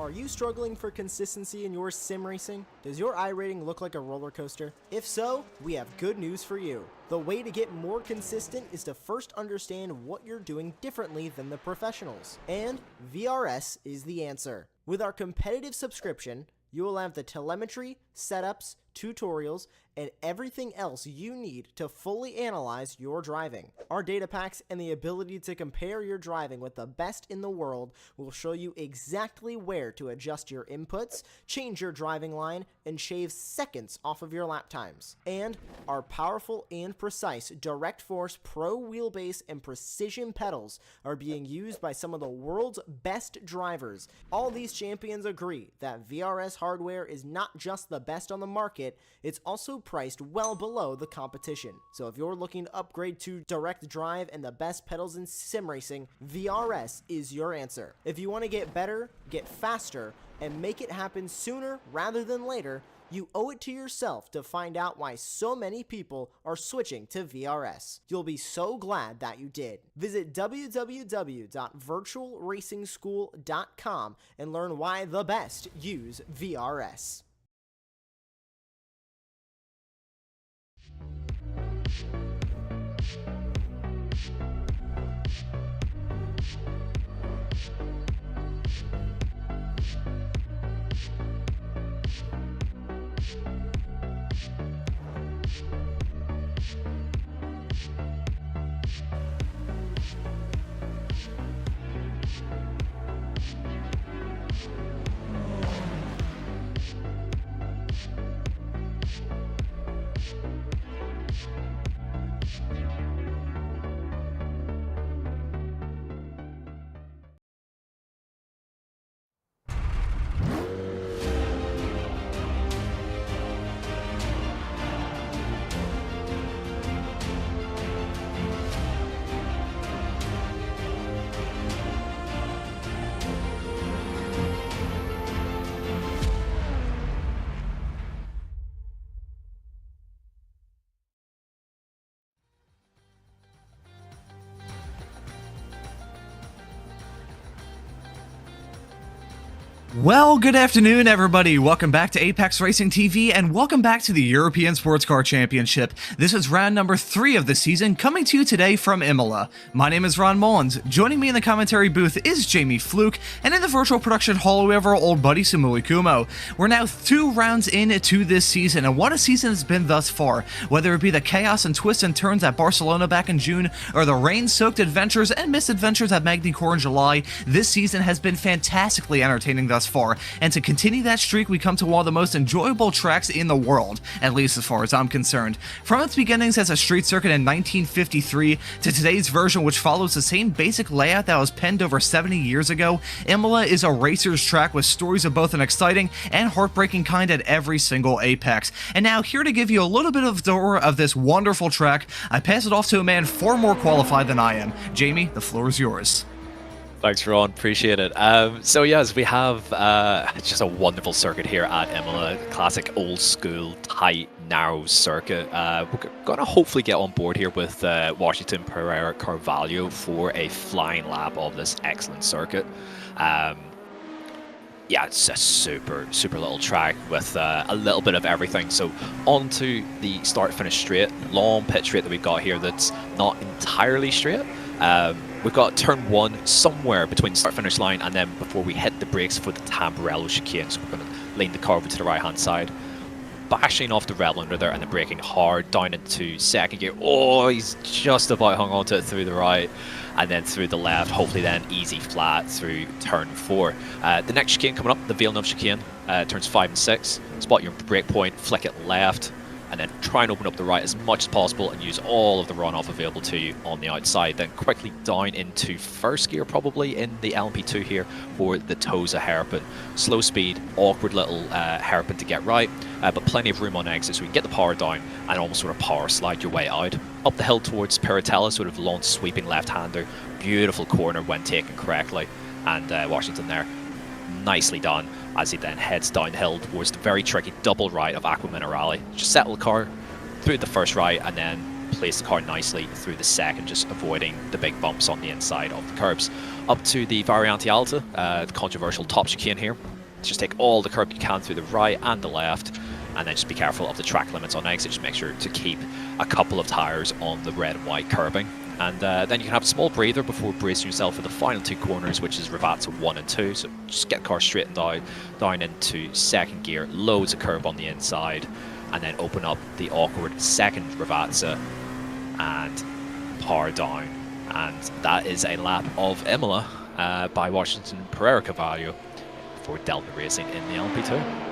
Are you struggling for consistency in your sim racing? Does your iRating look like a roller coaster? If so, we have good news for you. The way to get more consistent is to first understand what you're doing differently than the professionals. And VRS is the answer. With our competitive subscription, you will have the telemetry, setups, tutorials, and everything else you need to fully analyze your driving. Our data packs and the ability to compare your driving with the best in the world will show you exactly where to adjust your inputs, change your driving line, and shave seconds off of your lap times. And our powerful and precise Direct Force Pro wheelbase and precision pedals are being used by some of the world's best drivers. All these champions agree that VRS hardware is not just the best on the market, it's also priced well below the competition. So if you're looking to upgrade to direct drive and the best pedals in sim racing, VRS is your answer. If you want to get better, get faster, and make it happen sooner rather than later, you owe it to yourself to find out why so many people are switching to VRS. You'll be so glad that you did. Visit www.virtualracingschool.com and learn why the best use VRS. Well, good afternoon, everybody. Welcome back to Apex Racing TV, and welcome back to the European Sports Car Championship. This is round number 3 of the season, coming to you today from Imola. My name is Ron Mullins. Joining me in the commentary booth is Jamie Fluke, and in the virtual production hall, we have our old buddy Samui Kumo. We're now 2 rounds into this season, and what a season it's been thus far. Whether it be the chaos and twists and turns at Barcelona back in June, or the rain-soaked adventures and misadventures at Magny-Cours in July, this season has been fantastically entertaining thus far, and to continue that streak, we come to one of the most enjoyable tracks in the world, at least as far as I'm concerned. From its beginnings as a street circuit in 1953 to today's version, which follows the same basic layout that was penned over 70 years ago, Imola is a racer's track with stories of both an exciting and heartbreaking kind at every single apex. And now, here to give you a little bit of the tour of this wonderful track, I pass it off to a man far more qualified than I am. Jamie, the floor is yours. Thanks, Ron. Appreciate it. So yes, we have just a wonderful circuit here at Imola. Classic old school, tight, narrow circuit. We're going to hopefully get on board here with Washington Pereira Carvalho for a flying lap of this excellent circuit. Yeah, it's a super little track with a little bit of everything. So on to the start-finish straight, long pit straight that we've got here that's not entirely straight. We've got turn 1 somewhere between the start-finish line, and then before we hit the brakes for the Tamburello chicane, so we're going to lean the car over to the right-hand side, bashing off the rail under there and then braking hard down into second gear. Oh, he's just about hung onto it through the right, and then through the left, hopefully then easy flat through turn 4. The next chicane coming up, the Villeneuve chicane, turns 5 and 6. Spot your brake point, flick it left, and then try and open up the right as much as possible and use all of the runoff available to you on the outside. Then quickly down into first gear, probably in the LMP2 here for the Tosa hairpin. Slow speed, awkward little hairpin to get right, but plenty of room on exit, so we can get the power down and almost sort of power slide your way out. Up the hill towards Piratella, sort of launch sweeping left-hander. Beautiful corner when taken correctly, and Washington there. Nicely done as he then heads downhill towards the very tricky double right of Aqua Minerale. Just settle the car through the first right and then place the car nicely through the second, just avoiding the big bumps on the inside of the curbs. Up to the Variante Alta, the controversial top chicane here. just take all the curb you can through the right and the left, and then just be careful of the track limits on exit. Just make sure to keep a couple of tyres on the red and white curbing. And then you can have a small breather before bracing yourself for the final 2 corners, which is Rivazza 1 and 2. So just get the car straightened down into second gear, loads of curb on the inside, and then open up the awkward second Rivazza and power down. And that is a lap of Imola by Washington Pereira Cavallo for Delta Racing in the LMP2.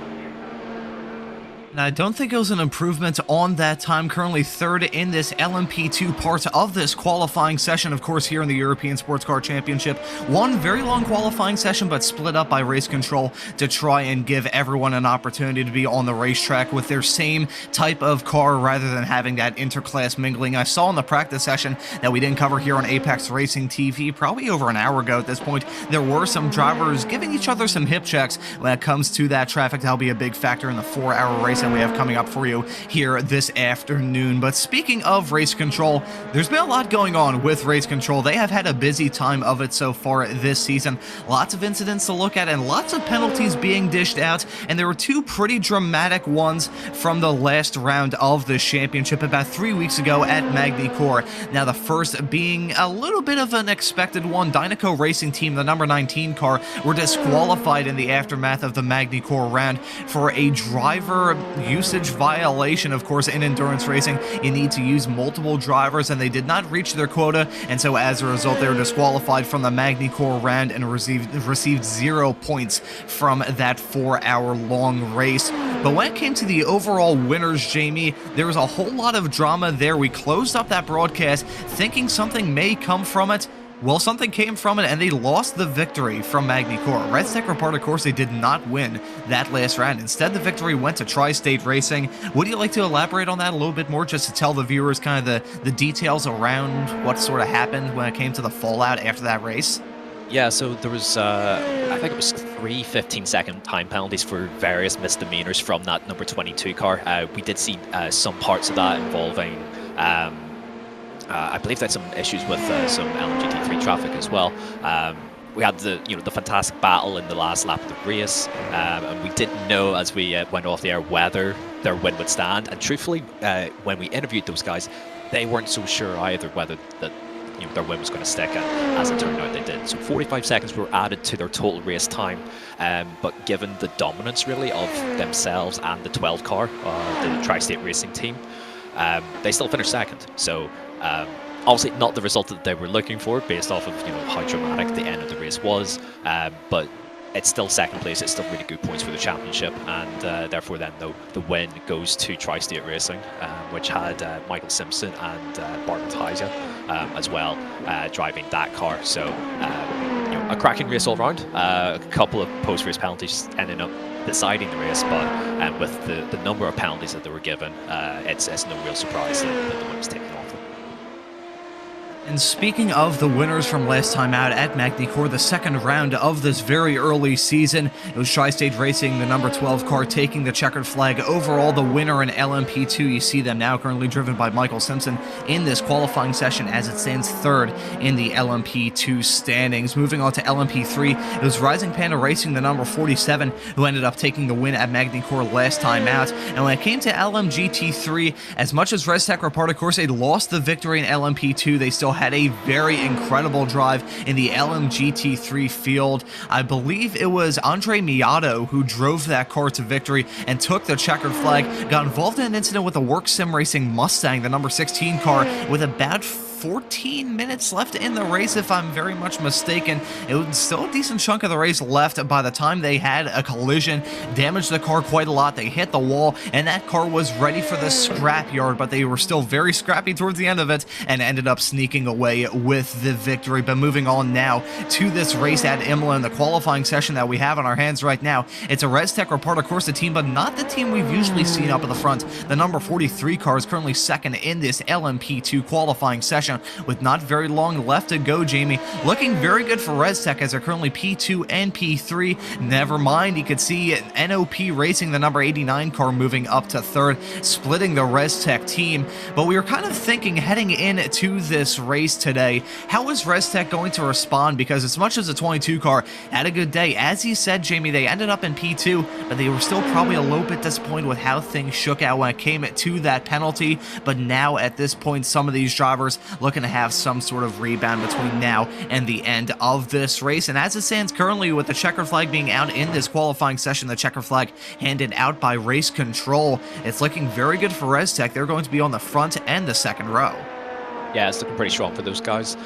And I don't think it was an improvement on that time. Currently third in this LMP2 part of this qualifying session, of course, here in the European Sports Car Championship. One very long qualifying session, but split up by race control to try and give everyone an opportunity to be on the racetrack with their same type of car rather than having that interclass mingling. I saw in the practice session that we didn't cover here on Apex Racing TV probably over an hour ago at this point. There were some drivers giving each other some hip checks when it comes to that traffic. That'll be a big factor in the 4-hour race we have coming up for you here this afternoon. But speaking of race control, there's been a lot going on with race control. They have had a busy time of it so far this season. Lots of incidents to look at and lots of penalties being dished out, and there were 2 pretty dramatic ones from the last round of the championship about 3 weeks ago at Magny-Cours. Now the first being a little bit of an expected one. Dynaco Racing Team, the number 19 car, were disqualified in the aftermath of the Magny-Cours round for a driver usage violation. Of course, in endurance racing, you need to use multiple drivers, and they did not reach their quota, and so as a result, they were disqualified from the Magny-Cours round and received 0 points from that 4-hour long race. But when it came to the overall winners, Jamie, there was a whole lot of drama there. We closed up that broadcast thinking something may come from it. Well, something came from it, and they lost the victory from Magny-Cours. Red Tech Report, of course, they did not win that last round. Instead, the victory went to Tri-State Racing. Would you like to elaborate on that a little bit more, just to tell the viewers kind of the details around what sort of happened when it came to the fallout after that race? Yeah, so there was, I think it was 3 15-second time penalties for various misdemeanors from that number 22 car. We did see some parts of that involving... I believe they had some issues with some LMGT3 traffic as well. We had the fantastic battle in the last lap of the race, and we didn't know as we went off the air whether their win would stand. And truthfully, when we interviewed those guys, they weren't so sure either whether their win was going to stick, and as it turned out, they did. So 45 seconds were added to their total race time, but given the dominance really of themselves and the 12 car, the Tri-State Racing Team, they still finished second. So obviously not the result that they were looking for based off of how dramatic the end of the race was, but it's still second place. It's still really good points for the championship, and therefore then the win goes to Tri-State Racing, which had Michael Simpson and Bart Matthijs as well driving that car. So a cracking race all round. A couple of post-race penalties ending up deciding the race, but with the number of penalties that they were given, it's no real surprise that the win was taken off them. And speaking of the winners from last time out at Magny-Cours, the second round of this very early season, it was Tri-State Racing, the number 12 car, taking the checkered flag. Overall, the winner in LMP2, you see them now currently driven by Michael Simpson in this qualifying session as it stands third in the LMP2 standings. Moving on to LMP3, it was Rising Panda Racing, the number 47, who ended up taking the win at Magny-Cours last time out. And when it came to LMGT3, as much as Res Tech Repart, of course, they lost the victory in LMP2, they still had a very incredible drive in the LMGT3 field. I believe it was Andre Miato who drove that car to victory and took the checkered flag, got involved in an incident with a Work Sim Racing Mustang, the number 16 car, with about 14 minutes left in the race, if I'm very much mistaken. It was still a decent chunk of the race left by the time they had a collision, damaged the car quite a lot. They hit the wall, and that car was ready for the scrapyard, but they were still very scrappy towards the end of it and ended up sneaking away with the victory. But moving on now to this race at Imola in the qualifying session that we have on our hands right now. It's a Res Tech Repart, of course, the team, but not the team we've usually seen up at the front. The number 43 car is currently second in this LMP2 qualifying session. session with not very long left to go, Jamie. Looking very good for ResTech as they're currently P2 and P3. Never mind, you could see NOP Racing, the number 89 car, moving up to third, splitting the ResTech team. But we were kind of thinking heading into this race today, how is ResTech going to respond? Because as much as the 22 car had a good day, as you said, Jamie, they ended up in P2, but they were still probably a little bit disappointed with how things shook out when it came to that penalty. But now at this point, some of these drivers looking to have some sort of rebound between now and the end of this race. And as it stands currently, with the checkered flag being out in this qualifying session, the checkered flag handed out by race control, it's looking very good for ResTech. They're going to be on the front and the second row. Yeah, it's looking pretty strong for those guys.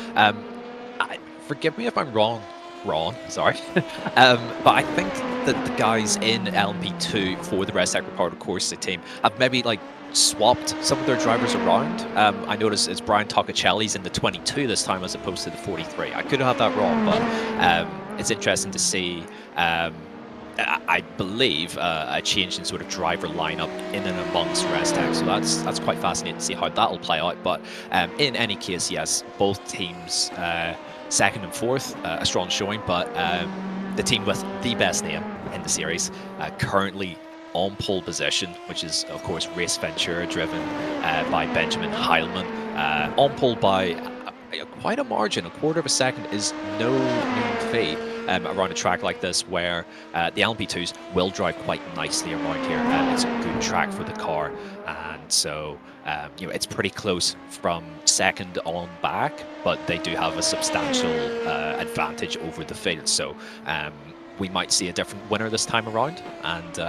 Forgive me if I'm wrong, sorry. But I think that the guys in LMP2 for the ResTech Ricardo Corsi team have maybe like swapped some of their drivers around. I noticed it's Brian Toccacelli's in the 22 this time as opposed to the 43. I could have that wrong, but it's interesting to see. I believe a change in sort of driver lineup in and amongst ResTech, so that's quite fascinating to see how that'll play out. But in any case, yes, both teams second and fourth, a strong showing, but the team with the best name in the series currently on pole position, which is of course Race Ventura, driven by Benjamin Heilman, on pole by quite a margin. A quarter of a second is no mean feat around a track like this, where the LMP2s will drive quite nicely around here. It's a good track for the car, and so it's pretty close from second on back, but they do have a substantial advantage over the field. So we might see a different winner this time around, and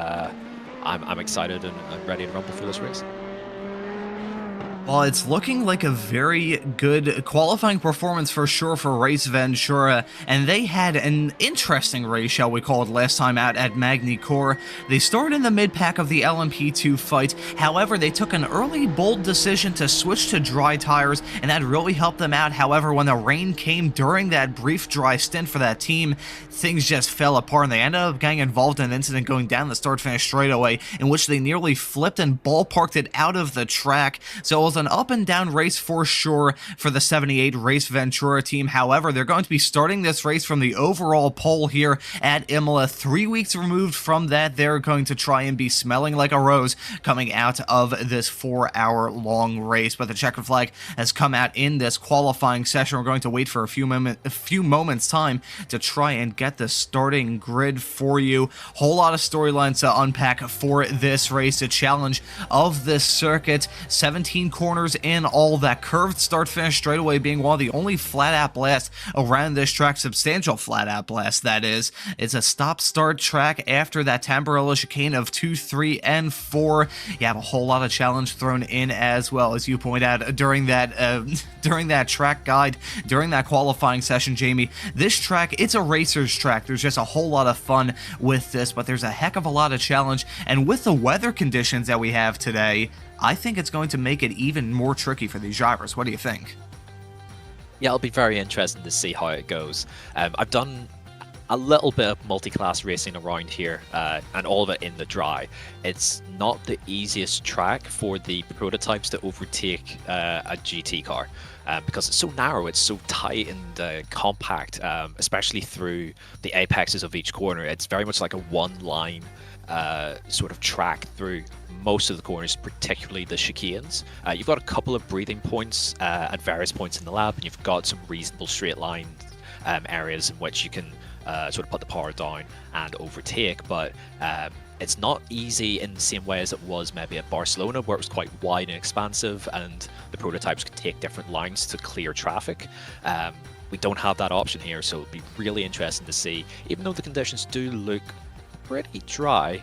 I'm excited and ready to rumble for this race. Well, it's looking like a very good qualifying performance for sure for Race Ventura, and they had an interesting race, shall we call it, last time out at Magny Cours. They started in the mid-pack of the LMP2 fight. However, they took an early, bold decision to switch to dry tires, and that really helped them out. However, when the rain came during that brief dry stint for that team, things just fell apart, and they ended up getting involved in an incident going down the start-finish straightaway, in which they nearly flipped and ballparked it out of the track. So it was an up and down race for sure for the 78 Race Ventura team. However, they're going to be starting this race from the overall pole here at Imola. 3 weeks removed from that, they're going to try and be smelling like a rose coming out of this 4-hour-long race. But the checkered flag has come out in this qualifying session. We're going to wait for a few moments time to try and get the starting grid for you. Whole lot of storylines to unpack for this race. A challenge of this circuit, 17 corners in all, that curved start finish straightaway being one of the only flat out blasts around this track, substantial flat out blast that is. It's a stop start track after that Tamburello chicane of 2, 3, and 4. You have a whole lot of challenge thrown in as well, as you point out during that track guide, during that qualifying session, Jamie. This track, it's a racer's track. There's just a whole lot of fun with this, but there's a heck of a lot of challenge, and with the weather conditions that we have today, I think it's going to make it even more tricky for these drivers. What do you think? Yeah, it'll be very interesting to see how it goes. I've done a little bit of multi-class racing around here, and all of it in the dry. It's not the easiest track for the prototypes to overtake a GT car, because it's so narrow, it's so tight and compact, especially through the apexes of each corner. It's very much like a one-line sort of track through most of the corners, particularly the chicanes. You've got a couple of breathing points at various points in the lap, and you've got some reasonable straight line areas in which you can sort of put the power down and overtake, but it's not easy in the same way as it was maybe at Barcelona, where it was quite wide and expansive and the prototypes could take different lines to clear traffic. We don't have that option here, so it'll be really interesting to see. Even though the conditions do look pretty dry,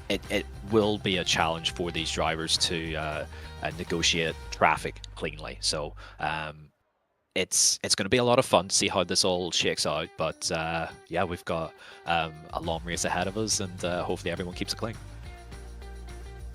it will be a challenge for these drivers to negotiate traffic cleanly. So it's going to be a lot of fun to see how this all shakes out. But yeah, we've got a long race ahead of us, and hopefully everyone keeps it clean.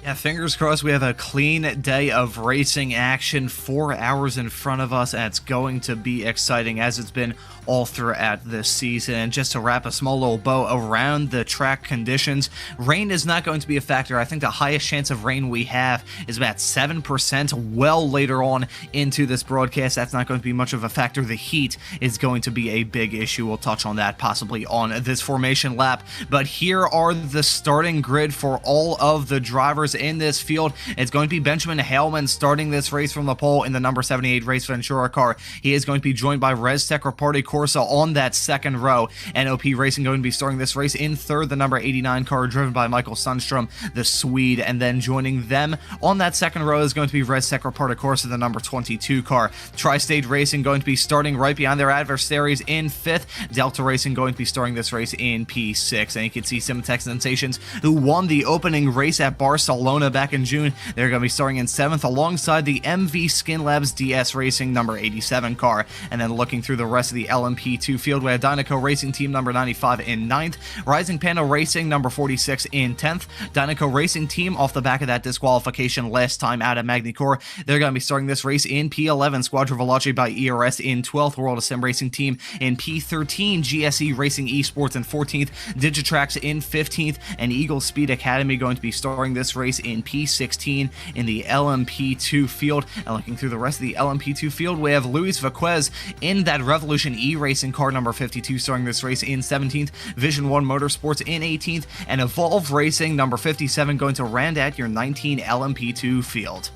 Yeah, fingers crossed we have a clean day of racing action. 4 hours in front of us, and it's going to be exciting as it's been all throughout this season. And just to wrap a small little bow around the track conditions, rain is not going to be a factor. I think the highest chance of rain we have is about 7%. Well, later on into this broadcast, that's not going to be much of a factor. The heat is going to be a big issue. We'll touch on that possibly on this formation lap. But here are the starting grid for all of the drivers in this field. It's going to be Benjamin Hellman starting this race from the pole in the number 78 Race Ventura car. He is going to be joined by ResTech Reparti Corsa on that second row. NOP Racing going to be starting this race in third, the number 89 car driven by Michael Sundstrom, the Swede, and then joining them on that second row is going to be ResTech Reparti Corsa, the number 22 car. Tri-State Racing going to be starting right behind their adversaries in fifth. Delta Racing going to be starting this race in P6, and you can see Simtech Sensations, who won the opening race at Barcelona back in June. They're going to be starting in 7th alongside the MV Skin Labs DS Racing number 87 car. And then looking through the rest of the LMP2 field, we have Dynaco Racing Team number 95 in 9th, Rising Panda Racing number 46 in 10th, Dynaco Racing Team off the back of that disqualification last time out of Magny-Cours. They're going to be starting this race in P11, Squadra Veloce by ERS in 12th, World of Sim Racing Team in P13, GSE Racing Esports in 14th, Digitrax in 15th, and Eagle Speed Academy going to be starting this race in P16 in the LMP2 field. And looking through the rest of the LMP2 field, we have Luis Vaquez in that Revolution E Racing car number 52 starting this race in 17th, Vision 1 Motorsports in 18th, and Evolve Racing number 57 going to round out your 19 LMP2 field.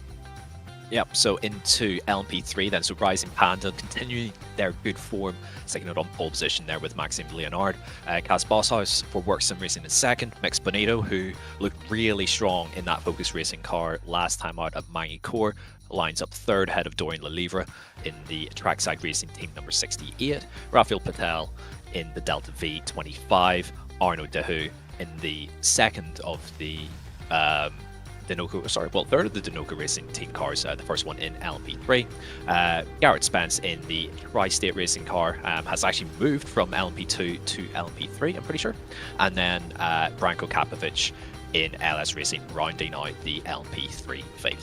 Yep, so into LMP3 then, so Rising Panda continuing their good form, second out on pole position there with Maxime Leonard. Cas Bosshaus for Work Sim Racing in second, Mix Bonito, who looked really strong in that Focus Racing car last time out at Magny-Cours, lines up third ahead of Dorian Lelivre in the Trackside Racing Team number 68, Rafael Patel in the Delta V25, Arnaud Dehu in the second of the third of the Dinoco Racing Team cars, the first one in LMP3. Garrett Spence in the Tri-State Racing car has actually moved from LMP2 to LMP3, I'm pretty sure. And then Branko Kapovic in LS Racing rounding out the LMP3 field.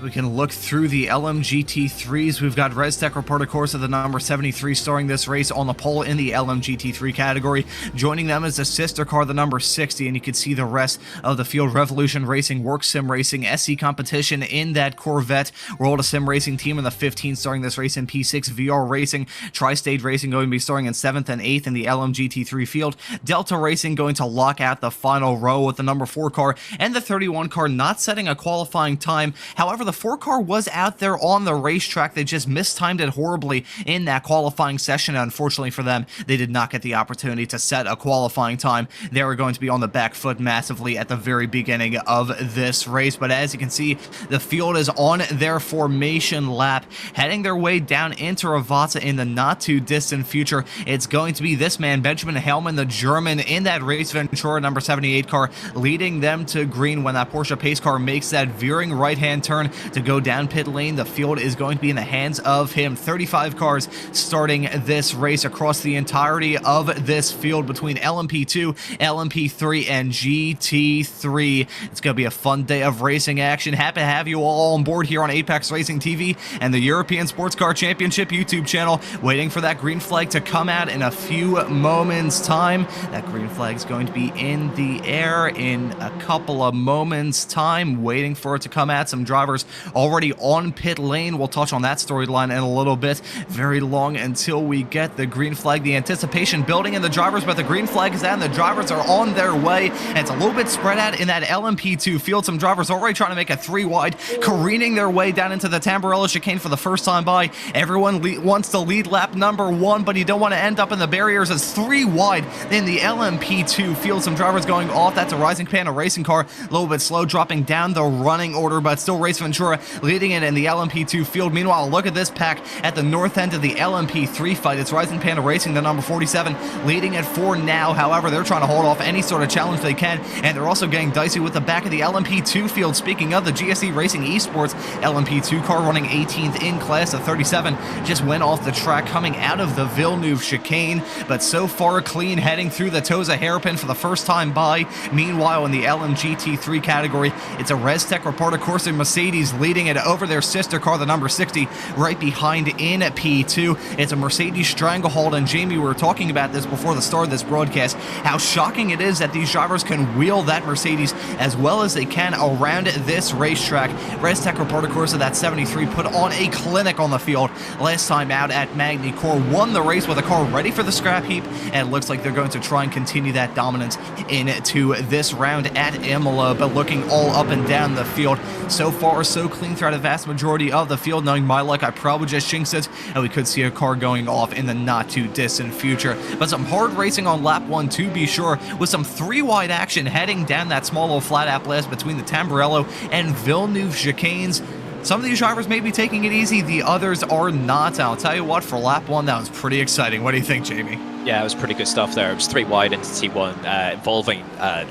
We can look through the LMGT3s. We've got ResTech Reparti Corsa, the number 73, starting this race on the pole in the LMGT3 category. Joining them is the sister car, the number 60, and you can see the rest of the field. Revolution Racing, Work Sim Racing, SC Competition in that Corvette, World of Sim Racing Team in the 15, starting this race in P6, VR Racing, Tri-State Racing going to be starting in 7th and 8th in the LMGT3 field. Delta Racing going to lock out the final row with the number 4 car and the 31 car not setting a qualifying time. However, the 4 car was out there on the racetrack. They just mistimed it horribly in that qualifying session. Unfortunately for them, they did not get the opportunity to set a qualifying time. They were going to be on the back foot massively at the very beginning of this race. But as you can see, the field is on their formation lap, heading their way down into Ravazza in the not too distant future. It's going to be this man, Benjamin Hellman, the German, in that Race Ventura number 78 car, leading them to green when that Porsche pace car makes that veering right-hand turn to go down pit lane. The field is going to be in the hands of him. 35 cars starting this race across the entirety of this field between LMP2, LMP3, and GT3. It's going to be a fun day of racing action. Happy to have you all on board here on Apex Racing TV and the European Sports Car Championship YouTube channel. Waiting for that green flag to come out in a few moments' time. That green flag is going to be in the air in a couple of moments' time. Waiting for it to come out. Some drivers already on pit lane. We'll touch on that storyline in a little bit. Very long until we get the green flag. The anticipation building in the drivers, but the green flag is out and the drivers are on their way. And it's a little bit spread out in that LMP2 field. Some drivers already trying to make a 3 wide, careening their way down into the Tamburello chicane for the first time by. Everyone wants to lead lap number 1, but you don't want to end up in the barriers as 3 wide in the LMP2 field. Some drivers going off. That's a Rising Panda racing car. A little bit slow, dropping down the running order, but still Race Ventura Ventura leading it in the LMP2 field. Meanwhile, look at this pack at the north end of the LMP3 fight. It's Rising Panda Racing, the number 47, leading it for now. However, they're trying to hold off any sort of challenge they can, and they're also getting dicey with the back of the LMP2 field. Speaking of the GSE Racing Esports LMP2 car running 18th in class of 37 just went off the track coming out of the Villeneuve chicane, but so far clean heading through the Tosa hairpin for the first time by. Meanwhile, in the LMGT3 category, it's a ResTech Reporter Corsa Mercedes leading it over their sister car, the number 60, right behind in P2. It's a Mercedes stranglehold, and Jamie, we were talking about this before the start of this broadcast, how shocking it is that these drivers can wheel that Mercedes as well as they can around this racetrack. ResTech Reporter Corsa, that 73, put on a clinic on the field last time out at Magny-Cours, won the race with a car ready for the scrap heap, and it looks like they're going to try and continue that dominance into this round at Imola, but looking all up and down the field. So far, so clean throughout a vast majority of the field. Knowing my luck, I probably just jinxed it, and we could see a car going off in the not-too-distant future. But some hard racing on lap 1, to be sure, with some three-wide action heading down that small little flat-out blast between the Tamburello and Villeneuve chicanes. Some of these drivers may be taking it easy, the others are not. I'll tell you what, for lap 1, that was pretty exciting. What do you think, Jamie? Yeah, it was pretty good stuff there. It was 3 wide into T1, involving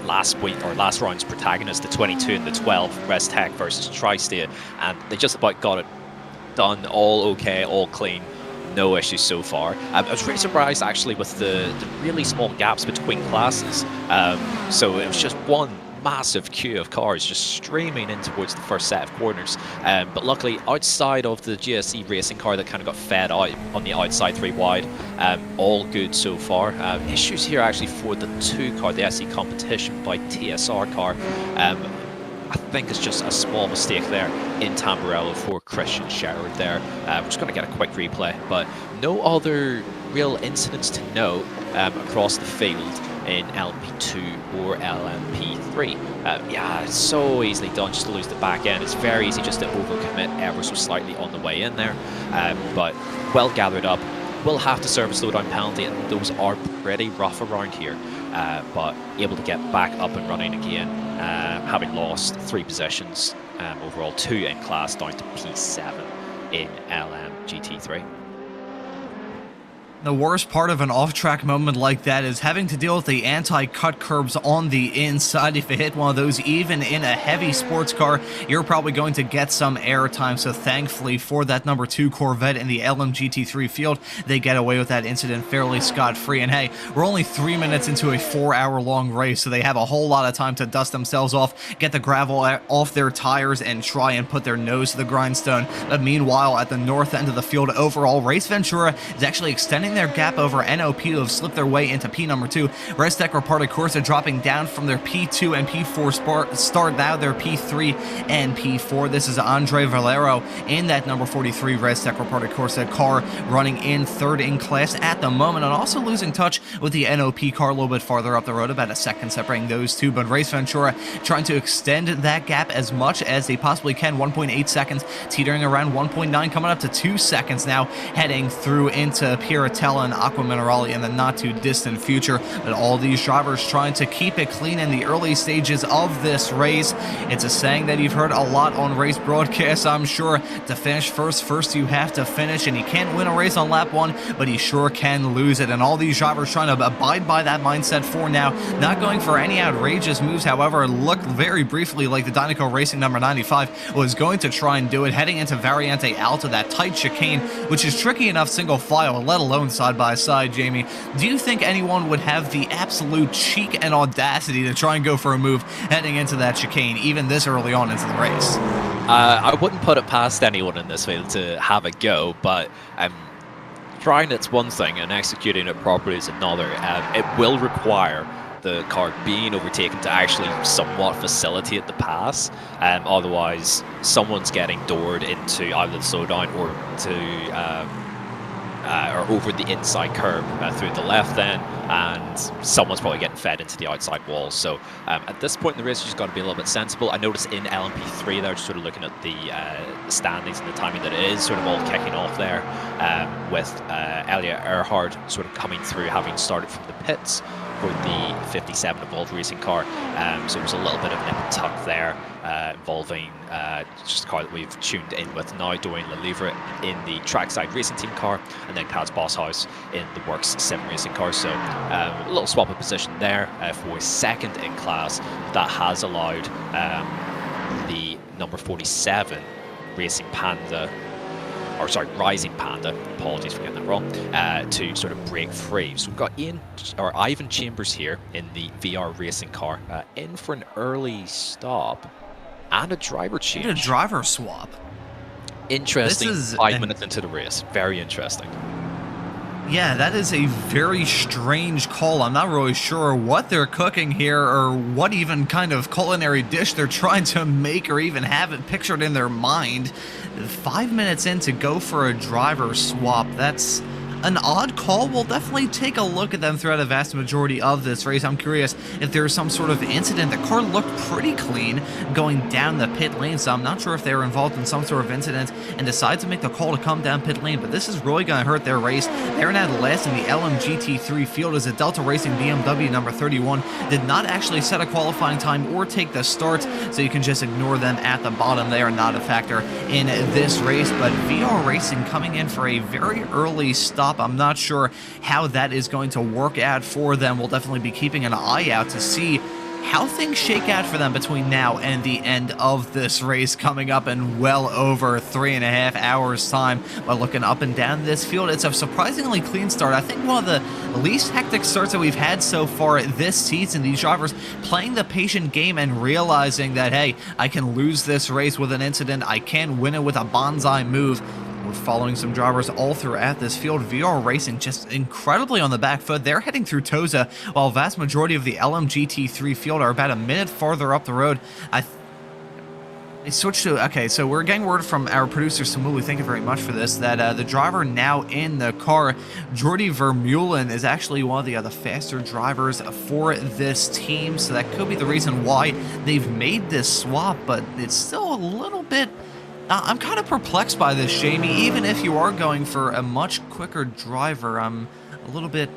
last round's protagonist, the 22 and the 12, ResTech versus Tri-State, and they just about got it done, all okay, all clean. No issues so far. I was really surprised actually with the really small gaps between classes. So it was just one massive queue of cars just streaming in towards the first set of corners. But luckily, outside of the GSE racing car that kind of got fed out on the outside 3 wide, all good so far. Issues here actually for the 2 car, the SE competition by TSR car. I think it's just a small mistake there in Tamburello for Christian Sherrod there. We're just going to get a quick replay, but no other real incidents to note across the field in LMP2 or LMP3. Yeah, it's so easily done just to lose the back end. It's very easy just to overcommit ever so slightly on the way in there, but well gathered up. Will have to serve a slowdown penalty, and those are pretty rough around here, but able to get back up and running again, having lost 3 positions overall, 2 in class, down to P7 in LMGT3. The worst part of an off-track moment like that is having to deal with the anti-cut curbs on the inside. If you hit one of those, even in a heavy sports car, you're probably going to get some airtime. So thankfully for that number 2 Corvette in the LMGT3 field, they get away with that incident fairly scot-free. And hey, we're only 3 minutes into a 4-hour-long race, so they have a whole lot of time to dust themselves off, get the gravel off their tires, and try and put their nose to the grindstone. But meanwhile, at the north end of the field overall, Race Ventura is actually extending their gap over NOP, who have slipped their way into P number 2. ResTech Reporter Corsa dropping down from their P2 and P4 start, now their P3 and P4. This is Andre Valero in that number 43 ResTech Reporter Corsa car, running in 3rd in class at the moment, and also losing touch with the NOP car a little bit farther up the road, about a second separating those two. But Race Ventura trying to extend that gap as much as they possibly can, 1.8 seconds, teetering around 1.9, coming up to 2 seconds now, heading through into Piratella and Aqua Minerale in the not too distant future. But all these drivers trying to keep it clean in the early stages of this race. It's a saying that you've heard a lot on race broadcasts, I'm sure. To finish first you have to finish, and you can't win a race on lap 1, but you sure can lose it. And all these drivers trying to abide by that mindset for now, not going for any outrageous moves. However, it looked very briefly like the Dynaco Racing number 95 was going to try and do it, heading into Variante Alta, that tight chicane, which is tricky enough single file, let alone side by side. Jamie, do you think anyone would have the absolute cheek and audacity to try and go for a move heading into that chicane, even this early on into the race? I wouldn't put it past anyone in this field to have a go, but trying it's one thing and executing it properly is another. It will require the car being overtaken to actually somewhat facilitate the pass. Otherwise, someone's getting doored into either the slowdown or to or over the inside curb through the left then, and someone's probably getting fed into the outside wall. So at this point in the race, you just got to be a little bit sensible. I noticed in LMP3 they're just sort of looking at the standings and the timing that it is sort of all kicking off there, with Elia Earhart sort of coming through, having started from the pits for the 57 Evolved racing car. So there's a little bit of nip and tuck there. involving just a car that we've tuned in with now, Dorian Lelievre in the Trackside Racing Team car, and then Kaz Bosshaus in the Works Sim Racing car. So a little swap of position there for second in class. That has allowed the number 47 Racing Panda, or sorry, Rising Panda, apologies for getting that wrong, to sort of break free. So we've got Ivan Chambers here in the VR racing car, in for an early stop and a driver change. And a driver swap. Interesting. 5 minutes into the race. Very interesting. Yeah, that is a very strange call. I'm not really sure what they're cooking here or what even kind of culinary dish they're trying to make or even have it pictured in their mind. 5 minutes in to go for a driver swap. That's an odd call. We'll definitely take a look at them throughout a vast majority of this race. I'm curious if there's some sort of incident. The car looked pretty clean going down the pit lane, so I'm not sure if they were involved in some sort of incident and decide to make the call to come down pit lane, but this is really going to hurt their race. They're now last in the LMGT3 field as a Delta Racing BMW number 31 did not actually set a qualifying time or take the start, so you can just ignore them at the bottom. They are not a factor in this race, but VR Racing coming in for a very early stop. I'm not sure how that is going to work out for them. We'll definitely be keeping an eye out to see how things shake out for them between now and the end of this race coming up in well over 3.5 hours time. By looking up and down this field, it's a surprisingly clean start. I think one of the least hectic starts that we've had so far this season. These drivers playing the patient game and realizing that, hey, I can lose this race with an incident, I can win it with a bonsai move. We're following some drivers all throughout this field. VR Racing just incredibly on the back foot. They're heading through Toza, while a vast majority of the LMGT3 field are about a minute farther up the road. They switched to, okay, so we're getting word from our producer, Samuli, thank you very much for this, that the driver now in the car, Jordi Vermeulen, is actually one of the faster drivers for this team, so that could be the reason why they've made this swap, but it's still a little bit... I'm kind of perplexed by this, Jamie. Even if you are going for a much quicker driver, I'm a little bit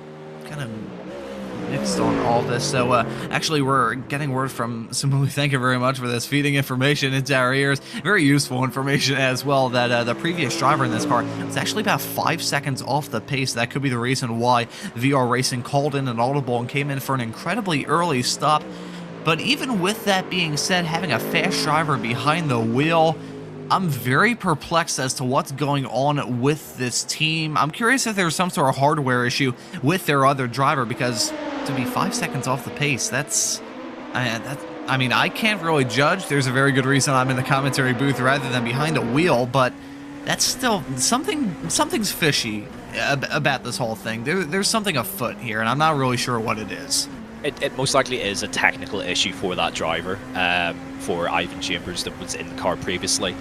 kind of mixed on all this. So, actually, we're getting word from Samuli. Thank you very much for this, feeding information into our ears. Very useful information as well, that the previous driver in this car was actually about 5 seconds off the pace. That could be the reason why VR Racing called in an audible and came in for an incredibly early stop. But even with that being said, having a fast driver behind the wheel, I'm very perplexed as to what's going on with this team. I'm curious if there's some sort of hardware issue with their other driver, because to be 5 seconds off the pace, I mean, I can't really judge. There's a very good reason I'm in the commentary booth rather than behind a wheel, but that's still something's fishy about this whole thing. There's something afoot here, and I'm not really sure what it is. It most likely is a technical issue for that driver, for Ivan Chambers that was in the car previously.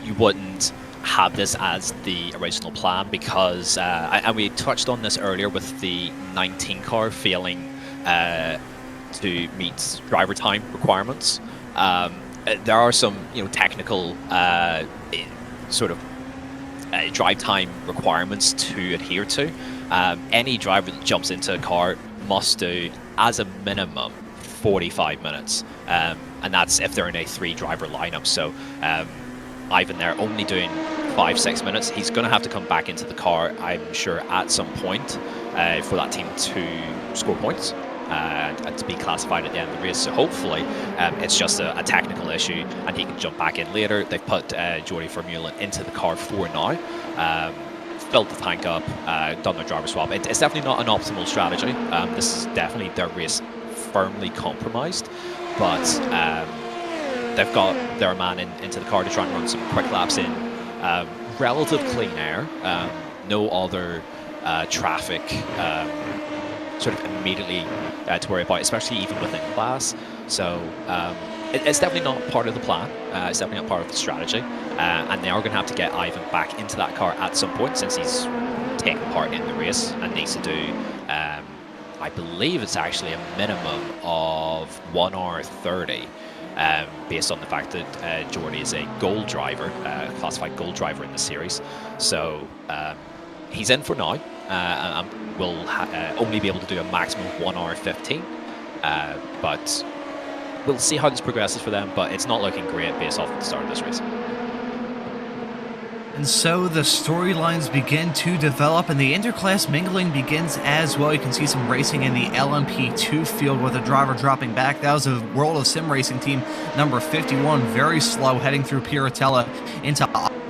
You wouldn't have this as the original plan because, and we touched on this earlier with the 19 car failing to meet driver time requirements. There are some, technical sort of drive time requirements to adhere to. Any driver that jumps into a car must do, as a minimum, 45 minutes, and that's if they're in a 3-driver lineup. So Ivan there only doing 5-6 minutes. He's going to have to come back into the car, I'm sure, at some point for that team to score points and to be classified at the end of the race. So hopefully it's just a technical issue and he can jump back in later. They've put Jordi Vermeulen into the car for now. Filled the tank up, done their driver swap. It's definitely not an optimal strategy. This is definitely their race firmly compromised, but they've got their man into the car to try and run some quick laps in relative clean air. No other traffic sort of immediately to worry about, especially even within class. So it's definitely not part of the plan. It's definitely not part of the strategy. And they are going to have to get Ivan back into that car at some point, since he's taken part in the race and needs to do, I believe it's actually a minimum of 1 hour 30, based on the fact that Jordi is a gold driver, classified gold driver in the series. So he's in for now, and will only be able to do a maximum of 1 hour 15. But we'll see how this progresses for them, but it's not looking great based off the start of this race. And so the storylines begin to develop and the interclass mingling begins as well. You can see some racing in the LMP2 field with a driver dropping back. That was a World of Sim Racing team number 51, very slow, heading through Piratella into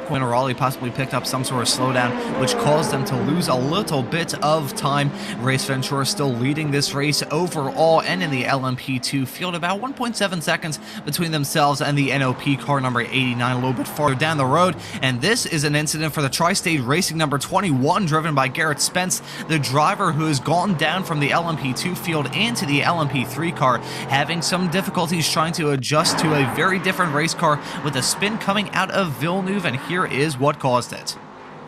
Raleigh, possibly picked up some sort of slowdown, which caused them to lose a little bit of time. Race Ventura still leading this race overall and in the LMP2 field, about 1.7 seconds between themselves and the NOP car number 89 a little bit farther down the road. And this is an incident for the Tri-State Racing number 21, driven by Garrett Spence, the driver who has gone down from the LMP2 field into the LMP3 car, having some difficulties trying to adjust to a very different race car with a spin coming out of Villeneuve, and here is what caused it.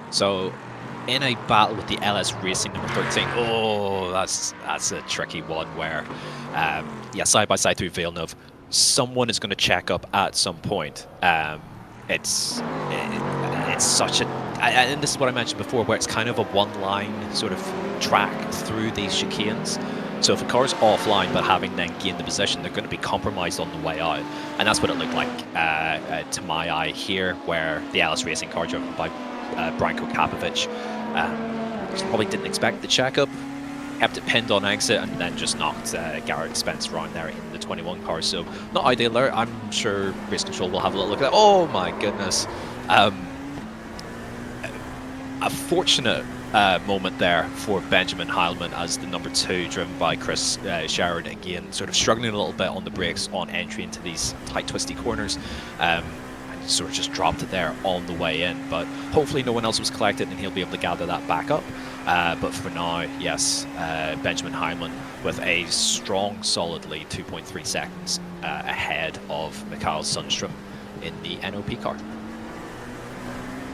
So, in a battle with the LS Racing number 13, oh, that's a tricky one where, yeah, side by side through Villeneuve, someone is going to check up at some point. It's such a, and this is what I mentioned before, where it's kind of a one-line sort of track through these chicanes. So if a car's offline but having then gained the position, they're going to be compromised on the way out. And that's what it looked like to my eye here, where the LS Racing car driven by Branko Kapovic probably didn't expect the check-up, kept it pinned on exit, and then just knocked Garrett Spence around there in the 21 car. So not ideal there. I'm sure Race Control will have a little look at that. Oh my goodness. A fortunate moment there for Benjamin Heilman as the number 2, driven by Chris Sherrod, again sort of struggling a little bit on the brakes on entry into these tight twisty corners, and sort of just dropped it there on the way in, but hopefully no one else was collected and he'll be able to gather that back up. But for now, yes, Benjamin Heilman with a strong solid lead, 2.3 seconds ahead of Mikael Sundström in the NOP car.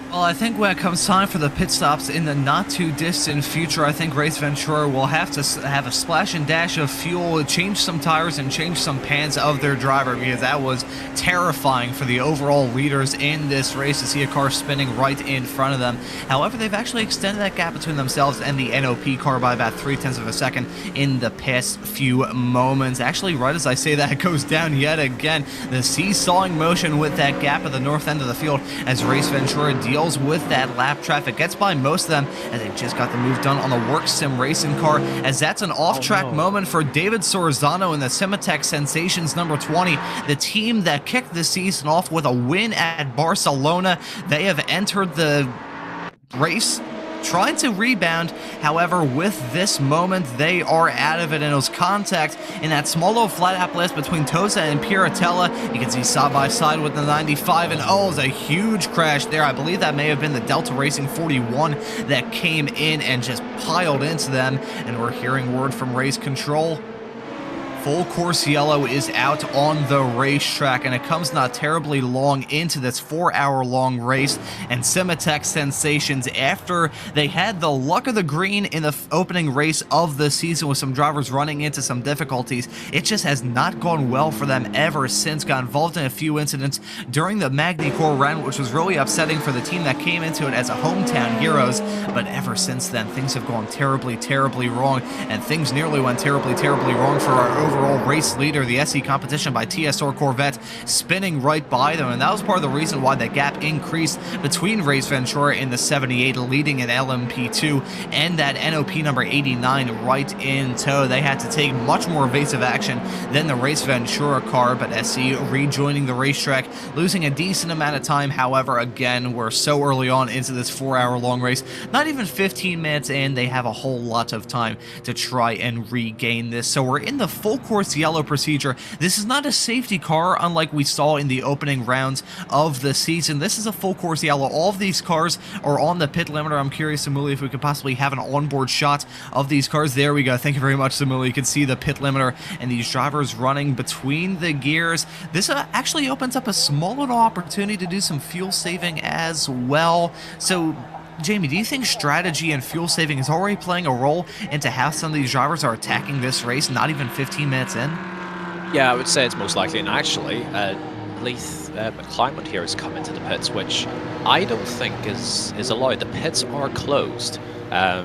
Well, I think when it comes time for the pit stops in the not-too-distant future, I think Race Ventura will have to have a splash and dash of fuel, change some tires, and change some pants of their driver, because that was terrifying for the overall leaders in this race to see a car spinning right in front of them. However, they've actually extended that gap between themselves and the NOP car by about 0.3 of a second in the past few moments. Actually, right as I say that, it goes down yet again. The seesawing motion with that gap at the north end of the field as Race Ventura deals with that lap traffic, gets by most of them, and they just got the move done on the Work Sim Racing car, as that's an off-track moment for David Sorzano and the Simatech Sensations number 20, the team that kicked the season off with a win at Barcelona. They have entered the race trying to rebound. However, with this moment, they are out of it, and it was contact in that small little flat out blast between Tosa and Piratella. You can see side by side with the 95, and oh, it was a huge crash there. I believe that may have been the Delta Racing 41 that came in and just piled into them, and we're hearing word from Race Control. Full course yellow is out on the racetrack, and it comes not terribly long into this 4-hour-long race, and Simatech Sensations, after they had the luck of the green in the opening race of the season with some drivers running into some difficulties, it just has not gone well for them ever since. Got involved in a few incidents during the Magny-Cours round, which was really upsetting for the team that came into it as a hometown heroes, but ever since then, things have gone terribly, terribly wrong, and things nearly went terribly, terribly wrong for our overall race leader, the SE Competition by TSR Corvette, spinning right by them, and that was part of the reason why that gap increased between Race Ventura in the 78 leading at LMP2 and that NOP number 89 right in tow. They had to take much more evasive action than the Race Ventura car, but SE rejoining the racetrack, losing a decent amount of time. However, again, we're so early on into this 4-hour-long race, not even 15 minutes in, they have a whole lot of time to try and regain this. So we're in the full course yellow procedure. This is not a safety car, unlike we saw in the opening rounds of the season. This is a full course yellow. All of these cars are on the pit limiter. I'm curious, Samuli, if we could possibly have an onboard shot of these cars. There we go. Thank you very much, Samuli. You can see the pit limiter and these drivers running between the gears. This actually opens up a small little opportunity to do some fuel saving as well. So, Jamie, do you think strategy and fuel saving is already playing a role into how some of these drivers are attacking this race, not even 15 minutes in? Yeah, I would say it's most likely, and actually, Leith McClymont here has come into the pits, which I don't think is allowed. The pits are closed. I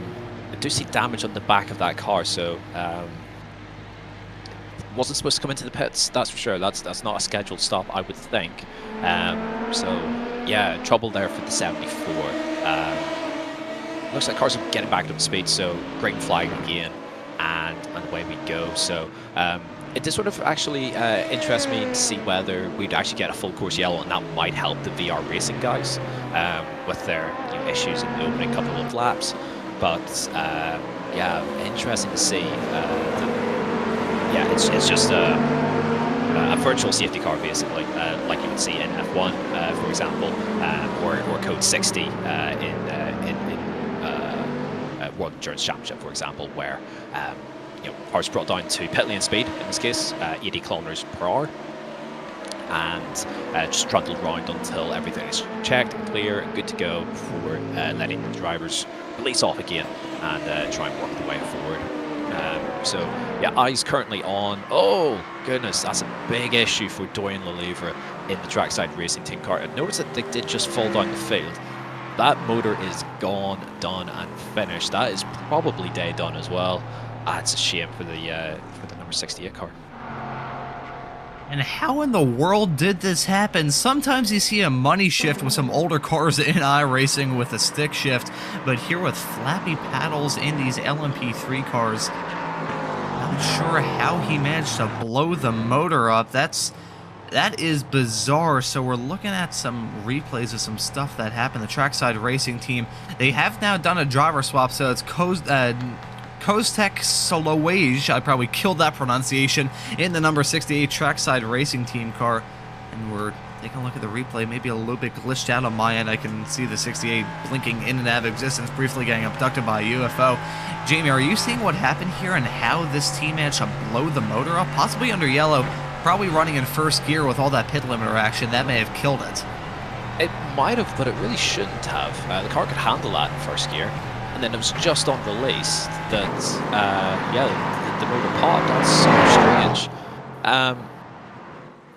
do see damage on the back of that car, so wasn't supposed to come into the pits, that's for sure. That's not a scheduled stop, I would think. So yeah, trouble there for the 74. Looks like cars are getting back up to speed, so green flag again, and away we go. So it did sort of actually interest me to see whether we'd actually get a full course yellow, and that might help the VR Racing guys with their issues in the opening couple of laps. But yeah, interesting to see. Yeah, it's just a virtual safety car, basically, like you would see in F1, for example, or Code 60 in World Endurance Championship, for example, where cars brought down to pit lane speed, in this case, 80 kilometers per hour, and just trundled round until everything is checked and clear and good to go before letting the drivers release off again and try and work their way forward. So yeah, eyes currently on. Oh goodness, that's a big issue for Dorian Lelievre in the trackside racing team car. And notice that they did just fall down the field. That motor is gone, done, and finished. That is probably day done as well. It's a shame for the number 68 car. And how in the world did this happen? Sometimes you see a money shift with some older cars in iRacing with a stick shift, but here with flappy paddles in these LMP3 cars, not sure how he managed to blow the motor up. That is bizarre. So we're looking at some replays of some stuff that happened. The trackside racing team, they have now done a driver swap, so it's Koztek Solowage, I probably killed that pronunciation, in the number 68 trackside racing team car. And we're taking a look at the replay, maybe a little bit glitched out on my end. I can see the 68 blinking in and out of existence, briefly getting abducted by a UFO. Jamie, are you seeing what happened here and how this team managed to blow the motor up? Possibly under yellow, probably running in first gear with all that pit limiter action. That may have killed it. It might have, but it really shouldn't have. The car could handle that in first gear. And then it was just on release that, yeah, the motor popped. That's so strange.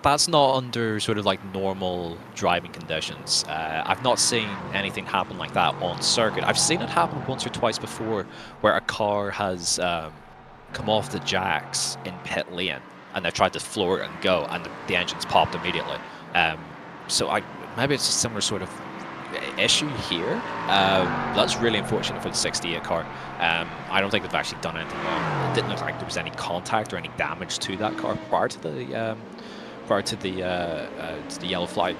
That's not under sort of like normal driving conditions. I've not seen anything happen like that on circuit. I've seen it happen once or twice before where a car has come off the jacks in pit lane and they've tried to floor it and go, and the engine's popped immediately. So maybe it's a similar sort of issue here. That's really unfortunate for the 68 car. I don't think they've actually done anything wrong. It didn't look like there was any contact or any damage to that car prior to the yellow flag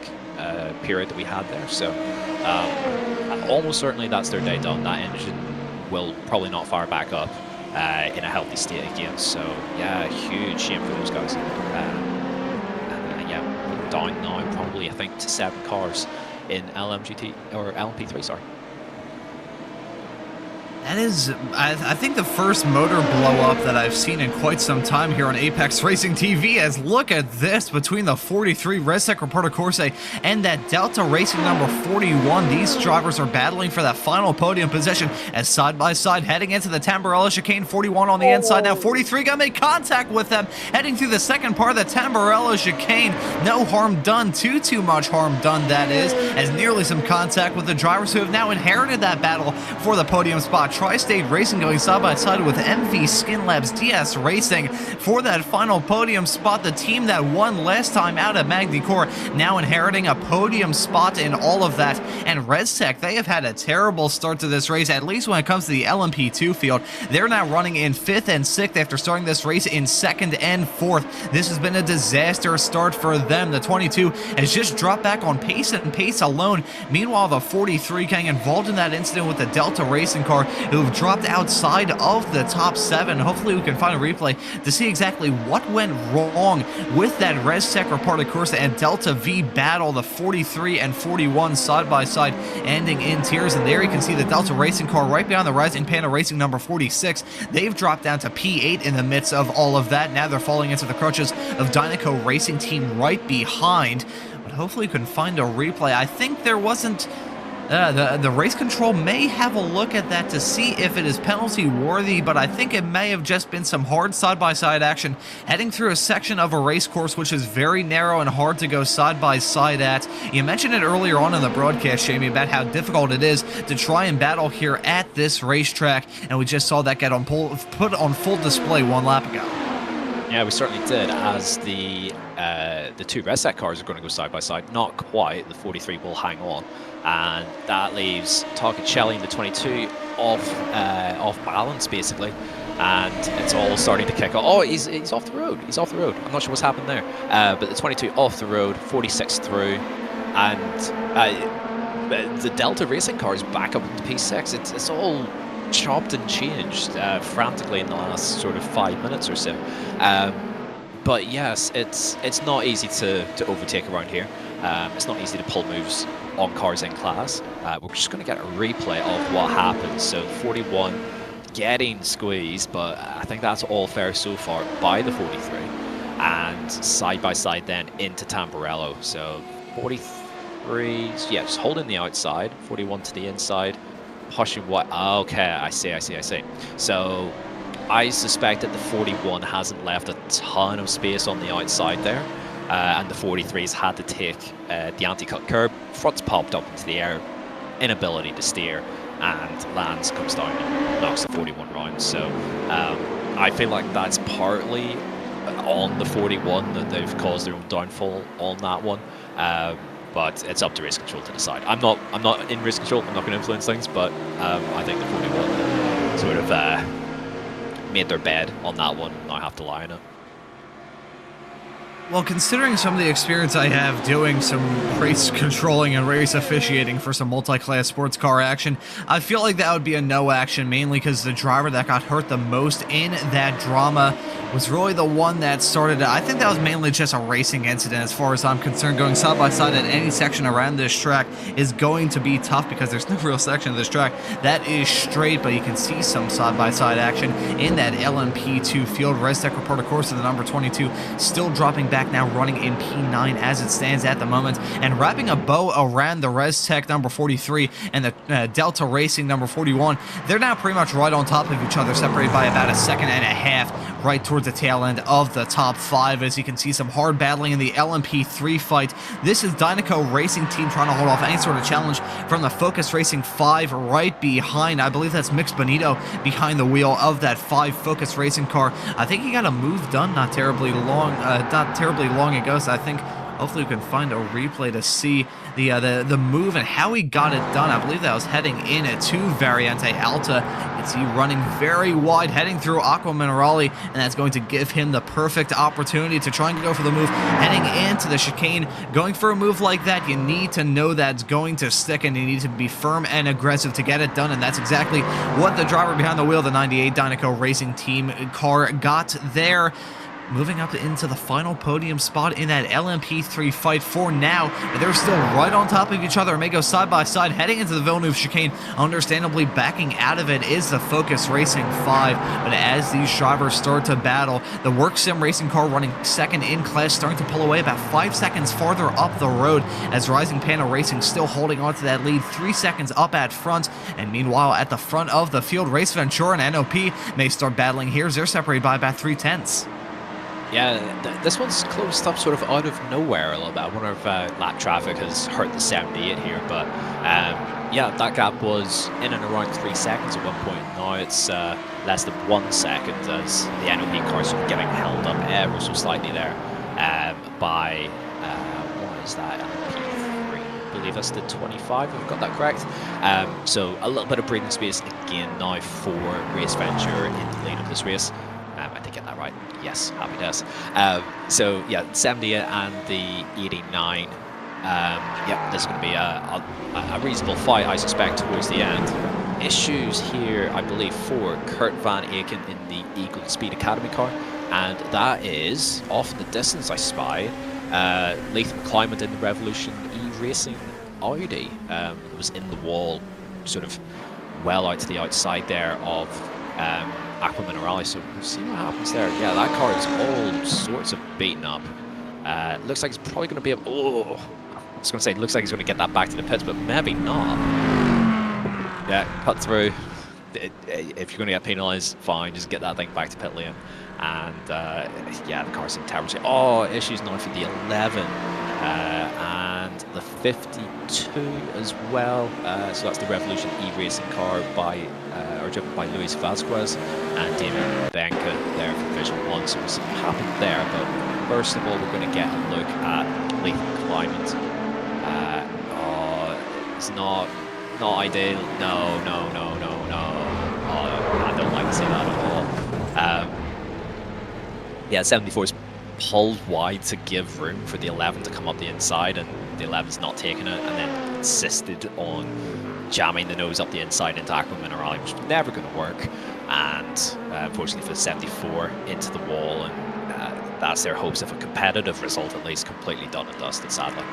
period that we had there. So almost certainly that's their day done. That engine will probably not fire back up in a healthy state again. So yeah, huge shame for those guys. Yeah, down now probably I think to 7 cars in LMGT or LMP3, sorry. That is, I think, the first motor blow up that I've seen in quite some time here on Apex Racing TV. As look at this between the 43 ResTech Reporter Corse and that Delta Racing number 41. These drivers are battling for that final podium position as side by side heading into the Tamburello chicane. 41 on the inside now. 43 gonna make contact with them heading through the second part of the Tamburello chicane. No harm done, too much harm done, that is, as nearly some contact with the drivers who have now inherited that battle for the podium spot. Tri-State Racing going side by side with MV Skin Labs DS Racing for that final podium spot. The team that won last time out at Magny-Cours now inheriting a podium spot in all of that. And ResTech, they have had a terrible start to this race, at least when it comes to the LMP2 field. They're now running in 5th and 6th after starting this race in 2nd and 4th. This has been a disaster start for them. The 22 has just dropped back on pace and pace alone. Meanwhile, the 43 getting involved in that incident with the Delta Racing car, who've dropped outside of the top 7. Hopefully we can find a replay to see exactly what went wrong with that ResTech Reported Course and Delta V battle. The 43 and 41 side by side ending in tears, and there you can see the Delta Racing car right behind the Rising Panda Racing number 46. They've dropped down to P8 in the midst of all of that. Now they're falling into the crutches of Dynaco Racing Team right behind, but hopefully we can find a replay. I think there wasn't the race control may have a look at that to see if it is penalty worthy, but I think it may have just been some hard side-by-side action heading through a section of a race course which is very narrow and hard to go side-by-side at. You mentioned it earlier on in the broadcast, Jamie, about how difficult it is to try and battle here at this racetrack, and we just saw that get put on full display one lap ago. Yeah, we certainly did. As the two red set cars are going to go side by side, not quite. The 43 will hang on, and that leaves Tarkicelli in the 22 off balance basically, and it's all starting to kick off. Oh, he's off the road. He's off the road. I'm not sure what's happened there, but the 22 off the road, 46 through, and the Delta Racing car is back up into P6. It's all chopped and changed frantically in the last sort of 5 minutes or so. But yes, it's not easy to overtake around here. It's not easy to pull moves on cars in class. We're just going to get a replay of what happened. So 41 getting squeezed, but I think that's all fair so far by the 43. And side by side then into Tamburello. So 43, yeah, just holding the outside, 41 to the inside. Pushing what? Okay, I see. So I suspect that the 41 hasn't left a ton of space on the outside there, and the 43's had to take the anti-cut curb. Front's popped up into the air, inability to steer, and Lance comes down and knocks the 41 round. So I feel like that's partly on the 41 that they've caused their own downfall on that one. But it's up to race control to decide. I'm not in race control. I'm not going to influence things, but I think the 41 sort of made their bed on that one. And I have to lie on it. Well, considering some of the experience I have doing some race controlling and race officiating for some multi-class sports car action, I feel like that would be a no action, mainly because the driver that got hurt the most in that drama was really the one that started it. I think that was mainly just a racing incident as far as I'm concerned. Going side by side at any section around this track is going to be tough because there's no real section of this track that is straight, but you can see some side by side action in that LMP2 field. Restec Reporter Course of the number 22 still dropping back now, running in P9 as it stands at the moment, and wrapping a bow around the ResTech number 43 and the Delta Racing number 41. They're now pretty much right on top of each other, separated by about a second and a half, right towards the tail end of the top 5. As you can see, some hard battling in the LMP3 fight. This is Dynaco Racing Team trying to hold off any sort of challenge from the Focus Racing 5 right behind. I believe that's Mix Bonito behind the wheel of that 5 Focus Racing car. I think he got a move done not terribly long ago, so I think hopefully we can find a replay to see the move and how he got it done. I believe that was heading in to Variante Alta. You can see running very wide, heading through Aqua Minerale, and that's going to give him the perfect opportunity to try and go for the move heading into the chicane. Going for a move like that, you need to know that's going to stick, and you need to be firm and aggressive to get it done, and that's exactly what the driver behind the wheel, the 98 Dynaco Racing Team car, got there. Moving up into the final podium spot in that LMP3 fight for now. They're still right on top of each other and may go side by side heading into the Villeneuve chicane. Understandably, backing out of it is the Focus Racing 5. But as these drivers start to battle, the Work Sim Racing car running second in class starting to pull away about 5 seconds farther up the road, as Rising Panda Racing still holding on to that lead 3 seconds up at front. And meanwhile, at the front of the field, Race Ventura and NOP may start battling here as they're separated by about 3/10. Yeah, this one's closed up sort of out of nowhere a little bit. I wonder if lap traffic has hurt the 78 here, but yeah, that gap was in and around 3 seconds at one point. Now it's less than 1 second as the NOP cars are getting held up ever so slightly there by, what is that, LMP3? I believe that's the 25, if I've got that correct. So a little bit of breathing space again now for Race Venture in the lead of this race. I did get that right. Yes, happy days. So yeah, 78 and the 89. Yeah, this is going to be a reasonable fight, I suspect, towards the end. Issues here, I believe, for Kurt Van Aken in the Eagle Speed Academy car, and that is off in the distance. I spy Latham Climate in the Revolution E-Racing Audi. It was in the wall, sort of well out to the outside there of Aqua Minerale, so we'll see what happens there. Yeah, that car is all sorts of beaten up. Looks like it's probably going to be I was going to say, it looks like he's going to get that back to the pits, but maybe not. Yeah, cut through. If you're going to get penalised, fine, just get that thing back to pit lane. And yeah, the car's in terrible shape. Oh, issues now for the 11 and the 52 as well. So that's the Revolution E-Racing car driven by Luis Vasquez and Damien Benka there for Division 1. So we'll see what happened there. But first of all, we're going to get a look at Lathan Climate. It's not ideal. No. Oh, I don't like to see that at all. Yeah, 74's pulled wide to give room for the 11 to come up the inside, and the 11's not taking it, and then insisted on jamming the nose up the inside into Aqua Minerale, which was never going to work. And unfortunately for the 74, into the wall, and that's their hopes of a competitive result, at least, completely done and dusted, sadly.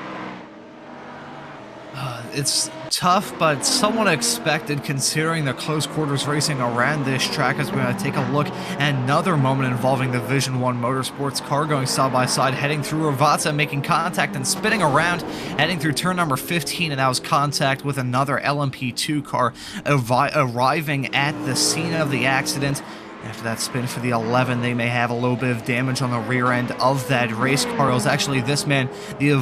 It's tough, but somewhat expected considering the close quarters racing around this track, as we're going to take a look at another moment involving the Division 1 Motorsports car going side by side, heading through Ravazza, making contact and spinning around, heading through turn number 15, and that was contact with another LMP2 car arriving at the scene of the accident. After that spin for the 11, they may have a little bit of damage on the rear end of that race car. It was actually this man, the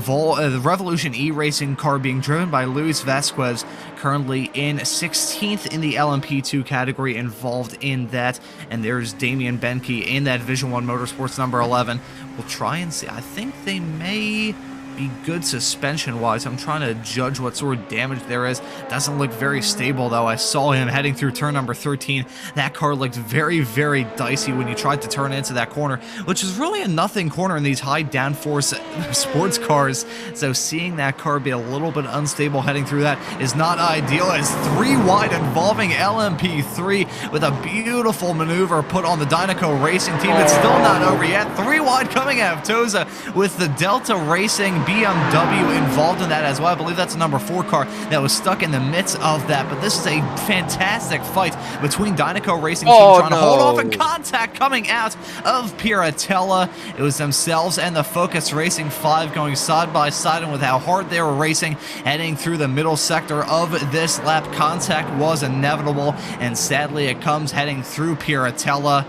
Revolution E-Racing car being driven by Luis Vasquez, currently in 16th in the LMP2 category, involved in that. And there's Damien Benke in that Division 1 Motorsports number 11. We'll try and see. I think they may be good suspension-wise. I'm trying to judge what sort of damage there is. Doesn't look very stable, though. I saw him heading through turn number 13. That car looked very, very dicey when you tried to turn into that corner, which is really a nothing corner in these high downforce sports cars. So seeing that car be a little bit unstable heading through that is not ideal. It's 3 wide involving LMP3 with a beautiful maneuver put on the Dynaco Racing team. It's still not over yet. 3 wide coming out of Toza with the Delta Racing BMW involved in that as well. I believe that's a number 4 car that was stuck in the midst of that. But this is a fantastic fight between Dynaco Racing team trying to hold off, and contact coming out of Piratella. It was themselves and the Focus Racing 5 going side by side, and with how hard they were racing, heading through the middle sector of this lap, contact was inevitable, and sadly it comes heading through Piratella.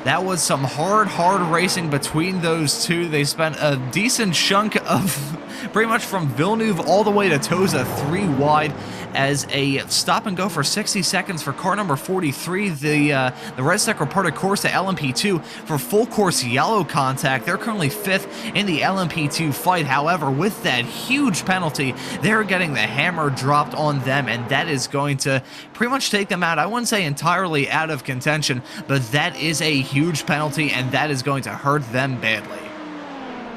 That was some hard racing between those two. They spent a decent chunk of pretty much from Villeneuve all the way to Toza 3 wide as a stop and go for 60 seconds for car number 43, the Red Stick Reported Corsa LMP2 for full course yellow contact. They're currently 5th in the LMP2 fight. However, with that huge penalty, they're getting the hammer dropped on them, and that is going to pretty much take them out. I wouldn't say entirely out of contention, but that is a huge penalty, and that is going to hurt them badly.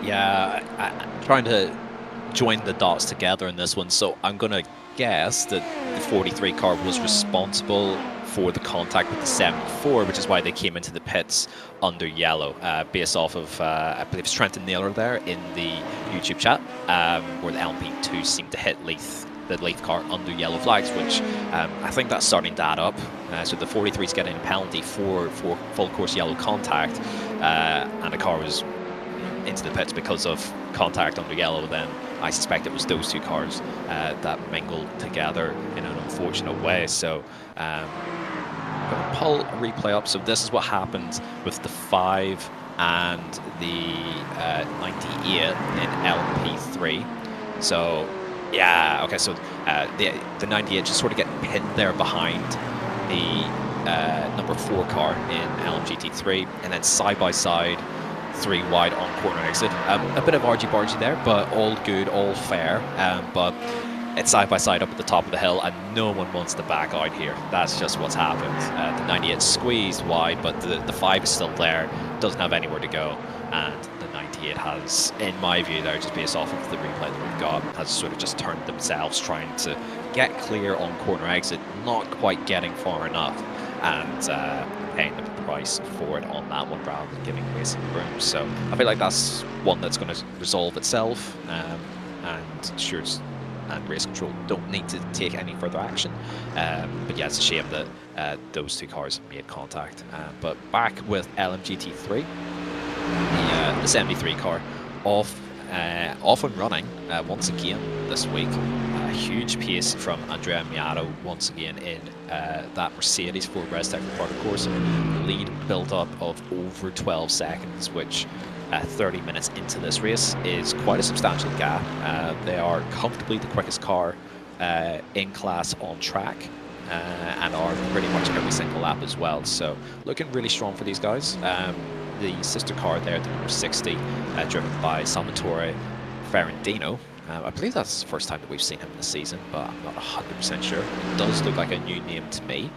Yeah, I'm trying to join the dots together in this one, so I'm going to guess that the 43 car was responsible for the contact with the 74, which is why they came into the pits under yellow, based off of, I believe it's Trenton Naylor there in the YouTube chat, where the LMP2 seemed to hit the Leith car under yellow flags, which I think that's starting to add up. So the 43 is getting a penalty for full course yellow contact, and the car was into the pits because of contact under yellow. Then I suspect it was those 2 cars that mingled together in an unfortunate way. So I'm going to pull a replay up. So this is what happened with the 5 and the 98 in LP3. So yeah, okay, so the 98 just sort of getting pinned there behind the number 4 car in LMGT3, and then side by side 3 wide on corner exit. A bit of argy-bargy there, but all good, all fair. But it's side by side up at the top of the hill, and no one wants to back out here. That's just what's happened. The 98 squeezed wide, but the 5 is still there, doesn't have anywhere to go, and the 98 has, in my view there, just based off of the replay that we've got, has sort of just turned themselves trying to get clear on corner exit, not quite getting far enough, and paying the price for it on that one rather than giving away some room. So I feel like that's one that's going to resolve itself, and Stewards and Race Control don't need to take any further action. But yeah, it's a shame that those 2 cars made contact. But back with LMGT3, the 73 car off and running once again this week. A huge pace from Andrea Miato once again in that Mercedes for Red Stick Reported Corsa. Lead build up of over 12 seconds, which 30 minutes into this race is quite a substantial gap. They are comfortably the quickest car in class on track, and are pretty much every single lap as well. So looking really strong for these guys. The sister car there, the number 60, driven by Salvatore Ferrandino. I believe that's the first time that we've seen him this season, but I'm not 100% sure. It does look like a new name to me.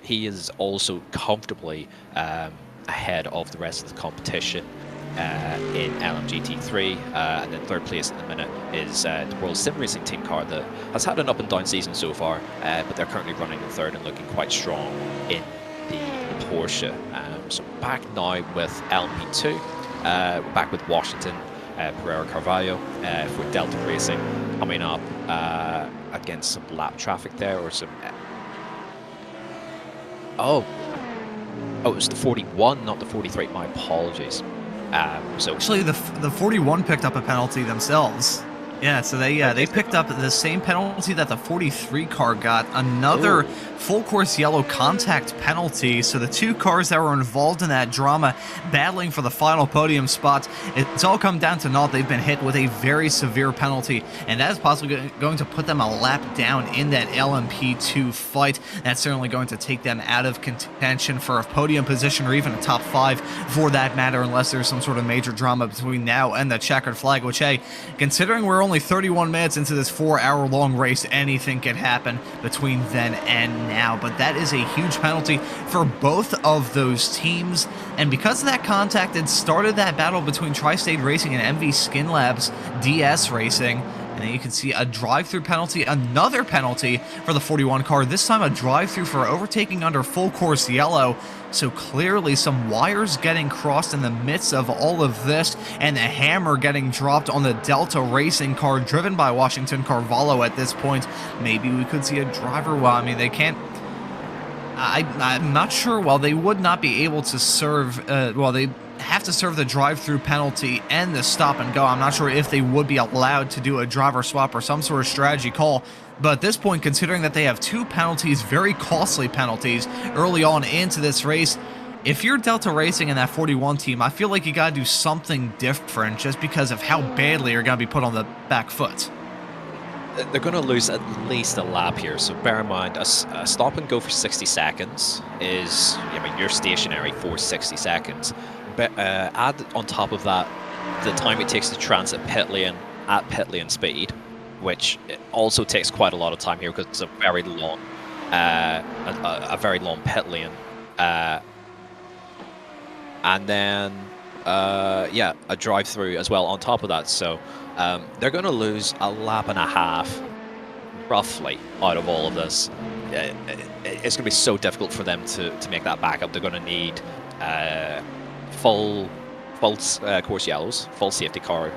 He is also comfortably ahead of the rest of the competition in LMGT3, and then third place at the minute is the World Sim Racing team car that has had an up and down season so far, but they're currently running in third and looking quite strong in the Porsche. So back now with LMP2, we're back with Washington, Pereira Carvalho for Delta Racing, coming up against some lap traffic there, or some... Oh, it was the 41, not the 43. My apologies. So actually, the 41 picked up a penalty themselves. Yeah, so they picked up the same penalty that the 43 car got, another full course yellow contact penalty. So the two cars that were involved in that drama, battling for the final podium spots, it's all come down to naught. They've been hit with a very severe penalty, and that is possibly going to put them a lap down in that LMP2 fight. That's certainly going to take them out of contention for a podium position, or even a top 5 for that matter, unless there's some sort of major drama between now and the checkered flag, which, hey, considering we're only 31 minutes into this 4-hour-long race, anything can happen between then and now. But that is a huge penalty for both of those teams, and because of that contact, it started that battle between Tri-State Racing and MV Skin Labs DS Racing. And then you can see a drive-through penalty, another penalty for the 41 car, this time a drive-through for overtaking under full course yellow. So clearly some wires getting crossed in the midst of all of this, and a hammer getting dropped on the Delta Racing car driven by Washington Carvalho at this point. Maybe we could see a driver. Well, I mean, they can't... I'm not sure. Well, they would not be able to serve... they have to serve the drive-through penalty and the stop and go. I'm not sure if they would be allowed to do a driver swap or some sort of strategy call. But at this point, considering that they have 2 penalties, very costly penalties, early on into this race, if you're Delta Racing in that 41 team, I feel like you got to do something different just because of how badly you're going to be put on the back foot. They're going to lose at least a lap here, so bear in mind, a stop and go for 60 seconds is, I mean, you're stationary for 60 seconds. But add on top of that the time it takes to transit pit lane at pit lane speed, which also takes quite a lot of time here because it's a very long, pit lane, and then a drive-through as well on top of that. So they're going to lose a lap and a half, roughly, out of all of this. It's going to be so difficult for them to make that back up. They're going to need full course yellows, full safety car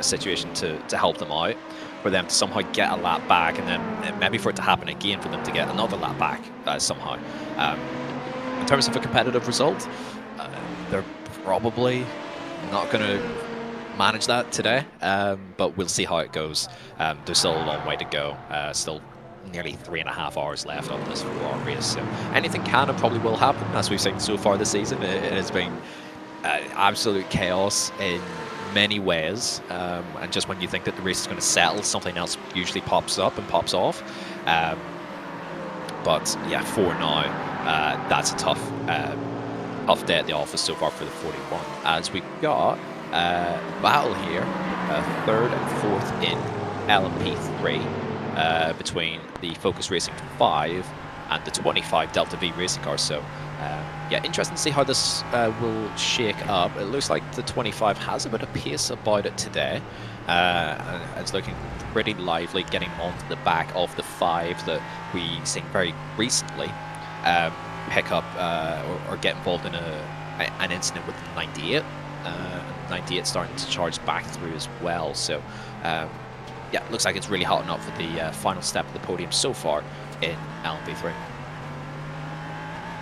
situation to help them out, for them to somehow get a lap back, and then maybe for it to happen again for them to get another lap back somehow. In terms of a competitive result, they're probably not going to manage that today, but we'll see how it goes. There's still a long way to go, still nearly 3.5 hours left on this 4-hour race, so anything can and probably will happen, as we've seen so far this season. It has been absolute chaos in many ways, and just when you think that the race is going to settle, something else usually pops up and pops off. But yeah, for now, that's a tough day at the office so far for the 41, as we got battle here, 3rd and 4th in LMP3, between the Focus Racing 5 and the 25 Delta V racing cars. So yeah, interesting to see how this will shake up. It looks like the 25 has a bit of pace about it today. It's looking pretty lively, getting onto the back of the 5 that we've seen very recently pick up or get involved in an incident with the 98. 98 starting to charge back through as well. So yeah, looks like it's really hotting up for the final step of the podium so far in LMP3.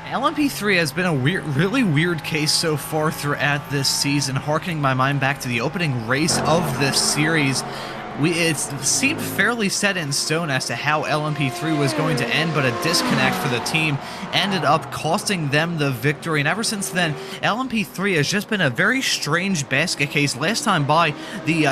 LMP3 has been a really weird case so far throughout this season, harkening my mind back to the opening race of this series. It seemed fairly set in stone as to how LMP3 was going to end, but a disconnect for the team ended up costing them the victory. And ever since then, LMP3 has just been a very strange basket case. Last time by the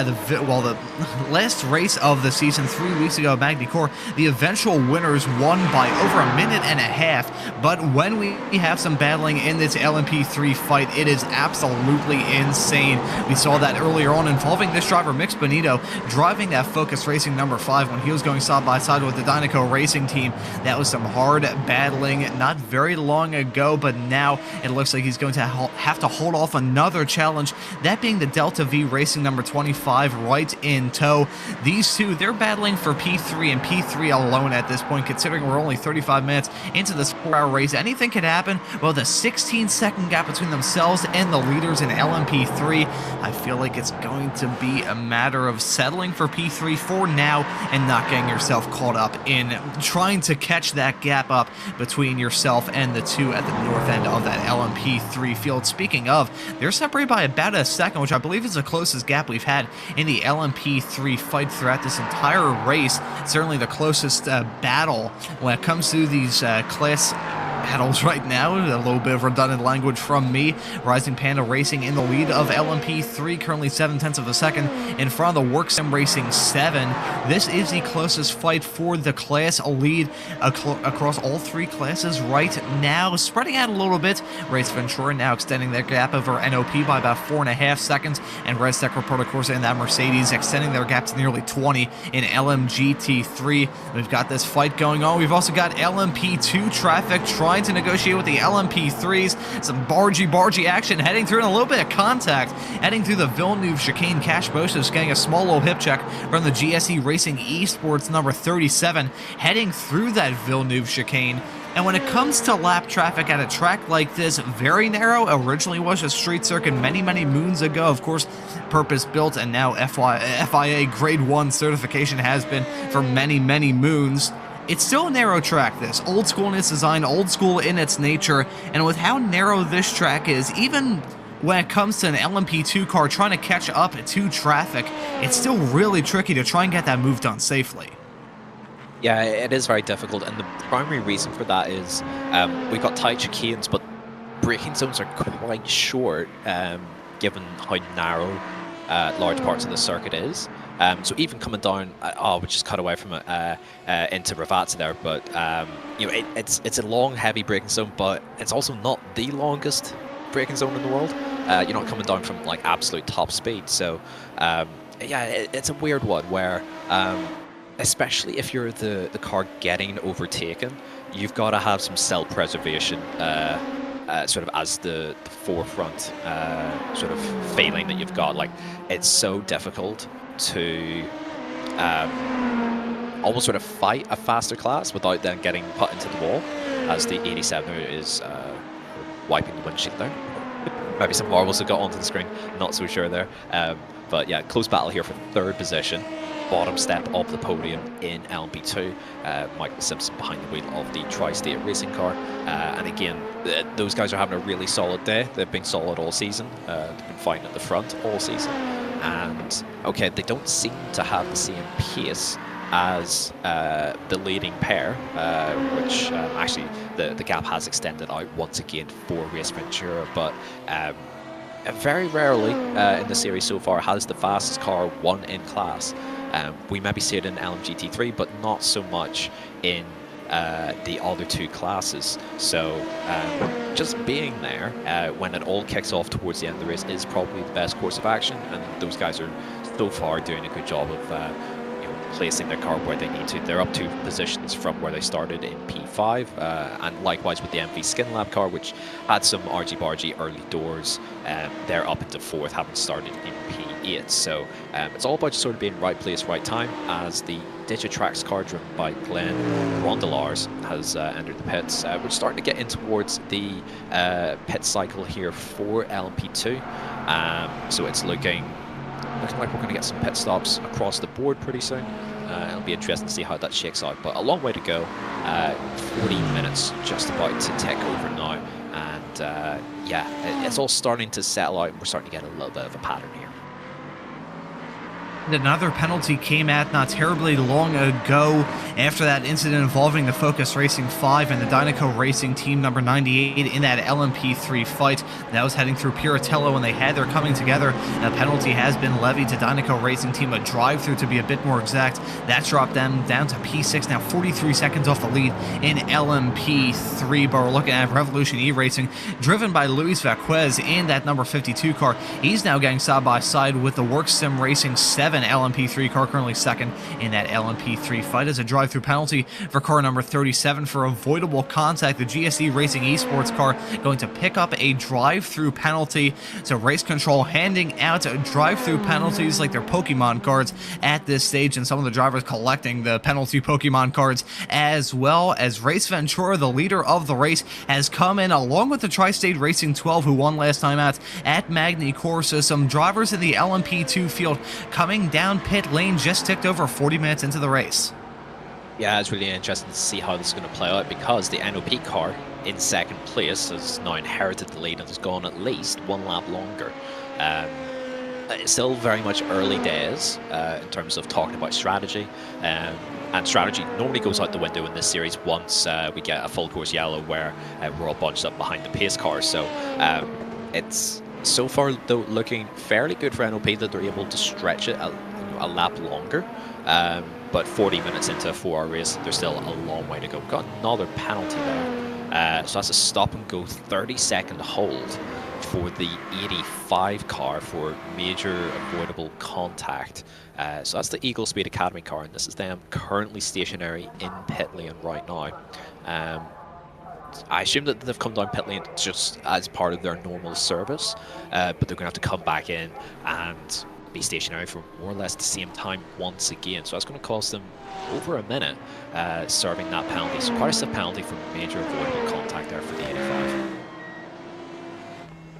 last race of the season 3 weeks ago, Magny Corps, the eventual winners won by over a minute and a half. But when we have some battling in this LMP3 fight, it is absolutely insane. We saw that earlier on involving this driver, Mix Benito, driving that Focus Racing number 5 when he was going side by side with the Dynaco Racing team. That was some hard battling not very long ago, but now it looks like he's going to have to hold off another challenge, that being the Delta V Racing number 25 right in tow. These two, they're battling for P3 and P3 alone at this point, considering we're only 35 minutes into this 4-hour race. Anything could happen. Well, the 16-second gap between themselves and the leaders in LMP3, I feel like it's going to be a matter of settling for P3 for now and not getting yourself caught up in trying to catch that gap up between yourself and the two at the north end of that LMP3 field. Speaking of, they're separated by about a second, which I believe is the closest gap we've had in the LMP3 fight throughout this entire race. Certainly the closest battle when it comes to these class battles right now. A little bit of redundant language from me. Rising Panda Racing in the lead of LMP3, currently 7/10 of a second in front of the WorkSim Racing 7. This is the closest fight for the class lead across all three classes right now. Spreading out a little bit, Race Ventura now extending their gap over NOP by about 4.5 seconds, and Red Stack Reporter Corsa and that Mercedes extending their gap to nearly 20 in LMGT3. We've got this fight going on. We've also got LMP2 traffic trying to negotiate with the LMP3s. Some bargy action heading through and a little bit of contact heading through the Villeneuve chicane. Cash Bosch's getting a small little hip check from the GSE Racing Esports number 37 heading through that Villeneuve chicane. And when it comes to lap traffic at a track like this, very narrow, originally was a street circuit many moons ago, of course, purpose built, and now FIA Grade 1 certification has been for many moons. It's still a narrow track, this. Old school in its design, old school in its nature, and with how narrow this track is, even when it comes to an LMP2 car trying to catch up to traffic, it's still really tricky to try and get that move done safely. Yeah, it is very difficult, and the primary reason for that is we've got tight chicanes, but braking zones are quite short, given how narrow large parts of the circuit is. So even coming down, we just cut away from it into Ravazza there, but you know, it's a long, heavy braking zone, but it's also not the longest braking zone in the world. You're not coming down from like absolute top speed, so yeah, it's a weird one where. Especially if you're the car getting overtaken, you've got to have some self-preservation sort of as the forefront sort of feeling that you've got. Like, it's so difficult to almost sort of fight a faster class without then getting put into the wall, as the 87 is wiping the windshield there. Maybe some marbles have got onto the screen, not so sure there. But yeah, close battle here for third position. Bottom step of the podium in LMP2. Michael Simpson behind the wheel of the Tri-State racing car. And again, those guys are having a really solid day. They've been solid all season. They've been fighting at the front all season. And okay, they don't seem to have the same pace as the leading pair, which actually the gap has extended out once again for Race Ventura, but very rarely in the series so far has the fastest car won in class. We maybe see it in LMGT3, but not so much in the other two classes. So just being there when it all kicks off towards the end of the race is probably the best course of action, and those guys are so far doing a good job of placing their car where they need to. They're up 2 positions from where they started in P5, and likewise with the MV Skin Lab car, which had some argy-bargy early doors. They're up into 4th, having started in P8. So it's all about just sort of being right place, right time, as the Digitrax car driven by Glenn Rondelars has entered the pits. We're starting to get in towards the pit cycle here for LMP2. So it's looking like we're going to get some pit stops across the board pretty soon. It'll be interesting to see how that shakes out, but a long way to go. 40 minutes just about to tick over now, and yeah, it's all starting to settle out, and we're starting to get a little bit of a pattern here. Another penalty came at not terribly long ago after that incident involving the Focus Racing 5 and the Dynaco Racing Team number 98 in that LMP3 fight. That was heading through Piratello when they had their coming together. A penalty has been levied to Dynaco Racing Team, a drive-through to be a bit more exact. That dropped them down to P6, now 43 seconds off the lead in LMP3. But we're looking at Revolution E-Racing, driven by Luis Vaquez in that number 52 car. He's now getting side by side with the Work Sim Racing 7 LMP3 car, currently second in that LMP3 fight, as a drive-through penalty for car number 37 for avoidable contact. The GSE Racing Esports car going to pick up a drive-through penalty. So Race Control handing out drive-through penalties like they're Pokemon cards at this stage, and some of the drivers collecting the penalty Pokemon cards, as well as Race Ventura, the leader of the race, has come in along with the Tri-State Racing 12, who won last time out at Magny Corsa. Some drivers in the LMP2 field coming down pit lane, just ticked over 40 minutes into the race. Yeah, it's really interesting to see how this is going to play out, because the NOP car in second place has now inherited the lead and has gone at least one lap longer. It's still very much early days in terms of talking about strategy, and strategy normally goes out the window in this series once we get a full course yellow where we're all bunched up behind the pace car. So it's so far though looking fairly good for NOP that they're able to stretch it a lap longer, but 40 minutes into a 4-hour race, there's still a long way to go. We've got another penalty there, so that's a stop and go 30-second hold for the 85 car for major avoidable contact. So that's the Eagle Speed Academy car, and this is them currently stationary in pit lane right now. I assume that they've come down pit lane just as part of their normal service, but they're going to have to come back in and be stationary for more or less the same time once again. So that's going to cost them over a minute serving that penalty. So quite a stiff penalty for major avoidable contact there for the 85.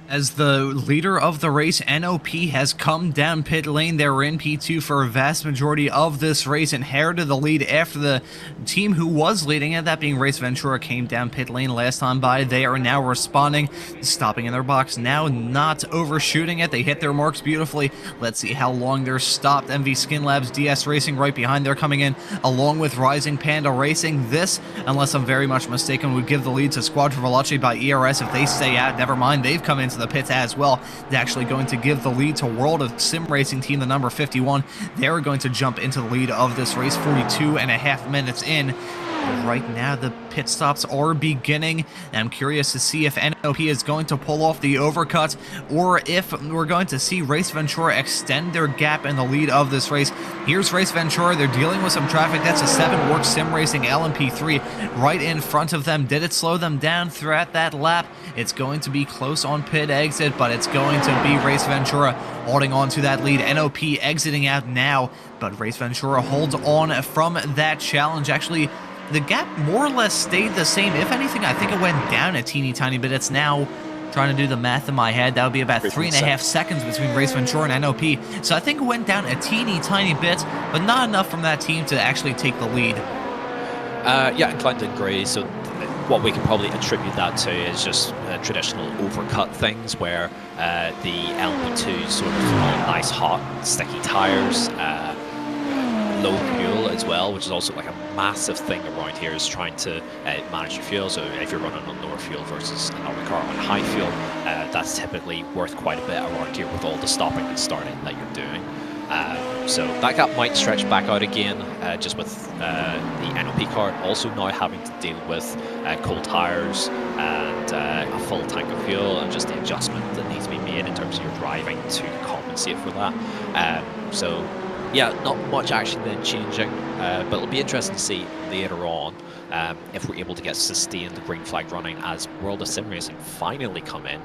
As the leader of the race, NOP has come down pit lane. They were in P2 for a vast majority of this race, inherited the lead after the team who was leading it, that being Race Ventura, came down pit lane last time by. They are now responding, stopping in their box now, not overshooting it. They hit their marks beautifully. Let's see how long they're stopped. MV Skin Labs, DS Racing right behind. They're coming in along with Rising Panda Racing. This, unless I'm very much mistaken, would give the lead to Squadra Veloce by ERS if they stay out. Never mind, they've come into the pits as well. They're actually going to give the lead to World of Sim Racing Team, the number 51. They're going to jump into the lead of this race 42.5 minutes in. Right now, the pit stops are beginning. I'm curious to see if NOP is going to pull off the overcut, or if we're going to see Race Ventura extend their gap in the lead of this race. Here's Race Ventura. They're dealing with some traffic. That's a 7 Work Sim Racing LMP3 right in front of them. Did it slow them down throughout that lap? It's going to be close on pit exit, but it's going to be Race Ventura holding on to that lead. NOP exiting out now, but Race Ventura holds on from that challenge. Actually, the gap more or less stayed the same. If anything, I think it went down a teeny tiny bit. It's now, trying to do the math in my head, that would be about 3.5 seconds between Race Ventura and NOP. So I think it went down a teeny tiny bit, but not enough from that team to actually take the lead. Yeah, inclined to agree. So what we can probably attribute that to is just traditional overcut things, where the LMP2 sort of nice, hot, sticky tires, low fuel as well, which is also like a massive thing around here, is trying to manage your fuel. So if you're running on lower fuel versus another car on high fuel, that's typically worth quite a bit around here with all the stopping and starting that you're doing. So that gap might stretch back out again, just with the NOP car also now having to deal with cold tires and a full tank of fuel, and just the adjustment that needs to be made in terms of your driving to compensate for that. So yeah, not much actually then changing, but it'll be interesting to see later on if we're able to get sustained green flag running as World of Sim Racing finally come in,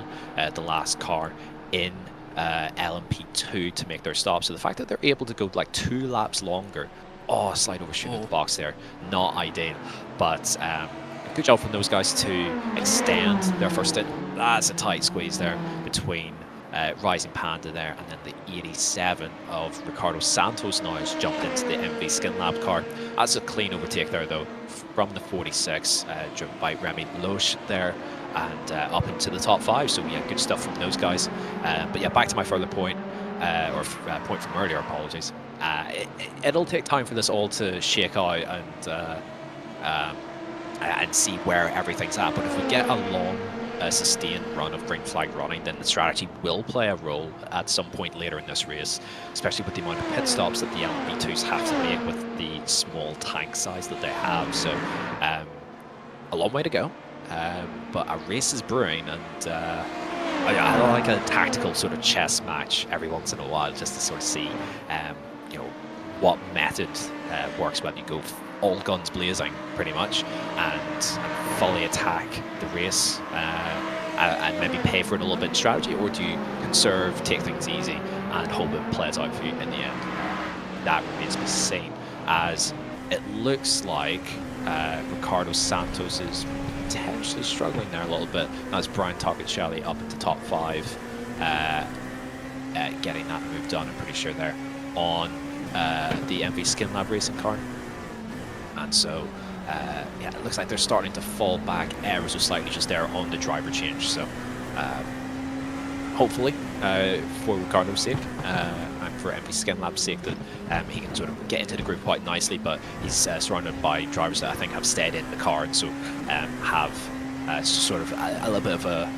the last car in LMP2 to make their stop. So the fact that they're able to go like 2 laps longer, slight overshoot in the box there, not ideal, but good job from those guys to extend their first stint. That's a tight squeeze there between Rising Panda there, and then the 87 of Ricardo Santos now has jumped into the MV Skin Lab car. That's a clean overtake there though from the 46, driven by Remy Loche there, and up into the top 5. So yeah, good stuff from those guys. But yeah, back to my further point, point from earlier, apologies. it'll take time for this all to shake out and see where everything's at. But if we get a long, sustained run of green flag running, then the strategy will play a role at some point later in this race, especially with the amount of pit stops that the LMP2s have to make with the small tank size that they have. So a long way to go, but a race is brewing, and I like a tactical sort of chess match every once in a while, just to sort of see you know, what method works when you go all guns blazing, pretty much, and fully attack the race and maybe pay for it a little bit in strategy, or do you conserve, take things easy, and hope it plays out for you in the end? That remains to be seen, as it looks like Ricardo Santos is potentially struggling there a little bit, as Brian Tocchet up into top 5, getting that move done, I'm pretty sure, there on the MV Skin Lab racing car. And so, yeah, it looks like they're starting to fall back ever so slightly just there on the driver change. So, hopefully, for Ricardo's sake, and for MV Skin Lab's sake, that he can sort of get into the group quite nicely. But he's surrounded by drivers that I think have stayed in the car, and so have sort of a little bit of a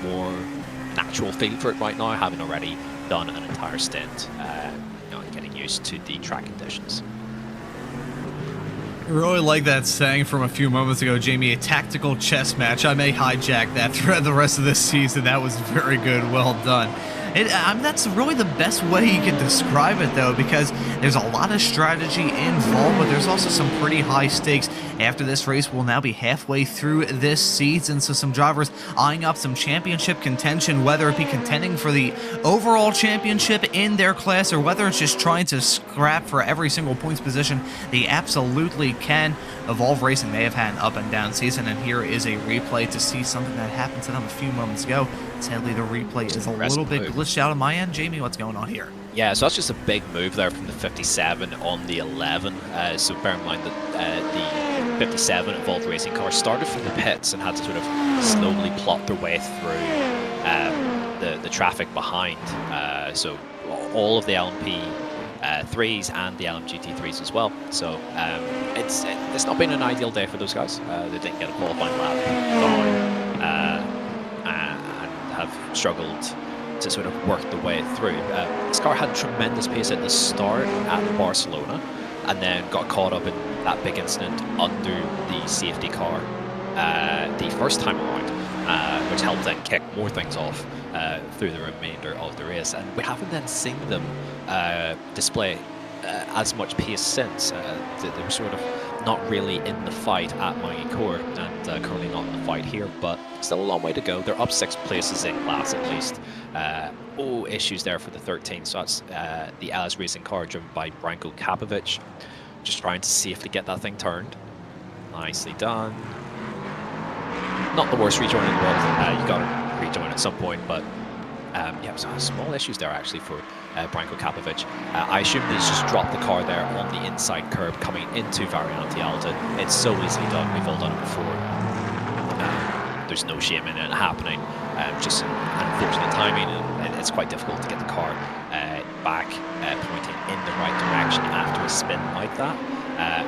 more natural feel for it right now, having already done an entire stint, you know, getting used to the track conditions. I really like that saying from a few moments ago, Jamie, a tactical chess match. I may hijack that thread the rest of this season. That was very good. Well done. That's really the best way you can describe it, though, because there's a lot of strategy involved, but there's also some pretty high stakes. After this race, we'll now be halfway through this season, so some drivers eyeing up some championship contention, whether it be contending for the overall championship in their class, or whether it's just trying to scrap for every single points position they absolutely can. Evolve Racing may have had an up and down season, and here is a replay to see something that happened to them a few moments ago. Sadly, the replay is a little bit glitched out on my end. Jamie, what's going on here? Yeah, so that's just a big move there from the 57 on the 11. So bear in mind that the 57 Evolve Racing car started from the pits and had to sort of slowly plot their way through the traffic behind. So all of the LMP 3s and the LMGT3s as well. So it's not been an ideal day for those guys. They didn't get a qualifying lap and have struggled to sort of work the way through. This car had tremendous pace at the start at Barcelona, and then got caught up in that big incident under the safety car the first time around, which helped then kick more things off through the remainder of the race. And we haven't then seen them display as much pace since. They were sort of not really in the fight at Magny-Cours, and currently not in the fight here, but still a long way to go. They're up 6 places in class at least. Issues there for the 13, so that's the LS Racing car driven by Branko Kapovic, just trying to safely get that thing turned. Nicely done. Not the worst rejoin in the world. You got to rejoin at some point, but yeah, so small issues there actually for Branko Kapovic. I assume he's just dropped the car there on the inside curb coming into Variante Alta. It's so easily done. We've all done it before. There's no shame in it happening. Just unfortunate timing, and it's quite difficult to get the car back pointing in the right direction after a spin like that.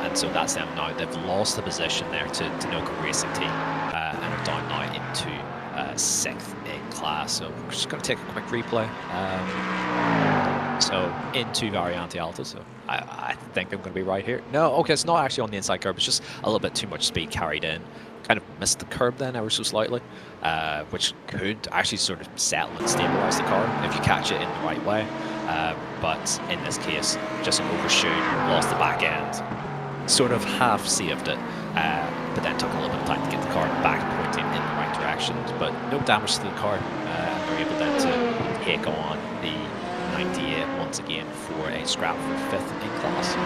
And so that's them now. They've lost the position there to Noka Racing Team, and are down now into 6th in class. So we're just going to take a quick replay. So into Variante Alta. So I think I'm going to be right here. No, okay, it's not actually on the inside curb. It's just a little bit too much speed carried in. Kind of missed the curb then ever so slightly, which could actually sort of settle and stabilize the car if you catch it in the right way. But in this case, just an overshoot, lost the back end, sort of half saved it, but then took a little bit of time to get the car back pointing in the right direction. But no damage to the car, and they're able then to take on the 98 once again for a scrap for 5th in class.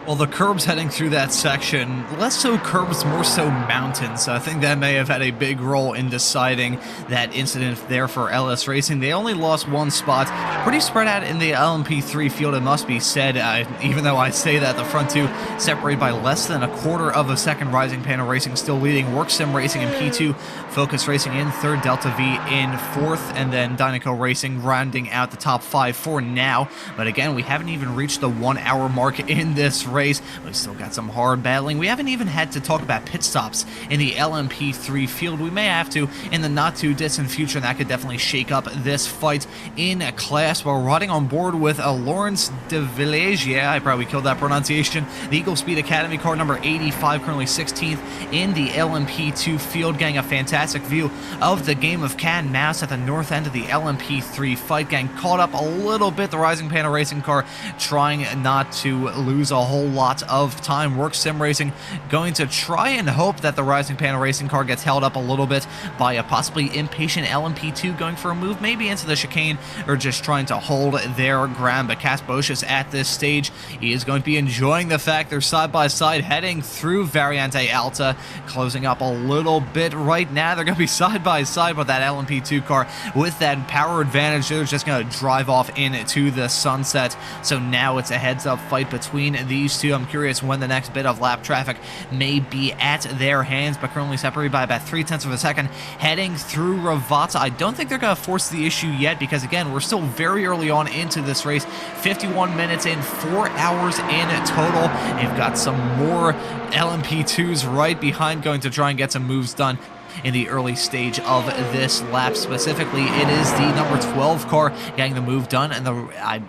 Well, the curbs heading through that section, less so curbs, more so mountains. So I think that may have had a big role in deciding that incident there for LS Racing. They only lost one spot, pretty spread out in the LMP3 field, it must be said. Even though I say that, the front two separate by less than a quarter of a second. Rising Panel Racing still leading, Work Sim Racing in P2, Focus Racing in third, Delta V in fourth, and then Dynaco Racing rounding out the top 5 for now. But again, we haven't even reached the 1 hour mark in this race. We still got some hard battling. We haven't even had to talk about pit stops in the LMP3 field. We may have to in the not too distant future, and that could definitely shake up this fight in class. We're riding on board with a Lawrence de Village. Yeah, I probably killed that pronunciation. The Eagle Speed Academy car number 85, currently 16th in the LMP2 field, getting a fantastic view of the game of cat and mouse at the north end of the LMP3 fight, getting caught up a little bit. The Rising Panel Racing car trying not to lose a whole lot of time. Work Sim Racing going to try and hope that the Rising Panel Racing car gets held up a little bit by a possibly impatient LMP2 going for a move maybe into the chicane, or just trying to hold their ground. But Caspocious at this stage, he is going to be enjoying the fact they're side by side heading through Variante Alta, closing up a little bit right now. They're going to be side by side with that LMP2 car with that power advantage. They're just going to drive off into the sunset. So now it's a heads-up fight between these two. I'm curious when the next bit of lap traffic may be at their hands, but currently separated by about 0.3 of a second heading through Ravata. I don't think they're going to force the issue yet because, again, we're still very early on into this race. 51 minutes in, 4 hours in total. They've got some more LMP2s right behind going to try and get some moves done in the early stage of this lap. Specifically, it is the number 12 car getting the move done, and I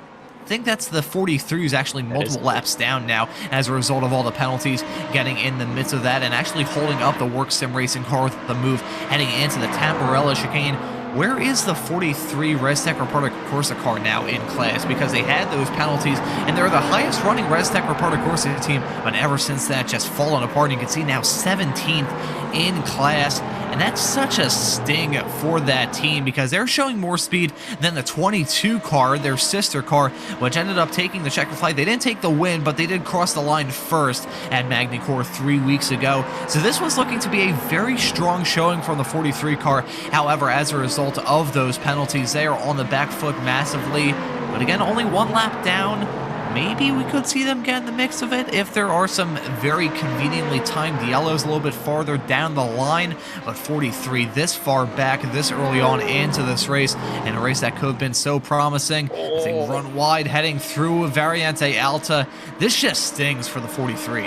think that's the 43 who's actually multiple laps down now as a result of all the penalties, getting in the midst of that and actually holding up the Work Sim Racing car with the move heading into the Tamburella chicane. Where is the 43 ResTech Reparta Corsa car now in class? Because they had those penalties, and they're the highest running ResTech Reparta Corsa team, but ever since that, just fallen apart. You can see now 17th in class, and that's such a sting for that team because they're showing more speed than the 22 car, their sister car, which ended up taking the checkered flag. They didn't take the win, but they did cross the line first at Magny-Cours 3 weeks ago. So this was looking to be a very strong showing from the 43 car. However, as a result of those penalties, they are on the back foot massively. But again, only 1 lap down. Maybe we could see them get in the mix of it if there are some very conveniently timed yellows a little bit farther down the line. But 43 this far back, this early on into this race, and a race that could have been so promising. They run wide heading through Variante Alta. This just stings for the 43.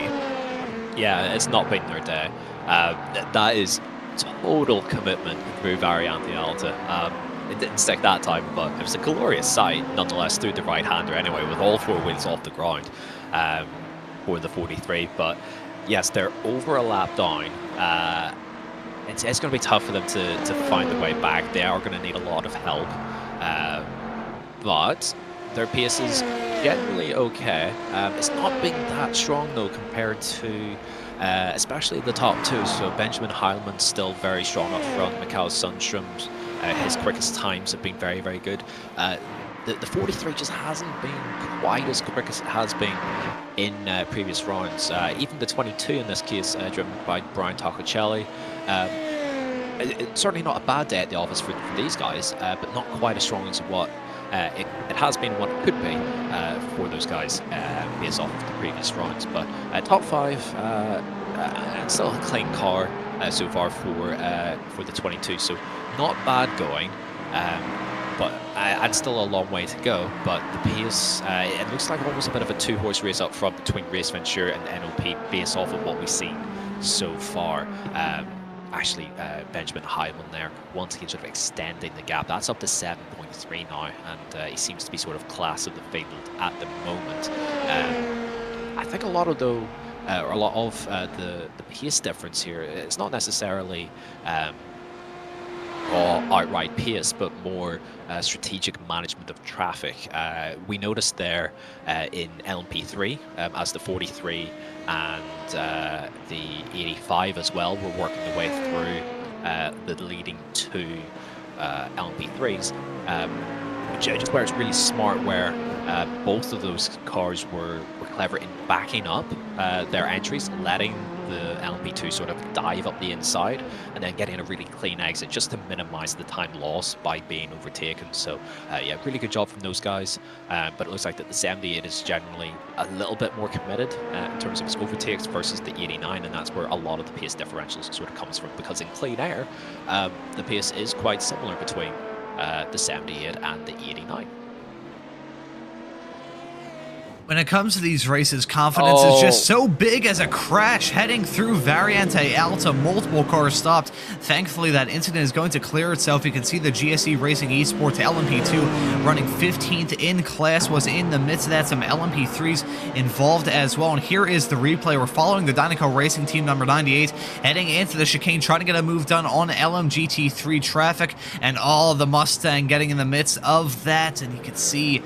Yeah, it's not been their day. That is total commitment through Variante Alta. It didn't stick that time, but it was a glorious sight nonetheless through the right-hander anyway, with all 4 wheels off the ground for the 43. But yes, they're over a lap down. It's going to be tough for them to find their way back. They are going to need a lot of help, but their pace is generally okay. It's not been that strong though compared to especially the top 2. So Benjamin Heilmann's still very strong up front. Mikael Sundström's his quickest times have been very, very good. The 43 just hasn't been quite as quick as it has been in previous rounds. Even the 22 in this case, driven by Brian Toccocelli. It's certainly not a bad day at the office for these guys, but not quite as strong as what it has been, what it could be for those guys based off of the previous rounds. But top 5, still a clean car so far for the 22, so not bad going, but and still a long way to go. But the pace, it looks like almost a bit of a 2-horse race up front between Race Ventura and NOP based off of what we've seen so far. Actually, Benjamin Heilmann there, once again sort of extending the gap. That's up to 7.3 now, and he seems to be sort of class of the field at the moment. I think a lot of the pace difference here, it's not necessarily raw outright pace, but more strategic management of traffic. We noticed there in LMP3 as the 43 and the 85 as well were working their way through the leading 2 LMP3s. just where it's really smart, where both of those cars were clever in backing up their entries, letting the LMP2 sort of dive up the inside, and then getting a really clean exit just to minimize the time loss by being overtaken. So yeah, really good job from those guys. But it looks like that the 78 is generally a little bit more committed in terms of its overtakes versus the 89, and that's where a lot of the pace differentials sort of comes from, because in clean air, the pace is quite similar between the 78 and the 89. When it comes to these races, confidence is just so big as a crash heading through Variante Alta. Multiple cars stopped. Thankfully, that incident is going to clear itself. You can see the GSE Racing Esports LMP2 running 15th in class was in the midst of that. Some LMP3s involved as well. And here is the replay. We're following the Dynaco Racing Team number 98 heading into the chicane, trying to get a move done on LMGT3 traffic, and all the Mustang getting in the midst of that. And you can see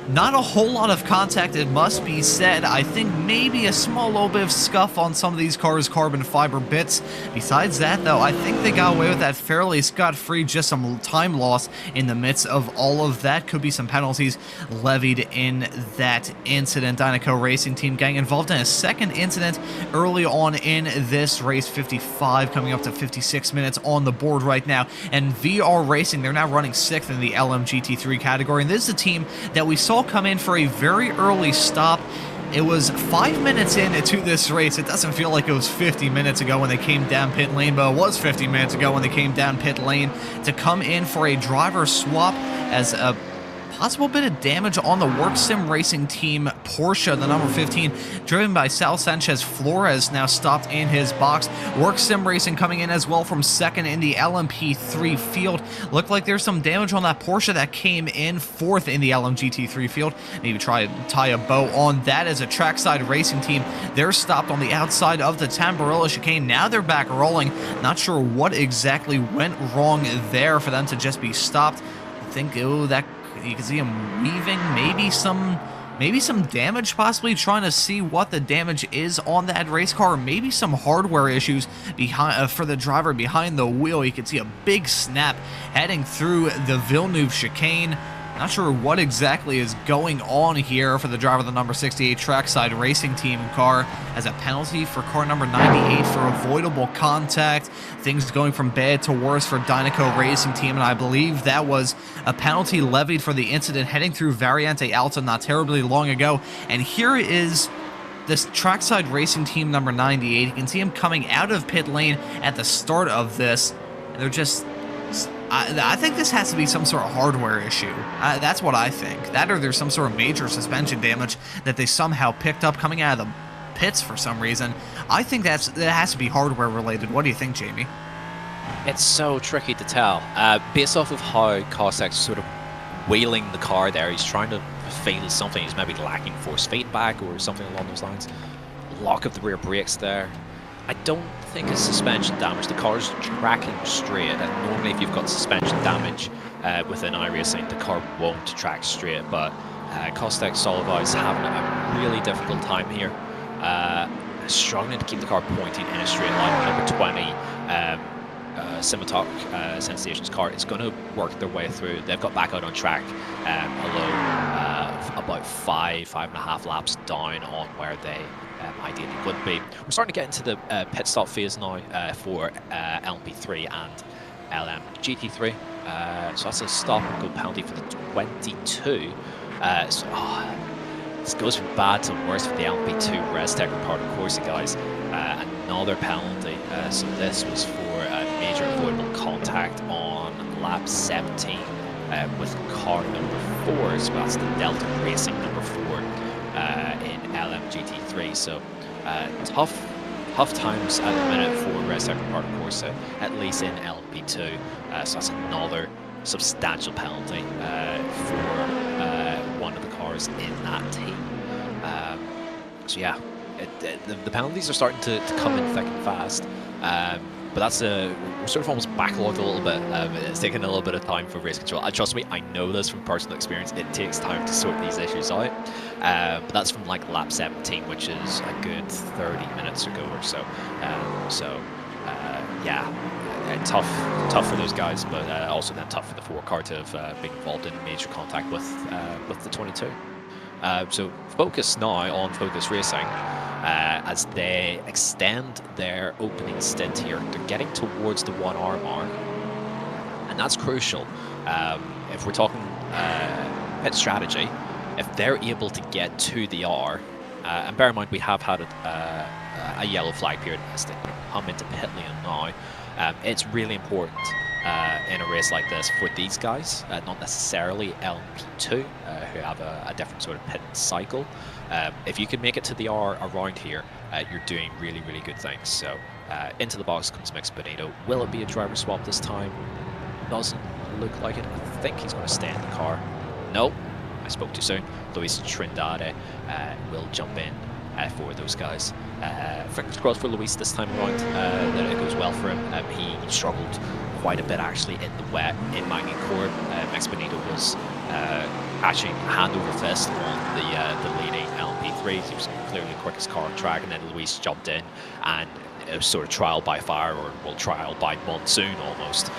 not a whole lot of contact, it must be said. I think maybe a small little bit of scuff on some of these cars' carbon fiber bits. Besides that, though, I think they got away with that fairly scot-free. Just some time loss in the midst of all of that. Could be some penalties levied in that incident. Dynaco Racing Team getting involved in a second incident early on in this race. 55 coming up to 56 minutes on the board right now. And VR Racing, they're now running 6th in the LMGT3 category. And this is a team that we saw come in for a very early stop. It was 5 minutes into this race. It doesn't feel like it was 50 minutes ago when they came down pit lane, but it was 50 minutes ago when they came down pit lane to come in for a driver swap, as a possible bit of damage on the Work Sim Racing Team Porsche, the number 15, driven by Sal Sanchez Flores, now stopped in his box. Work Sim Racing coming in as well from second in the LMP3 field. Looked like there's some damage on that Porsche that came in fourth in the LMGT3 field. Maybe try to tie a bow on that. As a Trackside Racing Team, they're stopped on the outside of the Tamborilla chicane. Now they're back rolling. Not sure what exactly went wrong there for them to just be stopped. I think, that you can see him weaving, maybe some damage, possibly trying to see what the damage is on that race car, or maybe some hardware issues behind for the driver behind the wheel. You can see a big snap heading through the Villeneuve chicane. Not sure what exactly is going on here for the driver of the number 68 Trackside Racing Team car, as a penalty for car number 98 for avoidable contact. Things going from bad to worse for Dynaco Racing Team, and I believe that was a penalty levied for the incident heading through Variante Alta not terribly long ago. And here is this Trackside Racing Team number 98. You can see him coming out of pit lane at the start of this. They're just... I think this has to be some sort of hardware issue. That's what I think. That, or there's some sort of major suspension damage that they somehow picked up coming out of the pits for some reason. I think that has to be hardware related. What do you think, Jamie? It's so tricky to tell. Based off of how Kostek's sort of wheeling the car there, he's trying to feel something. He's maybe lacking force feedback or something along those lines. Lock of the rear brakes there. I don't think it's suspension damage. The car's tracking straight, and normally if you've got suspension damage within iRacing, the car won't track straight, but Kostek Solovai is having a really difficult time here. Struggling to keep the car pointing in a straight line. Number 20, Simotok Sensations car is going to work their way through. They've got back out on track, although about 5.5 laps down on where they ideally would be. We're starting to get into the pit stop phase now for LMP3 and LMGT3. So that's a stop and go penalty for the 22. This goes from bad to worse for the LMP2 Restec Ricardo Corsi guys. Another penalty. So this was for a major avoidable contact on lap 17 with car number 4. So that's the Delta Racing number 4 in LMGT3. So tough times at the minute for Restec Ricardo Corsi, at least in LMP2. So that's another substantial penalty for one of the cars in that team. So yeah, the penalties are starting to come in thick and fast. But that's we're sort of almost backlogged a little bit. It's taken a little bit of time for race control. Trust me, I know this from personal experience. It takes time to sort these issues out. But that's from like lap 17, which is a good 30 minutes ago or so. yeah, tough for those guys, but also then tough for the 4 car to have been involved in major contact with the 22. So focus now on Focus Racing as they extend their opening stint here. They're getting towards the 1 hour mark, and that's crucial. If we're talking pit strategy, if they're able to get to the hour, and bear in mind we have had a yellow flag period as they come into pit lane now, it's really important in a race like this for these guys, not necessarily LMP2, who have a different sort of pit cycle. If you can make it to the hour around here, you're doing really, really good things. So into the box comes Max Benito. Will it be a driver swap this time? Doesn't look like it. I think he's going to stay in the car. Nope, I spoke too soon. Luis Trindade will jump in for those guys. Fingers crossed for Luis this time around, that it goes well for him. He struggled quite a bit actually in the wet in Magny-Cours. Max Benito was actually hand over fist on the leading LMP3. He was clearly the quickest car on track, and then Luis jumped in, and it was sort of trial by fire, or well, trial by monsoon almost.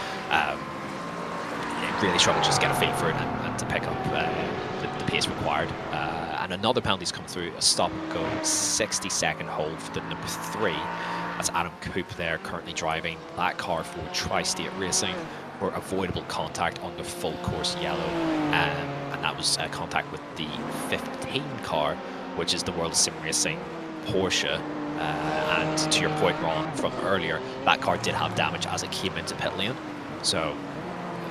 It really struggled just to get a feel for it and to pick up the pace required. And another penalty's come through, a stop and go 60-second hold for the number 3. That's Adam Coop there, currently driving that car for Tri-State Racing for avoidable contact on the full course yellow. And that was contact with the 15 car, which is the World Sim Racing Porsche. And to your point, Ron, from earlier, that car did have damage as it came into pit lane. So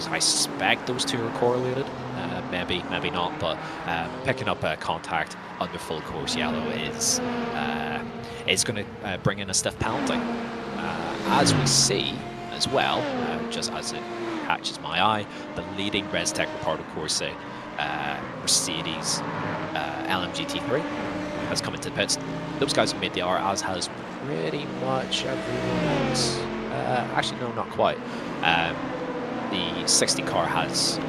I suspect those two are correlated. Maybe not, but picking up contact under full course yellow is going to bring in a stiff penalty. As we see as well, just as it catches my eye, the leading ResTech Reparto Corse Mercedes LMG T3 has come into the pits. Those guys have made the hour, as has pretty much everyone else. Actually, no, not quite. The 60 car has,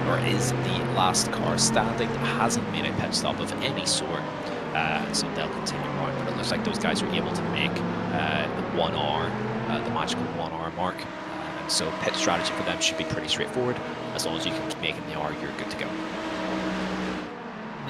or is the last car standing, hasn't made a pit stop of any sort, so they'll continue on. But it looks like those guys are able to make the 1 hour, the magical 1 hour mark. So pit strategy for them should be pretty straightforward. As long as you can keep making the hour, you're good to go.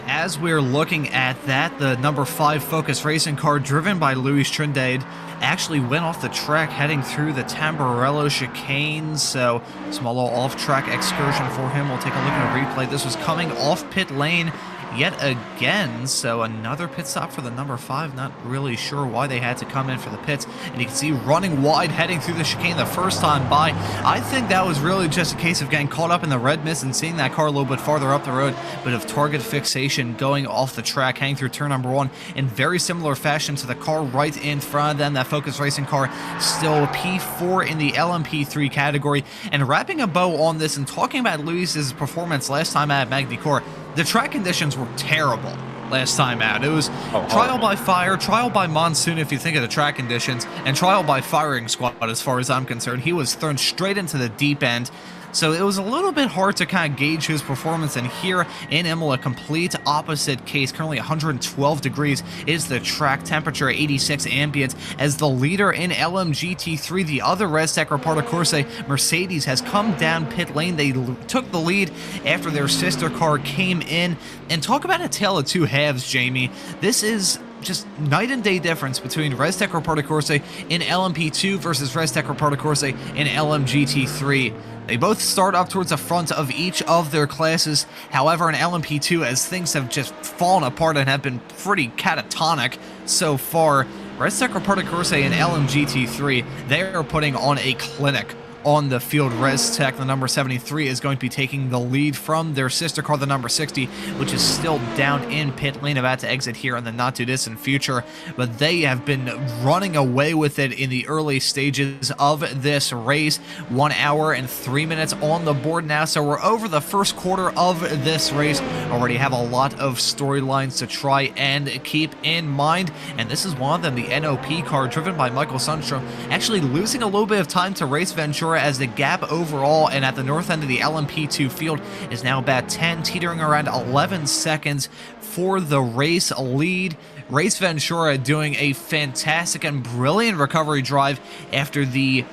As we're looking at that, the number 5 Focus Racing car driven by Luis Trindade actually went off the track heading through the Tamburello chicane, so small little off-track excursion for him. We'll take a look at a replay. This was coming off pit lane yet again, so another pit stop for the number 5. Not really sure why they had to come in for the pits, and you can see running wide heading through the chicane the first time by. I think that was really just a case of getting caught up in the red mist and seeing that car a little bit farther up the road, but of target fixation going off the track, heading through turn number 1 in very similar fashion to the car right in front of them. That Focus Racing car still P4 in the LMP3 category. And wrapping a bow on this and talking about Luis's performance last time at Magny-Cours, the track conditions were terrible last time out. It was trial by fire, trial by monsoon if you think of the track conditions, and trial by firing squad as far as I'm concerned. He was thrown straight into the deep end. So it was a little bit hard to kind of gauge his performance, and here in Imola, complete opposite case. Currently 112 degrees is the track temperature, 86 ambient. As the leader in LMGT3, the other ResTech Reparto Corse Mercedes has come down pit lane. They took the lead after their sister car came in. And talk about a tale of two halves, Jamie. This is just night and day difference between ResTech Reparto Corse in LMP2 versus ResTech Reparto Corse in LMGT3. They both start up towards the front of each of their classes. However, in LMP2, as things have just fallen apart and have been pretty catatonic so far, ResTech Reparto Corse and LMGT3, they are putting on a clinic on the field. ResTech, the number 73, is going to be taking the lead from their sister car, the number 60, which is still down in pit lane, about to exit here in the not too distant future. But they have been running away with it in the early stages of this race. 1 hour and 3 minutes on the board now, so we're over the first quarter of this race. Already have a lot of storylines to try and keep in mind, and this is one of them, the NOP car driven by Michael Sundstrom, actually losing a little bit of time to Race Ventura, as the gap overall and at the north end of the LMP2 field is now about 10, teetering around 11 seconds for the race lead. Race Ventura doing a fantastic and brilliant recovery drive after the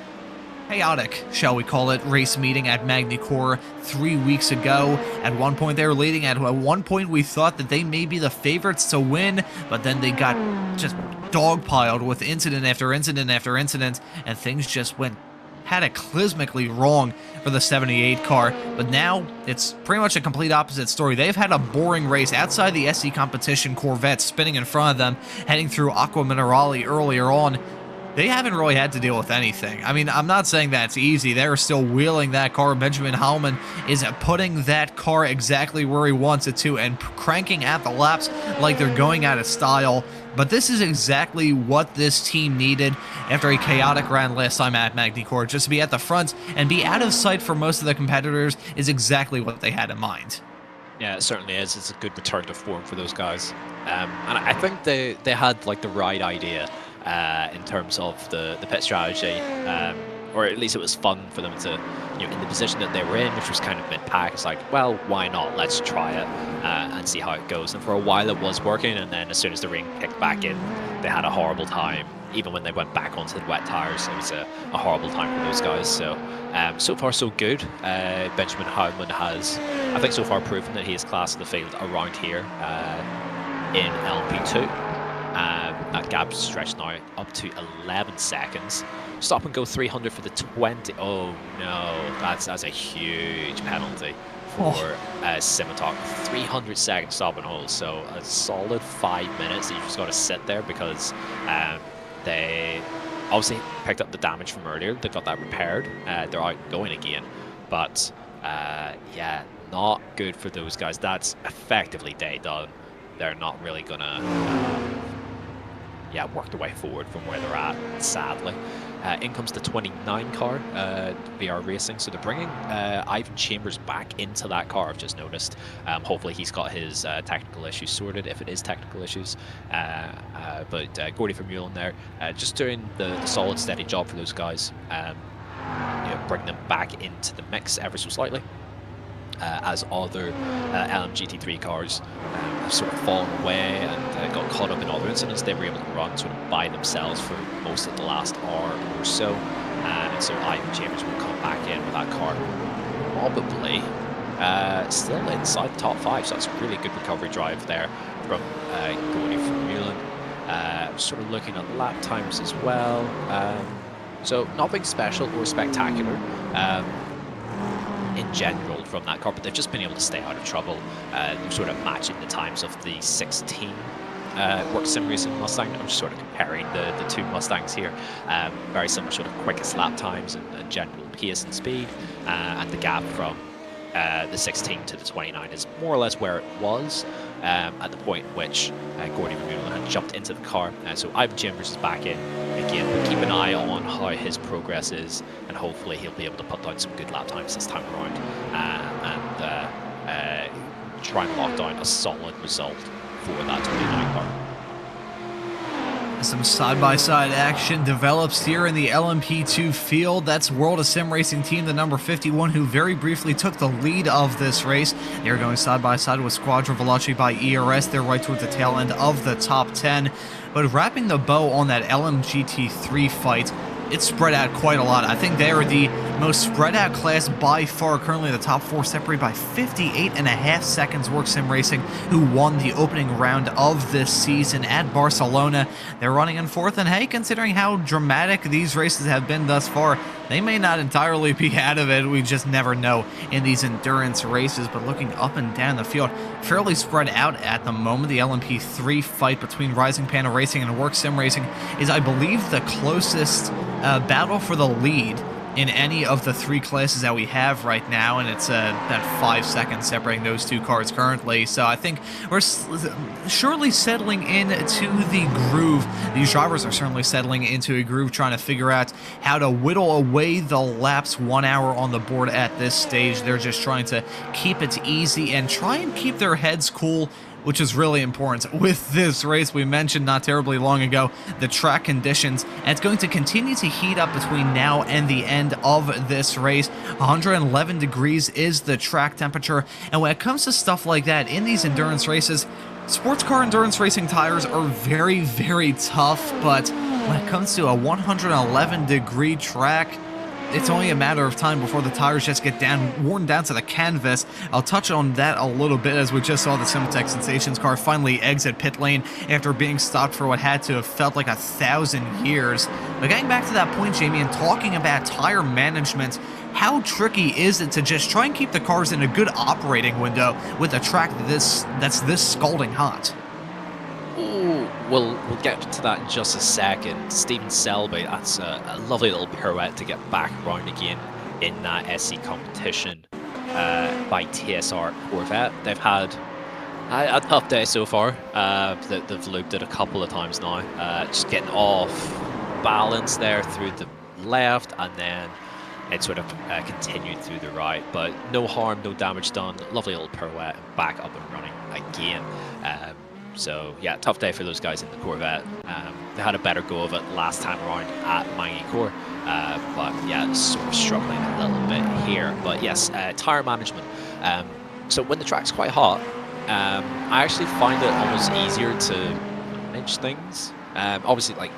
chaotic, shall we call it, race meeting at Magny-Cours 3 weeks ago. At one point they were leading. At one point we thought that they may be the favorites to win, but then they got just dogpiled with incident after incident after incident, and things just went cataclysmically wrong for the 78 car. But now it's pretty much a complete opposite story. They've had a boring race outside the SC competition. Corvette spinning in front of them, heading through Aqua Minerale earlier on. They haven't really had to deal with anything. I mean, I'm not saying that's easy. They're still wheeling that car. Benjamin Hallman is putting that car exactly where he wants it to and cranking at the laps like they're going out of style. But this is exactly what this team needed after a chaotic round last time at Magny-Cours. Just to be at the front and be out of sight for most of the competitors is exactly what they had in mind. Yeah, it certainly is. It's a good return to form for those guys. And I think they had like the right idea in terms of the pit strategy, or at least it was fun for them to, in the position that they were in, which was kind of mid-pack. It's like, well, why not? Let's try it and see how it goes. And for a while it was working, and then as soon as the rain kicked back in, they had a horrible time. Even when they went back onto the wet tires, it was a horrible time for those guys. So, so far so good. Benjamin Howman has, I think, so far proven that he is class of the field around here in LP2. That gap stretched now up to 11 seconds. Stop and go 300 for the 20. Oh no, that's a huge penalty for Scimitar. 300-second stop and hold, so a solid 5 minutes that you just got to sit there, because they obviously picked up the damage from earlier. They got that repaired. They're out going again, but yeah, not good for those guys. That's effectively day done. They're not really gonna work their way forward from where they're at, sadly. In comes the 29 car, VR Racing. So they're bringing Ivan Chambers back into that car, I've just noticed. Hopefully he's got his technical issues sorted, if it is technical issues. But Gordy Vermeulen there, just doing the solid, steady job for those guys. Bring them back into the mix ever so slightly. As other LMGT3 cars have sort of fallen away and got caught up in other incidents, they were able to run sort of by themselves for most of the last hour or so. And so Ivan Chambers will come back in with that car, probably still inside the top 5. So that's a really good recovery drive there from Gordy Vermeulen. Sort of looking at lap times as well. So nothing special or spectacular in general from that car, but they've just been able to stay out of trouble. They're sort of matching the times of the 16 Work Sim Racing Mustang. I'm just sort of comparing the two Mustangs here. Very similar sort of quickest lap times and general pace and speed, and the gap from the 16 to the 29 is more or less where it was at the point at which Gordy Vermeulen had jumped into the car. So Ivan Chambers is back in again, but keep an eye on how his progress is, and hopefully he'll be able to put down some good lap times this time around and try and lock down a solid result for that 29 car. Some side-by-side action develops here in the LMP2 field. That's World of Sim Racing Team, the number 51, who very briefly took the lead of this race. They're going side-by-side with Squadra Veloci by ERS. They're right towards the tail end of the top 10. But wrapping the bow on that LMGT3 fight, it's spread out quite a lot. I think they are the most spread out class by far. Currently the top 4 separated by 58.5 seconds. Work Sim Racing, who won the opening round of this season at Barcelona. They're running in 4th, and hey, considering how dramatic these races have been thus far, they may not entirely be out of it. We just never know in these endurance races. But looking up and down the field, fairly spread out at the moment. The LMP3 fight between Rising Panda Racing and Work Sim Racing is, I believe, the closest battle for the lead in any of the 3 classes that we have right now, and it's that 5 seconds separating those 2 cars currently. So I think we're surely settling into the groove. These drivers are certainly settling into a groove, trying to figure out how to whittle away the laps 1 hour on the board at this stage. They're just trying to keep it easy and try and keep their heads cool, which is really important with this race. We mentioned not terribly long ago the track conditions, and it's going to continue to heat up between now and the end of this race. 111 degrees is the track temperature, and when it comes to stuff like that in these endurance races, Sports car endurance racing tires are very, very tough, but when it comes to a 111-degree track, it's only a matter of time before the tires just get worn down to the canvas. I'll touch on that a little bit, as we just saw the Simatech Sensations car finally exit pit lane after being stopped for what had to have felt like 1,000 years. But getting back to that point, Jamie, and talking about tire management, how tricky is it to just try and keep the cars in a good operating window with a track that's this scalding hot? Ooh, we'll get to that in just a second. Stephen Selby, that's a lovely little pirouette to get back around again in that SC competition by TSR Corvette. They've had a tough day so far. They've looped it a couple of times now, just getting off balance there through the left, and then it sort of continued through the right, but no harm, no damage done. Lovely little pirouette and back up and running again. So yeah, tough day for those guys in the Corvette. They had a better go of it last time around at Magny-Cours, but yeah, sort of struggling a little bit here. But yes, tire management. So when the track's quite hot, I actually find it almost easier to manage things. Obviously, like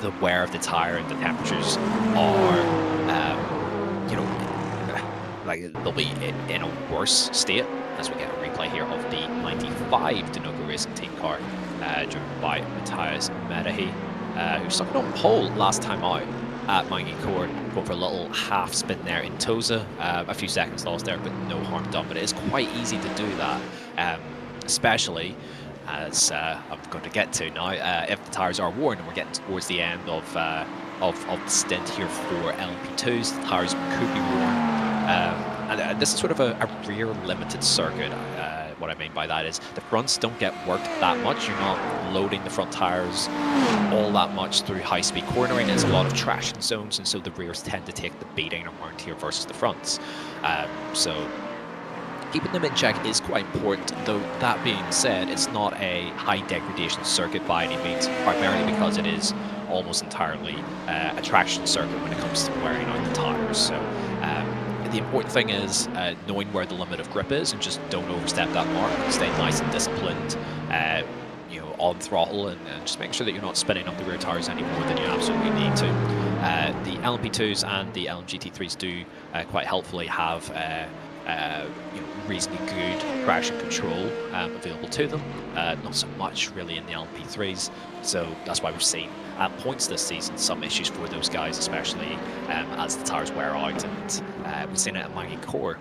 the wear of the tire and the temperatures are, you know, like they'll be in a worse state, as we get a replay here of the 95 Dinoco Racing Team car, driven by Matthias Medehi, who stuck on pole last time out at Magny-Cours, going for a little half spin there in Tosa. A few seconds lost there, but no harm done. But it is quite easy to do that, especially as I'm going to get to now, if the tires are worn and we're getting towards the end of the stint here for LMP2s, the tires could be worn. And this is sort of a rear limited circuit. What I mean by that is the fronts don't get worked that much. You're not loading the front tires all that much through high-speed cornering. There's a lot of traction zones, and so the rears tend to take the beating around here versus the fronts. So keeping them in check is quite important, though that being said, it's not a high degradation circuit by any means, primarily because it is almost entirely a traction circuit when it comes to wearing out the tires. So the important thing is knowing where the limit of grip is and just don't overstep that mark. Stay nice and disciplined, you know, on throttle, and just make sure that you're not spinning up the rear tires any more than you absolutely need to. The LMP2s and the LMGT3s do quite helpfully have you know, reasonably good traction control available to them. Not so much really in the LMP3s, so that's why we've seen at points this season some issues for those guys, especially as the tires wear out. And we've seen it at Magny-Cours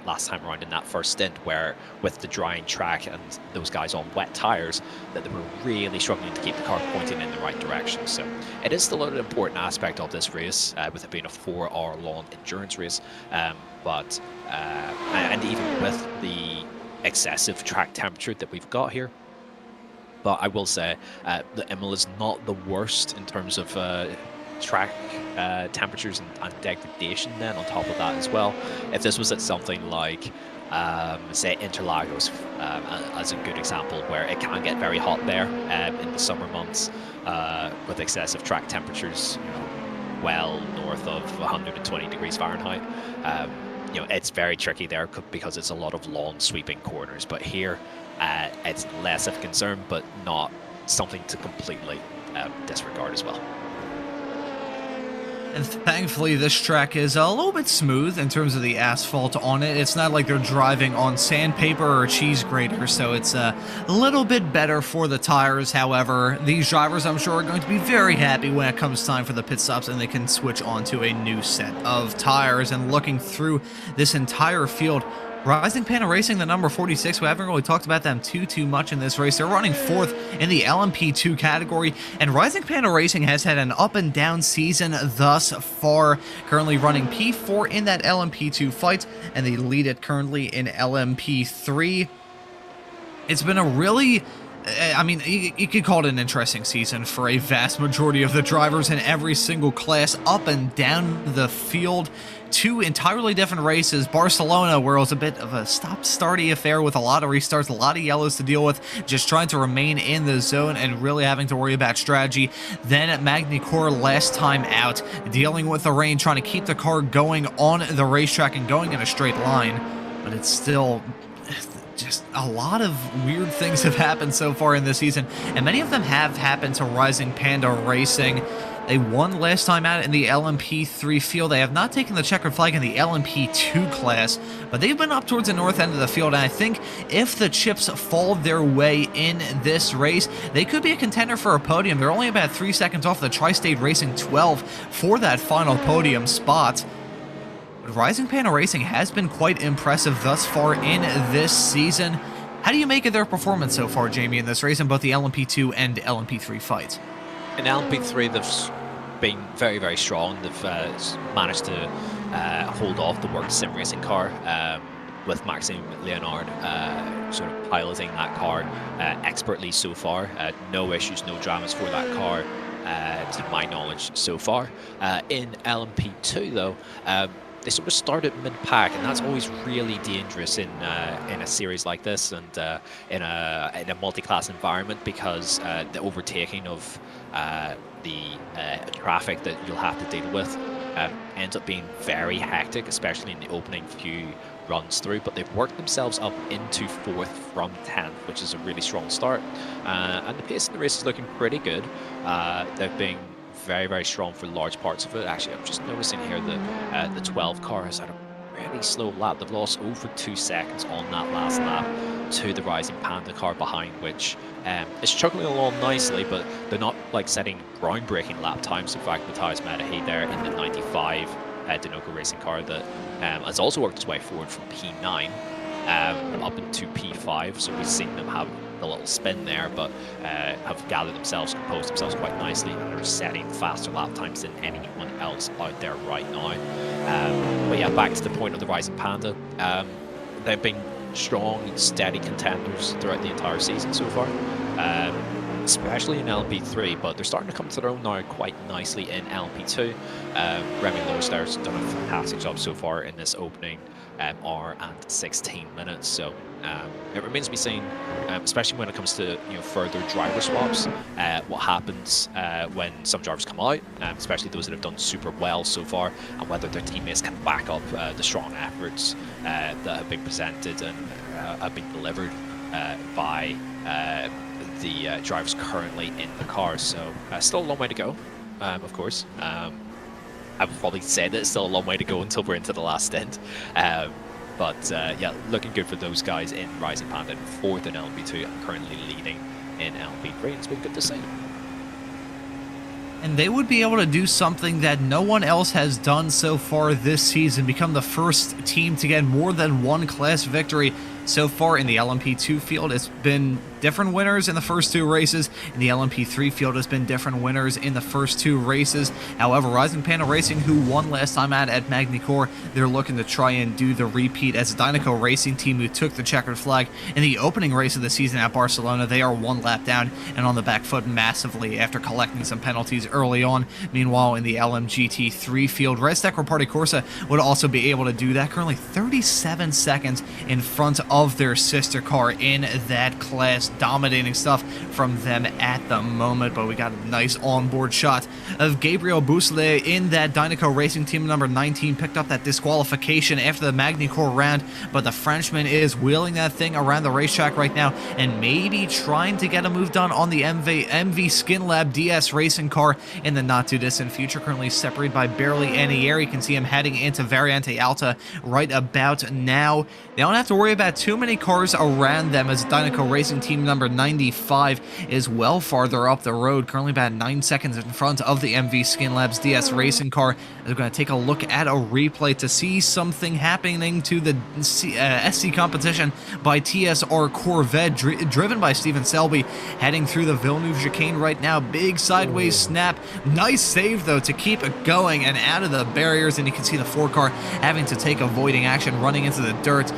last time around in that first stint, where with the drying track and those guys on wet tires, that they were really struggling to keep the car pointing in the right direction. So it is still an important aspect of this race, with it being a 4-hour-long endurance race. But and even with the excessive track temperature that we've got here. But I will say the Imola is not the worst in terms of track temperatures and degradation then on top of that as well. If this was at something like say Interlagos as a good example, where it can get very hot there in the summer months with excessive track temperatures, you know, well north of 120 degrees Fahrenheit. You know, it's very tricky there because it's a lot of long sweeping corners. But here, it's less of a concern, but not something to completely disregard as well. And thankfully, this track is a little bit smooth in terms of the asphalt on it. It's not like they're driving on sandpaper or cheese grater, so it's a little bit better for the tires. However, these drivers, I'm sure, are going to be very happy when it comes time for the pit stops and they can switch onto a new set of tires. And looking through this entire field, Rising Panda Racing, the number 46, we haven't really talked about them too much in this race. They're running 4th in the LMP2 category, and Rising Panda Racing has had an up and down season thus far, currently running P4 in that LMP2 fight, and they lead it currently in LMP3. It's been a really, I mean, you could call it an interesting season for a vast majority of the drivers in every single class up and down the field. 2 entirely different races. Barcelona, where it was a bit of a stop-starty affair with a lot of restarts, a lot of yellows to deal with, just trying to remain in the zone and really having to worry about strategy. Then at Magny-Cours last time out, dealing with the rain, trying to keep the car going on the racetrack and going in a straight line. But it's still just a lot of weird things have happened so far in this season, and many of them have happened to Rising Panda Racing. They won last time out in the LMP3 field. They have not taken the checkered flag in the LMP2 class, but they've been up towards the north end of the field, and I think if the chips fall their way in this race, they could be a contender for a podium. They're only about 3 seconds off the Tri-State Racing 12 for that final podium spot. But Rising Panda Racing has been quite impressive thus far in this season. How do you make of their performance so far, Jamie, in this race in both the LMP2 and LMP3 fights? In LMP3, they've been very, very strong. They've managed to hold off the work sim racing car with Maxime Leonard sort of piloting that car expertly so far. No issues, no dramas for that car, to my knowledge so far. In LMP2, though, they sort of started mid-pack, and that's always really dangerous in a series like this and in a multi-class environment, because the overtaking of the traffic that you'll have to deal with ends up being very hectic, especially in the opening few runs through. But they've worked themselves up into 4th from 10th, which is a really strong start, and the pace of the race is looking pretty good. They've been very, very strong for large parts of it. Actually, I'm just noticing here that the 12 car has had a really slow lap. They've lost over 2 seconds on that last lap to the Rising Panda car behind, which is chugging along nicely, but they're not like setting groundbreaking lap times. In fact, Matthias Medahe there in the 95 Dinoco Racing car that has also worked its way forward from P9 up into P5, so we've seen them have a little spin there, but have gathered themselves, composed themselves quite nicely, and are setting faster lap times than anyone else out there right now. But yeah, back to the point of the Rising Panda. They've been strong, steady contenders throughout the entire season so far, especially in LMP3, but they're starting to come to their own now quite nicely in LMP2. Remy Lewis there's done a fantastic job so far in this opening hour and 16 minutes, so it remains to be seen, especially when it comes to further driver swaps, what happens when some drivers come out, especially those that have done super well so far, and whether their teammates can back up the strong efforts that have been presented and have been delivered by the drivers currently in the car. So still a long way to go, of course. I would probably say that it's still a long way to go until we're into the last stint. But yeah, looking good for those guys in Rising Panda in 4th in LMP2 and currently leading in LMP3. It's been good to see. And they would be able to do something that no one else has done so far this season, become the first team to get more than one class victory so far in the LMP2 field. It's been different winners in the first 2 races. In the LMP3 field, has been different winners in the first 2 races. However, Rising Panda Racing, who won last time out at Magny-Cours, they're looking to try and do the repeat as a Dinoco Racing team who took the checkered flag in the opening race of the season at Barcelona. They are 1 lap down and on the back foot massively after collecting some penalties early on. Meanwhile, in the LMGT3 field, Red Stacker Party Corsa would also be able to do that, currently 37 seconds in front of their sister car in that class. Dominating stuff from them at the moment, but we got a nice onboard shot of Gabriel Bousselet in that Dinoco Racing team number 19, picked up that disqualification after the Magny-Cours round, but the Frenchman is wheeling that thing around the racetrack right now and maybe trying to get a move done on the MV Skin Lab DS racing car in the not too distant future. Currently separated by barely any air. You can see him heading into Variante Alta right about now. They don't have to worry about too many cars around them, as Dinoco Racing team number 95 is well farther up the road, currently about 9 seconds in front of the MV Skin Labs DS racing car. We're going to take a look at a replay to see something happening to the SC competition by TSR Corvette, driven by Steven Selby, heading through the Villeneuve chicane right now. Big sideways snap. Nice save, though, to keep it going and out of the barriers, and you can see the 4 car having to take avoiding action, running into the dirt,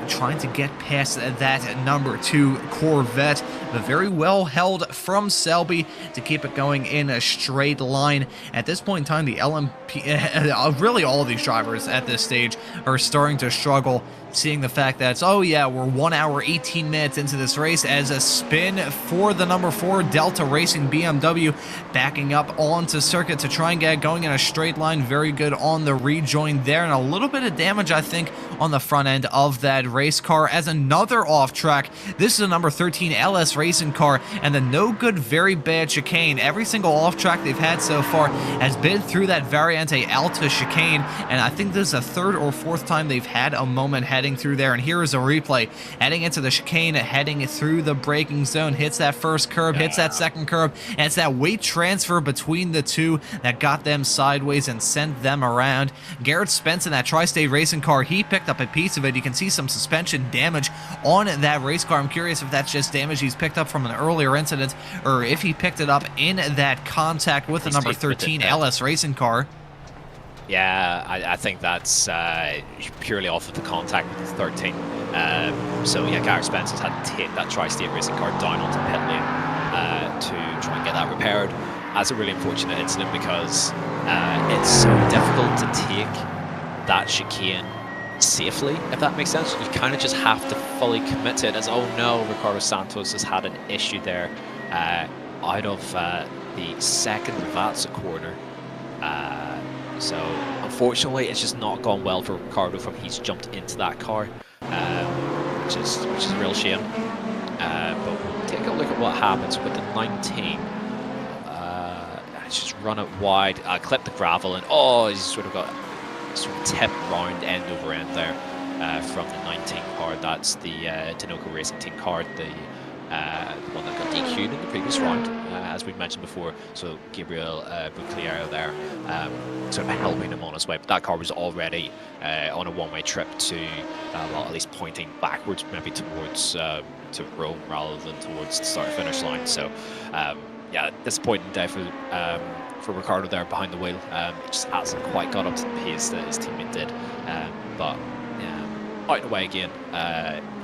trying to get past that number 2 Corvette. Corvette, but very well held from Selby to keep it going in a straight line. At this point in time, the LMP, really all of these drivers at this stage are starting to struggle, seeing the fact that, oh yeah, we're 1 hour 18 minutes into this race, as a spin for the number 4 Delta Racing BMW, backing up onto circuit to try and get going in a straight line. Very good on the rejoin there, and a little bit of damage, I think, on the front end of that race car as another off track. This is a number 13 LS racing car, and the no good, very bad chicane. Every single off track they've had so far has been through that Variante Alta chicane, and I think this is the 3rd or 4th time they've had a moment heading through there. And here is a replay heading into the chicane, heading through the braking zone, hits that first curb, hits that second curb, and it's that weight transfer between the two that got them sideways and sent them around. Garrett Spence in that Tri-State racing car, he picked up a piece of it. You can see some suspension damage on that race car. I'm curious if that's just damage he's picked up from an earlier incident, or if he picked it up in that contact with the number 13 LS racing car. Yeah, I think that's purely off of the contact with the 13. So yeah, Garrett Spence has had to take that Tri-State racing car down onto pit lane to try and get that repaired. That's a really unfortunate incident because it's so difficult to take that chicane safely, if that makes sense. You kind of just have to fully commit to it, as, oh no, Ricardo Santos has had an issue there out of the second Vatsa corner. So unfortunately, it's just not gone well for Ricardo from he's jumped into that car, which is a real shame. But we'll take a look at what happens with the 19. Just run it wide, clip the gravel, and oh, he's sort of got sort of tip round end over end there from the 19 car. That's the Tinoco Racing Team car, the one that got DQ'd in the previous round, as we've mentioned before. So Gabriel Bucliero there sort of helping him on his way. But that car was already on a one-way trip to, well, at least pointing backwards, maybe towards to Rome rather than towards the start-finish line. So yeah, disappointing day for Ricardo there behind the wheel. It just hasn't quite got up to the pace that his teammate did. But out and away again,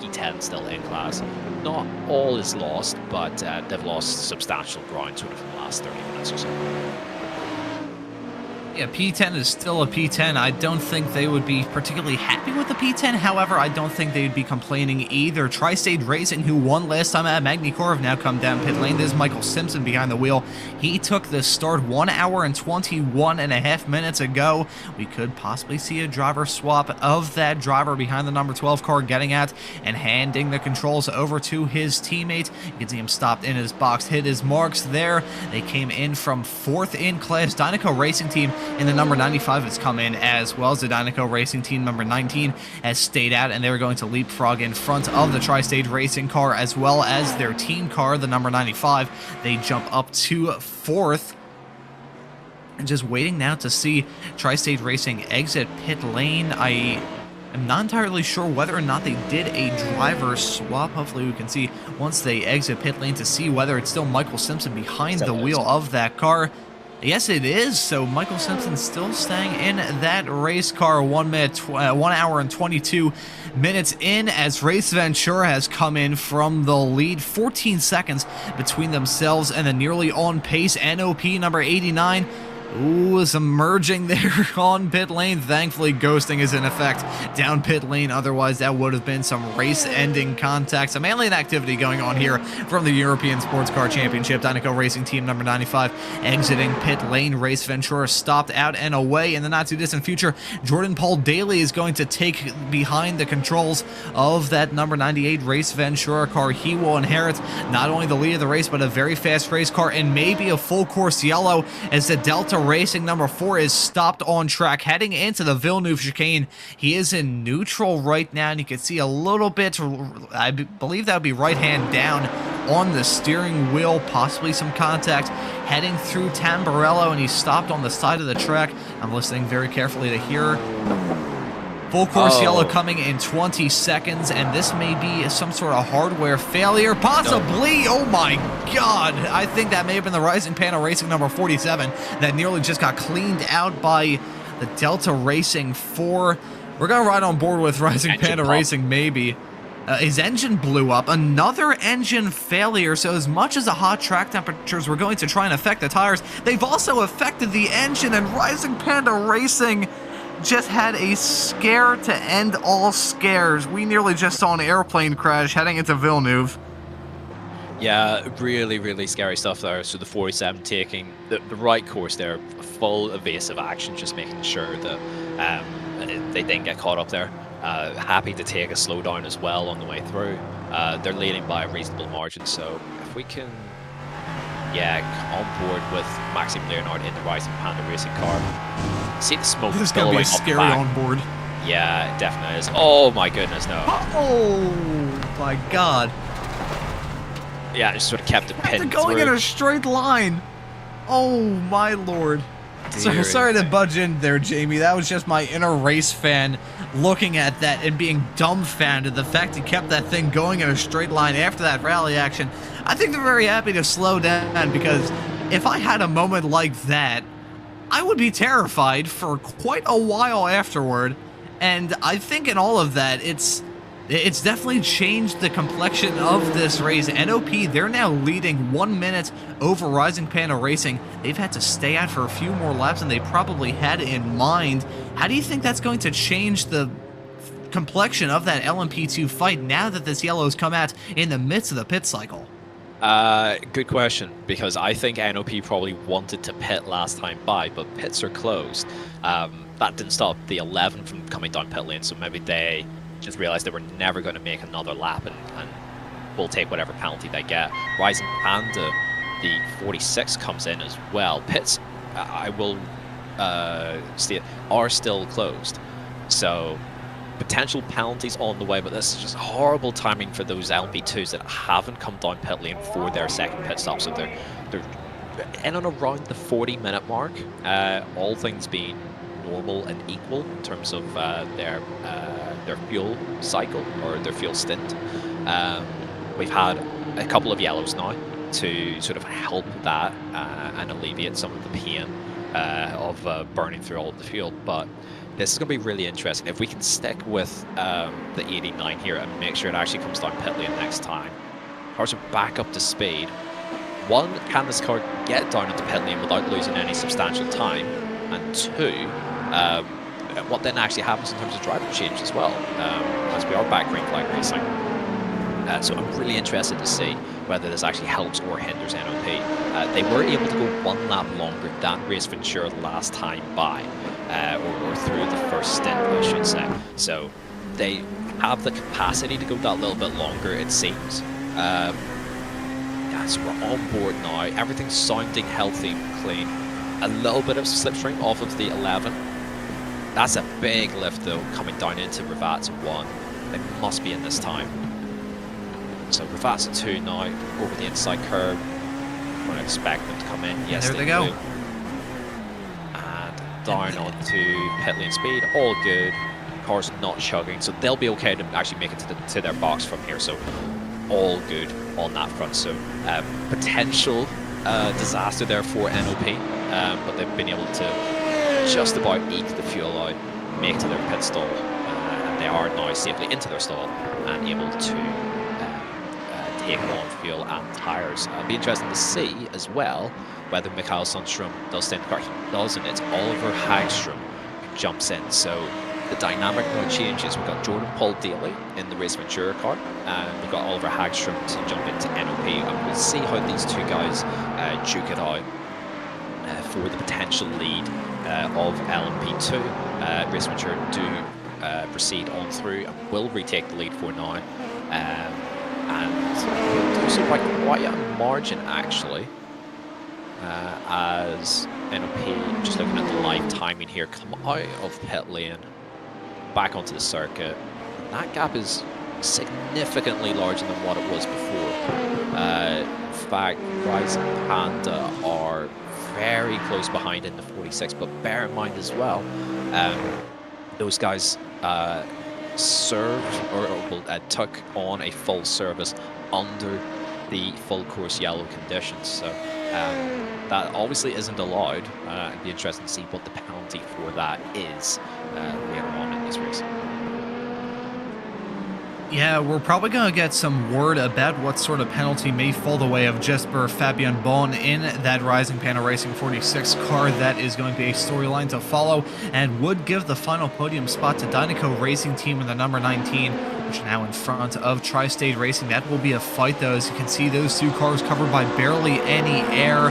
P10 still in class. Not all is lost, but they've lost substantial ground sort of in the last 30 minutes or so. Yeah, P10 is still a P10. I don't think they would be particularly happy with the P10. However, I don't think they'd be complaining either. Tri-State Racing, who won last time at Magny Corp, now come down pit lane. There's Michael Simpson behind the wheel. He took the start 1 hour and 21.5 minutes ago. We could possibly see a driver swap of that driver behind the number 12 car getting at and handing the controls over to his teammate. You can see him stopped in his box, hit his marks there. They came in from 4th in class. Dynaco Racing Team in the number 95 has come in, as well as the Dynaco Racing Team number 19 has stayed out, and they're going to leapfrog in front of the Tri-State Racing car as well as their team car, the number 95. They jump up to 4th. And just waiting now to see Tri-State Racing exit pit lane. I am not entirely sure whether or not they did a driver swap. Hopefully we can see once they exit pit lane to see whether it's still Michael Simpson behind the wheel of that car. Yes, it is. So Michael Simpson still staying in that race car. 1 hour and 22 minutes in, as Race Ventura has come in from the lead. 14 seconds between themselves and the nearly on pace NOP number 89. Ooh, is emerging there on pit lane. Thankfully, ghosting is in effect down pit lane. Otherwise, that would have been some race-ending contact. Some alien activity going on here from the European Sports Car Championship. Dynaco Racing Team number 95 exiting pit lane. Race Ventura stopped out and away. In the not-too-distant future, Jordan Paul Daly is going to take behind the controls of that number 98 Race Ventura car. He will inherit not only the lead of the race, but a very fast race car and maybe a full-course yellow, as the Delta Racing number 4 is stopped on track heading into the Villeneuve chicane. He is in neutral right now, and you can see a little bit, I believe that would be right hand down on the steering wheel, possibly some contact heading through Tamburello, and he's stopped on the side of the track. I'm listening very carefully to hear full course yellow coming in 20 seconds, and this may be some sort of hardware failure, possibly. No. Oh my god, I think that may have been the Rising Panda Racing number 47 that nearly just got cleaned out by the Delta Racing 4. We're gonna ride on board with Rising Panda Racing, maybe. His engine blew up, another engine failure. So as much as the hot track temperatures were going to try and affect the tires, they've also affected the engine, and Rising Panda Racing just had a scare to end all scares. We nearly just saw an airplane crash heading into Villeneuve. Yeah, really, really scary stuff there. So the 47 taking the right course there, full evasive action, just making sure that they didn't get caught up there. Happy to take a slowdown as well on the way through. They're leading by a reasonable margin, so if we can, on board with Maxime Leonard in the Rising Panda Racing car. See the smoke This is going to be scary on board. Yeah, it definitely is. Oh my goodness, no. Oh my god. Yeah, just sort of kept it pinned going through. in a straight line. Oh my lord. Sorry to budge in there, Jamie. That was just my inner race fan looking at that and being dumbfounded. The fact he kept that thing going in a straight line after that rally action. I think they're very happy to slow down, because if I had a moment like that, I would be terrified for quite a while afterward. And I think in all of that, it's definitely changed the complexion of this race. NOP, they're now leading 1 minute over Rising Panda Racing. They've had to stay out for a few more laps than they probably had in mind. How do you think that's going to change the complexion of that LMP2 fight now that this yellow's come out in the midst of the pit cycle? Good question, because I think NOP probably wanted to pit last time by, but pits are closed. That didn't stop the 11 from coming down pit lane, so maybe they just realized they were never going to make another lap and will take whatever penalty they get. Rising Panda, the 46, comes in as well. Pits, I will state, are still closed. So potential penalties on the way, but this is just horrible timing for those LMP2s that haven't come down pit lane for their second pit stop. So they're in and around the 40-minute mark, all things being normal and equal in terms of their fuel cycle or their fuel stint. We've had a couple of yellows now to sort of help that and alleviate some of the pain of burning through all of the fuel, but this is going to be really interesting. If we can stick with the 89 here and make sure it actually comes down pit lane next time, cars are back up to speed. One, can this car get down into pit lane without losing any substantial time? And two, what then actually happens in terms of driver change as well, as we are back green flag racing. So I'm really interested to see whether this actually helps or hinders NOP. They were able to go 1 lap longer than Race Ventura last time by, or through the first stint, I should say. So they have the capacity to go that little bit longer, it seems. So we're on board now. Everything's sounding healthy and clean. A little bit of slipstream off of the 11. That's a big lift though, coming down into Ravazza 1. They must be in this time. So Ravazza 2 now, over the inside curve. I'm going to expect them to come in. Yes, there they go. Do. And down onto pit lane speed. All good. Car's not chugging, so they'll be okay to actually make it to their box from here. So all good on that front. So potential disaster there for NOP, but they've been able to just about eke the fuel out, make to their pit stall, and they are now safely into their stall and able to take on fuel and tyres. It'll be interesting to see as well whether Mikael Sundstrom does stay in the car. He doesn't. It's Oliver Hagstrom who jumps in. So the dynamic now changes. We've got Jordan Paul Daly in the Race Ventura car, and we've got Oliver Hagstrom to jump into NOP, and we'll see how these two guys duke it out for the potential lead of LMP2. Race Ventura do proceed on through and will retake the lead for now. And do so by quite a margin actually, as NOP, just looking at the live timing here, come out of pit lane, back onto the circuit. That gap is significantly larger than what it was before. In fact, Rising Panda are very close behind in the 46, but bear in mind as well, those guys served or took on a full service under the full course yellow conditions, so that obviously isn't allowed. It'd be interesting to see what the penalty for that is later on in this race. Yeah, we're probably going to get some word about what sort of penalty may fall the way of Jesper Fabian Bon in that Rising Panda Racing 46 car. That is going to be a storyline to follow and would give the final podium spot to Dynaco Racing Team in the number 19, which are now in front of Tri-State Racing. That will be a fight, though. As you can see, those two cars covered by barely any air.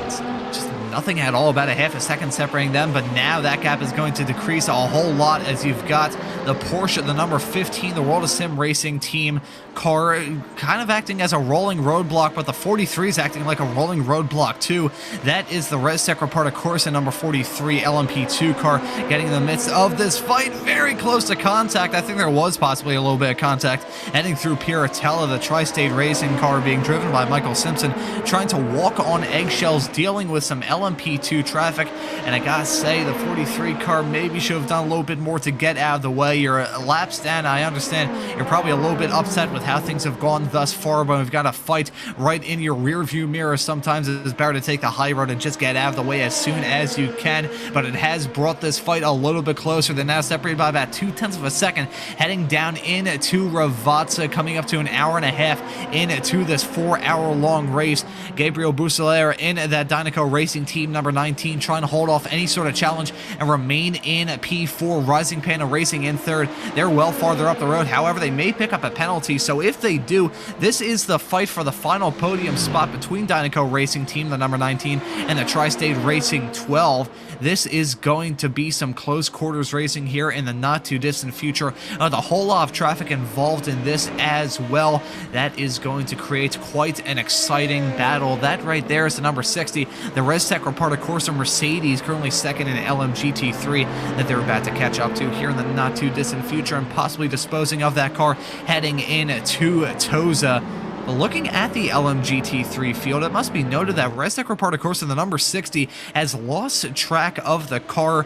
It's just nothing at all, about a half a second separating them, but now that gap is going to decrease a whole lot as you've got the Porsche, the number 15, the World of Sim Racing Team car, kind of acting as a rolling roadblock, but the 43 is acting like a rolling roadblock too. That is the ResTech Reparta Corsa number 43 LMP2 car getting in the midst of this fight, very close to contact. I think there was possibly a little bit of contact heading through Piratella, the Tri-State Racing car being driven by Michael Simpson, trying to walk on eggshells, dealing with some LMP2 traffic, and I gotta say, the 43 car maybe should have done a little bit more to get out of the way. You're a lap stand, I understand you're probably a little bit upset with how things have gone thus far, but we've got a fight right in your rear view mirror. Sometimes it's better to take the high road and just get out of the way as soon as you can, but it has brought this fight a little bit closer. They're now separated by about 0.2 of a second, heading down into Ravazza, coming up to an hour and a half into this 4-hour long race. Gabriel Busolera in that Dynaco Racing Team number 19, trying to hold off any sort of challenge and remain in P4. Rising Panda Racing in third. They're well farther up the road. However, they may pick up a penalty, so if they do, this is the fight for the final podium spot between Dynaco Racing Team, the number 19, and the Tri-State Racing 12. This is going to be some close quarters racing here in the not too distant future. The whole lot of traffic involved in this as well. That is going to create quite an exciting battle. That right there is the number 60, the ResTech Reparta Corsa Mercedes, currently second in LMGT3, that they're about to catch up to here in the not too distant future, and possibly disposing of that car heading into Toza. But looking at the LMGT3 field, it must be noted that ResTech Reparta Corsa, the number 60, has lost track of the car,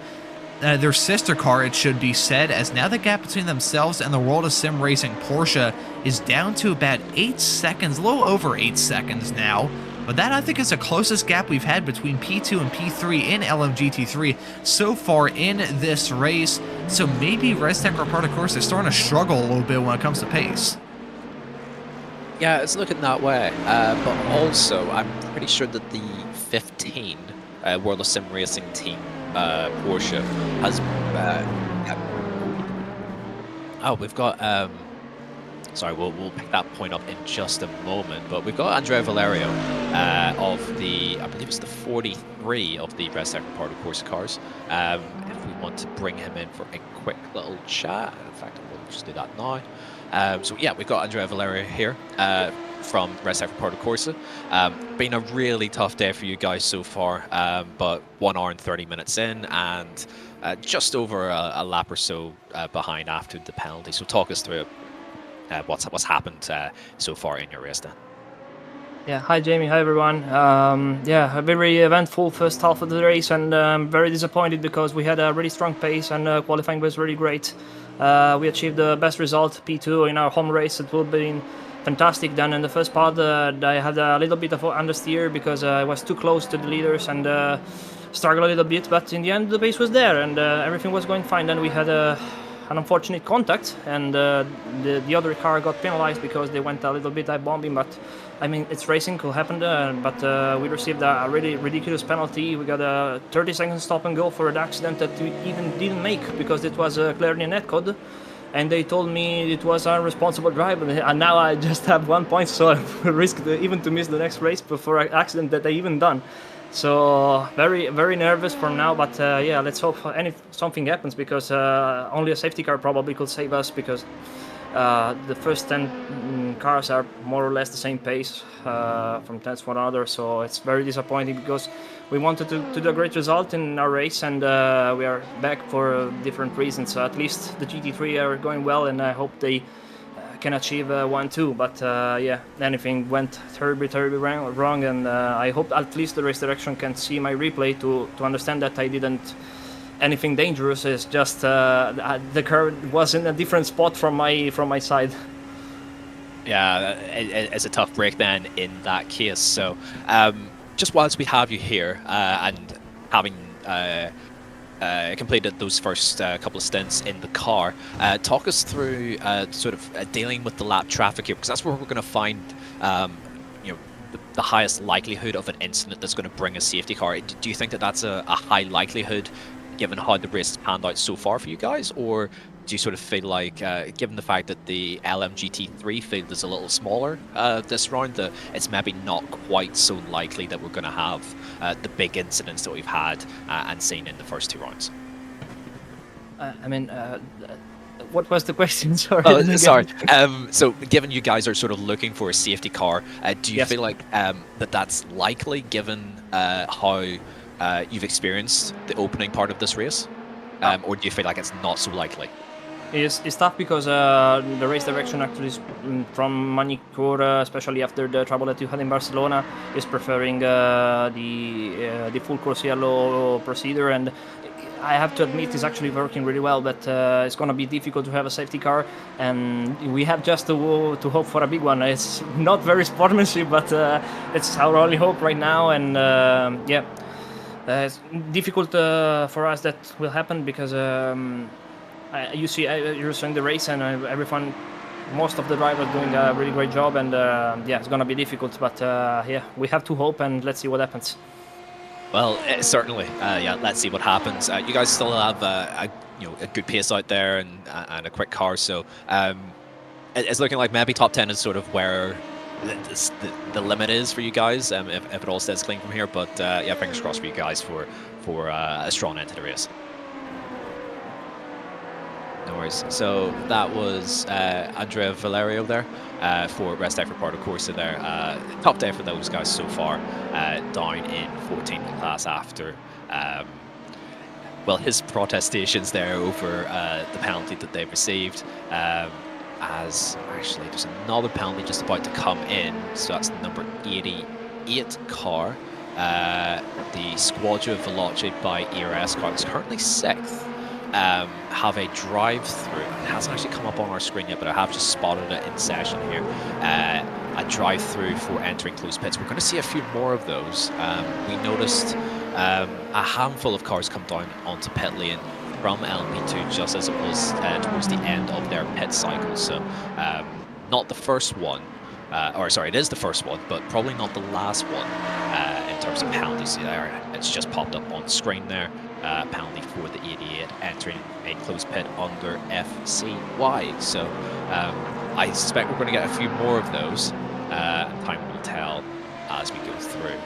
their sister car, it should be said, as now the gap between themselves and the World of Sim Racing Porsche is down to about 8 seconds, a little over 8 seconds now. But that, I think, is the closest gap we've had between P2 and P3 in LMGT3 so far in this race. So maybe ResTech Reparta Corsa is starting to struggle a little bit when it comes to pace. Yeah, it's looking that way. But also, I'm pretty sure that the 15 World of Sim Racing Team Porsche has... oh, we've got... sorry, we'll pick that point up in just a moment, but we've got Andrea Valerio of the, I believe it's the 43 of the ResTech Reparta Corsa cars. If we want to bring him in for a quick little chat, in fact, we'll just do that now. So yeah, we've got Andrea Valerio here from ResTech Reparta Corsa. Been a really tough day for you guys so far, but 1 hour and 30 minutes in, and just over a lap or so behind after the penalty. So talk us through what's happened so far in your race then. Yeah, hi Jamie, hi everyone. Yeah, a very eventful first half of the race, and I'm very disappointed because we had a really strong pace and qualifying was really great. We achieved the best result, P2, in our home race. It would have been fantastic. Then in the first part, I had a little bit of understeer because I was too close to the leaders and struggled a little bit, but in the end the pace was there and everything was going fine. Then we had an unfortunate contact, and the other car got penalized because they went a little bit dive bombing, but I mean, it's racing, could happen, but we received a really ridiculous penalty. We got a 30-second stop and go for an accident that we even didn't make because it was clearly a netcode, and they told me it was a responsible drive, and now I just have 1 point, so I risk even to miss the next race for an accident that I even done. So very, very nervous from now, but yeah, let's hope something happens, because only a safety car probably could save us, because the first 10 cars are more or less the same pace from test to another, so it's very disappointing because we wanted to do a great result in our race, and we are back for different reasons. So at least the GT3 are going well, and I hope they can achieve 1-2, but yeah, anything went terribly wrong, and I hope at least the race direction can see my replay to understand that I didn't anything dangerous. It's just the car was in a different spot from my side. Yeah, it's a tough break then in that case. So just whilst we have you here and having completed those first couple of stints in the car. Talk us through sort of dealing with the lap traffic here, because that's where we're going to find, you know, the highest likelihood of an incident that's going to bring a safety car. Do you think that that's a high likelihood, given how the race has panned out so far for you guys, or do you sort of feel like, given the fact that the LMGT3 field is a little smaller this round, that it's maybe not quite so likely that we're going to have the big incidents that we've had and seen in the first 2 rounds? I mean, what was the question? Sorry. Oh, sorry. So, given you guys are sort of looking for a safety car, do you Yes. feel like that's likely, given how you've experienced the opening part of this race, or do you feel like it's not so likely? It's tough because the race direction actually is from Manicure, especially after the trouble that you had in Barcelona, is preferring the full course yellow procedure, and I have to admit it's actually working really well, but it's going to be difficult to have a safety car, and we have just to hope for a big one. It's not very sportsmanship, but it's our only hope right now, and yeah, it's difficult for us that will happen because you see, you're showing the race, and everyone, most of the drivers doing a really great job, and yeah, it's going to be difficult, but yeah, we have to hope, and let's see what happens. Well, certainly. Yeah, let's see what happens. You guys still have a good pace out there and a quick car, so it's looking like maybe top 10 is sort of where the limit is for you guys, if it all stays clean from here. But yeah, fingers crossed for you guys for a strong end to the race. No worries. So that was Andrea Valerio there for Rest Effort Part of Corsa there. Top day for those guys so far, down in 14th class after well, his protestations there over the penalty that they've received. As actually there's another penalty just about to come in, so that's number 88 car. The Squadra Veloce by ERS car is currently 6th. Have a drive-through. It hasn't actually come up on our screen yet, but I have just spotted it in session here. A drive-through for entering closed pits. We're going to see a few more of those. We noticed a handful of cars come down onto pit lane from LMP2 just as it was towards the end of their pit cycle. So not the first one, or sorry, it is the first one, but probably not the last one in terms of penalties there. It's just popped up on screen there. Penalty for the 88 entering a closed pit under FCY. So I suspect we're going to get a few more of those. Time will tell as we go through.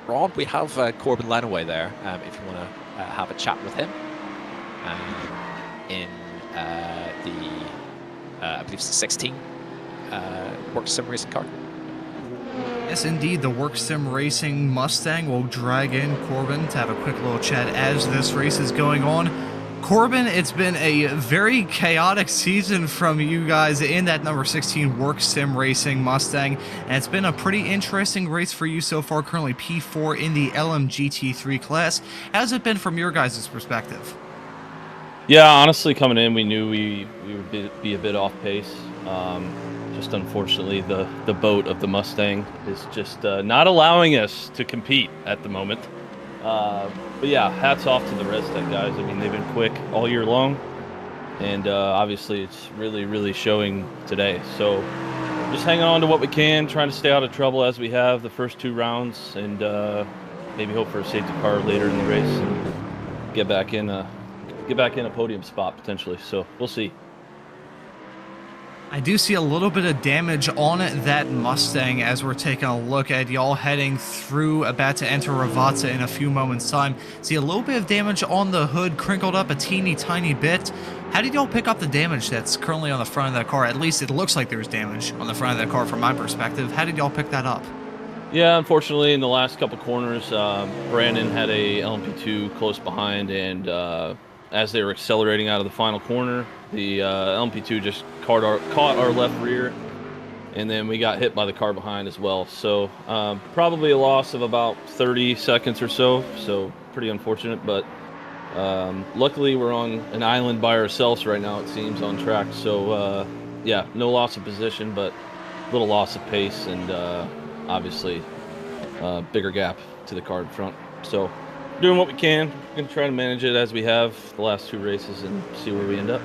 Ron, we have Corbin Lenaway there, if you want to have a chat with him in the, I believe it's the 16 Work Sim Racing car. Yes, indeed, the Work Sim Racing Mustang will drag in Corbin to have a quick little chat as this race is going on. Corbin, it's been a very chaotic season from you guys in that number 16 Work Sim Racing Mustang, and it's been a pretty interesting race for you so far, currently P4 in the LMGT3 class. How's it been from your guys' perspective? Yeah, honestly, coming in, we knew we would be a bit off pace. Just unfortunately, the boat of the Mustang is just not allowing us to compete at the moment. But yeah, hats off to the Restec guys. I mean, they've been quick all year long, and obviously it's really showing today. So just hanging on to what we can, trying to stay out of trouble as we have the first 2 rounds, and maybe hope for a safety car later in the race and get back in a podium spot potentially. So we'll see. I do see a little bit of damage on that Mustang as we're taking a look at y'all heading through, about to enter Ravazza in a few moments time. See a little bit of damage on the hood, crinkled up a teeny tiny bit. How did y'all pick up the damage that's currently on the front of that car? At least it looks like there's damage on the front of that car from my perspective. How did y'all pick that up? Yeah, unfortunately, in the last couple corners, Brandon had a LMP2 close behind, and as they were accelerating out of the final corner, the LMP2 just caught our left rear, and then we got hit by the car behind as well. So probably a loss of about 30 seconds or so, so pretty unfortunate, but luckily we're on an island by ourselves right now, it seems, on track. So yeah, no loss of position, but a little loss of pace, and obviously bigger gap to the car in front. So doing what we can. We're going to try to manage it as we have the last 2 races and see where we end up.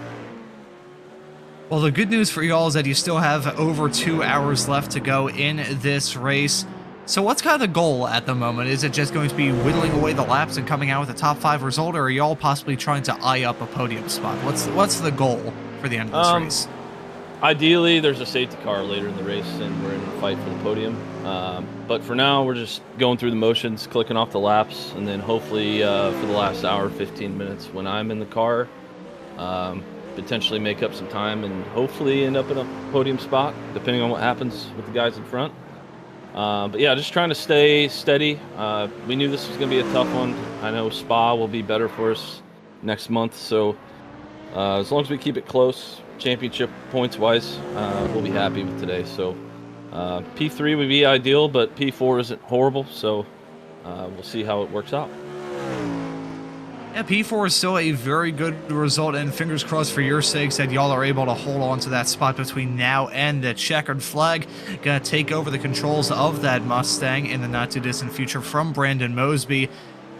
Well, the good news for y'all is that you still have over 2 hours left to go in this race. So what's kind of the goal at the moment? Is it just going to be whittling away the laps and coming out with a top 5 result, or are y'all possibly trying to eye up a podium spot? What's the goal for the end of this race? Ideally, there's a safety car later in the race, and we're in a fight for the podium. But for now, we're just going through the motions, clicking off the laps, and then hopefully for the last hour, 15 minutes, when I'm in the car, potentially make up some time and hopefully end up in a podium spot, depending on what happens with the guys in front. But yeah, just trying to stay steady. We knew this was going to be a tough one. I know Spa will be better for us next month, so as long as we keep it close, championship points-wise, we'll be happy with today. So P3 would be ideal, but P4 isn't horrible, so we'll see how it works out. Yeah, P4 is still a very good result, and fingers crossed for your sakes that y'all are able to hold on to that spot between now and the checkered flag. Gonna take over the controls of that Mustang in the not-too-distant future from Brandon Mosby.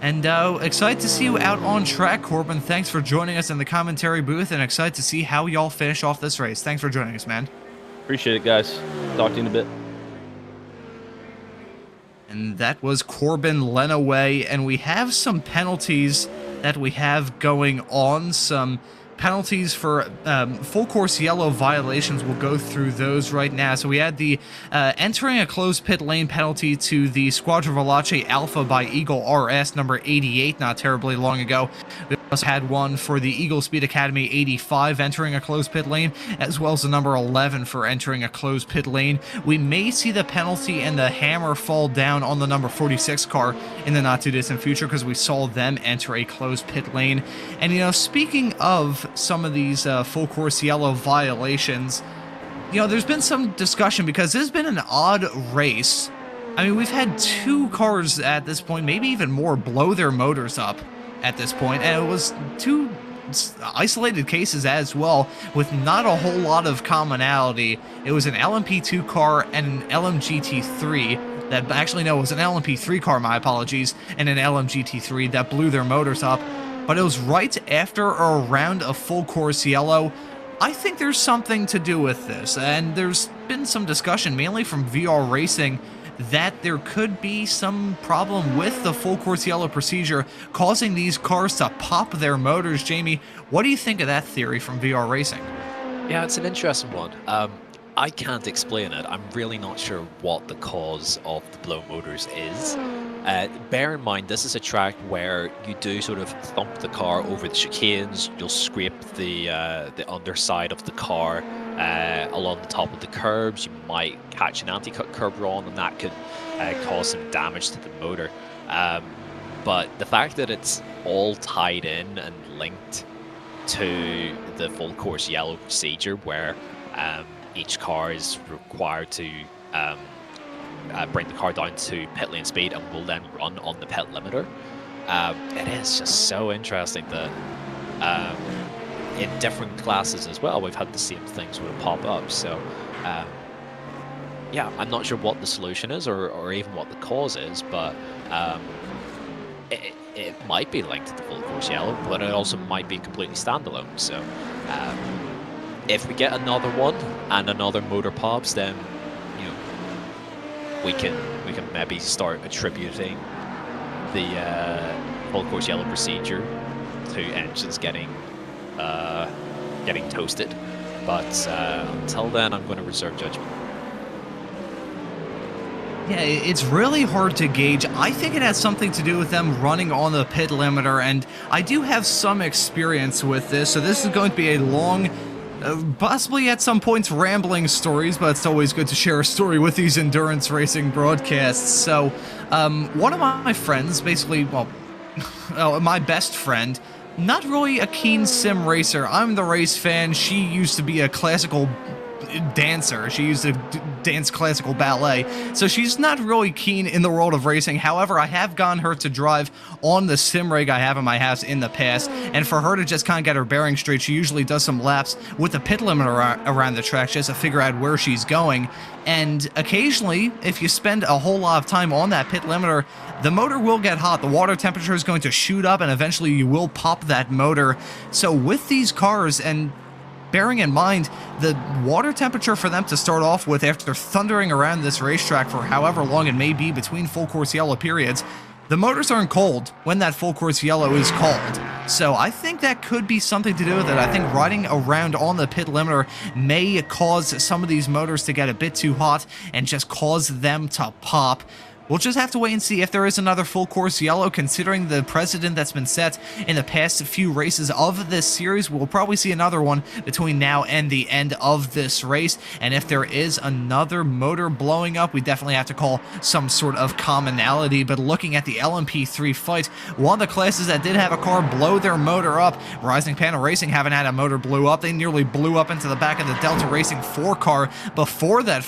And excited to see you out on track, Corbin. Thanks for joining us in the commentary booth, and excited to see how y'all finish off this race. Thanks for joining us, man. Appreciate it, guys. Talk to you in a bit. And that was Corbin Lenaway, and we have some penalties that we have going on, some penalties for full course yellow violations. We'll go through those right now. So we had the entering a closed pit lane penalty to the Squadra Veloce Alpha by Eagle RS number 88 not terribly long ago. We also had one for the Eagle Speed Academy 85 entering a closed pit lane, as well as the number 11 for entering a closed pit lane. We may see the penalty and the hammer fall down on the number 46 car in the not too distant future, because we saw them enter a closed pit lane. And you know, speaking of some of these full course yellow violations, you know, there's been some discussion because this has been an odd race. I mean, we've had 2 cars at this point, maybe even more, blow their motors up at this point, and it was 2 isolated cases as well, with not a whole lot of commonality. It was an LMP2 car and an LMGT3 that, actually no, it was an LMP3 car, my apologies, and an LMGT3 that blew their motors up. But it was right after or around a full course yellow. I think there's something to do with this, and there's been some discussion, mainly from VR Racing, that there could be some problem with the full course yellow procedure causing these cars to pop their motors. Jamie, what do you think of that theory from VR Racing? Yeah, it's an interesting one. I can't explain it. I'm really not sure what the cause of the blow motors is. Bear in mind, this is a track where you do sort of thump the car over the chicanes. You'll scrape the underside of the car along the top of the curbs. You might catch an anti-cut curb wrong, and that could cause some damage to the motor. But the fact that it's all tied in and linked to the full course yellow procedure, where each car is required to bring the car down to pit lane speed and will then run on the pit limiter. It is just so interesting that in different classes as well, we've had the same things sort of pop up. So yeah, I'm not sure what the solution is or even what the cause is, but it might be linked to the full course yellow, but it also might be completely standalone. So if we get another one and another motor pops, then you know we can maybe start attributing the full course yellow procedure to engines getting toasted. But until then, I'm going to reserve judgment. Yeah, it's really hard to gauge. I think it has something to do with them running on the pit limiter, and I do have some experience with this, so this is going to be a long, possibly at some points rambling stories, but it's always good to share a story with these endurance racing broadcasts. So, one of my friends, basically, well, my best friend, not really a keen sim racer. I'm the race fan. She used to be a classical dancer. She used to dance classical ballet, so she's not really keen in the world of racing. However, I have gotten her to drive on the sim rig I have in my house in the past, and for her to just kind of get her bearings straight, she usually does some laps with the pit limiter around the track just to figure out where she's going. And occasionally, if you spend a whole lot of time on that pit limiter, the motor will get hot. The water temperature is going to shoot up, and eventually you will pop that motor. So with these cars, and bearing in mind the water temperature for them to start off with after thundering around this racetrack for however long it may be between full course yellow periods, the motors aren't cold when that full course yellow is called. So I think that could be something to do with it. I think riding around on the pit limiter may cause some of these motors to get a bit too hot and just cause them to pop. We'll just have to wait and see if there is another full course yellow. Considering the precedent that's been set in the past few races of this series, we'll probably see another one between now and the end of this race. And if there is another motor blowing up, we definitely have to call some sort of commonality. But looking at the LMP3 fight, one of the classes that did have a car blow their motor up, Rising Panda Racing haven't had a motor blow up. They nearly blew up into the back of the Delta Racing 4 car before that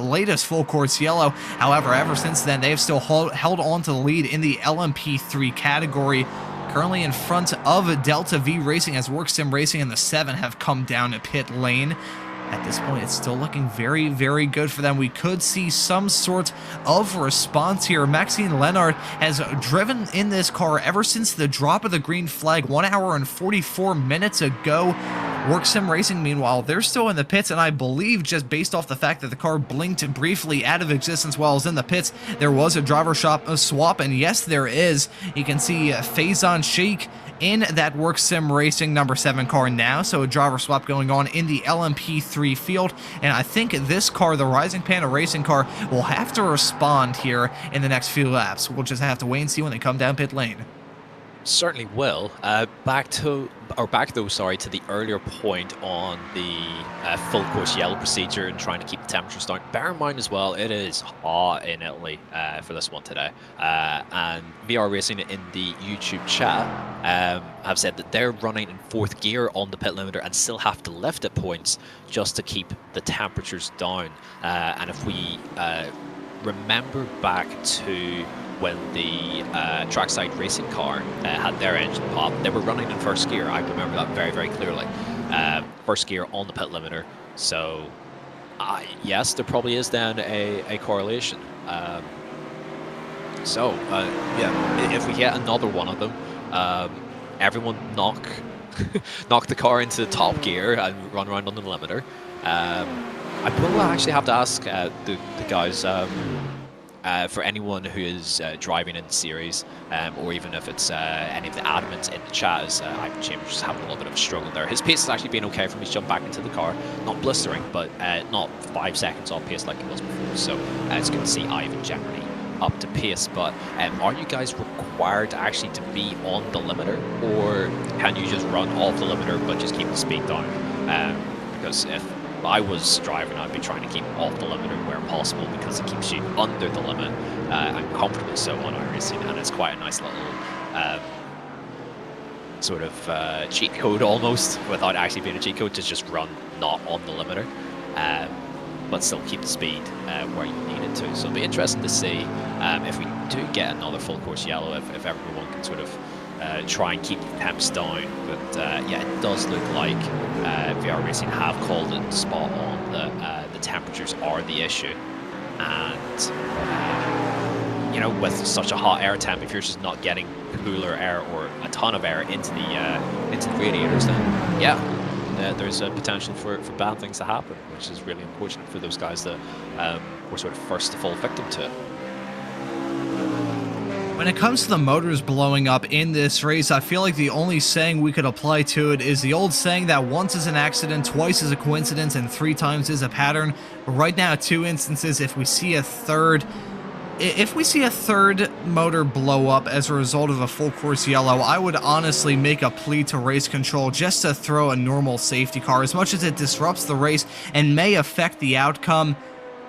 latest full course yellow. However, ever since then, they've still held on to the lead in the LMP3 category, currently in front of Delta V Racing as Work Sim Racing and the 7 have come down to pit lane. At this point, it's still looking very, very good for them. We could see some sort of response here. Maxine Lennart has driven in this car ever since the drop of the green flag 1 hour and 44 minutes ago. Work Sim Racing, meanwhile, they're still in the pits, and I believe just based off the fact that the car blinked briefly out of existence while it was in the pits, there was a driver swap, and yes, there is. You can see Faizan Sheikh in that Work Sim Racing number 7 car now, so a driver swap going on in the LMP3 field, and I think this car, the Rising Panda Racing car, will have to respond here in the next few laps. We'll just have to wait and see when they come down pit lane. Certainly will. Back to the earlier point on the full course yellow procedure and trying to keep the temperatures down. Bear in mind as well, it is hot in Italy for this one today. And VR Racing in the YouTube chat have said that they're running in 4th gear on the pit limiter and still have to lift at points just to keep the temperatures down. And if we remember back to when the trackside racing car had their engine pop, they were running in 1st gear. I remember that very, very clearly. 1st gear on the pit limiter. So, yes, there probably is then a correlation. Yeah, if we get another one of them, everyone knock the car into the top gear and run around on the limiter. I will actually have to ask the guys, for anyone who is driving in the series, or even if it's any of the admins in the chat, as Ivan Chambers is having a little bit of a struggle there. His pace has actually been okay from his jump back into the car. Not blistering, but not 5 seconds off pace like it was before. So it's good to see Ivan generally up to pace. But are you guys required actually to be on the limiter, or can you just run off the limiter but just keep the speed down? Because if I was driving, I'd be trying to keep off the limiter where possible because it keeps you under the limit, and comfortably so on iRacing, and it's quite a nice little sort of cheat code almost, without actually being a cheat code, to just run not on the limiter, but still keep the speed where you need it to. So it'll be interesting to see if we do get another full course yellow, if everyone can sort of try and keep the temps down. But yeah, it does look like VR Racing have called it spot on that the temperatures are the issue, and you know, with such a hot air temp, if you're just not getting cooler air or a ton of air into the radiators, then yeah, there's a potential for bad things to happen, which is really unfortunate for those guys that were sort of first to fall victim to it. When it comes to the motors blowing up in this race, I feel like the only saying we could apply to it is the old saying that once is an accident, twice is a coincidence, and 3 times is a pattern. But right now, 2 instances, if we see a third motor blow up as a result of a full course yellow, I would honestly make a plea to race control just to throw a normal safety car. As much as it disrupts the race and may affect the outcome,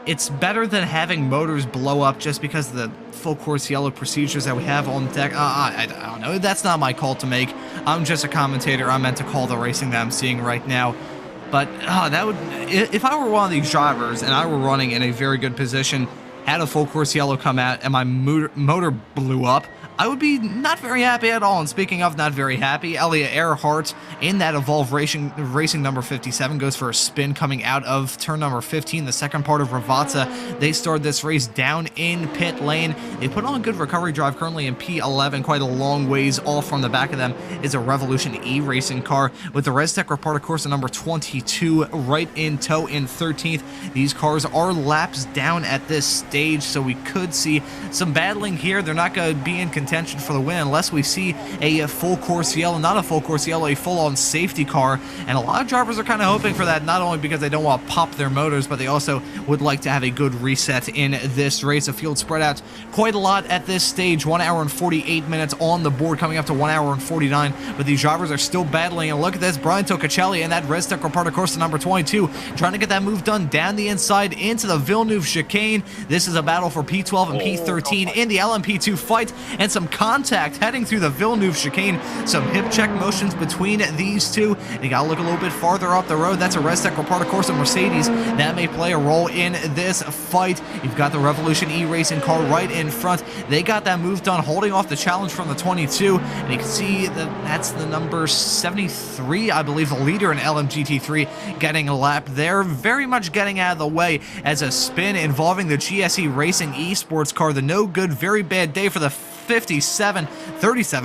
it's better than having motors blow up just because of the full course yellow procedures that we have on deck. I don't know. That's not my call to make. I'm just a commentator. I'm meant to call the racing that I'm seeing right now. But that would, if I were one of these drivers and I were running in a very good position, had a full course yellow come out, and my motor blew up, I would be not very happy at all. And speaking of not very happy, Elliot Earhart in that Evolve Racing number 57 goes for a spin coming out of turn number 15, the second part of Ravazza. They started this race down in pit lane. They put on a good recovery drive currently in P11, quite a long ways off from the back of them is a Revolution E racing car with the Restec Reparta Corsa number 22 right in tow in 13th. These cars are laps down at this stage, so we could see some battling here. They're not going to be in contention for the win unless we see a full course yellow, not a full course yellow, a full-on safety car. And a lot of drivers are kind of hoping for that, not only because they don't want to pop their motors, but they also would like to have a good reset in this race. The field spread out quite a lot at this stage. 1 hour and 48 minutes on the board, coming up to 1 hour and 49, but these drivers are still battling. And look at this, Brian Toccacelli in that Restec Reparta Corsa number 22 trying to get that move done down the inside into the Villeneuve chicane. This is a battle for P12 and P13 in the LMP2 fight, and some contact heading through the Villeneuve chicane. Some hip check motions between these two. You gotta look a little bit farther up the road. That's a Restec Reparta Corsa Mercedes. That may play a role in this fight. You've got the Revolution E racing car right in front. They got that move done, holding off the challenge from the 22. And you can see that that's the number 73, I believe, the leader in LMGT3, getting a lap there. Very much getting out of the way as a spin involving the GSE Racing eSports car. The no good, very bad day for the 37,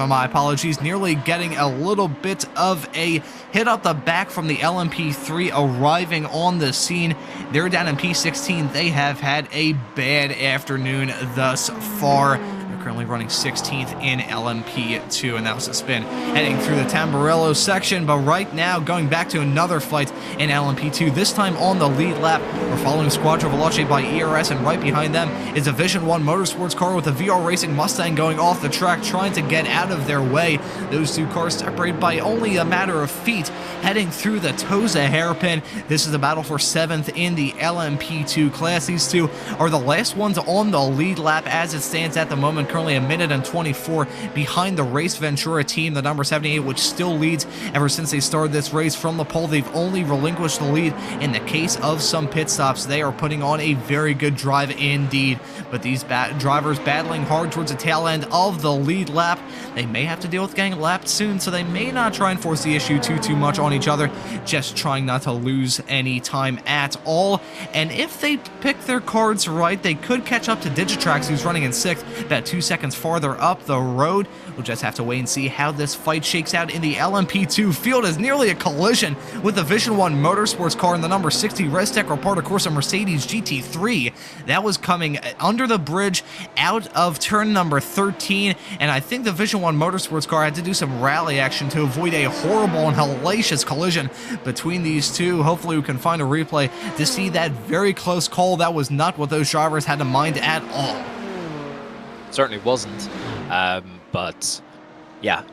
my apologies, nearly getting a little bit of a hit up the back from the LMP3 arriving on the scene. They're down in P16. They have had a bad afternoon thus far. Currently running 16th in LMP2, and that was a spin heading through the Tamburello section. But right now, going back to another fight in LMP2, this time on the lead lap. We're following Squadra Veloce by ERS, and right behind them is a Vision 1 Motorsports car with a VR Racing Mustang going off the track, trying to get out of their way. Those two cars separated by only a matter of feet, heading through the Tosa hairpin. This is a battle for 7th in the LMP2 class. These two are the last ones on the lead lap as it stands at the moment. Currently a minute and 24 behind the Race Ventura team, the number 78, which still leads ever since they started this race from the pole. They've only relinquished the lead in the case of some pit stops. They are putting on a very good drive indeed, but these drivers battling hard towards the tail end of the lead lap. They may have to deal with getting lapped soon, so they may not try and force the issue too much on each other, just trying not to lose any time at all. And if they pick their cards right, they could catch up to Digitrax, who's running in 6th, about 2 seconds farther up the road. We'll just have to wait and see how this fight shakes out in the LMP2 field, as nearly a collision with the Vision 1 Motorsports car in the number 60 Restec Reparta Corsa Mercedes GT3. That was coming under the bridge out of turn number 13, and I think the Vision 1 Motorsports car had to do some rally action to avoid a horrible and hellacious collision between these two. Hopefully we can find a replay to see that very close call. That was not what those drivers had in mind at all. Certainly wasn't, but yeah,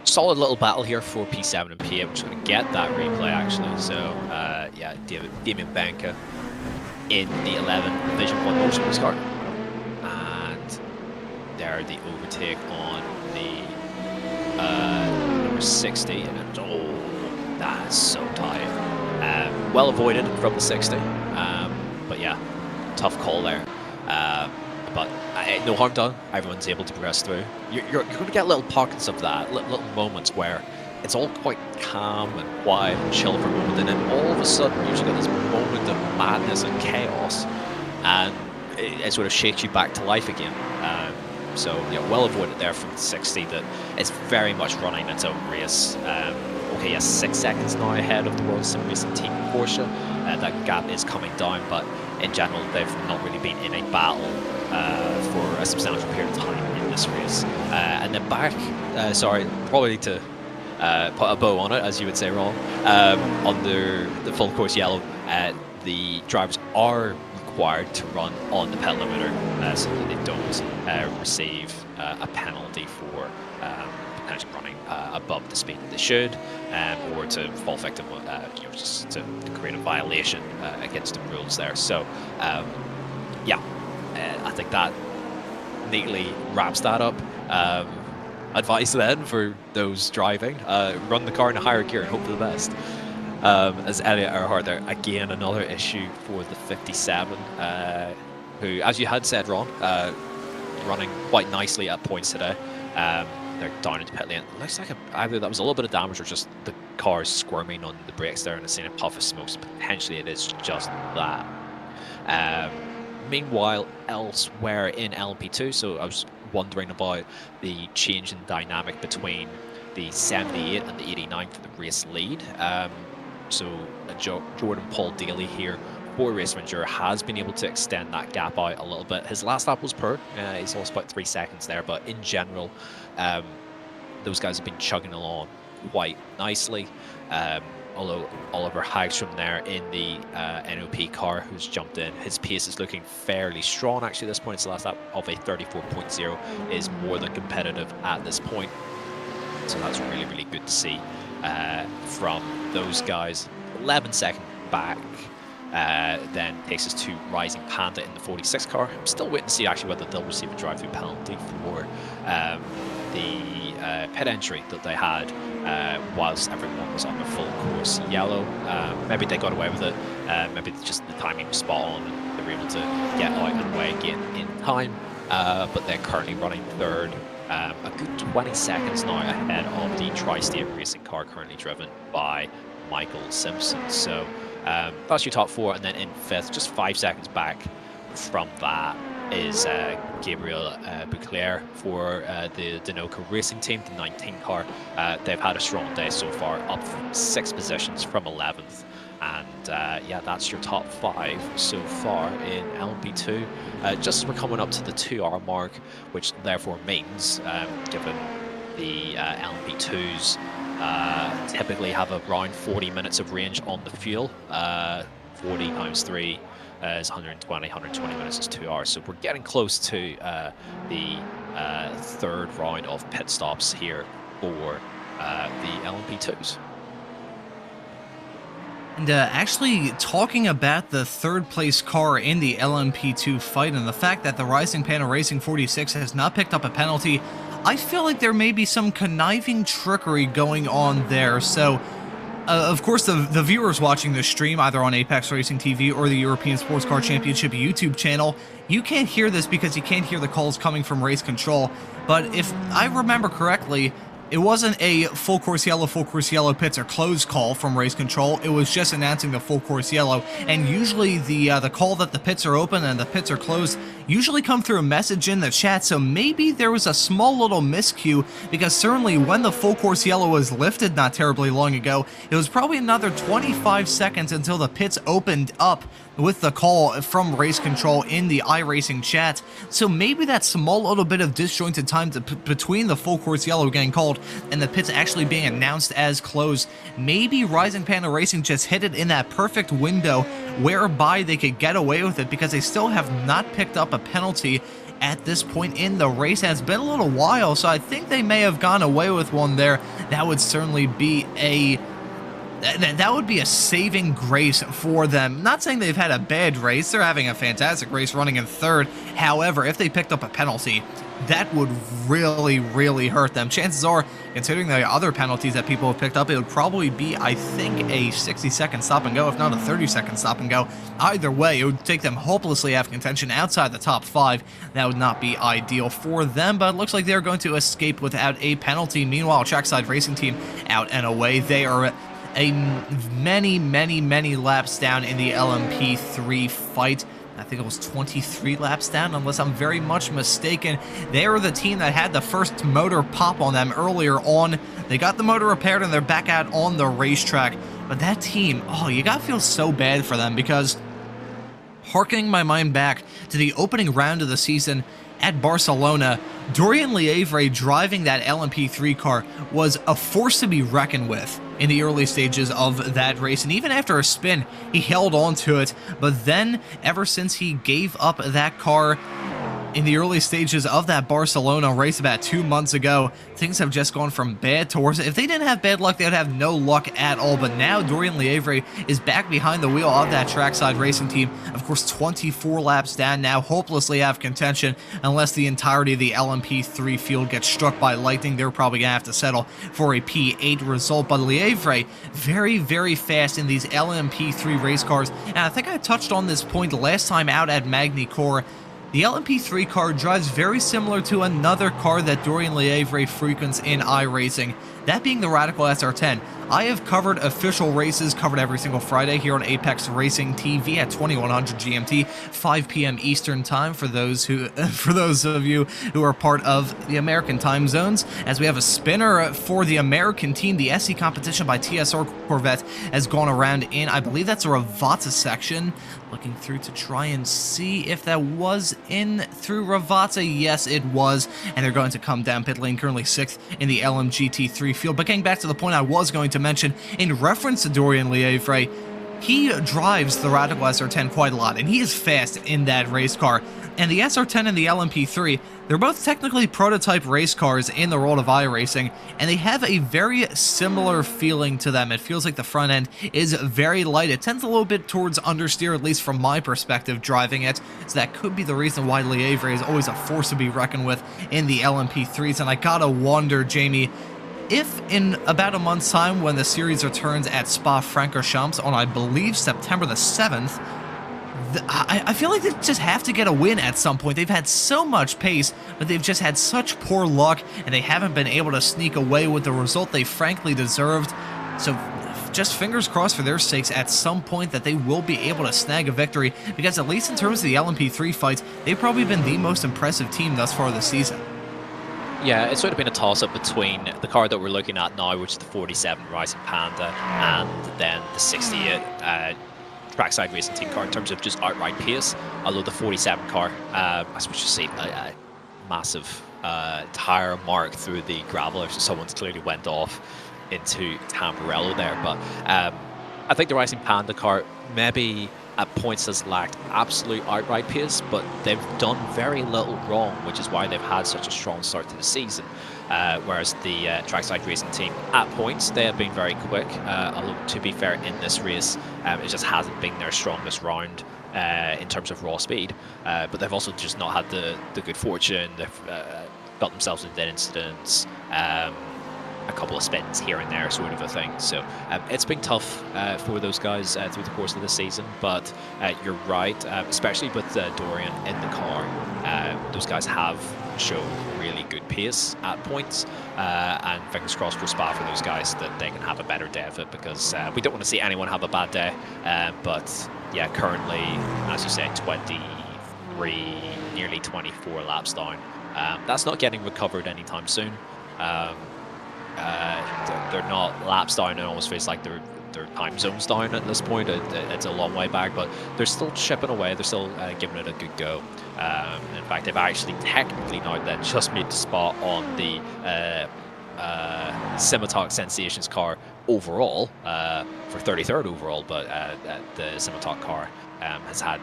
solid little battle here for P7 and P8. We're just going to get that replay actually. So yeah, Damien Banca in the 11 Vision 1 Motorsports car, and there the overtake on the number 60, and oh, that is so tight. Well avoided from the 60, but yeah, tough call there. But no harm done. Everyone's able to progress through. You're going to get little pockets of that, little moments where it's all quite calm and quiet and chill for a moment, and then all of a sudden you just got this moment of madness and chaos, and it sort of shakes you back to life again. So yeah, well avoided there from 60. That it's very much running its own race. Okay, yes, 6 seconds now ahead of the World Sim Racing Team Porsche. That gap is coming down, but in general, they've not really been in a battle for a substantial period of time in this race. And then back, sorry, probably need to put a bow on it, as you would say, Ron. Under the full course yellow, the drivers are required to run on the pit limiter so that they don't receive a penalty for potentially running above the speed that they should, or to fall victim, just to create a violation against the rules there. So, yeah, I think that neatly wraps that up. Advice then for those driving: run the car in a higher gear and hope for the best. as Elliot Earhart there. Again, another issue for the 57, who, as you had said, Ron, running quite nicely at points today. They're down into pit lane. It looks like either that was a little bit of damage or just the car's squirming on the brakes there, and it's seen a puff of smoke. So potentially it is just that. Meanwhile, elsewhere in LMP2, so I was wondering about the change in dynamic between the 78 and the 89 for the race lead. So Jordan Paul Daly here for Race Ranger has been able to extend that gap out a little bit. His last lap was poor. He's lost about 3 seconds there, but in general, those guys have been chugging along quite nicely. Although Oliver Hagstrom there in the NOP car who's jumped in, his pace is looking fairly strong actually at this point. It's the last lap of a 34.0 is more than competitive at this point. So that's really, really good to see from those guys. 11 seconds back. Then takes us to Rising Panda in the 46 car. I'm still waiting to see actually whether they'll receive a drive-through penalty for the pit entry that they had whilst everyone was on the full course yellow. Maybe they got away with it. Maybe just the timing was spot on and they were able to get out and away again in time. But they're currently running third. A good 20 seconds now ahead of the Tri-State Racing car currently driven by Michael Simpson. So that's your top 4, and then in 5th, just 5 seconds back from that, is Gabriel Bouclair for the Dinoco Racing Team, the 19 car. They've had a strong day so far, up 6 positions from 11th. And yeah, that's your top 5 so far in LMP2. Just as we're coming up to the 2-hour mark, which therefore means, given the LMP2s typically have around 40 minutes of range on the fuel, 40 times 3 is 120 minutes is 2 hours. So we're getting close to the 3rd round of pit stops here for the LMP2s. And actually talking about the 3rd place car in the LMP2 fight and the fact that the Rising Panda Racing 46 has not picked up a penalty, I feel like there may be some conniving trickery going on there. So, of course, the viewers watching this stream, either on Apex Racing TV or the European Sports Car Championship YouTube channel, you can't hear this because you can't hear the calls coming from race control. But if I remember correctly, it wasn't a full course yellow pits or closed call from race control. It was just announcing the full course yellow. And usually the call that the pits are open and the pits are closed usually come through a message in the chat. So maybe there was a small little miscue, because certainly when the full course yellow was lifted not terribly long ago, it was probably another 25 seconds until the pits opened up with the call from race control in the iRacing chat. So maybe that small little bit of disjointed time between the full course yellow getting called and the pits actually being announced as closed, maybe Rising Panda Racing just hit it in that perfect window whereby they could get away with it, because they still have not picked up a penalty at this point in the race. And it's been a little while, so I think they may have gone away with one there. That would certainly be a saving grace for them. Not saying they've had a bad race. They're having a fantastic race running in 3rd. However, if they picked up a penalty, that would really, really hurt them. Chances are, considering the other penalties that people have picked up, it would probably be, I think, a 60-second stop and go, if not a 30-second stop and go. Either way, it would take them hopelessly out of contention outside the top 5. That would not be ideal for them, but it looks like they're going to escape without a penalty. Meanwhile, Trackside Racing Team out and away. They are many laps down in the LMP3 fight. I think it was 23 laps down, unless I'm very much mistaken. They are the team that had the first motor pop on them earlier on. They got the motor repaired and they're back out on the racetrack. But that team, oh, you gotta feel so bad for them, because harkening my mind back to the opening round of the season at Barcelona, Dorian Lievre driving that LMP3 car was a force to be reckoned with in the early stages of that race, and even after a spin, he held on to it. But then, ever since he gave up that car, in the early stages of that Barcelona race about 2 months ago, things have just gone from bad to worse. If they didn't have bad luck, they would have no luck at all. But now Dorian Lievre is back behind the wheel of that trackside racing team. Of course, 24 laps down now, hopelessly out of contention, unless the entirety of the LMP3 field gets struck by lightning. They're probably going to have to settle for a P8 result. But Lievre, very, very fast in these LMP3 race cars. And I think I touched on this point last time out at Magny Cours. The LMP3 car drives very similar to another car that Dorian Lievre frequents in iRacing, that being the Radical SR10. I have covered official races, covered every single Friday here on Apex Racing TV at 2100 GMT, 5 p.m. Eastern Time for those of you who are part of the American time zones. As we have a spinner for the American team, the SC competition by TSR Corvette has gone around in, I believe that's a Ravazza section. Looking through to try and see if that was in through Ravazza. Yes, it was, and they're going to come down pit lane, currently 6th in the LMGT3 field. But getting back to the point I was going to mention, in reference to Dorian Lievre, he drives the Radical SR10 quite a lot, and he is fast in that race car. And the SR10 and the LMP3, they're both technically prototype race cars in the world of iRacing, and they have a very similar feeling to them. It feels like the front end is very light. It tends a little bit towards understeer, at least from my perspective, driving it. So that could be the reason why Lievre is always a force to be reckoned with in the LMP3s. And I gotta wonder, Jamie, if in about a month's time, when the series returns at Spa-Francorchamps on, I believe, September the 7th, I feel like they just have to get a win at some point. They've had so much pace, but they've just had such poor luck, and they haven't been able to sneak away with the result they frankly deserved. So just fingers crossed for their sakes at some point that they will be able to snag a victory, because at least in terms of the LMP3 fights, they've probably been the most impressive team thus far this season. Yeah, it's sort of been a toss-up between the car that we're looking at now, which is the 47 Rising Panda, and then the 68 trackside racing team car in terms of just outright pace. Although the 47 car, as we just see, a massive tire mark through the gravel. Someone's clearly went off into Tamburello there. But I think the Rising Panda car maybe at points has lacked absolute outright pace, but they've done very little wrong, which is why they've had such a strong start to the season. Whereas the trackside racing team, at points, they have been very quick. Although, to be fair, in this race, it just hasn't been their strongest round in terms of raw speed. But they've also just not had the good fortune. They've got themselves into incidents, a couple of spins here and there, sort of a thing. So it's been tough for those guys through the course of the season. But you're right, especially with Dorian in the car. Those guys have shown really good pace at points, and fingers crossed for Spa for those guys that they can have a better day of it, because we don't want to see anyone have a bad day. But yeah, currently, as you say, 23, nearly 24 laps down. That's not getting recovered anytime soon. They're not laps down, and it almost feels like they're time zones down at this point. It's a long way back, but they're still chipping away. They're still giving it a good go. In fact, they've actually technically now then just made the spot on the Simotalk Sensations car overall for 33rd overall, but the Simotalk car has had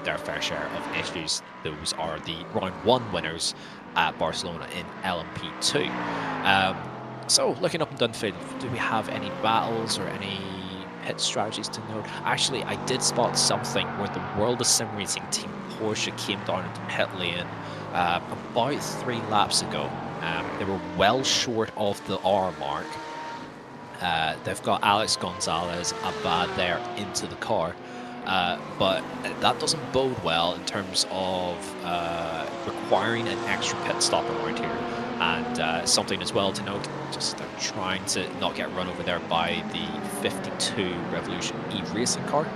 their fair share of issues. Those are the round 1 winners at Barcelona in LMP2. So, looking up and down the field, do we have any battles or any pit strategies to note? Actually, I did spot something where the World of Sim Racing Team Porsche came down into pit lane about 3 laps ago. They were well short of the R mark. They've got Alex Gonzalez Abad there into the car. But that doesn't bode well in terms of requiring an extra pit stop around here. And something as well to note, just they're trying to not get run over there by the 52 Revolution E Racing car,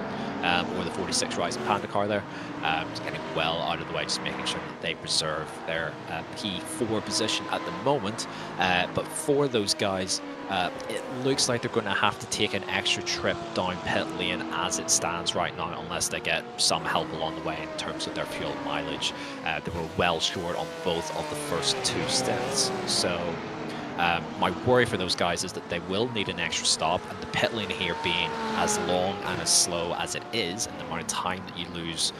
or the 46 Rising Panda car there. Just getting well out of the way, just making sure that they preserve their P4 position at the moment. But for those guys, it looks like they're going to have to take an extra trip down pit lane as it stands right now, unless they get some help along the way in terms of their fuel mileage. They were well short on both of the first 2 stints. So my worry for those guys is that they will need an extra stop, and the pit lane here being as long and as slow as it is, and the amount of time that you lose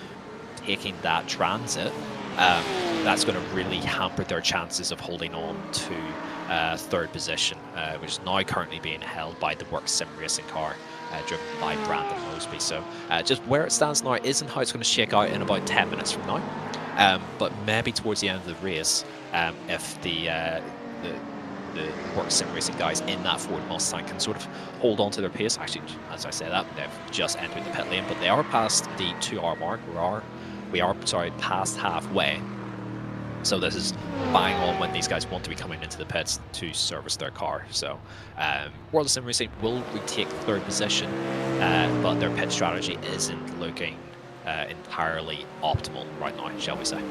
taking that transit, that's going to really hamper their chances of holding on to third position, which is now currently being held by the Work Sim Racing car, driven by Brandon Mosby. So just where it stands now isn't how it's going to shake out in about 10 minutes from now. But maybe towards the end of the race, if the Work Sim Racing guys in that Ford Mustang can sort of hold on to their pace. Actually, as I say that, they've just entered the pit lane, but they are past the 2-hour mark. We are past halfway. So this is bang on when these guys want to be coming into the pits to service their car. So World of Sim Racing will retake third position, but their pit strategy isn't looking entirely optimal right now, shall we say.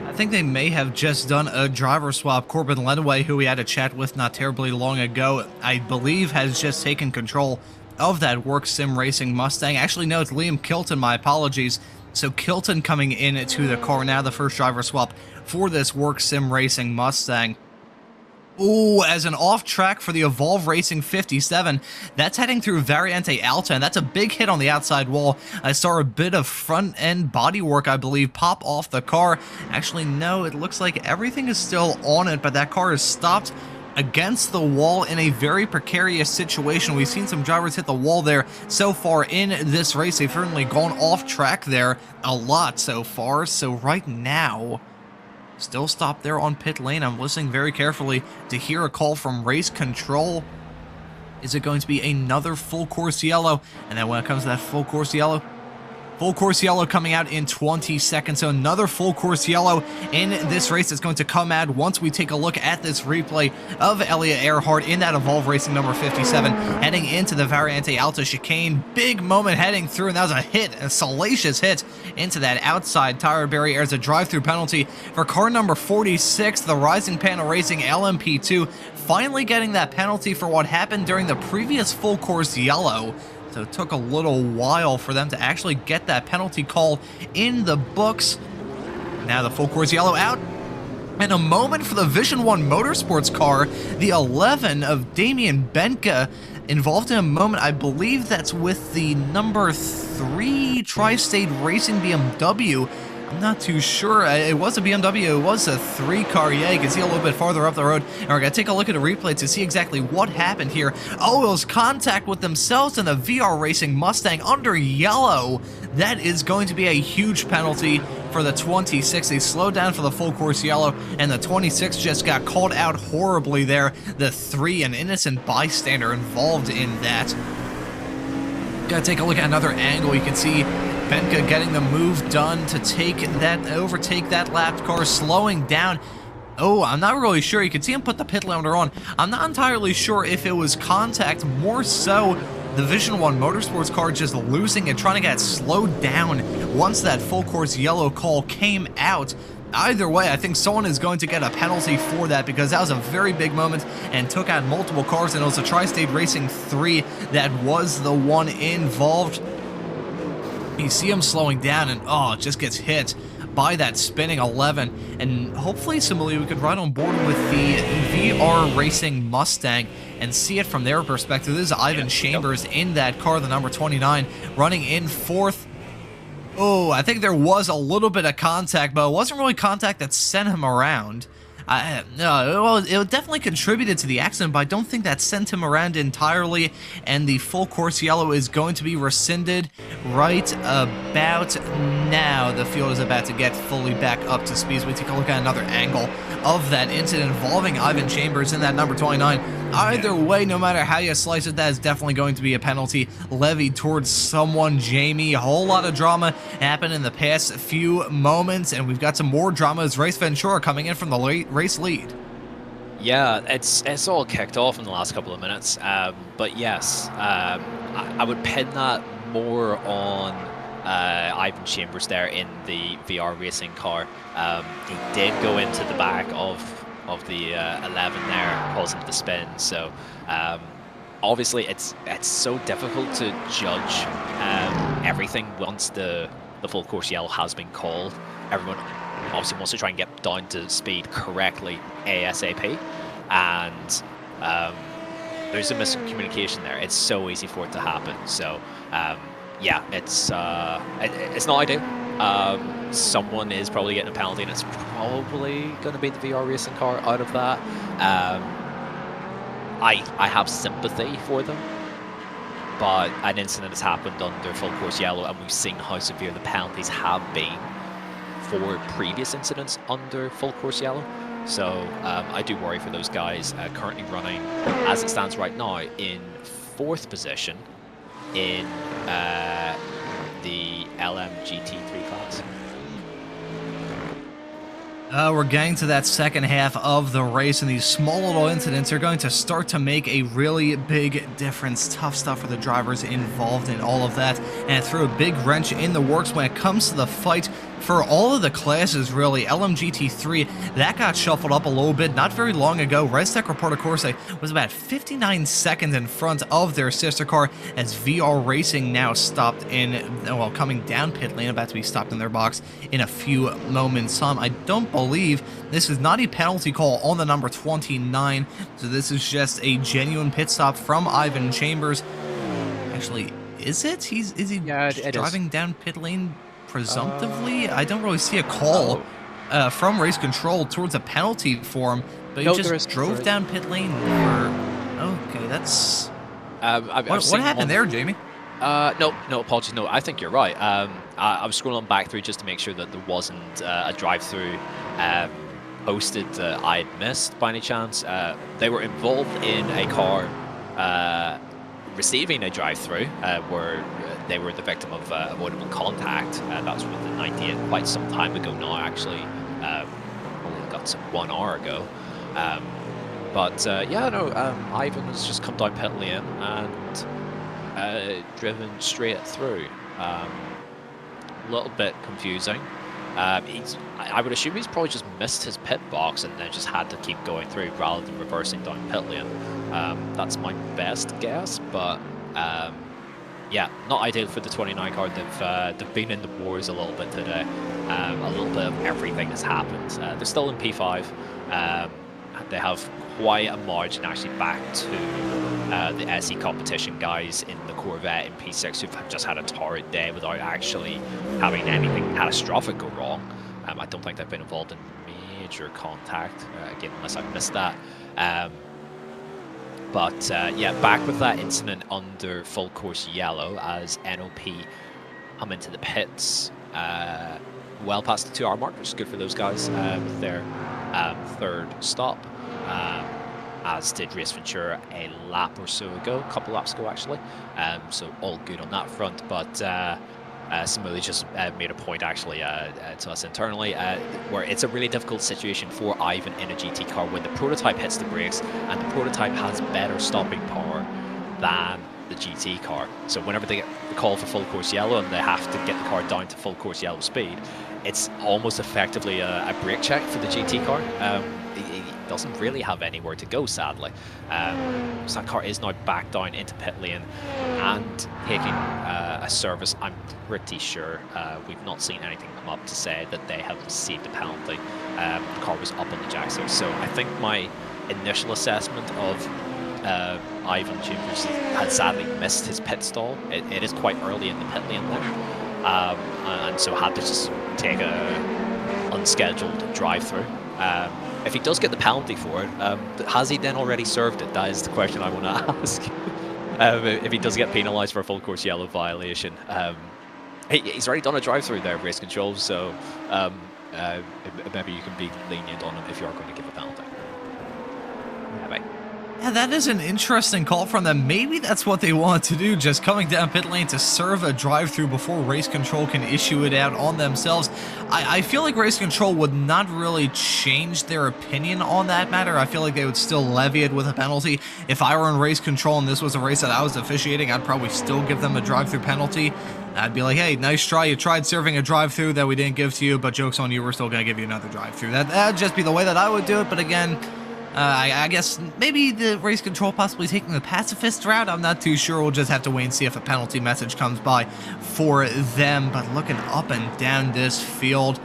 I think they may have just done a driver swap. Corbin Lenaway, who we had a chat with not terribly long ago, I believe has just taken control of that Work Sim Racing Mustang. Actually, no, it's Liam Kilton, my apologies. So Kilton coming in to the car now, the first driver swap for this Work Sim Racing Mustang. Ooh, as an off track for the Evolve Racing 57, that's heading through Variante Alta, and that's a big hit on the outside wall. I saw a bit of front end bodywork, I believe, pop off the car. Actually, no, it looks like everything is still on it, but that car is stopped against the wall in a very precarious situation. We've seen some drivers hit the wall there so far in this race. They've certainly gone off track there a lot so far. So right now, still stopped there on pit lane. I'm listening very carefully to hear a call from race control. Is it going to be another full course yellow? And then when it comes to that full course yellow coming out in 20 seconds. So another full course yellow in this race that's going to come out once we take a look at this replay of Elliot Earhart in that Evolve Racing number 57, heading into the Variante Alta chicane. Big moment heading through, and that was a hit, a salacious hit into that outside tire barrier as a drive-through penalty for car number 46, the Rising Panel Racing LMP2, finally getting that penalty for what happened during the previous full course yellow. So it took a little while for them to actually get that penalty call in the books. Now the full course yellow out. And a moment for the Vision 1 Motorsports car, the 11 of Damian Benka, involved in a moment, I believe that's with the number 3 Tri-State Racing BMW. I'm not too sure. It was a BMW. It was a 3-car. Yeah, you can see a little bit farther up the road. And we're going to take a look at a replay to see exactly what happened here. Oh, it was contact with themselves and the VR Racing Mustang under yellow. That is going to be a huge penalty for the 26. They slowed down for the full course yellow, and the 26 just got called out horribly there. The 3, an innocent bystander involved in that. Gotta take a look at another angle. You can see Benka getting the move done to overtake that lapped car, slowing down. Oh, I'm not really sure. You can see him put the pit limiter on. I'm not entirely sure if it was contact, more so the Vision 1 Motorsports car just losing it, trying to get slowed down once that full course yellow call came out. Either way, I think someone is going to get a penalty for that, because that was a very big moment and took out multiple cars, and it was a Tri-State Racing 3 that was the one involved. You see him slowing down, and it just gets hit by that spinning 11. And hopefully, similarly, we could ride on board with the VR Racing Mustang and see it from their perspective. This is Ivan Chambers in that car, the number 29, running in 4th. Oh, I think there was a little bit of contact, but it wasn't really contact that sent him around. No, it definitely contributed to the accident, but I don't think that sent him around entirely, and the full course yellow is going to be rescinded right about now. The field is about to get fully back up to speed. So we take a look at another angle of that incident involving Ivan Chambers in that number 29. Either way, no matter how you slice it, that is definitely going to be a penalty levied towards someone, Jamie. A whole lot of drama happened in the past few moments, and we've got some more drama as Race Ventura coming in from the race lead. Yeah, it's all kicked off in the last couple of minutes, but yes, I would pin that more on Ivan Chambers there in the VR Racing car. He did go into the back of the 11 there, causing the spin. So obviously it's so difficult to judge everything once the full course yellow has been called. Everyone obviously wants to try and get down to speed correctly ASAP, and there's a miscommunication there. It's so easy for it to happen. So yeah, it's not ideal. Someone is probably getting a penalty, and it's probably going to be the VR Racing car out of that. I have sympathy for them, but an incident has happened under full course yellow, and we've seen how severe the penalties have been for previous incidents under full course yellow. So I do worry for those guys currently running, as it stands right now, in 4th position in the LMGT3 class. We're getting to that second half of the race, and these small little incidents are going to start to make a really big difference. Tough stuff for the drivers involved in all of that, and it threw a big wrench in the works when it comes to the fight for all of the classes, really. LMGT3, that got shuffled up a little bit not very long ago. ResTech Report, of course, was about 59 seconds in front of their sister car, as VR Racing now stopped in, well, coming down pit lane, about to be stopped in their box in a few moments. I don't believe this is not a penalty call on the number 29, so this is just a genuine pit stop from Ivan Chambers. Actually, is it? Is he driving down pit lane presumptively? I don't really see a call from race control towards a penalty for him, but he just drove down pit lane. Okay, that's... what happened there, Jamie? No, apologies. No, I think you're right. I was scrolling back through just to make sure that there wasn't a drive-through posted that I had missed by any chance. They were involved in a car receiving a drive-through where they were the victim of avoidable contact. That was with the 98 quite some time ago now, actually. Only got some 1 hour ago. Ivan has just come down pit lane and driven straight through. A little bit confusing. I would assume he's probably just missed his pit box and then just had to keep going through rather than reversing down pit lane. That's my best guess, but yeah, not ideal for the 29 car. They've been in the wars a little bit today. A little bit of everything has happened. They're still in P5. They have quite a margin actually back to the SE competition guys in the Corvette in P6 who've just had a torrid day without actually having anything catastrophic go wrong. I don't think they've been involved in major contact, again, unless I've missed that. Yeah, back with that incident under full course yellow as NOP come into the pits well past the 2 hour mark, which is good for those guys with their 3rd stop. As did Race Ventura a lap or so ago, a couple laps ago actually. So all good on that front, but Simuli just made a point actually to us internally where it's a really difficult situation for Ivan in a GT car when the prototype hits the brakes and the prototype has better stopping power than the GT car. So whenever they get the call for full course yellow and they have to get the car down to full course yellow speed, it's almost effectively a brake check for the GT car. He doesn't really have anywhere to go, sadly. So that car is now back down into pit lane and taking a service. I'm pretty sure we've not seen anything come up to say that they have received a penalty. The car was up on the jacks there. So I think my initial assessment of Ivan Chambers had sadly missed his pit stall. It is quite early in the pit lane there. And so had to just take a unscheduled drive-through. If he does get the penalty for it, has he then already served it? That is the question I want to ask. If he does get penalised for a full course yellow violation. He's already done a drive-through there, race control, so maybe you can be lenient on him if you are going to give a penalty. Maybe. Yeah, that is an interesting call from them. Maybe that's what they want to do, just coming down pit lane to serve a drive-through before race control can issue it out on themselves. I feel like race control would not really change their opinion on that matter. I feel like they would still levy it with a penalty. If I were in race control and this was a race that I was officiating, I'd probably still give them a drive-through penalty. I'd be like, hey, nice try. You tried serving a drive-through that we didn't give to you, but joke's on you, we're still going to give you another drive-through. That'd just be the way that I would do it, but again... I guess maybe the race control possibly taking the pacifist route. I'm not too sure. We'll just have to wait and see if a penalty message comes by for them. But looking up and down this field,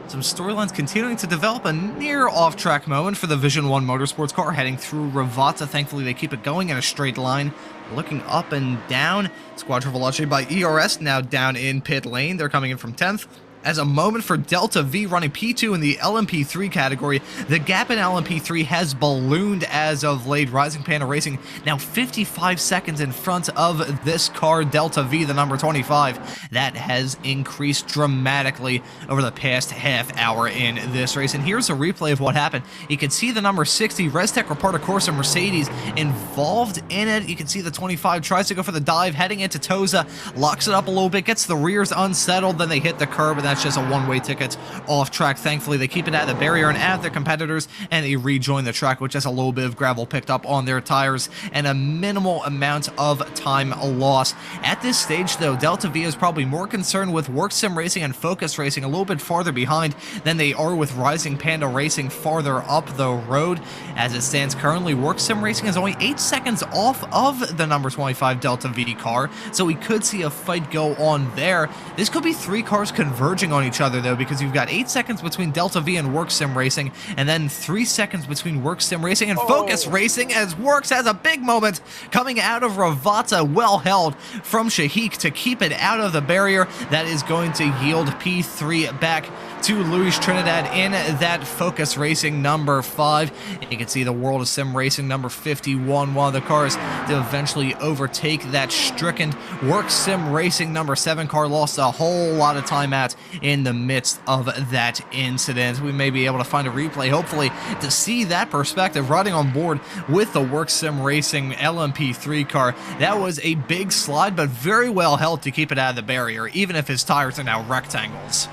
some storylines continuing to develop. A near off-track moment for the Vision 1 Motorsports car heading through Ravata. Thankfully, they keep it going in a straight line. Looking up and down, Squadra Veloce by ERS now down in pit lane. They're coming in from 10th. as a moment for Delta V running P2 in the LMP3 category. The gap in LMP3 has ballooned as of late. Rising Panda Racing now 55 seconds in front of this car, Delta V, the number 25. That has increased dramatically over the past half hour in this race. And here's a replay of what happened. You can see the number 60, Restec Reparta Corsa Mercedes, involved in it. You can see the 25 tries to go for the dive, heading into Toza, locks it up a little bit, gets the rears unsettled, then they hit the curb, and that's just a one-way ticket off track. Thankfully, they keep it at the barrier and at their competitors, and they rejoin the track with just a little bit of gravel picked up on their tires and a minimal amount of time lost. At this stage, though, Delta V is probably more concerned with Work Sim Racing and Focus Racing a little bit farther behind than they are with Rising Panda Racing farther up the road. As it stands currently, Work Sim Racing is only 8 seconds off of the number 25 Delta V car, so we could see a fight go on there. This could be 3 cars converging on each other, though, because you've got 8 seconds between Delta V and Work Sim Racing, and then 3 seconds between Work Sim Racing and Focus Racing, as Works has a big moment coming out of Ravata, well held from Shahik to keep it out of the barrier. That is going to yield P3 back to Luis Trinidad in that Focus Racing number 5. You can see the World of Sim Racing number 51, one of the cars to eventually overtake that stricken Work Sim Racing number 7 car. Lost a whole lot of time out in the midst of that incident. We may be able to find a replay, hopefully, to see that perspective riding on board with the Work Sim Racing LMP3 car. That was a big slide, but very well held to keep it out of the barrier, even if his tires are now rectangles.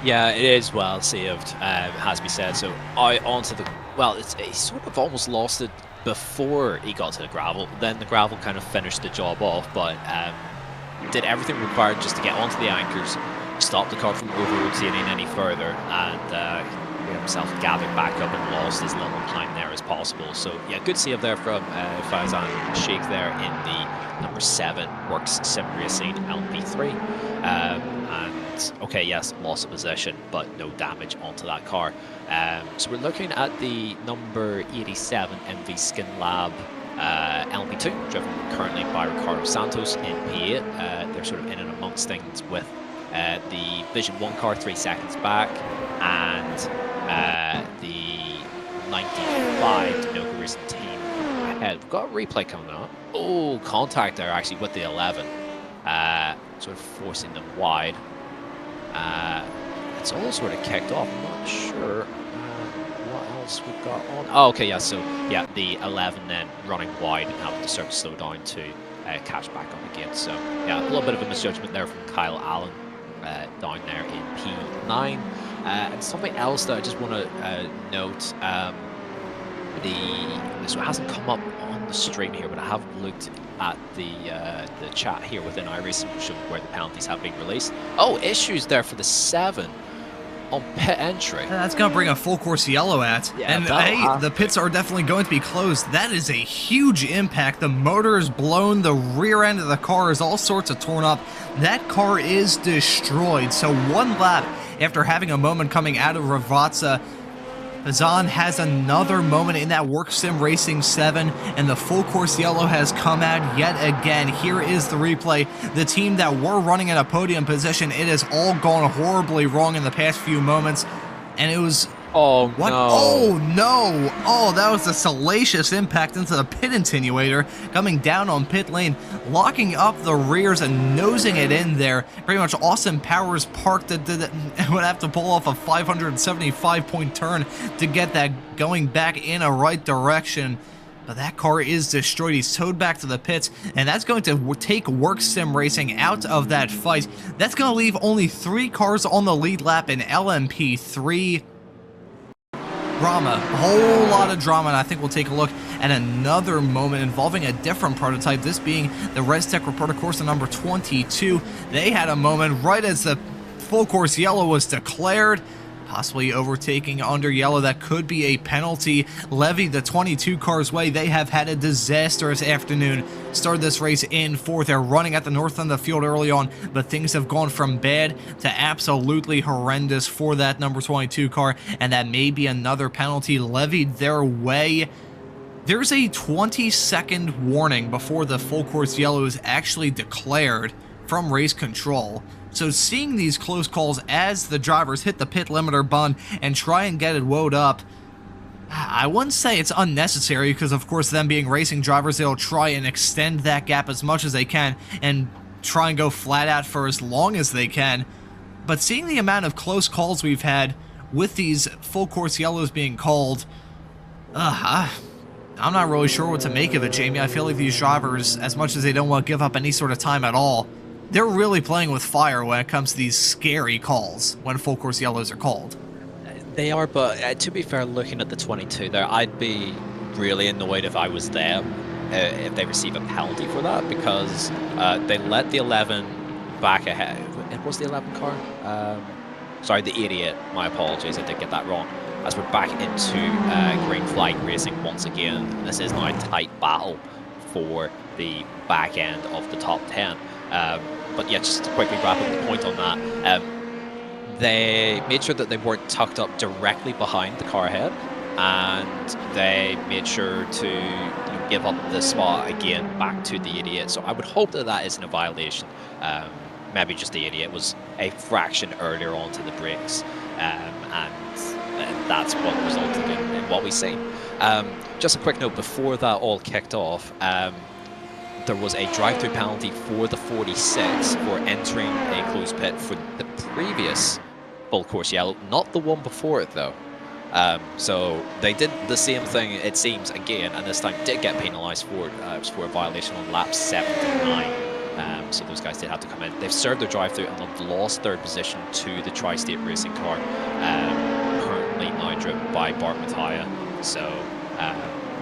Yeah, it is well saved, has to be said. So out onto the, well, he sort of almost lost it before he got to the gravel. Then the gravel kind of finished the job off, but did everything required just to get onto the anchors, stop the car from over-rotating any further, and get himself gathered back up and lost as little time there as possible. So yeah, good save there from Faizan Sheikh there in the number 7 Works Sim Racing LP3. And okay, yes, loss of position, but no damage onto that car. So we're looking at the number 87 MV Skin Lab LP2, driven currently by Ricardo Santos in P8. They're sort of in and amongst things with the Vision 1 car 3 seconds back, and the 95 Dinoco Racing team ahead. We've got a replay coming up. Oh, contact there actually with the 11, sort of forcing them wide. It's all sort of kicked off. I'm not sure what else we've got on. Oh, okay, yeah, so yeah, the 11 then running wide and having to start to slow down to catch back up again. So yeah, a little bit of a misjudgment there from Kyle Allen down there in P9. And something else that I just want to note, this hasn't come up on the stream here, but I have looked at the chat here within iRacing, showing where the penalties have been released. Oh, issues there for the 7 on pit entry. That's going to bring a full course yellow at. Yeah, and hey, the pits are definitely going to be closed. That is a huge impact. The motor is blown. The rear end of the car is all sorts of torn up. That car is destroyed. So 1 lap after having a moment coming out of Ravazza, Bazan has another moment in that Work Sim Racing 7, and the full course yellow has come out yet again. Here is the replay. The team that were running in a podium position, it has all gone horribly wrong in the past few moments, and it was... Oh, what? no. Oh, no. Oh, that was a salacious impact into the pit attenuator, coming down on pit lane, locking up the rears and nosing it in there. Pretty much Austin Powers parked it, would have to pull off a 575-point turn to get that going back in a right direction. But that car is destroyed. He's towed back to the pits, and that's going to take Work Sim Racing out of that fight. That's going to leave only 3 cars on the lead lap in LMP3. Drama, a whole lot of drama, and I think we'll take a look at another moment involving a different prototype, this being the Restec Reparta Corsa number 22. They had a moment right as the full course yellow was declared, possibly overtaking under yellow. That could be a penalty levied the 22 car's way. They have had a disastrous afternoon. Started this race in 4th. They're running at the north end of the field early on, but things have gone from bad to absolutely horrendous for that number 22 car, and that may be another penalty levied their way. There's a 20-second warning before the full course yellow is actually declared from race control. So seeing these close calls as the drivers hit the pit limiter button and try and get it woed up, I wouldn't say it's unnecessary, because of course them being racing drivers, they'll try and extend that gap as much as they can and try and go flat out for as long as they can. But seeing the amount of close calls we've had with these full course yellows being called, I'm not really sure what to make of it, Jamie. I feel like these drivers, as much as they don't want to give up any sort of time at all, they're really playing with fire when it comes to these scary calls when full course yellows are called. They are, but to be fair, looking at the 22 there, I'd be really annoyed if I was them if they receive a penalty for that, because they let the 11 back ahead. It was the 11 car? Sorry, the 88. My apologies, I did get that wrong. As we're back into green flag racing once again. This is now a tight battle for the back end of the top 10. But yeah, just to quickly wrap up the point on that. They made sure that they weren't tucked up directly behind the car ahead, and they made sure to give up the spot again back to the idiot. So I would hope that that isn't a violation. Maybe just the idiot was a fraction earlier onto the brakes, and that's what resulted in what we've seen. Just a quick note, before that all kicked off, there was a drive-through penalty for the 46 for entering a closed pit for the previous full course yellow, not the one before it though. So they did the same thing, it seems, again, and this time did get penalised for it. It was for a violation on lap 79. So those guys did have to come in. They've served their drive-through and they've lost third position to the Tri-State Racing car, currently now driven by Bart Mattia. So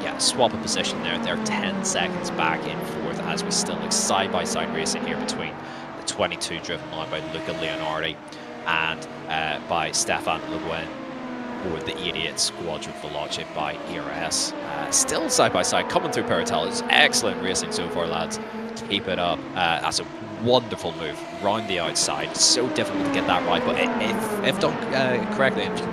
yeah, swap of position there. They're 10 seconds back in fourth as we still look side-by-side racing here between the 22 driven now by Luca Leonardi and by Stefan Le Guin, or the idiot Squadron Veloce by ERS. Still side-by-side, coming through Paratel. It's excellent racing so far, lads. Keep it up. That's a wonderful move round the outside. So difficult to get that right, but if done correctly, if you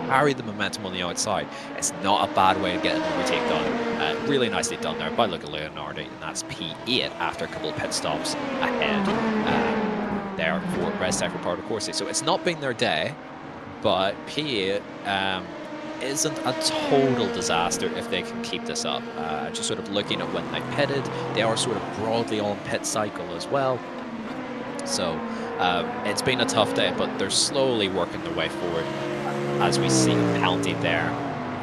carry the momentum on the outside, it's not a bad way of getting an overtake done. Really nicely done there by Luca Leonardi, and that's P8 after a couple of pit stops ahead there for Red Tech Ricardo Corsi. So it's not been their day, but P8 isn't a total disaster if they can keep this up. Just sort of looking at when they pitted, they are sort of broadly on pit cycle as well. So it's been a tough day, but they're slowly working their way forward as we see a penalty there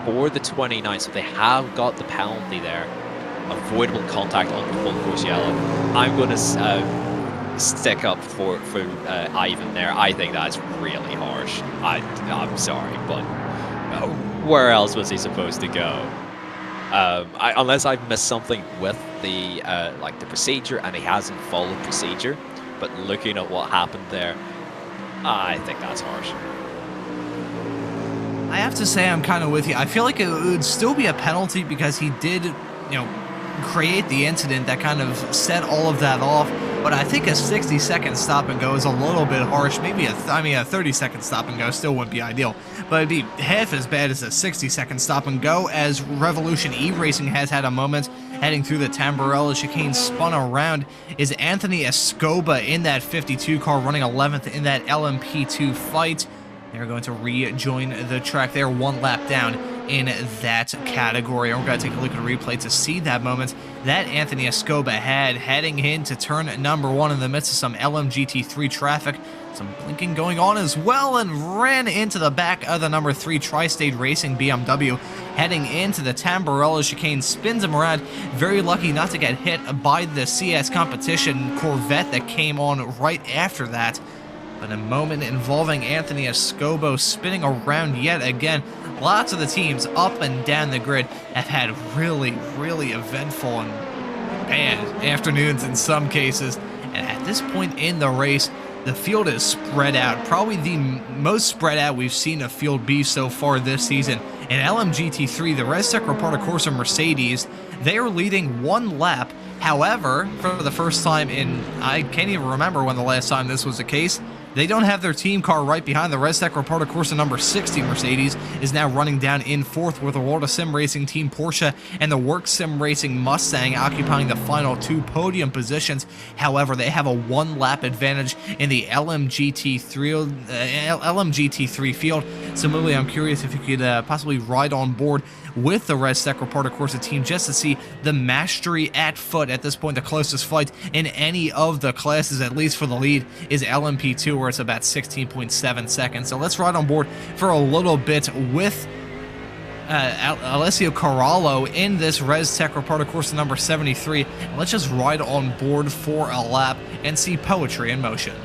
for the 29. So they have got the penalty there. Avoidable contact on the full course yellow. I'm going to stick up for Ivan there. I think that's really harsh. I'm sorry, but where else was he supposed to go? Unless I've missed something with the like the procedure and he hasn't followed procedure, but looking at what happened there, I think that's harsh. I have to say I'm kind of with you. I feel like it would still be a penalty because he did, create the incident that kind of set all of that off. But I think a 60-second stop and go is a little bit harsh. Maybe a 30-second stop and go still wouldn't be ideal, but it'd be half as bad as a 60-second stop and go, as Revolution E-Racing has had a moment heading through the Tamburello chicane. Spun around is Anthony Escoba in that 52 car, running 11th in that LMP2 fight. They're going to rejoin the track. They're one lap down in that category. And we're going to take a look at a replay to see that moment that Anthony Escoba had heading into turn number 1 in the midst of some LMGT3 traffic. Some blinking going on as well, and ran into the back of the number 3 Tri-State Racing BMW heading into the Tamburello chicane. Spins him around. Very lucky not to get hit by the CS Competition Corvette that came on right after that. But a moment involving Anthony Escobo spinning around yet again. Lots of the teams up and down the grid have had really, really eventful and bad afternoons in some cases. And at this point in the race, the field is spread out. Probably the most spread out we've seen a field be so far this season. In LMGT3, the Red Tech Ricardo Corsa Mercedes, they are leading one lap. However, for the first time in, I can't even remember when the last time this was the case, They don't have their team car right behind the Res Tech Reparto Corsa number 60 Mercedes is now running down in 4th, with the World of Sim Racing Team Porsche and the Work Sim Racing Mustang occupying the final 2 podium positions. However, they have a 1-lap advantage in the LMGT3 field. So, Muli, I'm curious if you could possibly ride on board with the Res Tech Reparto Corsa team just to see the mastery at foot. At this point, the closest fight in any of the classes, at least for the lead, is LMP2, where it's about 16.7 seconds. So let's ride on board for a little bit with Alessio Corallo in this Res Tech Reparto Corsa number 73. Let's just ride on board for a lap and see poetry in motion.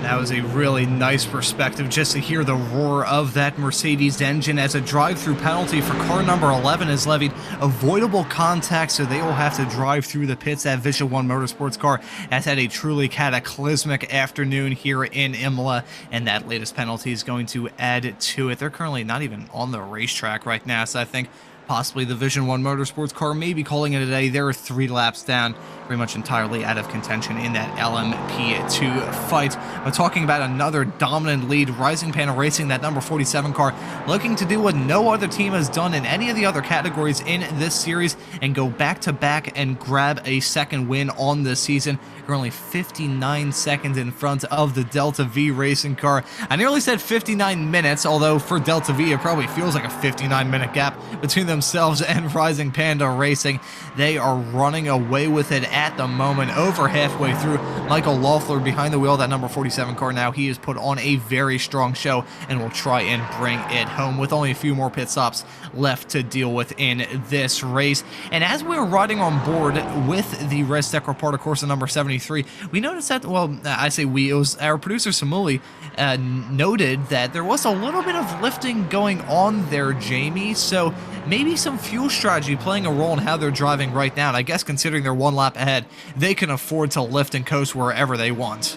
That was a really nice perspective just to hear the roar of that Mercedes engine as a drive-through penalty for car number 11 is levied. Avoidable contact, so they will have to drive through the pits. That Vision 1 Motorsports car has had a truly cataclysmic afternoon here in Imola, and that latest penalty is going to add to it. They're currently not even on the racetrack right now, so I think possibly the Vision 1 Motorsports car may be calling it a day. They're 3 laps down, pretty much entirely out of contention in that LMP2 fight. But talking about another dominant lead, Rising Panel Racing, that number 47 car, looking to do what no other team has done in any of the other categories in this series and go back-to-back and grab a second win on this season. Currently 59 seconds in front of the Delta V racing car. I nearly said 59 minutes, although for Delta V it probably feels like a 59-minute gap between themselves and Rising Panda Racing. They are running away with it at the moment, over halfway through. Michael Loeffler behind the wheel of that number 47 car now. He has put on a very strong show and will try and bring it home with only a few more pit stops left to deal with in this race. And as we're riding on board with the Res Tech Reparto Corsa number 73, we noticed that, well, I say we, it was our producer Samuli noted that there was a little bit of lifting going on there, Jamie, so maybe some fuel strategy playing a role in how they're driving right now. And I guess considering they're 1 lap ahead, they can afford to lift and coast wherever they want.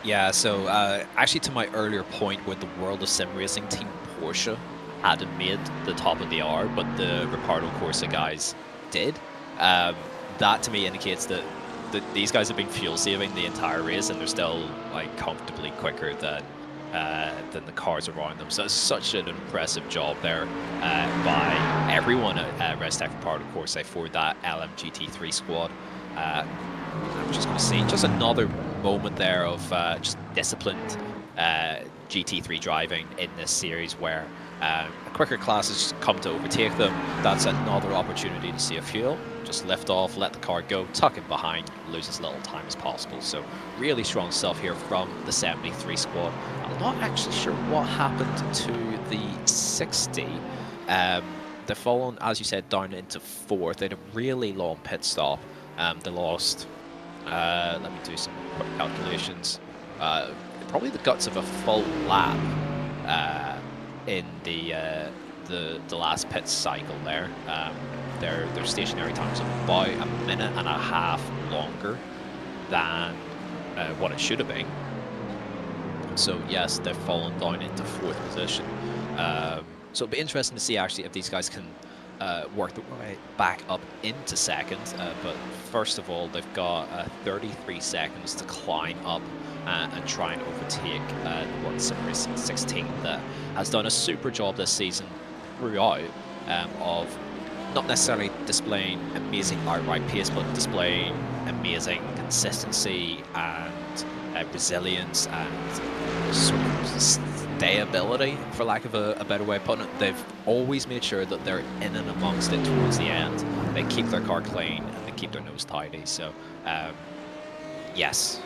Yeah, so actually to my earlier point where the World of Sim Racing Team Porsche hadn't made the top of the hour, but the Reparto Corsa guys did, that to me indicates that these guys have been fuel saving the entire race, and they're still like comfortably quicker than the cars around them. So it's such an impressive job there by everyone at Res Tech Reparto Corsa for that LMGT3 squad. I'm just going to see just another moment there of just disciplined GT3 driving in this series where quicker classes come to overtake them. That's another opportunity to see a fuel. Just lift off, let the car go, tuck it behind, lose as little time as possible. So really strong stuff here from the 73 squad. I'm not actually sure what happened to the 60. They've fallen, as you said, down into 4th. They had a really long pit stop. They lost, let me do some quick calculations, probably the guts of a full lap in the last pit cycle there. Their stationary times are about a minute and a half longer than what it should have been. So yes, they've fallen down into 4th position. So it'll be interesting to see actually if these guys can work their way back up into 2nd. But first of all, they've got 33 seconds to climb up and try and overtake the World Sim Racing 16 that has done a super job this season throughout of not necessarily displaying amazing outright pace, but displaying amazing consistency and resilience and sort of stayability, for lack of a better way of putting it. They've always made sure that they're in and amongst it towards the end. They keep their car clean and they keep their nose tidy. So yes,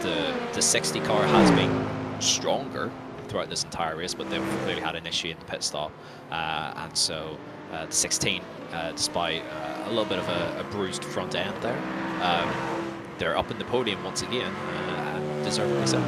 the 60 car has been stronger throughout this entire race, but they've clearly had an issue in the pit stop, and so the 16, despite a little bit of a bruised front end there, they're up in the podium once again, and deservedly so.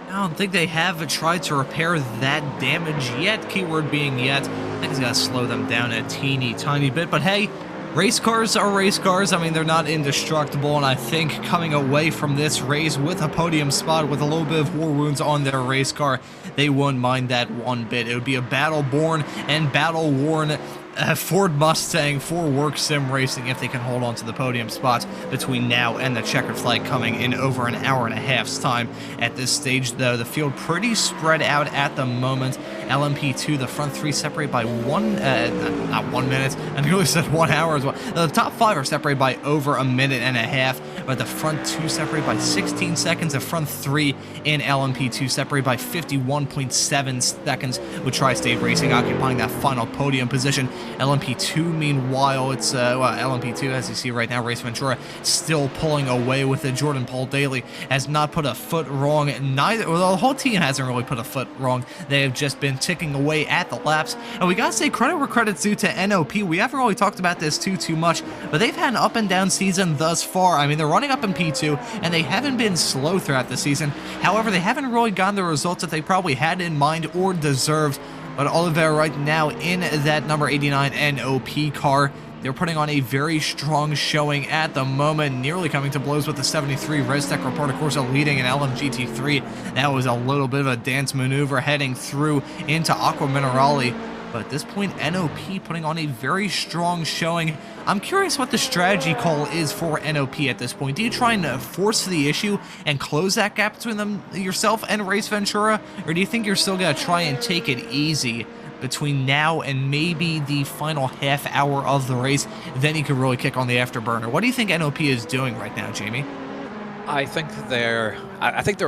I don't think they have tried to repair that damage yet, keyword being yet. I think it's got to slow them down a teeny tiny bit, but hey, race cars are race cars. I mean, they're not indestructible, and I think coming away from this race with a podium spot with a little bit of war wounds on their race car, they wouldn't mind that one bit. It would be a battle-born and battle-worn Ford Mustang for Work Sim Racing if they can hold on to the podium spot between now and the checkered flag coming in over an hour and a half's time. At this stage, though, the field pretty spread out at the moment. LMP2, the front three separate by not 1 minute, I nearly said 1 hour as well. The top five are separated by over a minute and a half, but the front two separated by 16 seconds, the front three in LMP2 separated by 51.7 seconds, with Tri-State Racing occupying that final podium position. LMP2, meanwhile, it's LMP2, as you see right now, Race Ventura still pulling away with it. Jordan Paul Daly has not put a foot wrong. Well, the whole team hasn't really put a foot wrong. They have just been ticking away at the laps. And we gotta say credit where credit's due to NOP. We haven't really talked about this too much, but they've had an up and down season thus far. I mean, they're running up in P2, and they haven't been slow throughout the season. However, they haven't really gotten the results that they probably had in mind or deserved. But Oliveira right now in that number 89 NOP car, they're putting on a very strong showing at the moment, nearly coming to blows with the 73 Restec Report, of course, leading in LMGT3. That was a little bit of a dance maneuver heading through into Aqua Minerale. But at this point, NOP putting on a very strong showing. I'm curious what the strategy call is for NOP at this point. Do you try and force the issue and close that gap between them yourself and Race Ventura? Or do you think you're still going to try and take it easy between now and maybe the final half hour of the race? Then you could really kick on the afterburner. What do you think NOP is doing right now, Jamie? I think they're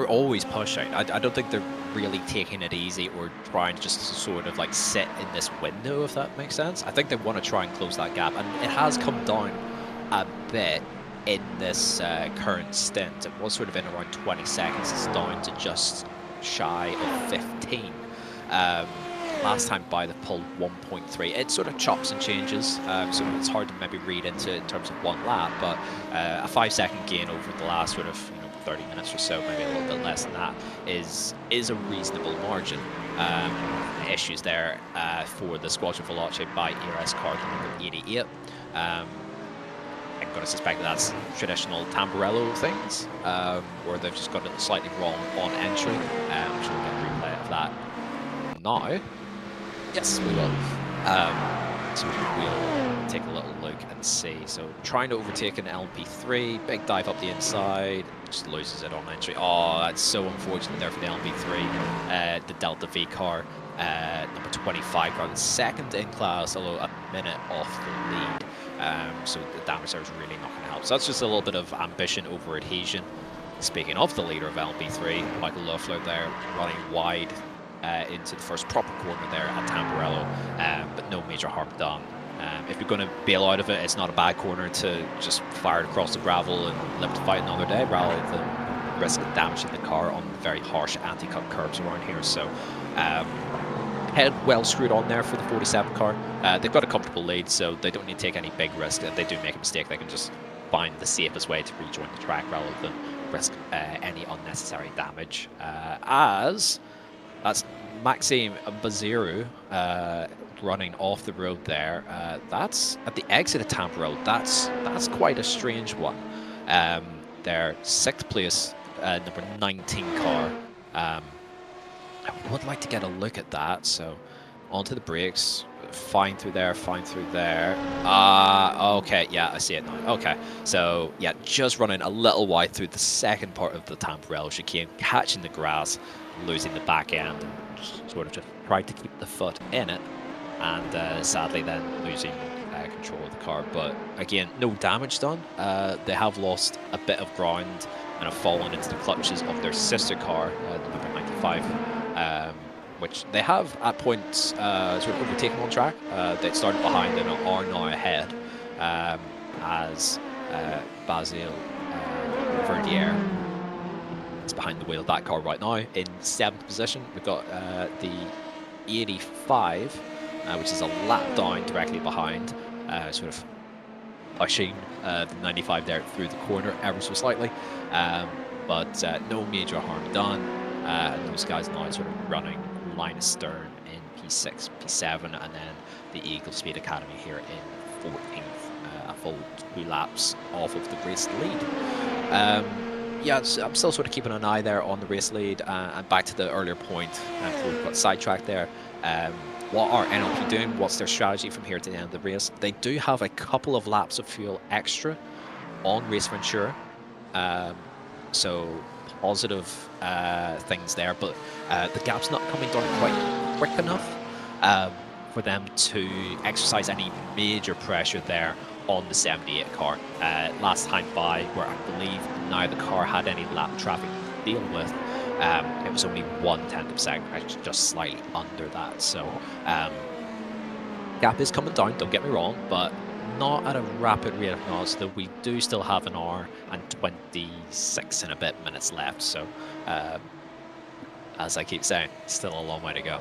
always pushing. I don't think they're really taking it easy or trying just to sort of like sit in this window, if that makes sense. I think they want to try and close that gap, and it has come down a bit in this current stint. It was sort of in around 20 seconds. It's down to just shy of 15. Last time by, they pulled 1.3. It sort of chops and changes, so it's hard to maybe read into in terms of one lap, but a 5-second gain over the last sort of 30 minutes or so, maybe a little bit less than that, is a reasonable margin. Issues there for the Squadron Veloce by ERS car number 88. I'm going to suspect that's traditional Tamburello things, where they've just got it slightly wrong on entry, which we'll get a replay of that now. Yes, we will. So we'll take a little look and see. So trying to overtake an LMP3, big dive up the inside, just loses it on entry. Oh, that's so unfortunate there for the LMP3. The Delta V car, number 25 car, the second in class, although a minute off the lead. So the damage there is really not going to help. So that's just a little bit of ambition over adhesion. Speaking of the leader of LMP3, Michael Loeffler there, running wide into the first proper corner there at Tamburello, but no major harm done. If you're going to bail out of it, it's not a bad corner to just fire it across the gravel and live to fight another day, rather than risk damaging the car on very harsh anti-cut curbs around here. So head well screwed on there for the 47 car. They've got a comfortable lead, so they don't need to take any big risk. If they do make a mistake, they can just find the safest way to rejoin the track rather than risk any unnecessary damage. As that's Maxime Baziru running off the road there. That's at the exit of Tamburello. That's quite a strange one. Their 6th place, number 19 car. I would like to get a look at that. So onto the brakes. Fine through there, fine through there. Okay, yeah, I see it now. Okay, so yeah, just running a little wide through the second part of the Tamburello chicane, catching the grass, losing the back end, and sort of just tried to keep the foot in it, and sadly then losing control of the car. But again, no damage done. They have lost a bit of ground and have fallen into the clutches of their sister car, the number 95, which they have at points sort of overtaken on track. They started behind and are now ahead, as Basil Verdier is behind the wheel of that car right now in 7th position. We've got the 85, which is a lap down directly behind, sort of pushing the 95 there through the corner ever so slightly, but no major harm done. And those guys now sort of running line astern in P6, P7, and then the Eagle Speed Academy here in 14th, a full 2 laps off of the race lead. Yeah, I'm still sort of keeping an eye there on the race lead, and back to the earlier point before we got sidetracked there. What are NLP doing? What's their strategy from here to the end of the race? They do have a couple of laps of fuel extra on Race Ventura, so positive things there, but the gap's not coming down quite quick enough for them to exercise any major pressure there on the 78 car. Last time by, where I believe now the car had any lap traffic to deal with, it was only 1/10 of a second, actually just slightly under that. So gap is coming down, don't get me wrong, but not at a rapid rate of knots, though we do still have an hour and 26 and a bit minutes left. So as I keep saying, still a long way to go.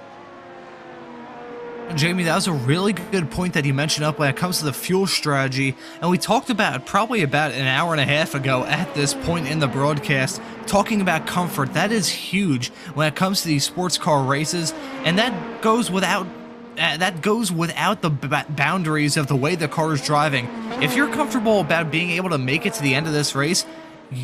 Jamie, that was a really good point that you mentioned up when it comes to the fuel strategy, and we talked about probably about an hour and a half ago at this point in the broadcast, talking about comfort. That is huge when it comes to these sports car races, and that goes without the boundaries of the way the car is driving. If you're comfortable about being able to make it to the end of this race,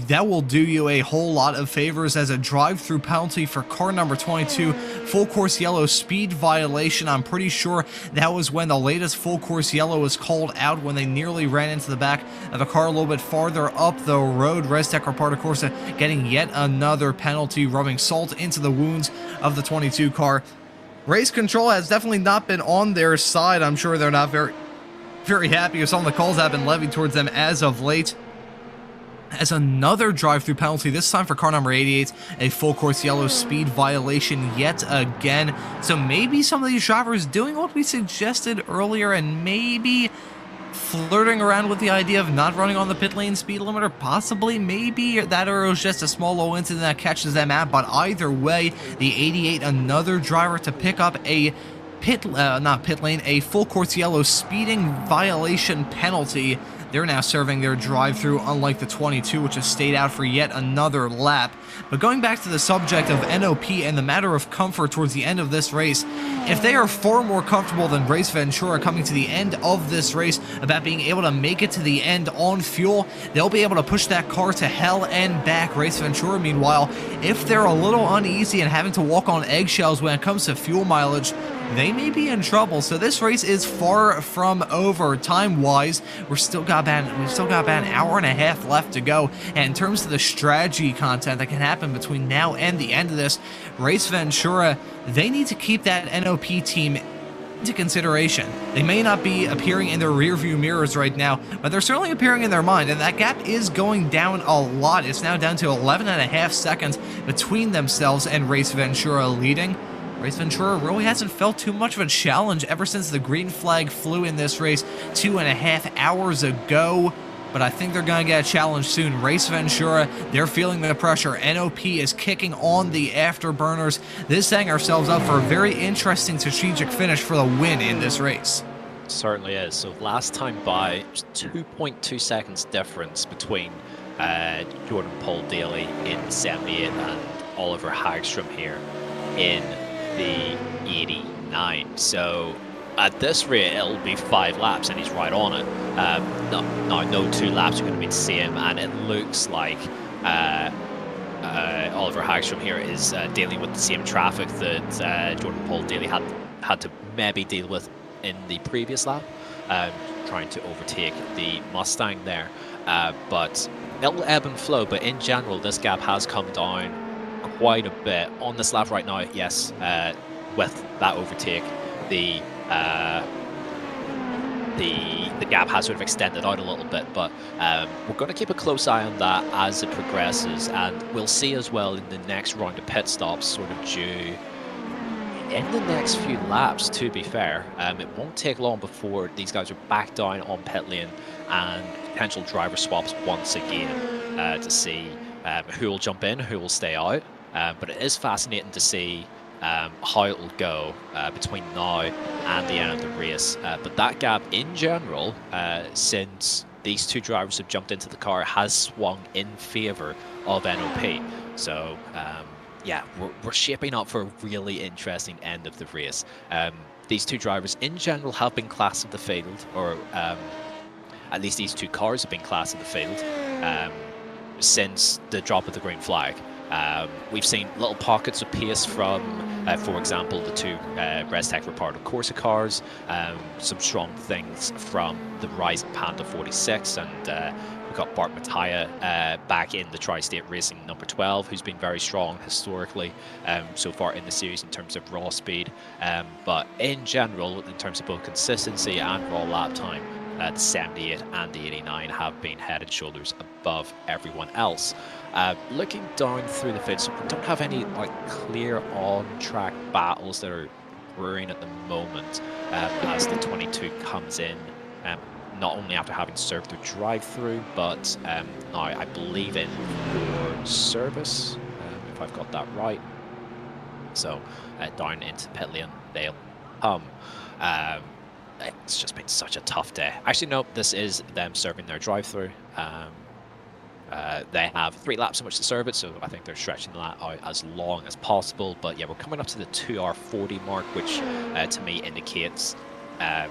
that will do you a whole lot of favors as a drive-through penalty for car number 22, full course yellow speed violation. I'm pretty sure that was when the latest full course yellow was called out, when they nearly ran into the back of a car a little bit farther up the road. Restec Reparto Corsa getting yet another penalty, rubbing salt into the wounds of the 22 car. Race control has definitely not been on their side. I'm sure they're not very happy with some of the calls that have been levied towards them as of late. As another drive-through penalty, this time for car number 88, a full course yellow speed violation yet again. So maybe some of these drivers doing what we suggested earlier and maybe flirting around with the idea of not running on the pit lane speed limiter, possibly, maybe that, or it was just a small low incident that catches them out. But either way, the 88, another driver to pick up a a full course yellow speeding violation penalty. They're now serving their drive-through, unlike the 22, which has stayed out for yet another lap. But going back to the subject of NOP and the matter of comfort towards the end of this race, if they are far more comfortable than Race Ventura coming to the end of this race about being able to make it to the end on fuel, they'll be able to push that car to hell and back. Race Ventura, meanwhile, if they're a little uneasy and having to walk on eggshells when it comes to fuel mileage, they may be in trouble. So this race is far from over time-wise. We've still got about an hour and a half left to go. And in terms of the strategy content that can happen between now and the end of this, Race Ventura, they need to keep that NOP team into consideration. They may not be appearing in their rearview mirrors right now, but they're certainly appearing in their mind, and that gap is going down a lot. It's now down to 11.5 seconds between themselves and Race Ventura leading. Race Ventura really hasn't felt too much of a challenge ever since the green flag flew in this race 2.5 hours ago, but I think they're going to get a challenge soon. Race Ventura, they're feeling the pressure. NOP is kicking on the afterburners. This setting ourselves up for a very interesting strategic finish for the win in this race. Certainly is. So last time by, just 2.2 seconds difference between Jordan Paul Daly in 78 and Oliver Hagstrom here in the 89. So at this rate, it'll be 5 laps and he's right on it. No 2 laps are going to be the same, and it looks like Oliver Hagstrom here is dealing with the same traffic that Jordan Paul Daly had to maybe deal with in the previous lap, trying to overtake the Mustang there. But it'll ebb and flow, but in general, this gap has come down quite a bit on this lap right now. Yes, with that overtake, the the gap has sort of extended out a little bit, but we're going to keep a close eye on that as it progresses, and we'll see as well in the next round of pit stops sort of due in the next few laps, to be fair. It won't take long before these guys are back down on pit lane and potential driver swaps once again to see who will jump in, who will stay out. But it is fascinating to see how it will go between now and the end of the race. But that gap in general, since these two drivers have jumped into the car, has swung in favour of NOP. So yeah, we're shaping up for a really interesting end of the race. These two drivers in general have been class of the field, or at least these two cars have been class of the field since the drop of the green flag. We've seen little pockets of pace from, for example, the two Restec Repardo Corsa cars, some strong things from the Rising Panda 46, and we've got Bart Mattia back in the Tri-State Racing number 12, who's been very strong historically so far in the series in terms of raw speed. But in general, in terms of both consistency and raw lap time, the 78 and the 89 have been head and shoulders above everyone else. Looking down through the field, so we don't have any clear on-track battles that are brewing at the moment as the 22 comes in. Not only after having served their drive-through, but now I believe in for service, if I've got that right. So down into pit lane they'll come. It's just been such a tough day. Actually, no, this is them serving their drive-through. They have 3 laps in which to serve it, so I think they're stretching that out as long as possible. But yeah, we're coming up to the 2:40 mark, which to me indicates that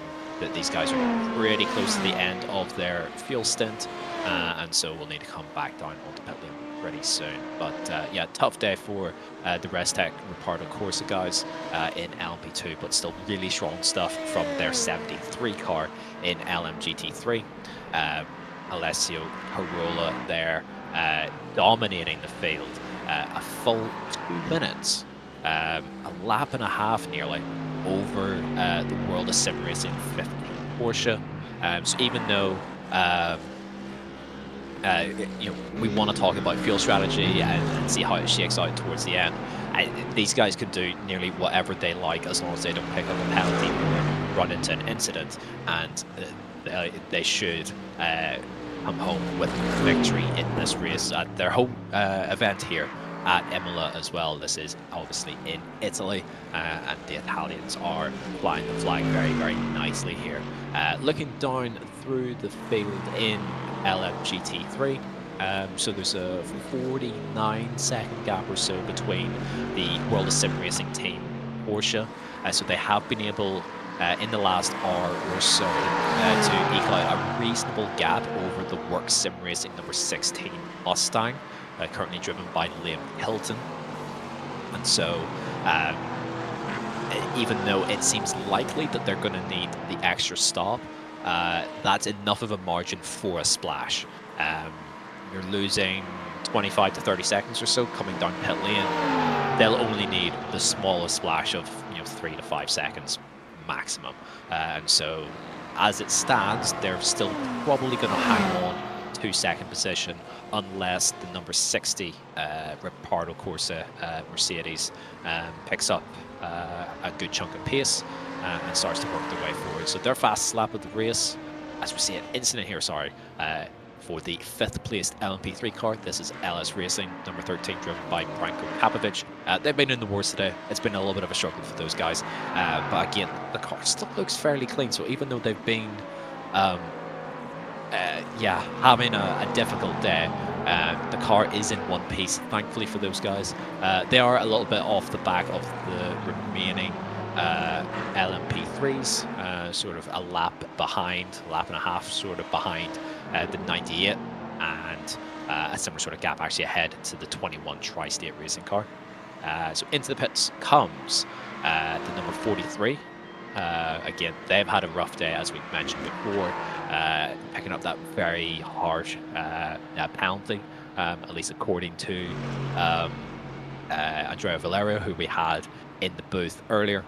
these guys are pretty close to the end of their fuel stint, and so we'll need to come back down onto pit lane pretty soon. But yeah, tough day for the Restec Repardo Corsa guys in LMP2, but still really strong stuff from their 73 car in LMGT3. Alessio Carola there dominating the field a full 2 minutes, a lap and a half nearly over the World of Sim Racing 50 Porsche. So even though we want to talk about fuel strategy and see how it shakes out towards the end, these guys can do nearly whatever they like as long as they don't pick up a penalty or run into an incident, and they should come home with victory in this race at their home event here at Imola as well. This is obviously in Italy, and the Italians are flying the flag very, very nicely here. Looking down through the field in LMGT3, so there's a 49-second gap or so between the World of Sim Racing team Porsche, so they have been able in the last hour or so to eke out a reasonable gap over the Work Sim Racing number 16 Mustang, currently driven by Liam Hilton. And so even though it seems likely that they're going to need the extra stop, that's enough of a margin for a splash. You're losing 25 to 30 seconds or so coming down pit lane. They'll only need the smallest splash of 3 to 5 seconds maximum, and so as it stands, they're still probably going to hang on to second position unless the number 60 Repardo Corsa Mercedes picks up a good chunk of pace and starts to work their way forward. So their fastest lap of the race, as we see an incident here, for the 5th placed LMP3 car. This is LS Racing, number 13, driven by Branko Kapovic. They've been in the wars today. It's been a little bit of a struggle for those guys. But again, the car still looks fairly clean. So even though they've been, having a difficult day, the car is in one piece, thankfully for those guys. They are a little bit off the back of the remaining LMP3s, sort of a lap and a half sort of behind the 98, and a similar sort of gap actually ahead to the 21 Tri-State Racing car. So into the pits comes the number 43. Again, they've had a rough day, as we mentioned before, picking up that very harsh penalty, at least according to Andrea Valerio, who we had in the booth earlier.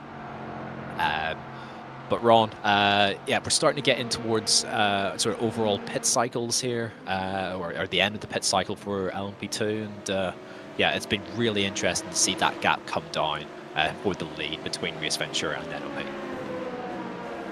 But Ron, yeah, we're starting to get in towards sort of overall pit cycles here, or the end of the pit cycle for LMP2, and yeah, it's been really interesting to see that gap come down for the lead between Race Ventura and NOP.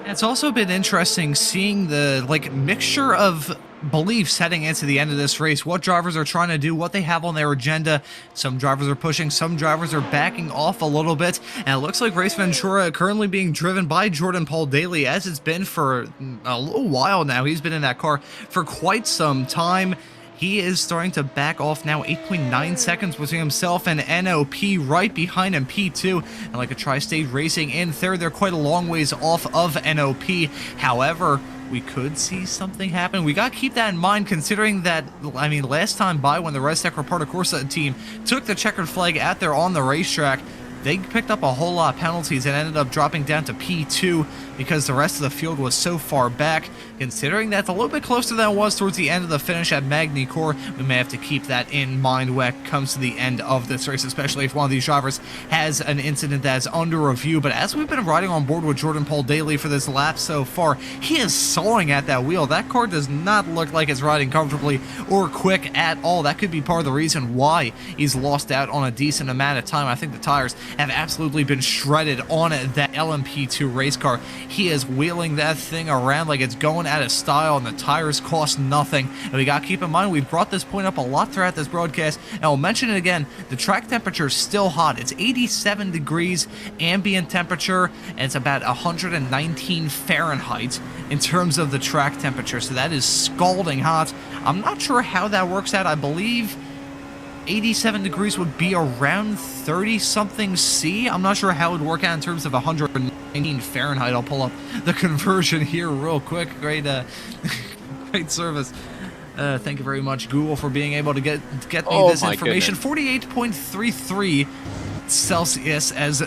It's also been interesting seeing the mixture of beliefs heading into the end of this race, what drivers are trying to do, what they have on their agenda. Some drivers are pushing, some drivers are backing off a little bit, and it looks like Race Ventura currently being driven by Jordan Paul Daly, as it's been for a little while now. He's been in that car for quite some time. He is starting to back off now, 8.9 seconds between himself and NOP, right behind him, P2. And like a Tri-State Racing in third, they're quite a long ways off of NOP. However, we could see something happen. We got to keep that in mind, considering that, I mean, last time by when the Red Stack Reparto Corsa team took the checkered flag out there on the racetrack, they picked up a whole lot of penalties and ended up dropping down to P2 because the rest of the field was so far back. Considering that's a little bit closer than it was towards the end of the finish at Magny-Cours, we may have to keep that in mind when it comes to the end of this race, especially if one of these drivers has an incident that's under review. But as we've been riding on board with Jordan Paul Daly for this lap so far, he is sawing at that wheel. That car does not look like it's riding comfortably or quick at all. That could be part of the reason why he's lost out on a decent amount of time. I think the tires have absolutely been shredded on that LMP2 race car. He is wheeling that thing around like it's going out of style, and the tires cost nothing. And we gotta keep in mind, we've brought this point up a lot throughout this broadcast, and I'll mention it again, the track temperature is still hot. It's 87 degrees ambient temperature, and it's about 119 Fahrenheit in terms of the track temperature, so that is scalding hot. I'm not sure how that works out. I believe 87 degrees would be around 30-something C. I'm not sure how it would work out in terms of 119 Fahrenheit. I'll pull up the conversion here real quick. Great, great service. Thank you very much, Google, for being able to get me this information. 48.33 Celsius as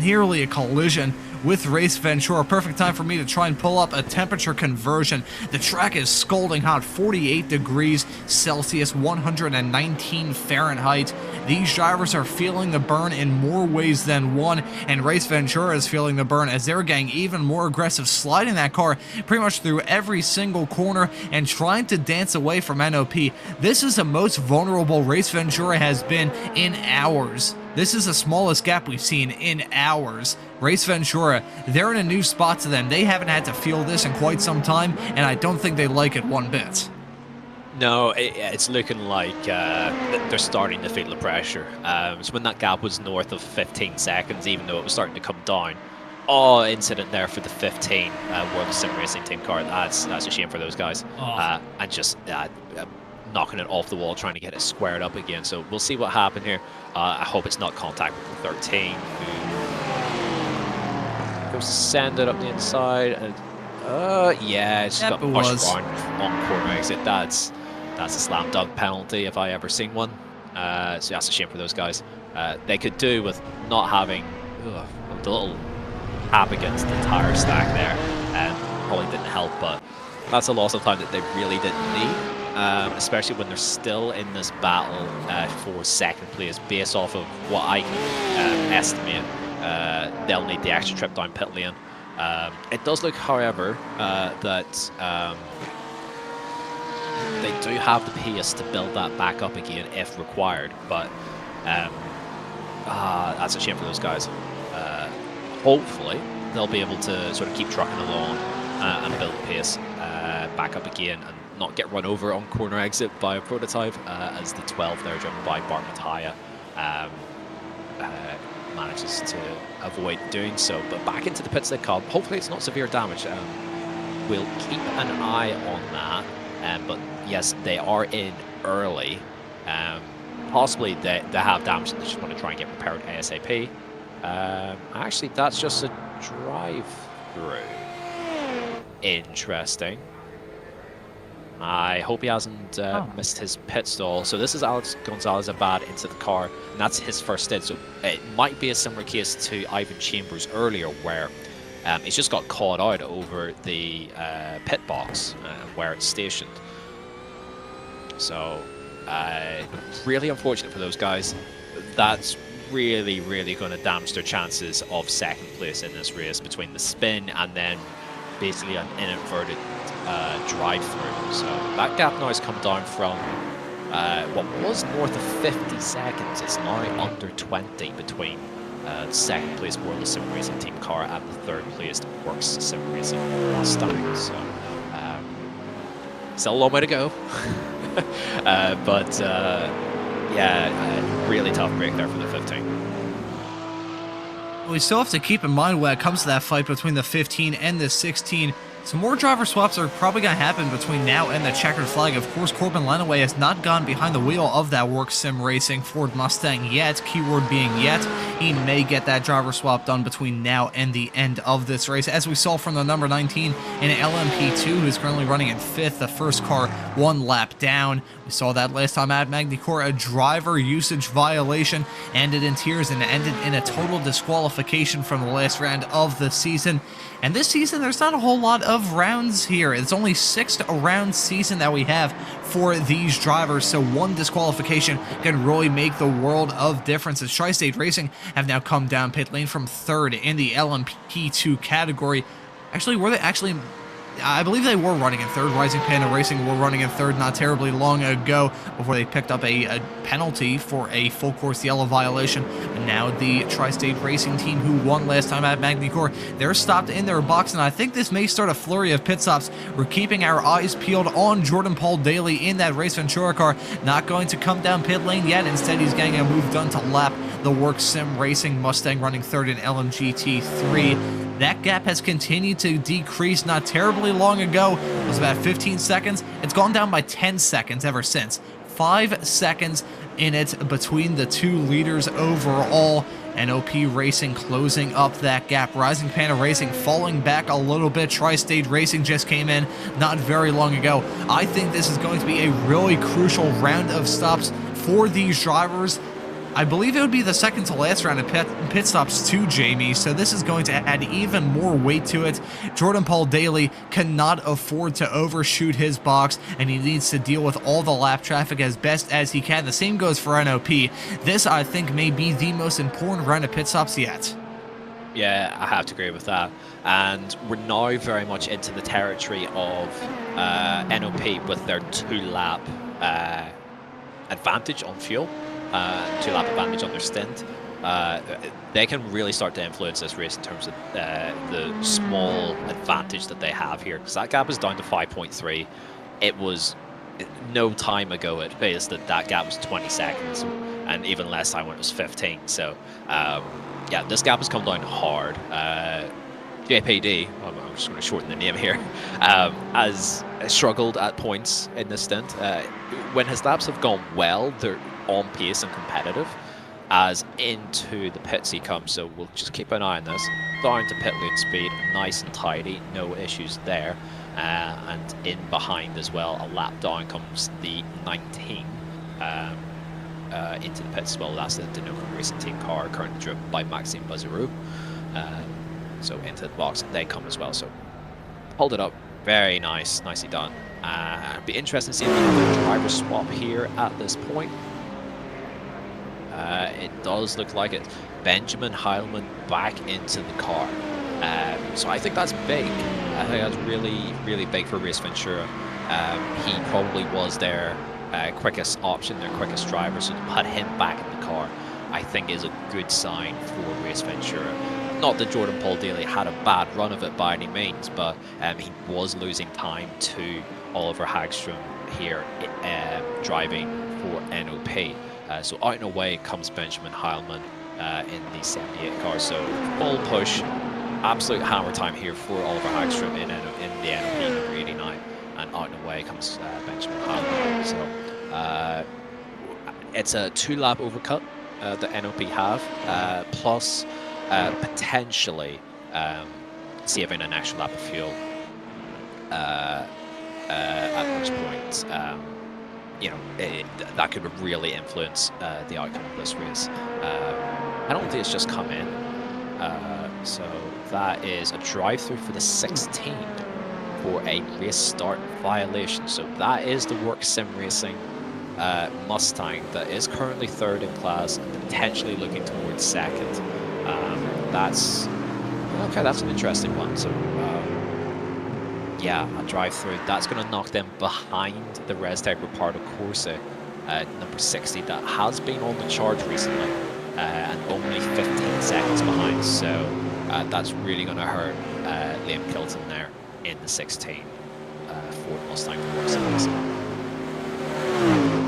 nearly a collision with Race Ventura. Perfect time for me to try and pull up a temperature conversion. The track is scalding hot, 48 degrees Celsius, 119 Fahrenheit. These drivers are feeling the burn in more ways than one, and Race Ventura is feeling the burn as they're getting even more aggressive, sliding that car pretty much through every single corner and trying to dance away from NOP. This is the most vulnerable Race Ventura has been in hours. This is the smallest gap we've seen in hours. Race Ventura, they're in a new spot to them. They haven't had to feel this in quite some time, and I don't think they like it one bit. No, it's looking like they're starting to feel the pressure. So when that gap was north of 15 seconds, even though it was starting to come down, incident there for the 15 World Sim Racing Team car. That's a shame for those guys. And just knocking it off the wall, trying to get it squared up again. So we'll see what happened here. I hope it's not contact with the 13, who goes to send it up the inside. And, yeah, it's just got pushed down on corner exit. That's a slam dunk penalty if I ever seen one. So that's a shame for those guys. They could do with not having a little tap against the tire stack there, and probably didn't help, but that's a loss of time that they really didn't need. Especially when they're still in this battle for second place, based off of what I can estimate. They'll need the extra trip down pit lane. It does look, however, that they do have the pace to build that back up again if required, but that's a shame for those guys. Hopefully, they'll be able to sort of keep trucking along and build pace back up again, and not get run over on corner exit by a prototype, as the 12 there driven by Bart Mataya manages to avoid doing so. But back into the pits they come. Hopefully it's not severe damage. We'll keep an eye on that. But yes, they are in early. Possibly they have damage and they just want to try and get repaired ASAP. Actually, that's just a drive-through. Interesting. I hope he hasn't missed his pit stall. So this is Alex Gonzalez-Abad into the car, and that's his first stint. So it might be a similar case to Ivan Chambers earlier, where he's just got caught out over the pit box where it's stationed. So really unfortunate for those guys. That's really, really going to damage their chances of second place in this race between the spin and then basically an inverted drive-through. So that gap now has come down from what was north of 50 seconds. It's now under 20 between the second place World Sim Racing Team car and the third place Works Sim Racing Mustang. So still a long way to go. But yeah, really tough break there for the 15. We still have to keep in mind when it comes to that fight between the 15 and the 16, some more driver swaps are probably going to happen between now and the checkered flag. Of course, Corbin Lenaway has not gone behind the wheel of that Work Sim Racing Ford Mustang yet, keyword being yet. He may get that driver swap done between now and the end of this race, as we saw from the number 19 in LMP2, who's currently running in 5th, the first car 1 lap down. We saw that last time at Magny-Cours, a driver usage violation, ended in tears and ended in a total disqualification from the last round of the season. And this season, there's not a whole lot of rounds here. It's only 6th round season that we have for these drivers, so 1 disqualification can really make the world of difference, as Tri-State Racing have now come down pit lane from 3rd in the LMP2 category. I believe they were running in 3rd. Rising Panda Racing were running in 3rd not terribly long ago before they picked up a penalty for a full course yellow violation. And now the Tri-State Racing team, who won last time at Magny-Cours, they're stopped in their box, and I think this may start a flurry of pit stops. We're keeping our eyes peeled on Jordan Paul Daly in that Race Ventura car. Not going to come down pit lane yet. Instead, he's getting a move done to lap the Work Sim Racing Mustang running 3rd in LMGT3. That gap has continued to decrease. Not terribly long ago, it was about 15 seconds. It's gone down by 10 seconds ever since. 5 seconds in it between the 2 leaders overall. NOP Racing closing up that gap. Rising Panda Racing falling back a little bit. Tri-State Racing just came in not very long ago. I think this is going to be a really crucial round of stops for these drivers. I believe it would be the second to last round of pit stops too, Jamie, so this is going to add even more weight to it. Jordan Paul Daly cannot afford to overshoot his box, and he needs to deal with all the lap traffic as best as he can. The same goes for NOP. This, I think, may be the most important round of pit stops yet. Yeah, I have to agree with that. And we're now very much into the territory of NOP with their 2-lap advantage on fuel. 2-lap advantage on their stint. They can really start to influence this race in terms of the small advantage that they have here, because that gap is down to 5.3. It was no time ago at pace that gap was 20 seconds, and even less time when it was 15. So yeah, this gap has come down hard. JPD, I'm just going to shorten the name here, has struggled at points in this stint. When his laps have gone well, they're on pace and competitive. As into the pits he comes, so we'll just keep an eye on this. Down to pit lane speed, nice and tidy, no issues there. And in behind as well, a lap down comes the 19 into the pits as well. That's the Denoco Racing Team car, currently driven by Maxime Bazarou. So into the box they come as well. So hold it up, very nice, nicely done. It'd be interesting to see if we have a driver swap here at this point. It does look like it. Benjamin Heilman back into the car. So I think that's big. I think that's really, really big for Race Ventura. He probably was their quickest option, their quickest driver. So to put him back in the car, I think is a good sign for Race Ventura. Not that Jordan Paul Daly had a bad run of it by any means, but he was losing time to Oliver Hagstrom here driving for NOP. So out and away comes Benjamin Heilman in the 78 car. So full push, absolute hammer time here for Oliver Hagstrom in the NOP number 89. And out and away comes Benjamin Heilman. So it's a 2-lap overcut that NOP have, plus potentially saving an extra lap of fuel. At which point, you know, that could really influence the outcome of this race. I don't think it's just come in. So that is a drive-through for the 16 for a race start violation. So that is the Work Sim Racing Mustang that is currently third in class and potentially looking towards second. That's an interesting one. So yeah, a drive through that's going to knock them behind the ResTech Ripardo Corsa number 60 that has been on the charge recently, and only 15 seconds behind. So that's really going to hurt Liam Kilton there in the 16 Ford Mustang Corsa.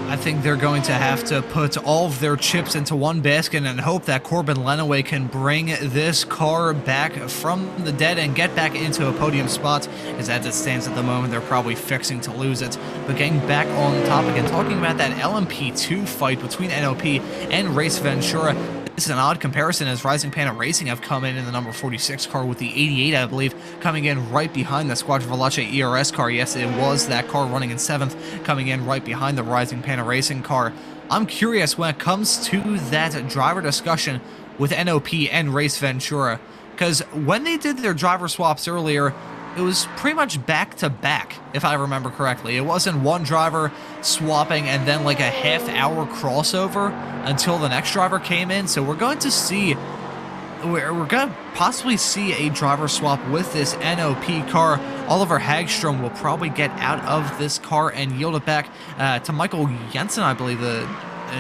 I think they're going to have to put all of their chips into one basket and hope that Corbin Lenaway can bring this car back from the dead and get back into a podium spot, because as it stands at the moment, they're probably fixing to lose it. But getting back on topic and talking about that LMP2 fight between NOP and Race Ventura, this is an odd comparison as Rising Panda Racing have come in the number 46 car with the 88, I believe, coming in right behind the Squadron Veloce ERS car. Yes, it was that car running in 7th, coming in right behind the Rising Panda Racing car. I'm curious when it comes to that driver discussion with NOP and Race Ventura, because when they did their driver swaps earlier, it was pretty much back-to-back, if I remember correctly. It wasn't one driver swapping and then like a half-hour crossover until the next driver came in. So we're going to see, we're going to possibly see a driver swap with this NOP car. Oliver Hagstrom will probably get out of this car and yield it back to Michael Jensen, I believe, the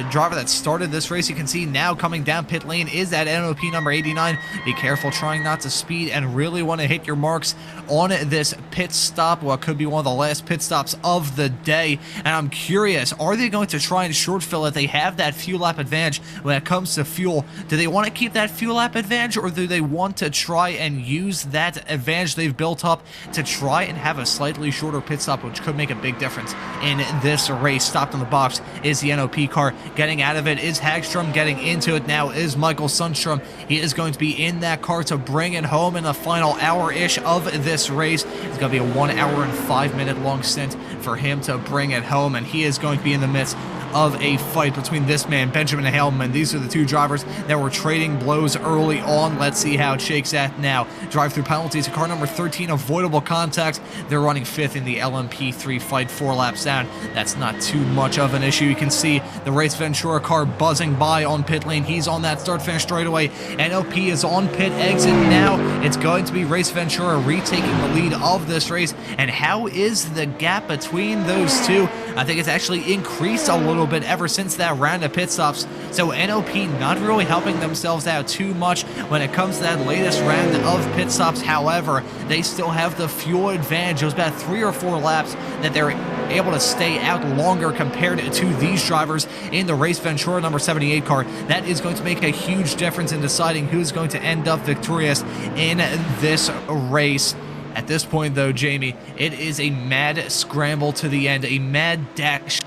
driver that started this race. You can see now coming down pit lane is that NOP number 89. Be careful trying not to speed and really want to hit your marks on this pit stop, what could be one of the last pit stops of the day. And I'm curious, are they going to try and short fill it? They have that fuel lap advantage when it comes to fuel. Do they want to keep that fuel lap advantage, or do they want to try and use that advantage they've built up to try and have a slightly shorter pit stop, which could make a big difference in this race? Stopped in the box is the NOP car. Getting out of it is Hagstrom. Getting into it now is Michael Sundstrom. He is going to be in that car to bring it home in the final hour-ish of this race. It's going to be a 1 hour and 5 minute long stint for him to bring it home, and he is going to be in the midst of a fight between this man, Benjamin Hellman. These are the two drivers that were trading blows early on. Let's see how it shakes out now. Drive-through penalties to car number 13, avoidable contact. They're running 5th in the LMP3 fight, 4 laps down. That's not too much of an issue. You can see the Race Ventura car buzzing by on pit lane. He's on that start-finish straightaway. NOP is on pit exit now. It's going to be Race Ventura retaking the lead of this race. And how is the gap between those two? I think it's actually increased a little bit ever since that round of pit stops. So NOP not really helping themselves out too much when it comes to that latest round of pit stops. However, they still have the fuel advantage. It was about 3 or 4 laps that they're able to stay out longer compared to these drivers in the Race Ventura number 78 car. That is going to make a huge difference in deciding who's going to end up victorious in this race. At this point, though, Jamie, it is a mad scramble to the end, a mad dash,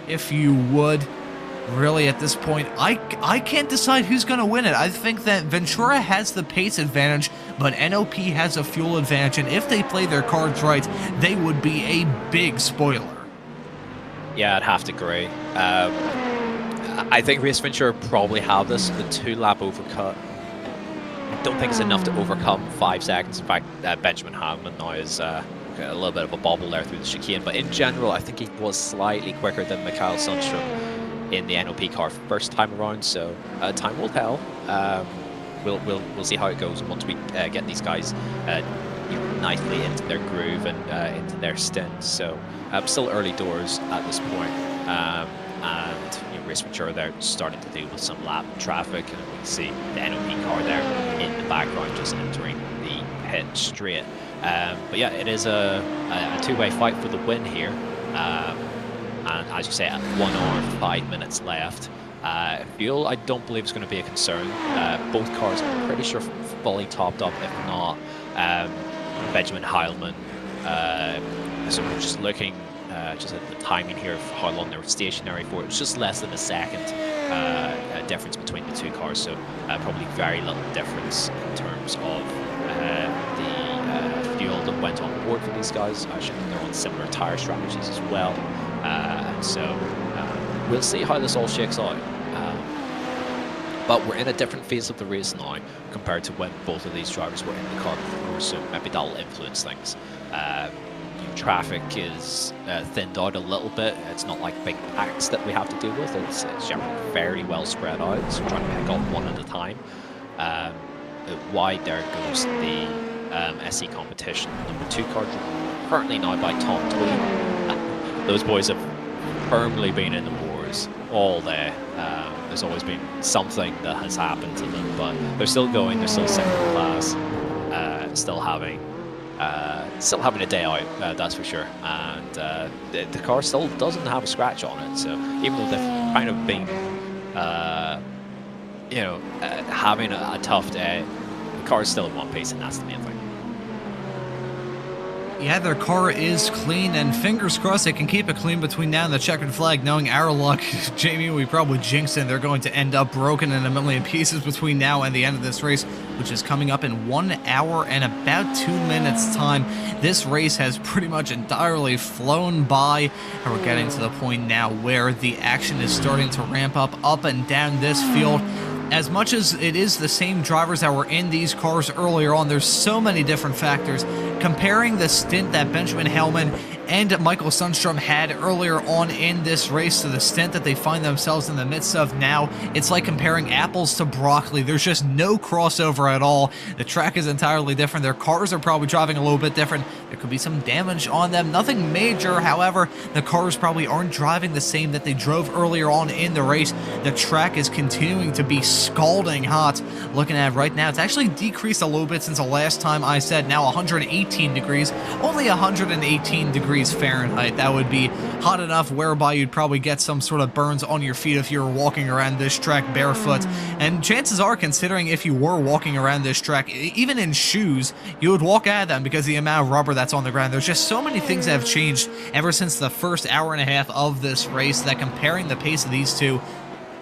if you would. Really, at this point, I can't decide who's going to win it. I think that Ventura has the pace advantage, but NOP has a fuel advantage, and if they play their cards right, they would be a big spoiler. Yeah, I'd have to agree. I think Race Ventura probably have this, the 2-lap overcut. I don't think it's enough to overcome 5 seconds. In fact, Benjamin Hagman now is a little bit of a bobble there through the chicane. But in general, I think he was slightly quicker than Mikael Sundstrom in the NOP car first time around. So time will tell. We'll see how it goes once we get these guys nicely into their groove and into their stints. So still early doors at this point. And Race Ventura there starting to deal with some lap traffic, and we can see the NOP car there in the background just entering the pit straight. But yeah, it is a 2-way fight for the win here. And as you say, at 1 hour and 5 minutes left. Fuel, I don't believe is going to be a concern. Both cars, I'm pretty sure, fully topped up. If not, Benjamin Heilman. So we're just looking just at the timing here of how long they were stationary for. It was just less than a second difference between the two cars. So probably very little difference in terms of the fuel that went on board for these guys. Actually, they're on similar tire strategies as well. So we'll see how this all shakes out. But we're in a different phase of the race now compared to when both of these drivers were in the car before, so maybe that'll influence things. traffic is thinned out a little bit. It's not like big packs that we have to deal with. It's generally fairly well spread out, so we're trying to pick up one at a time. Wide there goes the SE competition. Number 2 car currently now by Tom Tweed. Those boys have firmly been in the wars all day. There's always been something that has happened to them, but they're still going. They're still second class, still having a day out. That's for sure. And the car still doesn't have a scratch on it. So even though they've kind of been, having a tough day, the car is still in one piece, and that's the main thing. Yeah, their car is clean, and fingers crossed they can keep it clean between now and the checkered flag. Knowing our luck, Jamie, we probably jinxed it. They're going to end up broken in a million pieces between now and the end of this race, which is coming up in 1 hour and about 2 minutes time. This race has pretty much entirely flown by, and we're getting to the point now where the action is starting to ramp up and down this field. As much as it is the same drivers that were in these cars earlier on, there's so many different factors. Comparing the stint that Benjamin Hellman and Michael Sundstrom had earlier on in this race to the stint that they find themselves in the midst of now, it's like comparing apples to broccoli. There's just no crossover at all. The track is entirely different. Their cars are probably driving a little bit different. There could be some damage on them. Nothing major, however. The cars probably aren't driving the same that they drove earlier on in the race. The track is continuing to be scalding hot. Looking at it right now, it's actually decreased a little bit since the last time I said. Now 118 degrees, only 118 degrees Fahrenheit. That would be hot enough whereby you'd probably get some sort of burns on your feet if you were walking around this track barefoot. And chances are, considering if you were walking around this track, even in shoes, you would walk out of them because the amount of rubber that's on the ground. There's just so many things that have changed ever since the first hour and a half of this race that comparing the pace of these two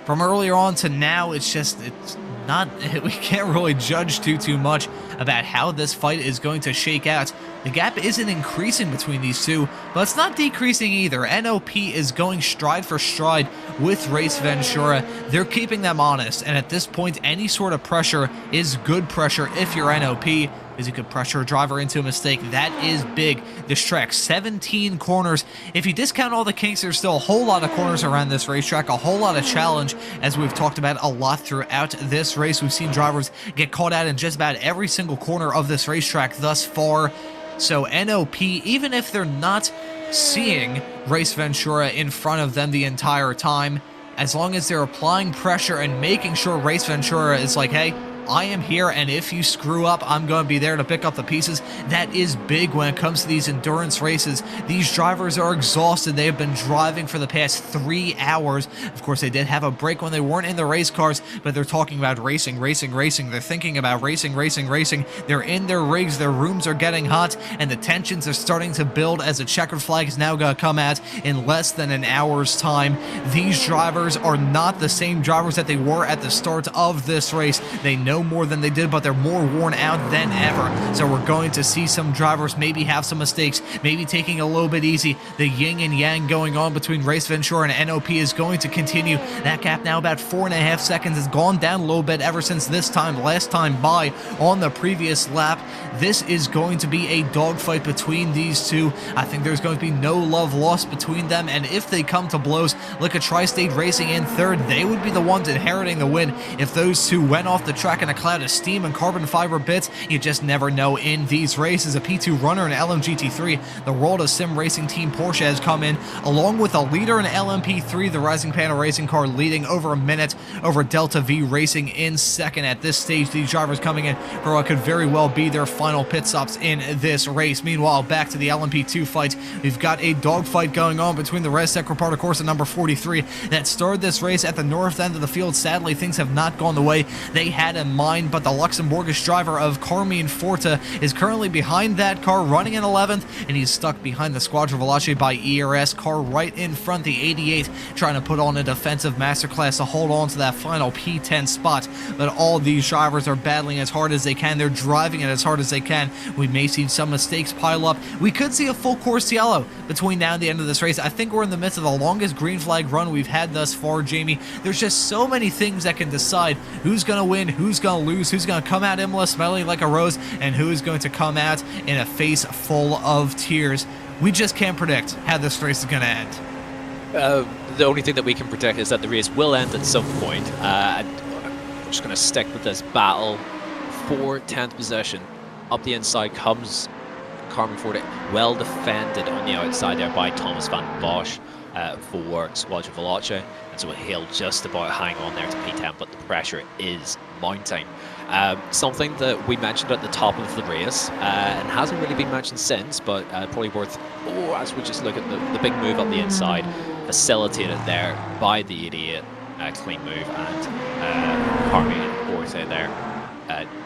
from earlier on to now, it's not, we can't really judge too much about how this fight is going to shake out. The gap isn't increasing between these two, but it's not decreasing either. NOP is going stride for stride with Race Ventura. They're keeping them honest, and at this point, any sort of pressure is good pressure if you're NOP, because you could pressure a driver into a mistake. That is big. This track, 17 corners. If you discount all the kinks, there's still a whole lot of corners around this racetrack, a whole lot of challenge, as we've talked about a lot throughout this race. We've seen drivers get caught out in just about every single corner of this racetrack thus far. So NOP, even if they're not seeing Race Ventura in front of them the entire time, as long as they're applying pressure and making sure Race Ventura is like, hey, I am here, and if you screw up, I'm going to be there to pick up the pieces. That is big when it comes to these endurance races. These drivers are exhausted. They have been driving for the past 3 hours. Of course, they did have a break when they weren't in the race cars, but they're talking about racing. They're thinking about racing. They're in their rigs. Their rooms are getting hot, and the tensions are starting to build as the checkered flag is now going to come out in less than an hour's time. These drivers are not the same drivers that they were at the start of this race. They know more than they did, but they're more worn out than ever. So we're going to see some drivers maybe have some mistakes, maybe taking a little bit easy. The yin and yang going on between Race Ventura and NOP is going to continue. That gap now about 4.5 seconds has gone down a little bit ever since last time by on the previous lap. This is going to be a dogfight between these two. I think there's going to be no love lost between them, and if they come to blows, look at Tri-State Racing in third. They would be the ones inheriting the win if those two went off the track in a cloud of steam and carbon fiber bits. You just never know in these races. A P2 runner in LMGT3, the World of Sim Racing Team Porsche has come in, along with a leader in LMP3, the Rising Panel Racing car leading over a minute over Delta V Racing in second at this stage. These drivers coming in for what could very well be their final pit stops in this race. Meanwhile, back to the LMP2 fight. We've got a dogfight going on between the Res Reparto Corsa number 43 that started this race at the north end of the field. Sadly, things have not gone the way they had in mind, but the Luxembourgish driver of Carmine Forta is currently behind that car, running in 11th, and he's stuck behind the Squadra Veloce by ERS car right in front, the 88, trying to put on a defensive masterclass to hold on to that final P10 spot. But all these drivers are battling as hard as they can. They're driving it as hard as they can. We may see some mistakes pile up. We could see a full course yellow between now and the end of this race. I think we're in the midst of the longest green flag run we've had thus far, Jamie. There's just so many things that can decide who's going to win, who's going to lose, who's going to come out Imola smelling like a rose, and who is going to come out in a face full of tears. we just can't predict how this race is going to end. The only thing that we can predict is that the race will end at some point. And we're just going to stick with this battle for 10th position. Up the inside comes Carmen Forte, well defended on the outside there by Thomas van Bosch for Squadra Veloce, and so he'll just about hang on there to P10, but the pressure is mounting. Something that we mentioned at the top of the race and hasn't really been mentioned since, but probably worth, as we just look at the big move up the inside, facilitated there by the 88 clean move, and Carmen Forte there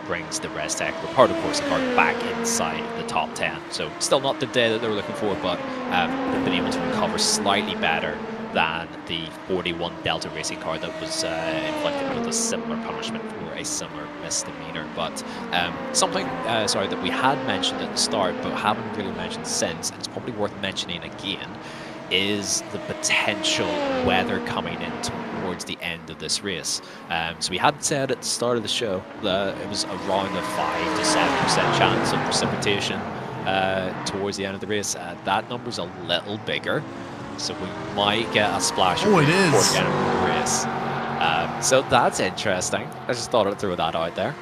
brings the Restec Ricardo Corsa car back inside the top 10. So still not the day that they were looking for, but they've been able to recover slightly better than the 41 Delta Racing car that was inflicted with a similar punishment for a similar misdemeanor. But something that we had mentioned at the start but haven't really mentioned since, and it's probably worth mentioning again, is the potential weather coming in towards the end of this race. So we had said at the start of the show that it was around a 5 to 7% chance of precipitation towards the end of the race. That number's a little bigger, so we might get a splash it is towards the end of the race. So that's interesting. I just thought I'd throw that out there.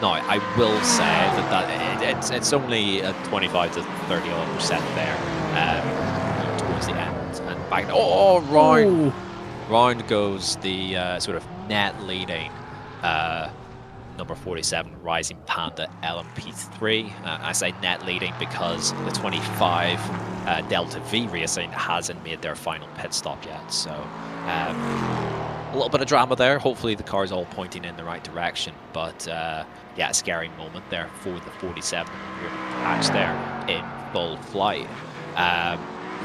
No, I will say that it's only a 25 to 30% there towards the end and back. Round goes the sort of net leading number 47 Rising Panda LMP3. I say net leading because the 25 Delta V Racing hasn't made their final pit stop yet. So a little bit of drama there. Hopefully the car's all pointing in the right direction, but yeah, a scary moment there for the 47 patch there in full flight.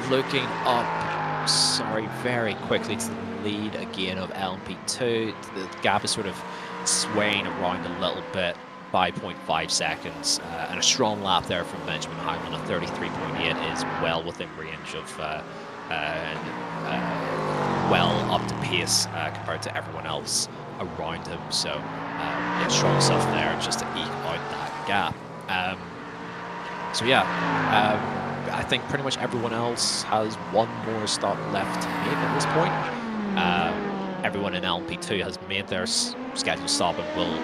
Looking up, very quickly to the lead again of LMP2. The gap is sort of swaying around a little bit, 5.5 seconds, and a strong lap there from Benjamin Hyman. A 33.8 is well within range of well up to pace compared to everyone else around him. So yeah, strong stuff there just to eke out that gap. So yeah, I think pretty much everyone else has one more stop left to make at this point. Everyone in LMP2 has made their scheduled stop and will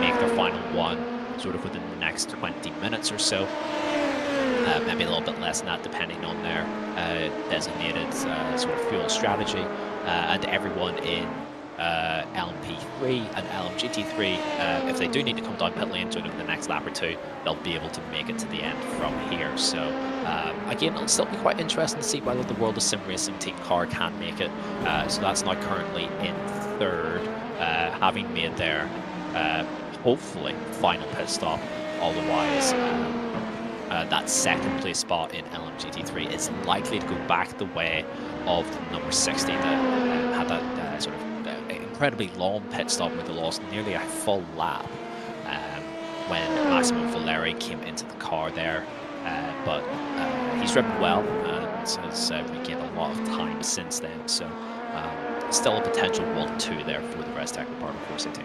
make their final one sort of within the next 20 minutes or so. Maybe a little bit less than that, depending on their designated sort of fuel strategy. And everyone in LMP3 and LMGT3, if they do need to come down pit lane sort of the next lap or two, they'll be able to make it to the end from here. So again, it'll still be quite interesting to see whether the World of Sim Racing Team car can make it. So that's now currently in third, having made their hopefully final pit stop. Otherwise, that second place spot in LMGT3 is likely to go back the way of the number 60 that had that sort of incredibly long pit stop where they lost nearly a full lap when Massimo Valeri came into the car there. But he's driven well and has regained a lot of time since then. So still a potential 1-2 there for the Restec Ricardo Corsa team.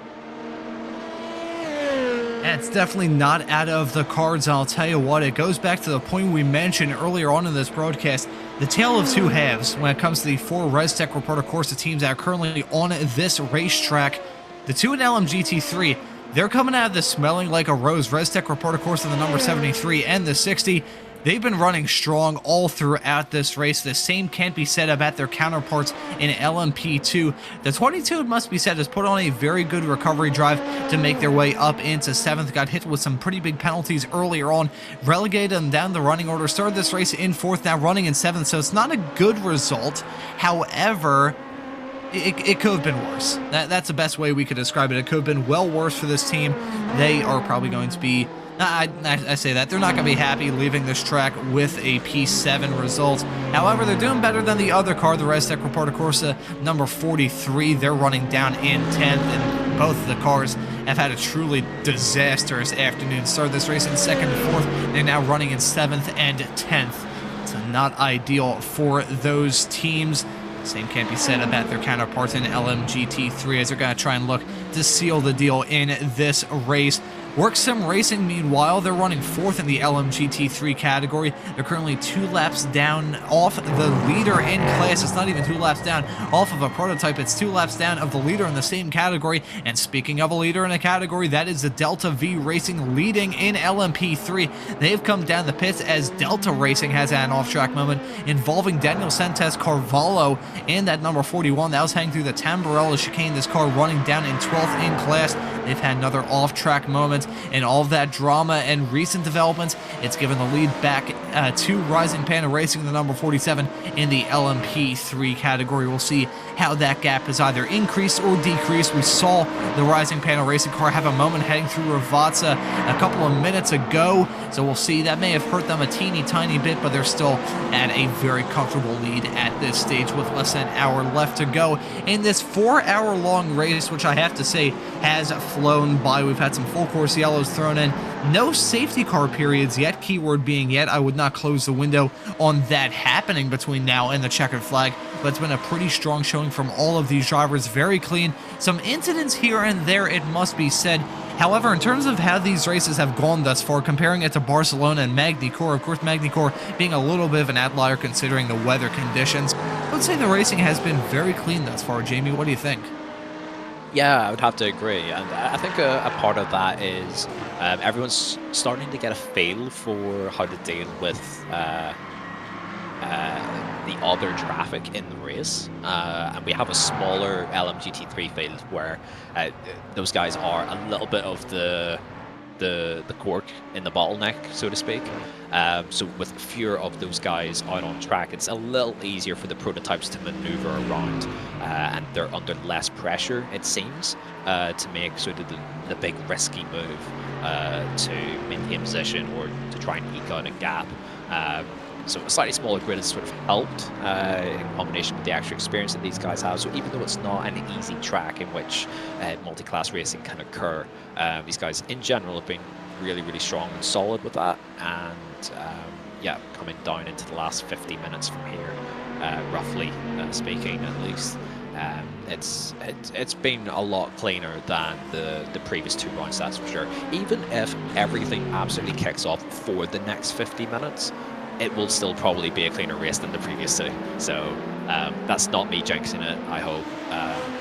It's definitely not out of the cards. I'll tell you what, it goes back to the point we mentioned earlier on in this broadcast, the tale of two halves when it comes to the four Restec Ricardo Corsa teams that are currently on this racetrack. The two in LMGT3, they're coming out of this smelling like a rose. Restec Ricardo Corsa, the number 73 and the 60, they've been running strong all throughout this race. The same can't be said about their counterparts in LMP2. The 22, it must be said, has put on a very good recovery drive to make their way up into 7th. Got hit with some pretty big penalties earlier on, relegated them down the running order. Started this race in 4th, now running in 7th, so it's not a good result. However, it could have been worse. That's the best way we could describe it. It could have been well worse for this team. They are probably going to be... I say that. They're not going to be happy leaving this track with a P7 result. However, they're doing better than the other car, the Restec Ricardo Corsa number 43. They're running down in 10th, and both of the cars have had a truly disastrous afternoon. Started this race in 2nd and 4th. They're now running in 7th and 10th. It's not ideal for those teams. Same can't be said about their counterparts in LMGT3 as they're going to try and look to seal the deal in this race. Work Sim Racing, meanwhile, they're running 4th in the LMGT3 category. They're currently 2 laps down off the leader in class. It's not even 2 laps down off of a prototype. It's 2 laps down of the leader in the same category. And speaking of a leader in a category, that is the Delta V Racing leading in LMP3. They've come down the pits as Delta Racing has had an off-track moment involving Daniel Santos Carvalho in that number 41. That was heading through the Tamburello chicane. This car running down in 12th in class. They've had another off-track moment, and all of that drama and recent developments, it's given the lead back to Rising Panda Racing, the number 47 in the LMP3 category. We'll see how that gap has either increased or decreased. We saw the Rising Panda Racing car have a moment heading through Ravazza a couple of minutes ago, so we'll see. That may have hurt them a teeny tiny bit, but they're still at a very comfortable lead at this stage with less than an hour left to go in this 4-hour-long race, which I have to say has flown by. We've had some full course yellows thrown in. No safety car periods yet, keyword being yet. I would not close the window on that happening between now and the checkered flag, but it's been a pretty strong showing from all of these drivers. Very clean. Some incidents here and there, it must be said. However, in terms of how these races have gone thus far, comparing it to Barcelona and Magny-Cours, of course Magny-Cours being a little bit of an outlier considering the weather conditions, I would say the racing has been very clean thus far. Jamie, what do you think? Yeah, I would have to agree, and I think a part of that is everyone's starting to get a feel for how to deal with the other traffic in the race, and we have a smaller LMGT3 field where those guys are a little bit of the cork in the bottleneck, so to speak. So with fewer of those guys out on track, it's a little easier for the prototypes to maneuver around, and they're under less pressure, it seems, to make sort of the big risky move to maintain position or to try and eke out a gap. So a slightly smaller grid has sort of helped in combination with the extra experience that these guys have. So even though it's not an easy track in which multi-class racing can occur, these guys in general have been really, really strong and solid with that. And yeah, coming down into the last 50 minutes from here, roughly speaking at least, it's been a lot cleaner than the previous 2 rounds, that's for sure. Even if everything absolutely kicks off for the next 50 minutes, it will still probably be a cleaner race than the previous 2. So that's not me jinxing it, I hope.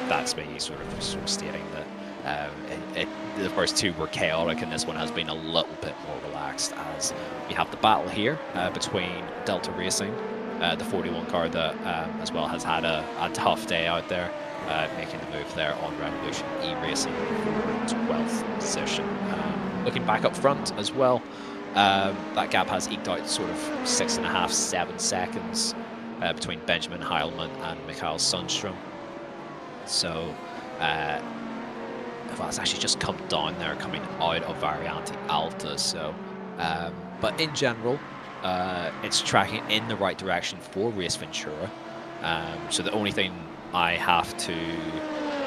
That's me sort of stating that the first 2 were chaotic, and this one has been a little bit more relaxed, as we have the battle here between Delta Racing, the 41 car that as well has had a tough day out there, making the move there on Revolution E-Racing for 12th position. Looking back up front as well, that gap has eked out sort of 6.5, 7 seconds between Benjamin Heilmann and Mikhail Sundstrom. So well, it's actually just come down there coming out of Variante Alta. So, but in general, it's tracking in the right direction for Race Ventura. So the only thing I have to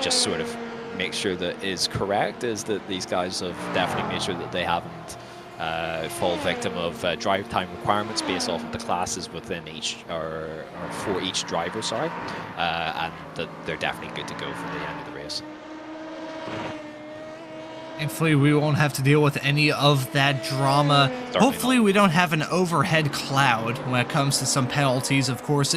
just sort of make sure that is correct is that these guys have definitely made sure that they haven't fall victim of drive time requirements based off of the classes within each or for each driver, sorry, and that they're definitely good to go for the end of the race. Thankfully, we won't have to deal with any of that drama. Hopefully, we don't have an overhead cloud when it comes to some penalties. Of course,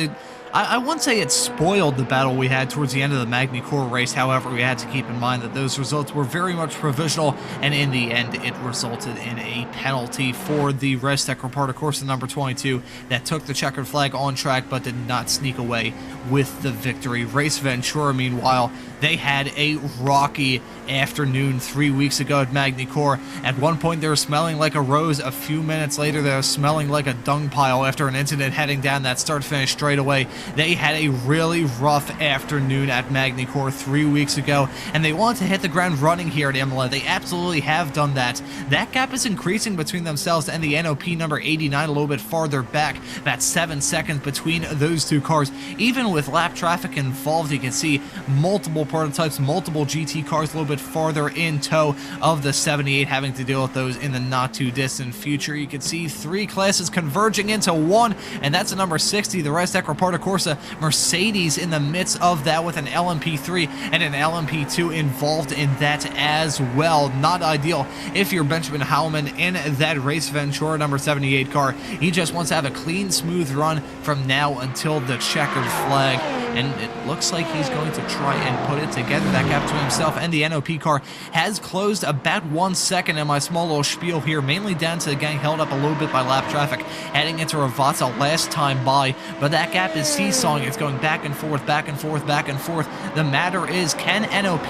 I wouldn't say it spoiled the battle we had towards the end of the Magny-Cours race. However, we had to keep in mind that those results were very much provisional, and in the end, it resulted in a penalty for the Restec Repart, of course, the number 22, that took the checkered flag on track but did not sneak away with the victory. Race Ventura, meanwhile, they had a rocky afternoon 3 weeks ago at Magny-Cours. At one point, they were smelling like a rose. A few minutes later, they were smelling like a dung pile after an incident heading down that start-finish straightaway. They had a really rough afternoon at Magny-Cours 3 weeks ago, and they want to hit the ground running here at Imola. They absolutely have done that. That gap is increasing between themselves and the NOP number 89 a little bit farther back. That's 7 seconds between those two cars. Even with lap traffic involved, you can see multiple prototypes, multiple GT cars a little bit farther in tow. of the 78 having to deal with those in the not too distant future. You can see 3 classes converging into one, and that's a number 60, the Restec Reparto Corsa Mercedes in the midst of that with an LMP3 and an LMP2 involved in that as well. Not ideal if you're Benjamin Howman in that Race Ventura number 78 car. He just wants to have a clean, smooth run from now until the checkered flag, and it looks like he's going to try and put it together. That gap between himself and the NOP car has closed about 1 second in my small little spiel here, mainly down to the gang held up a little bit by lap traffic heading into Ravazza last time by, but that gap is seesawing. It's going back and forth, back and forth, back and forth. The matter is, can NOP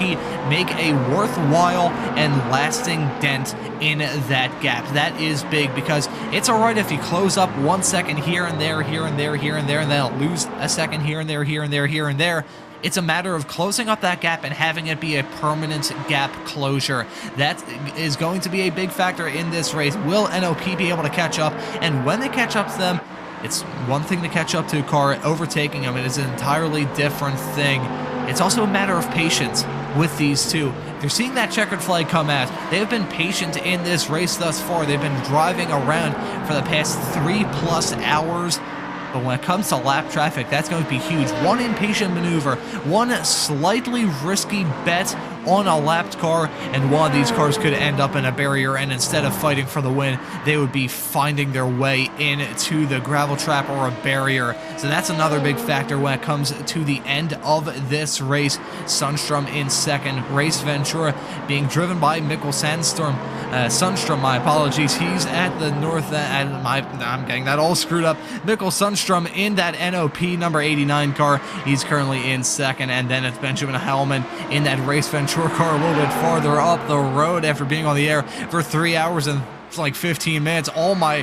make a worthwhile and lasting dent in that gap? That is big, because it's alright if you close up 1 second here and there, here and there, here and there, and then I'll lose a second here and there, here and there, here and there. It's a matter of closing up that gap and having it be a permanent gap closure. That is going to be a big factor in this race. Will NOP be able to catch up? And when they catch up to them, it's one thing to catch up to a car. Overtaking them, it is an entirely different thing. It's also a matter of patience with these two. If you're seeing that checkered flag come out, they have been patient in this race thus far. They've been driving around for the past 3+ hours. But when it comes to lap traffic, that's going to be huge. One impatient maneuver, one slightly risky bet on a lapped car, and one of these cars could end up in a barrier, and instead of fighting for the win, they would be finding their way into the gravel trap or a barrier. So that's another big factor when it comes to the end of this race. Sundstrom in second, Race Ventura being driven by Mikkel Sundstrom, my apologies. He's at the north end. I'm getting that all screwed up. Mikkel Sundstrom in that NOP number 89 car. He's currently in second, and then it's Benjamin Hellman in that Race Ventura car a little bit farther up the road after being on the air for 3 hours and like 15 minutes. All my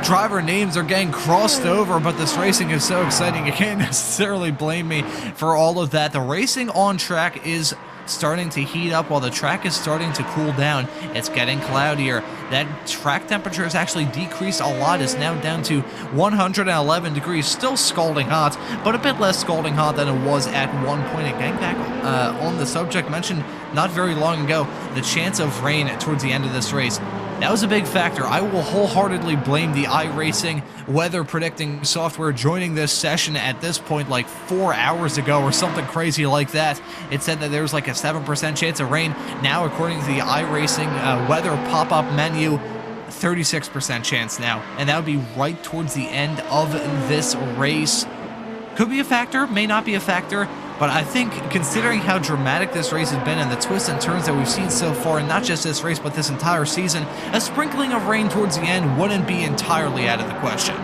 driver names are getting crossed over, but this racing is so exciting. You can't necessarily blame me for all of that. The racing on track is starting to heat up while the track is starting to cool down. It's getting cloudier. That track temperature has actually decreased a lot. It's now down to 111 degrees. Still scalding hot, but a bit less scalding hot than it was at one point. And getting back on the subject mentioned not very long ago, the chance of rain towards the end of this race. That was a big factor. I will wholeheartedly blame the iRacing weather predicting software joining this session at this point like 4 hours ago or something crazy like that. It said that there was like a 7% chance of rain. Now, according to the iRacing weather pop-up menu, 36% chance now. And that would be right towards the end of this race. Could be a factor, may not be a factor. But I think, considering how dramatic this race has been and the twists and turns that we've seen so far, and not just this race, but this entire season, a sprinkling of rain towards the end wouldn't be entirely out of the question.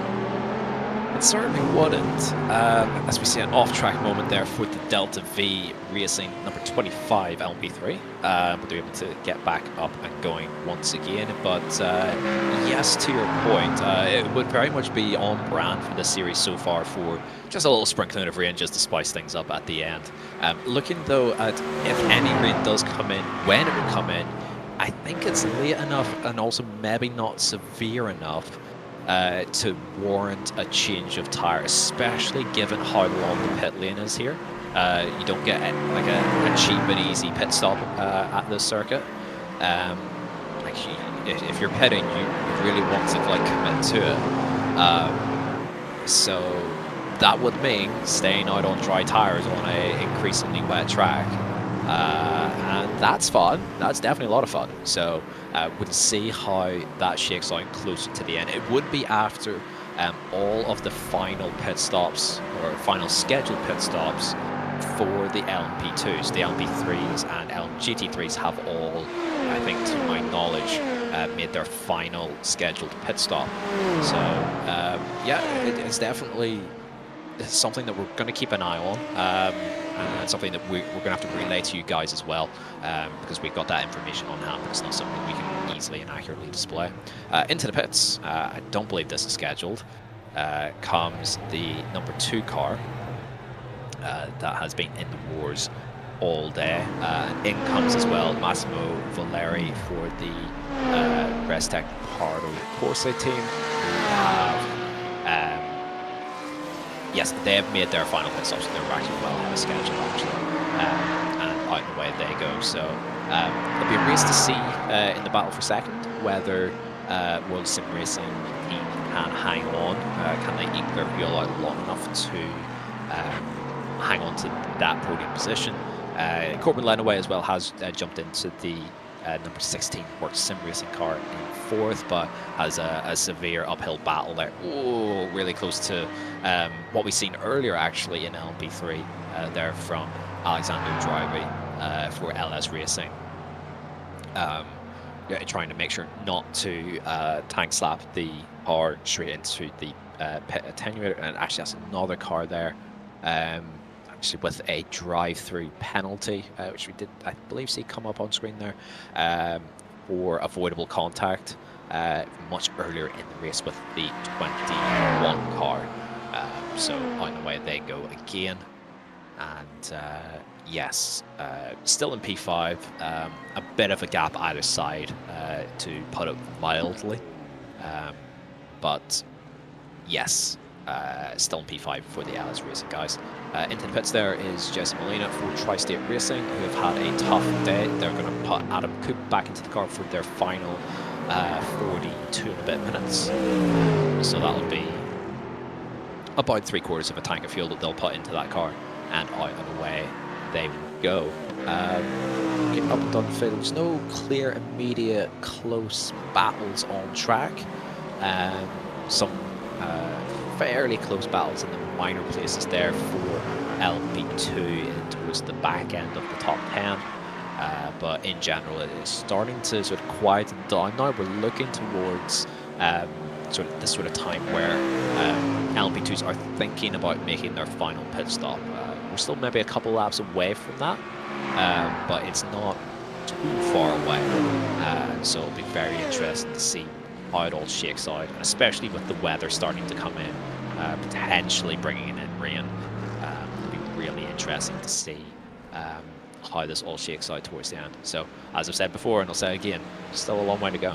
It certainly wouldn't. As we see an off-track moment there for the Delta V Racing number 25 LMP3. But they're able to get back up and going once again. But yes, to your point, it would very much be on brand for the series so far for just a little sprinkling of rain just to spice things up at the end. Looking though at if any rain does come in, when it would come in, I think it's late enough and also maybe not severe enough to warrant a change of tire, especially given how long the pit lane is here. You don't get like a cheap and easy pit stop at this circuit. Like if you're pitting, you really want to like commit to it. So that would mean staying out on dry tires on a increasingly wet track. And that's fun. That's definitely a lot of fun. So we'll see how that shakes out closer to the end. It would be after all of the final pit stops or final scheduled pit stops for the LMP2s. The LMP3s and GT3s have all, I think to my knowledge, made their final scheduled pit stop. So yeah, it's definitely something that we're going to keep an eye on, and something that we're going to have to relay to you guys as well, because we've got that information on hand, but it's not something we can easily and accurately display. Into the pits, I don't believe this is scheduled, comes the number 2 car that has been in the wars all day. In comes as well Massimo Valeri for the Restec Reparto Corsa team, who have yes, they have made their final pit stops. They're actually well ahead of schedule, actually, and out and away they go. So it'll be a race to see in the battle for second whether World Sim Racing team can hang on. Can they eke their wheel out long enough to hang on to that podium position? Corbin Lenaway as well has jumped into the number 16 World Sim Racing car in fourth, but has a severe uphill battle there. Oh, really close to what we've seen earlier actually in LMP3 there from Alexander Drivey for LS Racing. Trying to make sure not to tank slap the car straight into the pit attenuator, and actually that's another car there. Actually with a drive-through penalty, which we did, I believe, see come up on screen there, for avoidable contact much earlier in the race with the 21 car. So on the way they go again, and yes, still in P5, a bit of a gap either side, to put it mildly, but yes, still in P5 for the LS Racing guys. Into the pits there is Jesse Molina for Tri-State Racing, who have had a tough day. They're going to put Adam Coop back into the car for their final 42 and a bit minutes. So that'll be about 3/4 of a tank of fuel that they'll put into that car, and out and away they will go. Getting up and down the field, there's no clear, immediate, close battles on track. Some fairly close battles in the minor places there for LMP2 and towards the back end of the top 10. But in general, it is starting to sort of quieten down now. We're looking towards this sort of time where LMP2s are thinking about making their final pit stop. We're still maybe a couple laps away from that, but it's not too far away. So it'll be very interesting to see how it all shakes out, and especially with the weather starting to come in, potentially bringing in rain. It'll be really interesting to see how this all shakes out towards the end. So, as I've said before, and I'll say again, still a long way to go.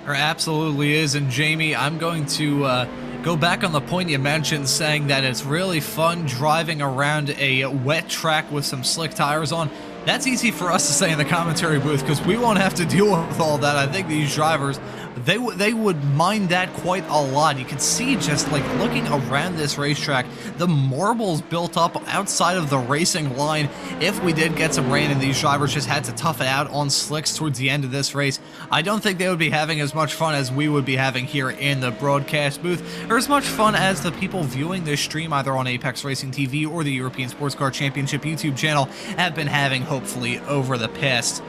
There absolutely is, and Jamie, I'm going to go back on the point you mentioned, saying that it's really fun driving around a wet track with some slick tires on. That's easy for us to say in the commentary booth because we won't have to deal with all that. I think these drivers, they would mind that quite a lot. You can see just like looking around this racetrack, the marbles built up outside of the racing line. If we did get some rain and these drivers just had to tough it out on slicks towards the end of this race, I don't think they would be having as much fun as we would be having here in the broadcast booth, or as much fun as the people viewing this stream either on Apex Racing TV or the European Sports Car Championship YouTube channel have been having, hopefully, over the past.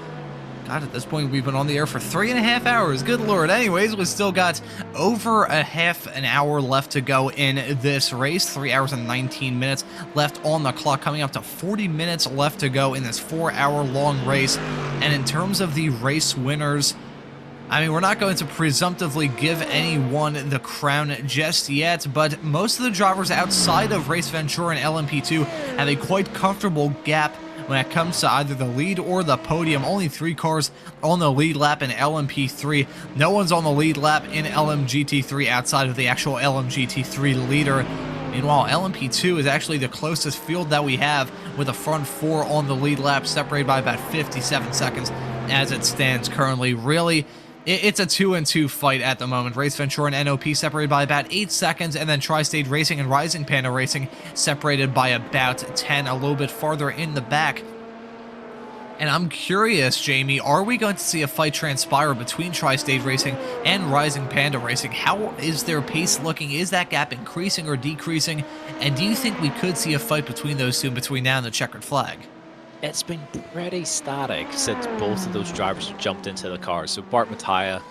God, at this point, we've been on the air for 3.5 hours. Good Lord. Anyways, we've still got over a half an hour left to go in this race. 3 hours and 19 minutes left on the clock, coming up to 40 minutes left to go in this 4-hour-long race. And in terms of the race winners, I mean, we're not going to presumptively give anyone the crown just yet, but most of the drivers outside of Race Ventura and LMP2 have a quite comfortable gap when it comes to either the lead or the podium. Only 3 cars on the lead lap in LMP3. No one's on the lead lap in LMGT3 outside of the actual LMGT3 leader. Meanwhile, LMP2 is actually the closest field that we have, with a front 4 on the lead lap, separated by about 57 seconds as it stands currently. Really, it's a 2-2 fight at the moment. Race Ventura and NOP separated by about 8 seconds, and then Tri-State Racing and Rising Panda Racing separated by about 10, a little bit farther in the back. And I'm curious, Jamie, are we going to see a fight transpire between Tri-State Racing and Rising Panda Racing? How is their pace looking? Is that gap increasing or decreasing? And do you think we could see a fight between those two between now and the checkered flag? It's been pretty static since both of those drivers jumped into the car. So Bart Mattia,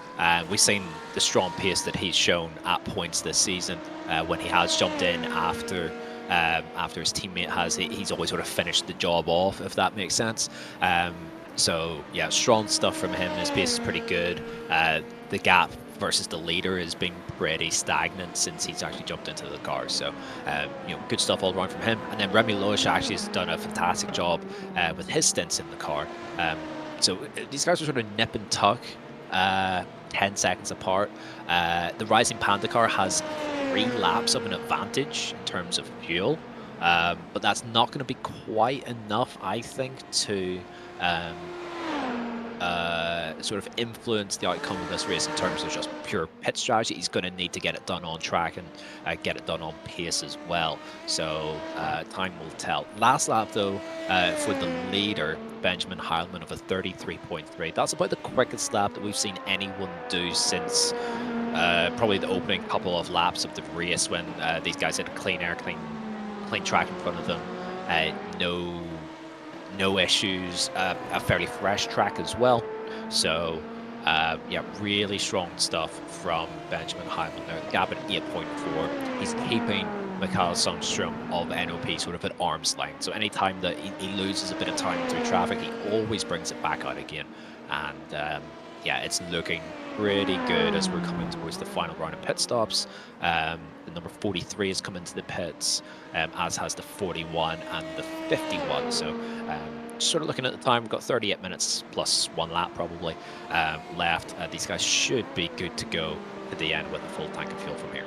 we've seen the strong pace that he's shown at points this season when he has jumped in after his teammate has. He's always sort of finished the job off, if that makes sense. So yeah, strong stuff from him. His pace is pretty good. The gap versus the leader has been pretty stagnant since he's actually jumped into the car. So, good stuff all around from him. And then Remy Loesch actually has done a fantastic job with his stints in the car. So these guys are sort of nip and tuck, 10 seconds apart. The Rising Panda car has 3 laps of an advantage in terms of fuel. But that's not going to be quite enough, I think, to sort of influence the outcome of this race in terms of just pure pit strategy. He's going to need to get it done on track and get it done on pace as well. So time will tell. Last lap, though, for the leader, Benjamin Heilman, of a 33.3. That's about the quickest lap that we've seen anyone do since probably the opening couple of laps of the race, when these guys had clean air, clean track in front of them. No issues, a fairly fresh track as well. So, yeah, really strong stuff from Benjamin Heilman there. Gap at 8.4. He's keeping Mikael Sundstrom of NOP sort of at arm's length. So anytime that he loses a bit of time through traffic, he always brings it back out again. And yeah, it's looking pretty good as we're coming towards the final round of pit stops. The number 43 has come into the pits, as has the 41 and the 51. So sort of looking at the time, we've got 38 minutes plus 1 lap probably left. These guys should be good to go to the end with a full tank of fuel from here.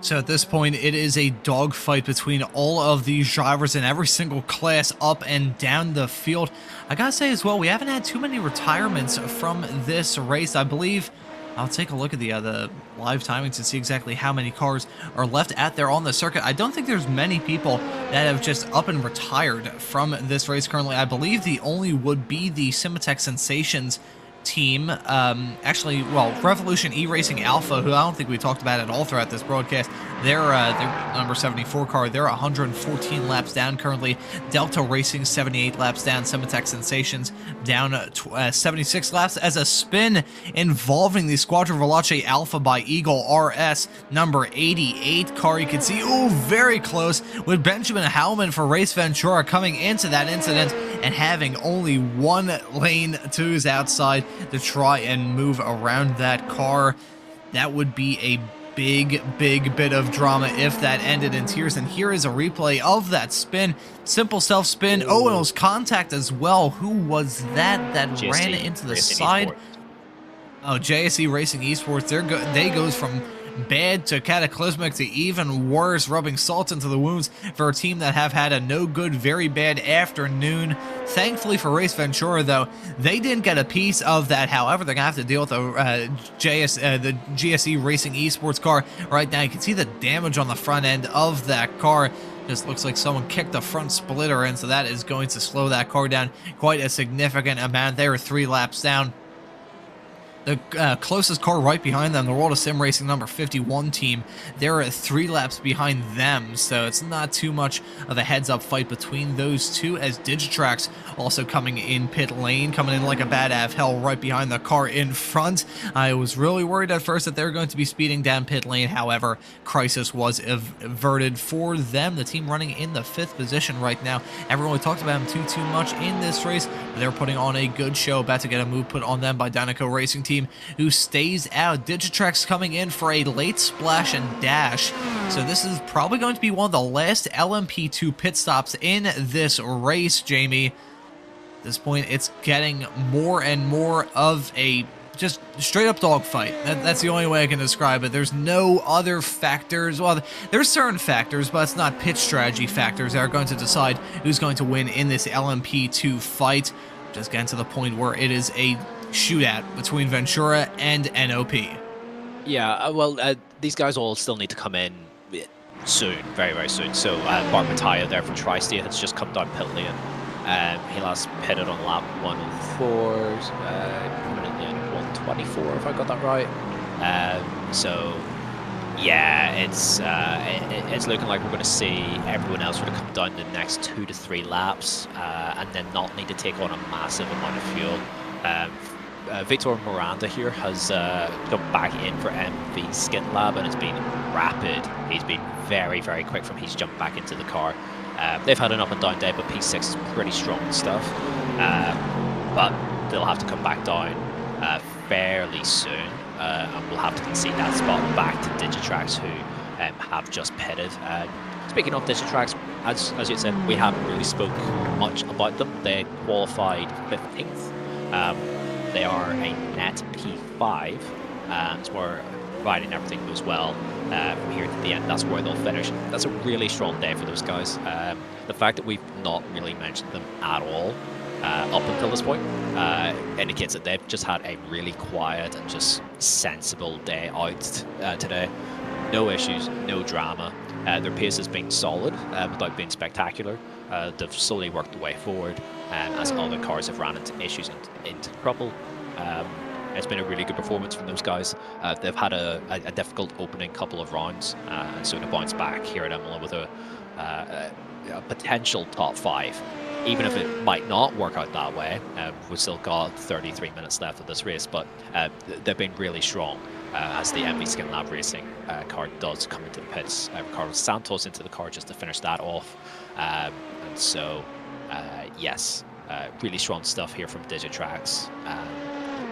So at this point, it is a dogfight between all of these drivers in every single class up and down the field. I gotta say as well, we haven't had too many retirements from this race. I believe, I'll take a look at the live timings to see exactly how many cars are left out there on the circuit. I don't think there's many people that have just up and retired from this race currently. I believe the only would be the Simatech Sensations team. Actually, well, Revolution E-Racing Alpha, who I don't think we talked about at all throughout this broadcast. They're number 74 car. They're 114 laps down currently. Delta Racing 78 laps down. Simatech Sensations down 76 laps as a spin involving the Squadra Veloce Alpha by Eagle RS number 88 car. You can see, oh, very close with Benjamin Howman for Race Ventura coming into that incident and having only one lane to his outside to try and move around that car. That would be a big bit of drama if that ended in tears. And here is a replay of that spin. Simple self spin. Oh, and it was contact as well. Who was that ran into the side? Oh, JSE Racing Esports. They goes from bad to cataclysmic to even worse, rubbing salt into the wounds for a team that have had a no good, very bad afternoon. Thankfully for Race Ventura, though, they didn't get a piece of that. However, they're gonna have to deal with the GSE Racing Esports car right now. You can see the damage on the front end of that car. Just looks like someone kicked the front splitter in, so that is going to slow that car down quite a significant amount. They were 3 laps down. The closest car right behind them, the World of Sim Racing number 51 team, they're at 3 laps behind them, so it's not too much of a heads-up fight between those two, as Digitrax also coming in pit lane, coming in like a bad av hell right behind the car in front. I was really worried at first that they were going to be speeding down pit lane. However, crisis was averted for them. The team running in the 5th position right now. Everyone really talked about them too much in this race, but they're putting on a good show. About to get a move put on them by Danico Racing Team, who stays out. Digitrax coming in for a late splash and dash. So this is probably going to be one of the last LMP2 pit stops in this race, Jamie. At this point, it's getting more and more of a just straight up dogfight. That's the only way I can describe it. There's no other factors. Well, there's certain factors, but it's not pitch strategy factors that are going to decide who's going to win in this LMP2 fight. Just getting to the point where it is a shootout between Ventura and NOP. Yeah, well, these guys all still need to come in soon, very soon. So Bart Mattia there from Tri-State has just come down pit lane. He last pitted on lap 104, coming in lane 124 if I got that right. So yeah, it's looking like we're going to see everyone else sort of come down the next 2 to 3 laps and then not need to take on a massive amount of fuel. Victor Miranda here has jumped back in for MV Skid Lab, and it's been rapid. He's been very quick from his jump back into the car. They've had an up and down day, but P6 is pretty strong and stuff. But they'll have to come back down fairly soon, and we'll have to concede that spot back to Digitrax, who have just pitted. Speaking of Digitrax, as you said, we haven't really spoke much about them. They qualified 15th. They are a net P5, so we're providing everything goes well from here to the end, that's where they'll finish. That's a really strong day for those guys. The fact that we've not really mentioned them at all up until this point indicates that they've just had a really quiet and just sensible day out today. No issues, no drama. Their pace has been solid without being spectacular. They've slowly worked their way forward as other cars have ran into issues and into trouble. It's been a really good performance from those guys. They've had a difficult opening couple of rounds, and so to bounce back here at Imola with a potential top 5, even if it might not work out that way. We've still got 33 minutes left of this race, but they've been really strong as the MV Skin Lab Racing car does come into the pits. Ricardo Santos into the car just to finish that off. And so, yes, really strong stuff here from Digitrax.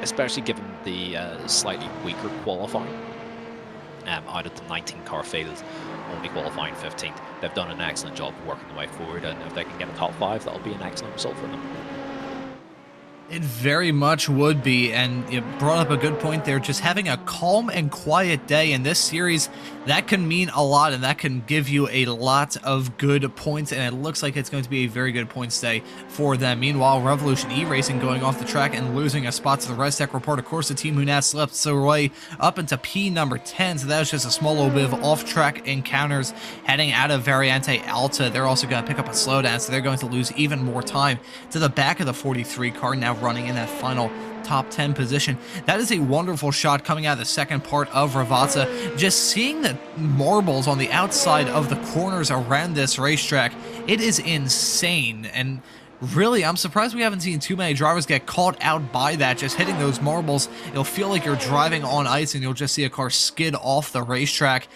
Especially given the slightly weaker qualifying out of the 19-car field, only qualifying 15th. They've done an excellent job working their way forward, and if they can get a top 5, that'll be an excellent result for them. It very much would be, and you brought up a good point there. Just having a calm and quiet day in this series, that can mean a lot, and that can give you a lot of good points, and it looks like it's going to be a very good points day for them. Meanwhile, Revolution E-Racing going off the track and losing a spot to the Res Tech Report. Of course, the team who now slipped their way up into P number 10, so that was just a small little bit of off-track encounters heading out of Variante Alta. They're also going to pick up a slowdown, so they're going to lose even more time to the back of the 43 car, now running in that final top 10 position. That is a wonderful shot coming out of the second part of Ravazza. Just seeing the marbles on the outside of the corners around this racetrack, it is insane. And really, I'm surprised we haven't seen too many drivers get caught out by that. Just hitting those marbles, it'll feel like you're driving on ice and you'll just see a car skid off the racetrack.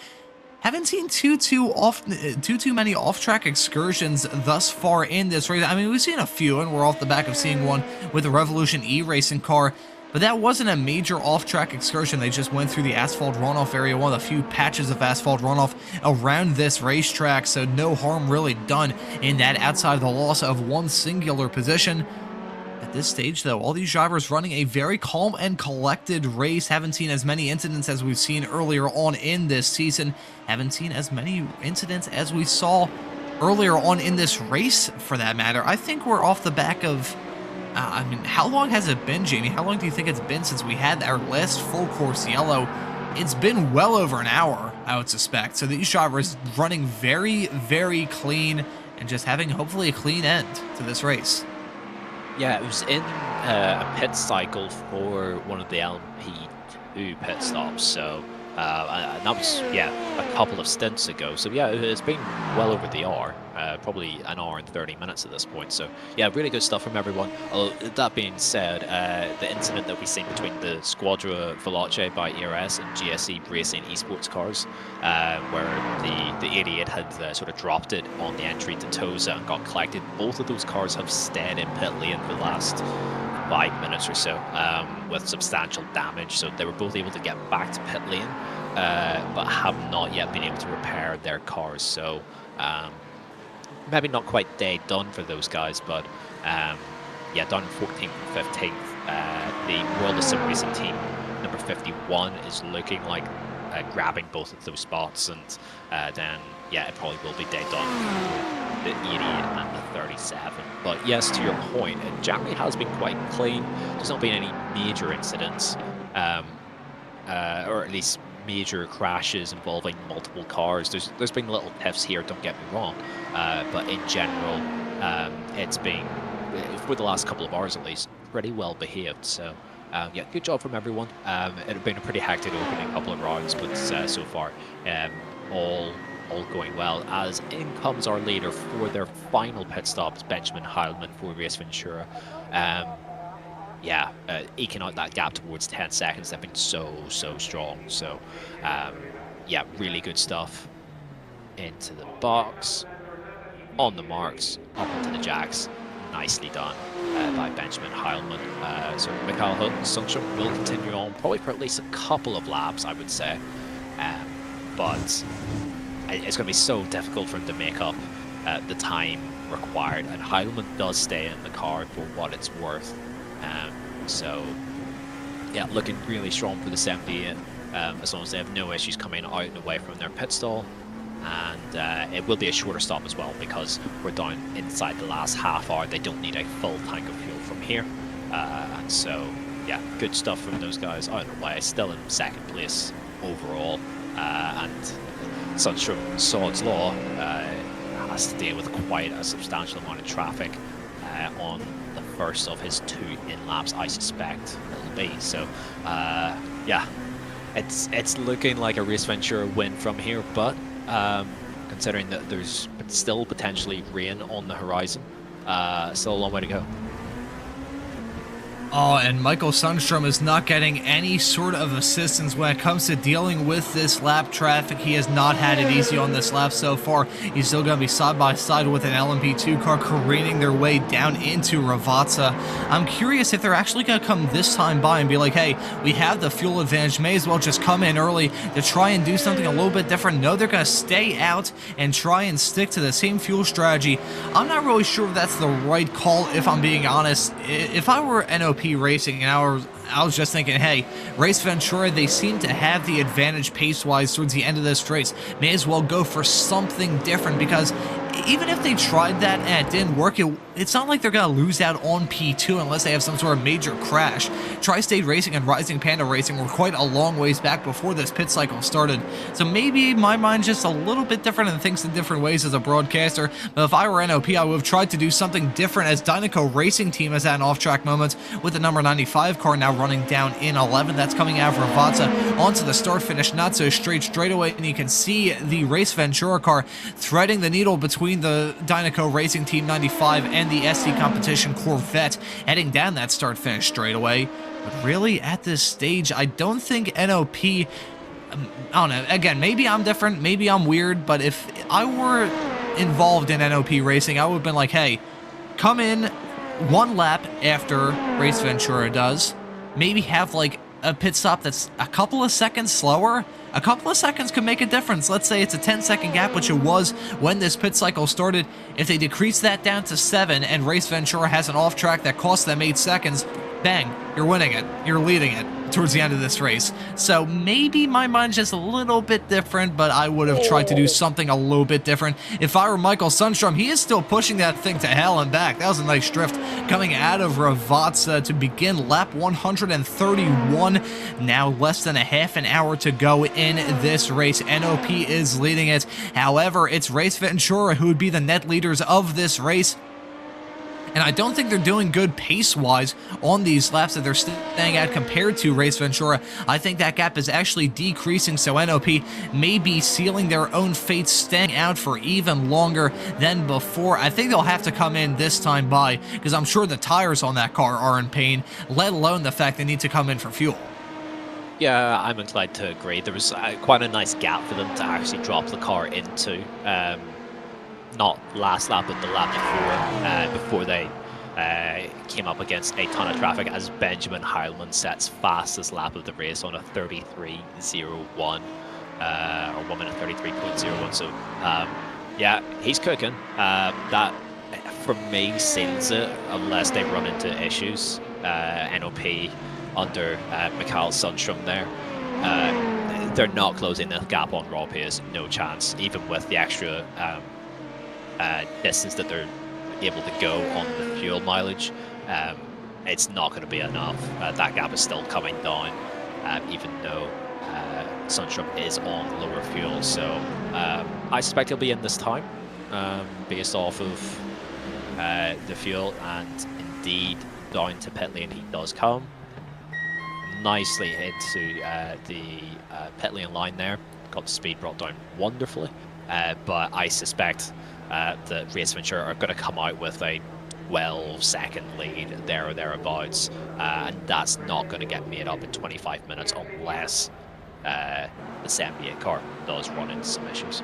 Haven't seen too many off-track excursions thus far in this race. I mean, we've seen a few, and we're off the back of seeing one with the Revolution E-Racing car, but that wasn't a major off-track excursion. They just went through the asphalt runoff area, one of the few patches of asphalt runoff around this racetrack, so no harm really done in that outside of the loss of one singular position. At this stage, though, all these drivers running a very calm and collected race. Haven't seen as many incidents as we've seen earlier on in this season. Haven't seen as many incidents as we saw earlier on in this race, for that matter. I think we're off the back of... I mean, how long has it been, Jamie? How long do you think it's been since we had our last full course yellow? It's been well over an hour, I would suspect. So these drivers running very, very clean and just having, hopefully, a clean end to this race. Yeah, it was in a pit cycle for one of the LMP2 pit stops, so and that was, yeah, a couple of stints ago. So yeah, it's been well over the hour, probably an hour and 30 minutes at this point. So yeah, really good stuff from everyone. That being said, the incident that we seen between the Squadra Veloce by ERS and GSE Racing Esports cars, where the 88 had sort of dropped it on the entry to Tosa and got collected. Both of those cars have stayed in pit lane for the last 5 minutes or so with substantial damage, so they were both able to get back to pit lane, but have not yet been able to repair their cars. So maybe not quite day done for those guys, but yeah, down 14th and 15th. The World of Sim Racing team number 51 is looking like grabbing both of those spots, and then yeah, it probably will be day done. The 88 and the 37. But yes, to your point, it generally has been quite clean. There's not been any major incidents, or at least major crashes involving multiple cars. There's been little tiffs here, don't get me wrong, but in general, it's been, for the last couple of hours at least, pretty well behaved. So yeah, good job from everyone. It had been a pretty hectic opening couple of rounds, but so far, all going well, as in comes our leader for their final pit stops, Benjamin Heilman for Race Ventura. Yeah, eking out that gap towards 10 seconds. They've been so strong. So yeah, really good stuff. Into the box, on the marks, up into the jacks. Nicely done by Benjamin Heilman. So Mikhail Sundstrom will continue on, probably for at least a couple of laps, I would say. But it's going to be so difficult for him to make up the time required, and Heilman does stay in the car for what it's worth. So yeah, looking really strong for the 78. as long as they have no issues coming out and away from their pit stall. And it will be a shorter stop as well because we're down inside the last half hour. They don't need a full tank of fuel from here. And so, yeah, good stuff from those guys out of the way. Still in second place overall. And Sundstrom, Sod's Law, has to deal with quite a substantial amount of traffic on the first of his 2 in-laps, I suspect it'll be. So, yeah, it's looking like a Race Ventura win from here, but considering that there's still potentially rain on the horizon, still a long way to go. Oh, and Michael Sundstrom is not getting any sort of assistance when it comes to dealing with this lap traffic. He has not had it easy on this lap so far. He's still going to be side by side with an LMP2 car careening their way down into Ravazza. I'm curious if they're actually going to come this time by and be like, hey, we have the fuel advantage, may as well just come in early to try and do something a little bit different. No, they're going to stay out and try and stick to the same fuel strategy. I'm not really sure if that's the right call, if I'm being honest. If I were NOP Racing and I was just thinking, hey, Race Ventura, they seem to have the advantage pace-wise towards the end of this race. May as well go for something different, because even if they tried that and it didn't work, it's not like they're going to lose out on P2 unless they have some sort of major crash. Tri-State Racing and Rising Panda Racing were quite a long ways back before this pit cycle started. So maybe my mind's just a little bit different and thinks in different ways as a broadcaster. But if I were NOP, I would have tried to do something different, as Dynaco Racing Team has had an off-track moment with the number 95 car now running down in 11. That's coming out of Ravazza onto the start-finish, not so straight away, and you can see the Race Ventura car threading the needle between the Dynaco Racing Team 95 and the SD Competition Corvette, heading down that start-finish straightaway. But really, at this stage, I don't think NOP... I don't know, again, maybe I'm different, maybe I'm weird, but if I were involved in NOP racing, I would have been like, hey, come in one lap after Race Ventura does, maybe have like a pit stop that's a couple of seconds slower. A couple of seconds could make a difference. Let's say it's a 10-second gap, which it was when this pit cycle started. If they decrease that down to 7 and Race Ventura has an off-track that costs them 8 seconds, bang, you're winning it. You're leading it towards the end of this race. So maybe my mind's just a little bit different, but I would have tried to do something a little bit different. If I were Michael Sundstrom, he is still pushing that thing to hell and back. That was a nice drift coming out of Ravazza to begin lap 131. Now less than a half an hour to go in this race. NOP is leading it. However, it's Race Ventura who would be the net leaders of this race. And I don't think they're doing good pace-wise on these laps that they're staying at compared to Race Ventura. I think that gap is actually decreasing, so NOP may be sealing their own fate, staying out for even longer than before. I think they'll have to come in this time by, because I'm sure the tires on that car are in pain, let alone the fact they need to come in for fuel. Yeah, I'm inclined to agree. There was quite a nice gap for them to actually drop the car into. Not last lap, but the lap before they came up against a ton of traffic, as Benjamin Heilman sets fastest lap of the race on a 33.01 or 1 minute 33.01. So yeah, he's cooking. That for me seals it, unless they run into issues. NOP under Mikael Sundstrom there. They're not closing the gap on raw pace, no chance, even with the extra distance that they're able to go on the fuel mileage. It's not going to be enough. That gap is still coming down, even though Sundstrom is on lower fuel. So I suspect he'll be in this time, based off of the fuel, and indeed down to pit lane he does come. Nicely into the pit lane line there. Got the speed brought down wonderfully, but I suspect that Race Ventura are going to come out with a 12-second lead there or thereabouts, and that's not going to get made up in 25 minutes unless the 78 car does run into some issues.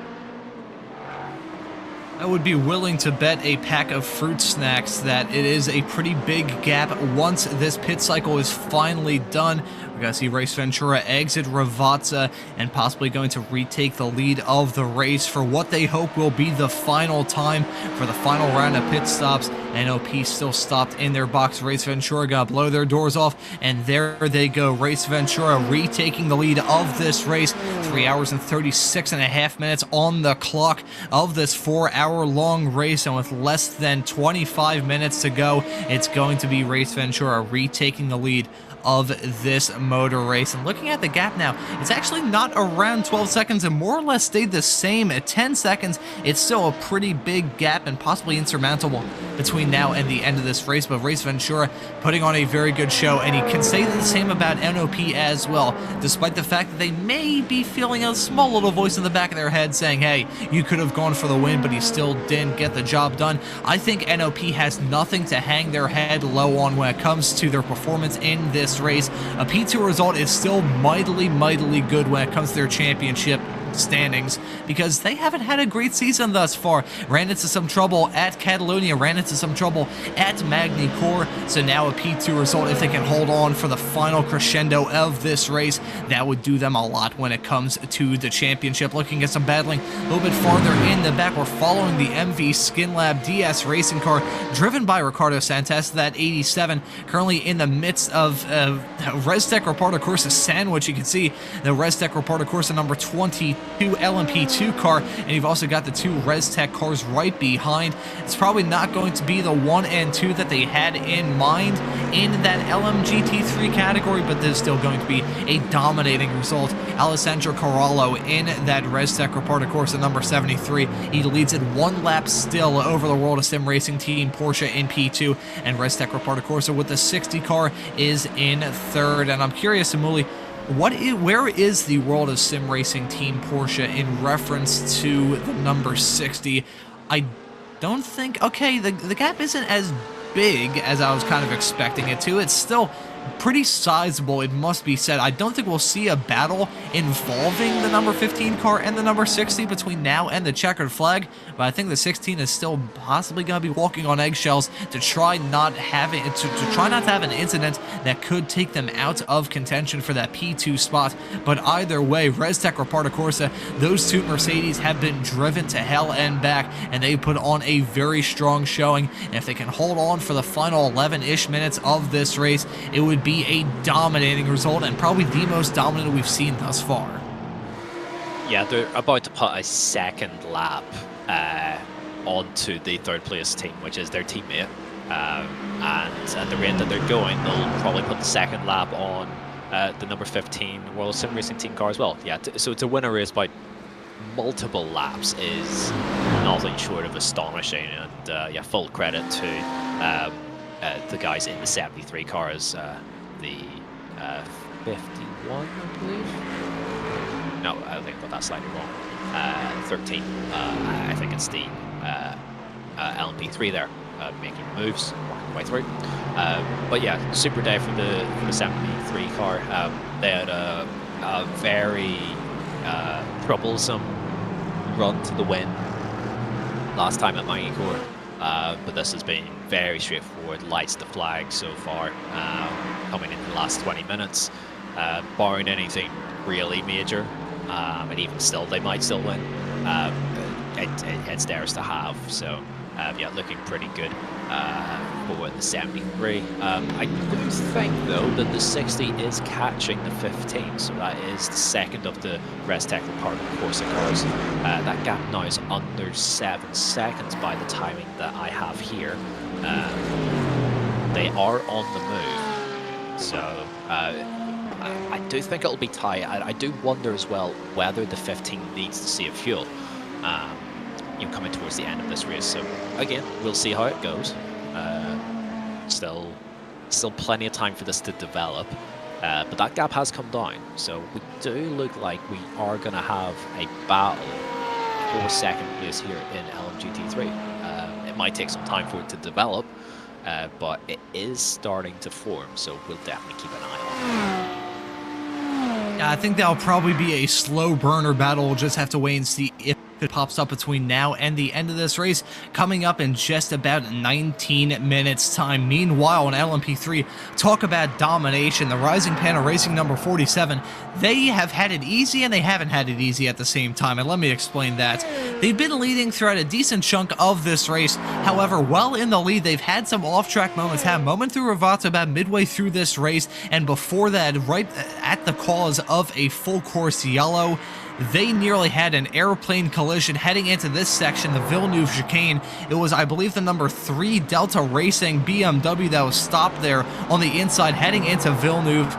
I would be willing to bet a pack of fruit snacks that it is a pretty big gap once this pit cycle is finally done. We're going to see Race Ventura exit Ravazza and possibly going to retake the lead of the race for what they hope will be the final time for the final round of pit stops. NOP still stopped in their box. Race Ventura got to blow their doors off, and there they go. Race Ventura retaking the lead of this race. 3 hours and 36.5 minutes on the clock of this 4-hour-long race, and with less than 25 minutes to go, it's going to be Race Ventura retaking the lead of this motor race. And looking at the gap now, it's actually not around 12 seconds and more or less stayed the same at 10 seconds. It's still a pretty big gap and possibly insurmountable between now and the end of this race, but Race Ventura putting on a very good show, and you can say the same about NOP as well, despite the fact that they may be feeling a small little voice in the back of their head saying, hey, you could have gone for the win, but you still didn't get the job done. I think NOP has nothing to hang their head low on when it comes to their performance in this race. A P2 result is still mightily good when it comes to their championship standings, because they haven't had a great season thus far. Ran into some trouble at Catalonia, ran into some trouble at Magny Cours, so now a P2 result, if they can hold on for the final crescendo of this race, that would do them a lot when it comes to the championship. Looking at some battling a little bit farther in the back, we're following the MV Skin Lab DS racing car driven by Ricardo Santos, that 87, currently in the midst of Restec Reparto Corsa sandwich. You can see the Restec Reparto Corsa number 22 LMP2 car, and you've also got the two Restec cars right behind. It's probably not going to be the 1 and 2 that they had in mind in that LMGT3 category, but there's still going to be a dominating result. Alessandro Corallo in that Restec Reparto Corsa number 73. He leads it 1 lap still over the World of Sim Racing Team Porsche in P2, and Restec Reparto Corsa with the 60 car is in third. And I'm curious, Imuli, where is the World of Sim Racing Team Porsche in reference to the number 60? I don't think... Okay, the gap isn't as big as I was kind of expecting it to. It's still pretty sizable, it must be said. I don't think we'll see a battle involving the number 15 car and the number 60 between now and the checkered flag, but I think the 16 is still possibly going to be walking on eggshells to try not have it, to try not to have an incident that could take them out of contention for that P2 spot. But either way, Restec Reparto Corsa, those two Mercedes have been driven to hell and back, and they put on a very strong showing. And if they can hold on for the final 11-ish minutes of this race, it would be a dominating result, and probably the most dominant we've seen thus far. Yeah, they're about to put a second lap onto the third place team, which is their teammate. And at the rate that they're going, they'll probably put the second lap on the number 15 World Sim Racing Team car as well. Yeah, so to win a race by multiple laps is nothing short of astonishing, and yeah, full credit to the guys in the 73 cars, the 51, I believe. No, I think I got that slightly wrong. 13. I think it's the LMP3 there, making moves, working way through. But yeah, super day for the 73 car. They had a very troublesome run to the win last time at Magny Cours. But this has been very straightforward, lights the flag so far, coming in the last 20 minutes, barring anything really major, and even still, they might still win. It's theirs to have, so yeah, looking pretty good for the 73. I do think, though, that the 60 is catching the 15, so that is the second of the Restec Reparto Corsa cars. That gap now is under 7 seconds by the timing that I have here. They are on the move, so I do think it'll be tight. I do wonder as well whether the 15 needs to see a fuel. You know, coming towards the end of this race, so again, we'll see how it goes. Still plenty of time for this to develop, but that gap has come down, so we do look like we are going to have a battle for second place here in LMGT3. It might take some time for it to develop, but it is starting to form, so we'll definitely keep an eye on it. Yeah, I think that'll probably be a slow burner battle. We'll just have to wait and see if it pops up between now and the end of this race, coming up in just about 19 minutes time. Meanwhile, in LMP3, talk about domination. The Rising Panda Racing number 47, they have had it easy and they haven't had it easy at the same time, and let me explain that. They've been leading throughout a decent chunk of this race. However, while in the lead, they've had some off-track moments. Had a moment through Ravato about midway through this race, and before that, right at the cause of a full course yellow, they nearly had an airplane collision heading into this section, the Villeneuve chicane. It was, I believe, the number 3 Delta Racing BMW that was stopped there on the inside heading into Villeneuve.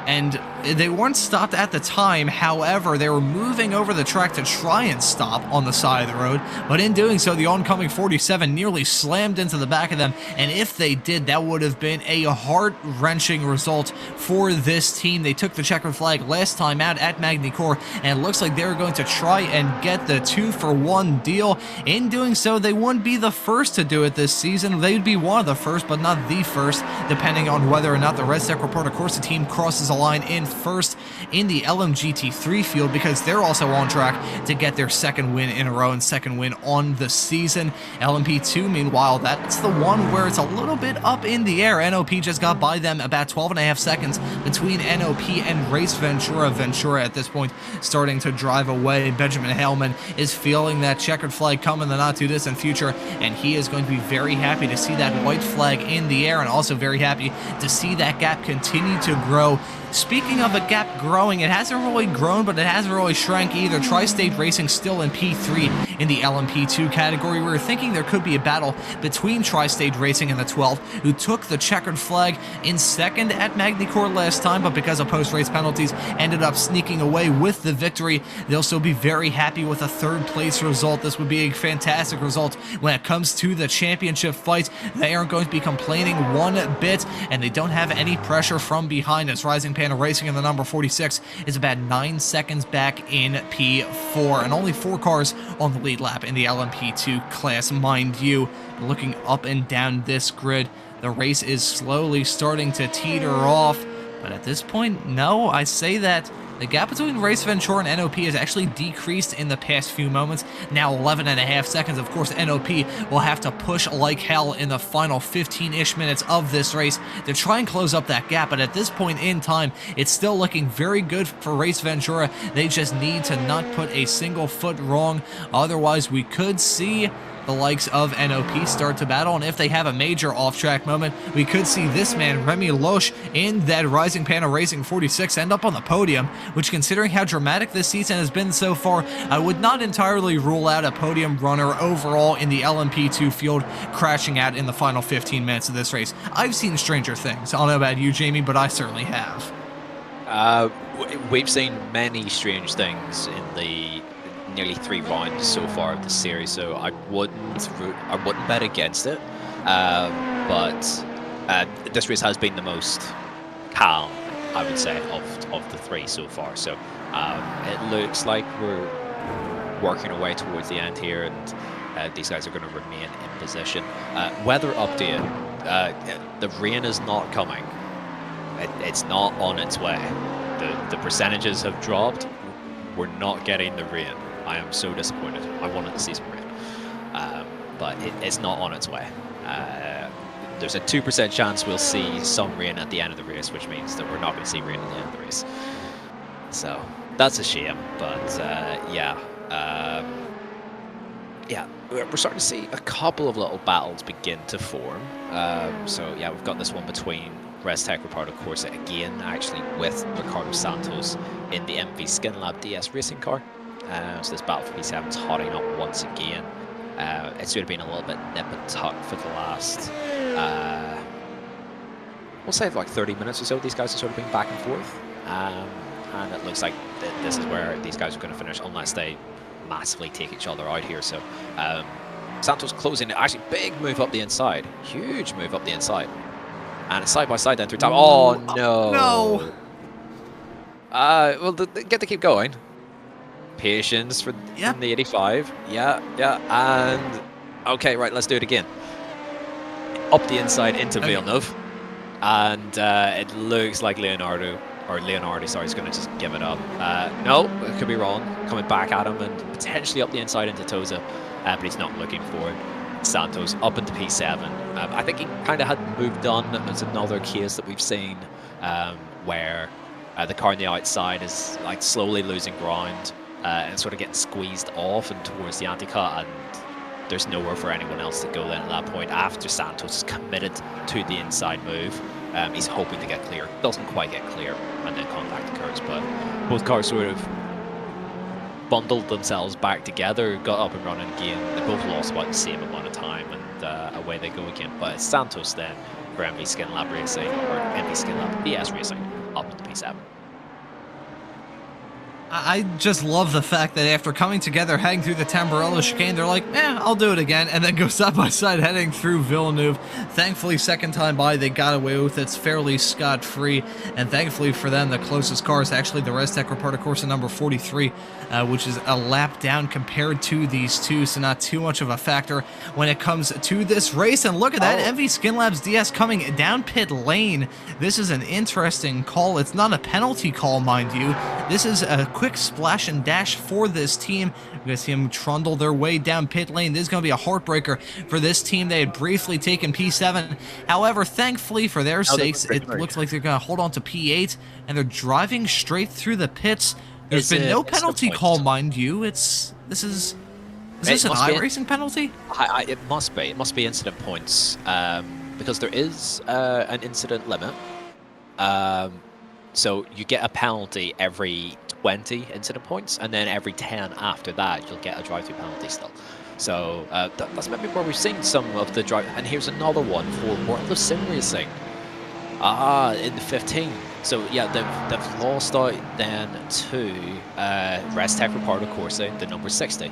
And they weren't stopped at the time. However, they were moving over the track to try and stop on the side of the road. But in doing so, the oncoming 47 nearly slammed into the back of them. And if they did, that would have been a heart-wrenching result for this team. They took the checkered flag last time out at Magny-Cours, and it looks like they're going to try and get the 2-for-1 deal. In doing so, they wouldn't be the first to do it this season. They'd be one of the first, but not the first, depending on whether or not the Red Stack Reporter Corsa team crosses a line in first in the LMGT3 field, because they're also on track to get their second win in a row and second win on the season. LMP2, meanwhile, that's the one where it's a little bit up in the air. NOP just got by them about 12.5 seconds between NOP and Race Ventura. Ventura at this point starting to drive away. Benjamin Hellman is feeling that checkered flag come in the not too distant future, and he is going to be very happy to see that white flag in the air, and also very happy to see that gap continue to grow. Speaking of a gap growing, it hasn't really grown, but it hasn't really shrank either. Tri-State Racing still in P3 in the LMP2 category. We were thinking there could be a battle between Tri-State Racing and the 12, who took the checkered flag in second at Magny-Cours last time, but because of post-race penalties, ended up sneaking away with the victory. They'll still be very happy with a third-place result. This would be a fantastic result when it comes to the championship fight. They aren't going to be complaining one bit, and they don't have any pressure from behind us. Rising Panda Racing in the number 46 is about 9 seconds back in P4, and only 4 cars on the lead lap in the LMP2 class, mind you. Looking up and down this grid, the race is slowly starting to teeter off, but at this point, no, I say that the gap between Race Ventura and NOP has actually decreased in the past few moments. Now 11.5 seconds. Of course, NOP will have to push like hell in the final 15-ish minutes of this race to try and close up that gap. But at this point in time, it's still looking very good for Race Ventura. They just need to not put a single foot wrong. Otherwise, we could see the likes of NOP start to battle, and if they have a major off-track moment, we could see this man, Remy Loche, in that Rising Panda Racing 46 end up on the podium, which, considering how dramatic this season has been so far, I would not entirely rule out a podium runner overall in the LMP2 field crashing out in the final 15 minutes of this race. I've seen stranger things. I don't know about you, Jamie, but I certainly have. We've seen many strange things in the nearly 3 rounds so far of the series, so I wouldn't bet against it. But this race has been the most calm, I would say, of the 3 so far. So it looks like we're working our way towards the end here, and these guys are going to remain in position. Weather update: the rain is not coming. It's not on its way. The percentages have dropped. We're not getting the rain. I am so disappointed. I wanted to see some rain, but it's not on its way. There's a 2% chance we'll see some rain at the end of the race, which means that we're not going to see rain at the end of the race. So that's a shame, but yeah, we're starting to see a couple of little battles begin to form. So yeah, we've got this one between Red Stack Reporter Corsa again, actually with Ricardo Santos in the MV Skin Lab DS racing car. So this battle for P7 is hotting up once again. It's sort of been a little bit nip and tuck for the last, we'll say like 30 minutes or so. These guys have sort of been back and forth. And it looks like this is where these guys are going to finish, unless they massively take each other out here. So Santos closing, actually big move up the inside. Huge move up the inside. And it's side by side then through time. Oh no! No! Well, get to keep going. Patience from the 85. Yeah, and okay, right. Let's do it again. Up the inside into Villeneuve, and it looks like Leonardo or Leonardi, sorry, is going to just give it up. No, it could be wrong. Coming back at him and potentially up the inside into Toza, but he's not looking for it. Santos up into P7. I think he kind of had moved on. There's another case that we've seen where the car on the outside is like slowly losing ground and sort of getting squeezed off and towards the anti-cut, and there's nowhere for anyone else to go then at that point after Santos is committed to the inside move. He's hoping to get clear, doesn't quite get clear, and then contact occurs, but both cars sort of bundled themselves back together, got up and running again. They both lost about the same amount of time, and away they go again. But it's Santos then for MV Skin Lab Racing, or MV Skin Lab BS Racing, up to P7. I just love the fact that after coming together, heading through the Tamburello chicane, they're like, I'll do it again, and then go side by side heading through Villeneuve. Thankfully, second time by, they got away with it fairly scot-free, and thankfully for them, the closest car is actually the Restec Reparto Corsa number 43, which is a lap down compared to these two, so not too much of a factor when it comes to this race. And look at that, MV Skin Labs DS coming down pit lane. This is an interesting call. It's not a penalty call, mind you. This is a quick splash and dash for this team. We're going to see them trundle their way down pit lane. This is going to be a heartbreaker for this team. They had briefly taken P7. However, thankfully for their sakes, it looks like they're going to hold on to P8, and they're driving straight through the pits. There's been no penalty call, mind you. Is this an iRacing penalty? It must be. It must be incident points, because there is an incident limit. So you get a penalty every 20 incident points, and then every 10 after that, you'll get a drive-through penalty still. So that's maybe where we've seen some of the drive. And here's another one for World of Sim Racing. In the 15. So yeah, they've lost out then to Restec Reparto Corsa, the number 60.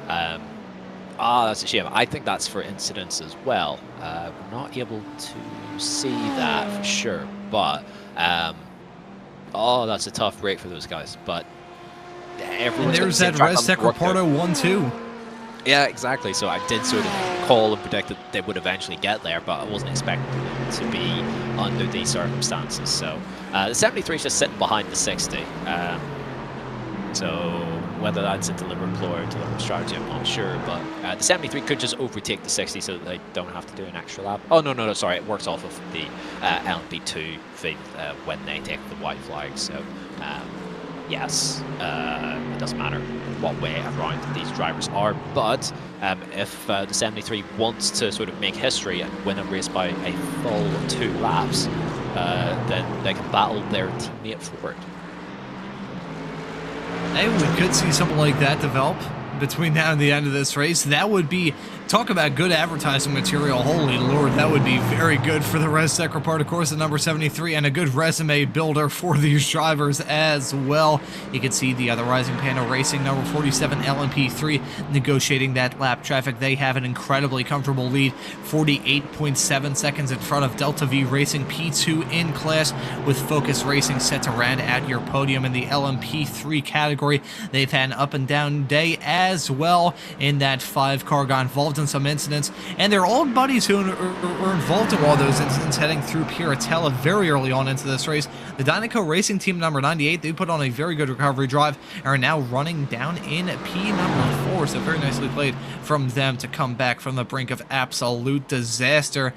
That's a shame. I think that's for incidents as well. We're not able to see that for sure, but that's a tough break for those guys. But everyone's there's that Restec Reparto 1-2. Yeah, exactly. So I did sort of call and predict that they would eventually get there, but I wasn't expecting them to be under these circumstances. So the 73 is just sitting behind the 60. So whether that's a deliberate ploy or deliberate strategy, I'm not sure. But the 73 could just overtake the 60 so that they don't have to do an extra lap. Oh, no, sorry. It works off of the LMP2 feed when they take the white flag. So yes, it doesn't matter what way around these drivers are. But if the 73 wants to sort of make history and win a race by a full 2 laps, then they can battle their teammate forward. Hey, we could see something like that develop between now and the end of this race. That would be, talk about good advertising material. Holy Lord, that would be very good for the Restec Reparto Corsa number 73, and a good resume builder for these drivers as well. You can see the other Rising Panda Racing number 47 LMP3 negotiating that lap traffic. They have an incredibly comfortable lead, 48.7 seconds in front of Delta V Racing P2 in class, with Focus Racing set to round out your podium in the LMP3 category. They've had an up and down day as well in that 5-car got involved in some incidents, and their old buddies who were involved in all those incidents heading through Piratella very early on into this race. The Dynaco Racing Team number 98, they put on a very good recovery drive and are now running down in P number 4, so very nicely played from them to come back from the brink of absolute disaster.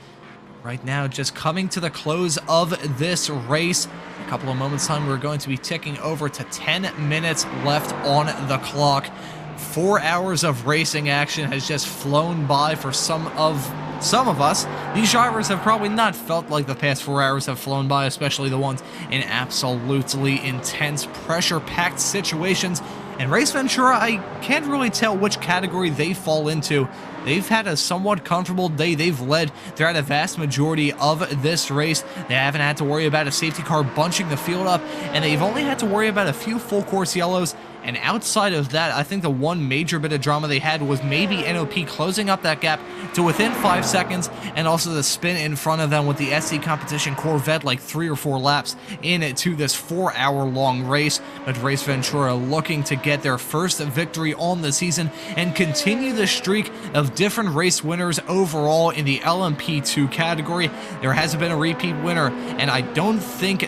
Right now, just coming to the close of this race. In a couple of moments' time, we're going to be ticking over to 10 minutes left on the clock. 4 hours of racing action has just flown by for some of us. These drivers have probably not felt like the past 4 hours have flown by, especially the ones in absolutely intense, pressure-packed situations. And Race Ventura, I can't really tell which category they fall into. They've had a somewhat comfortable day. They've led throughout a vast majority of this race. They haven't had to worry about a safety car bunching the field up, and they've only had to worry about a few full course yellows And outside of that, I think the one major bit of drama they had was maybe NOP closing up that gap to within 5 seconds, and also the spin in front of them with the SC Competition Corvette like 3 or 4 laps into this 4-hour-long race. But Race Ventura looking to get their first victory on the season and continue the streak of different race winners overall in the LMP2 category. There hasn't been a repeat winner, and I don't think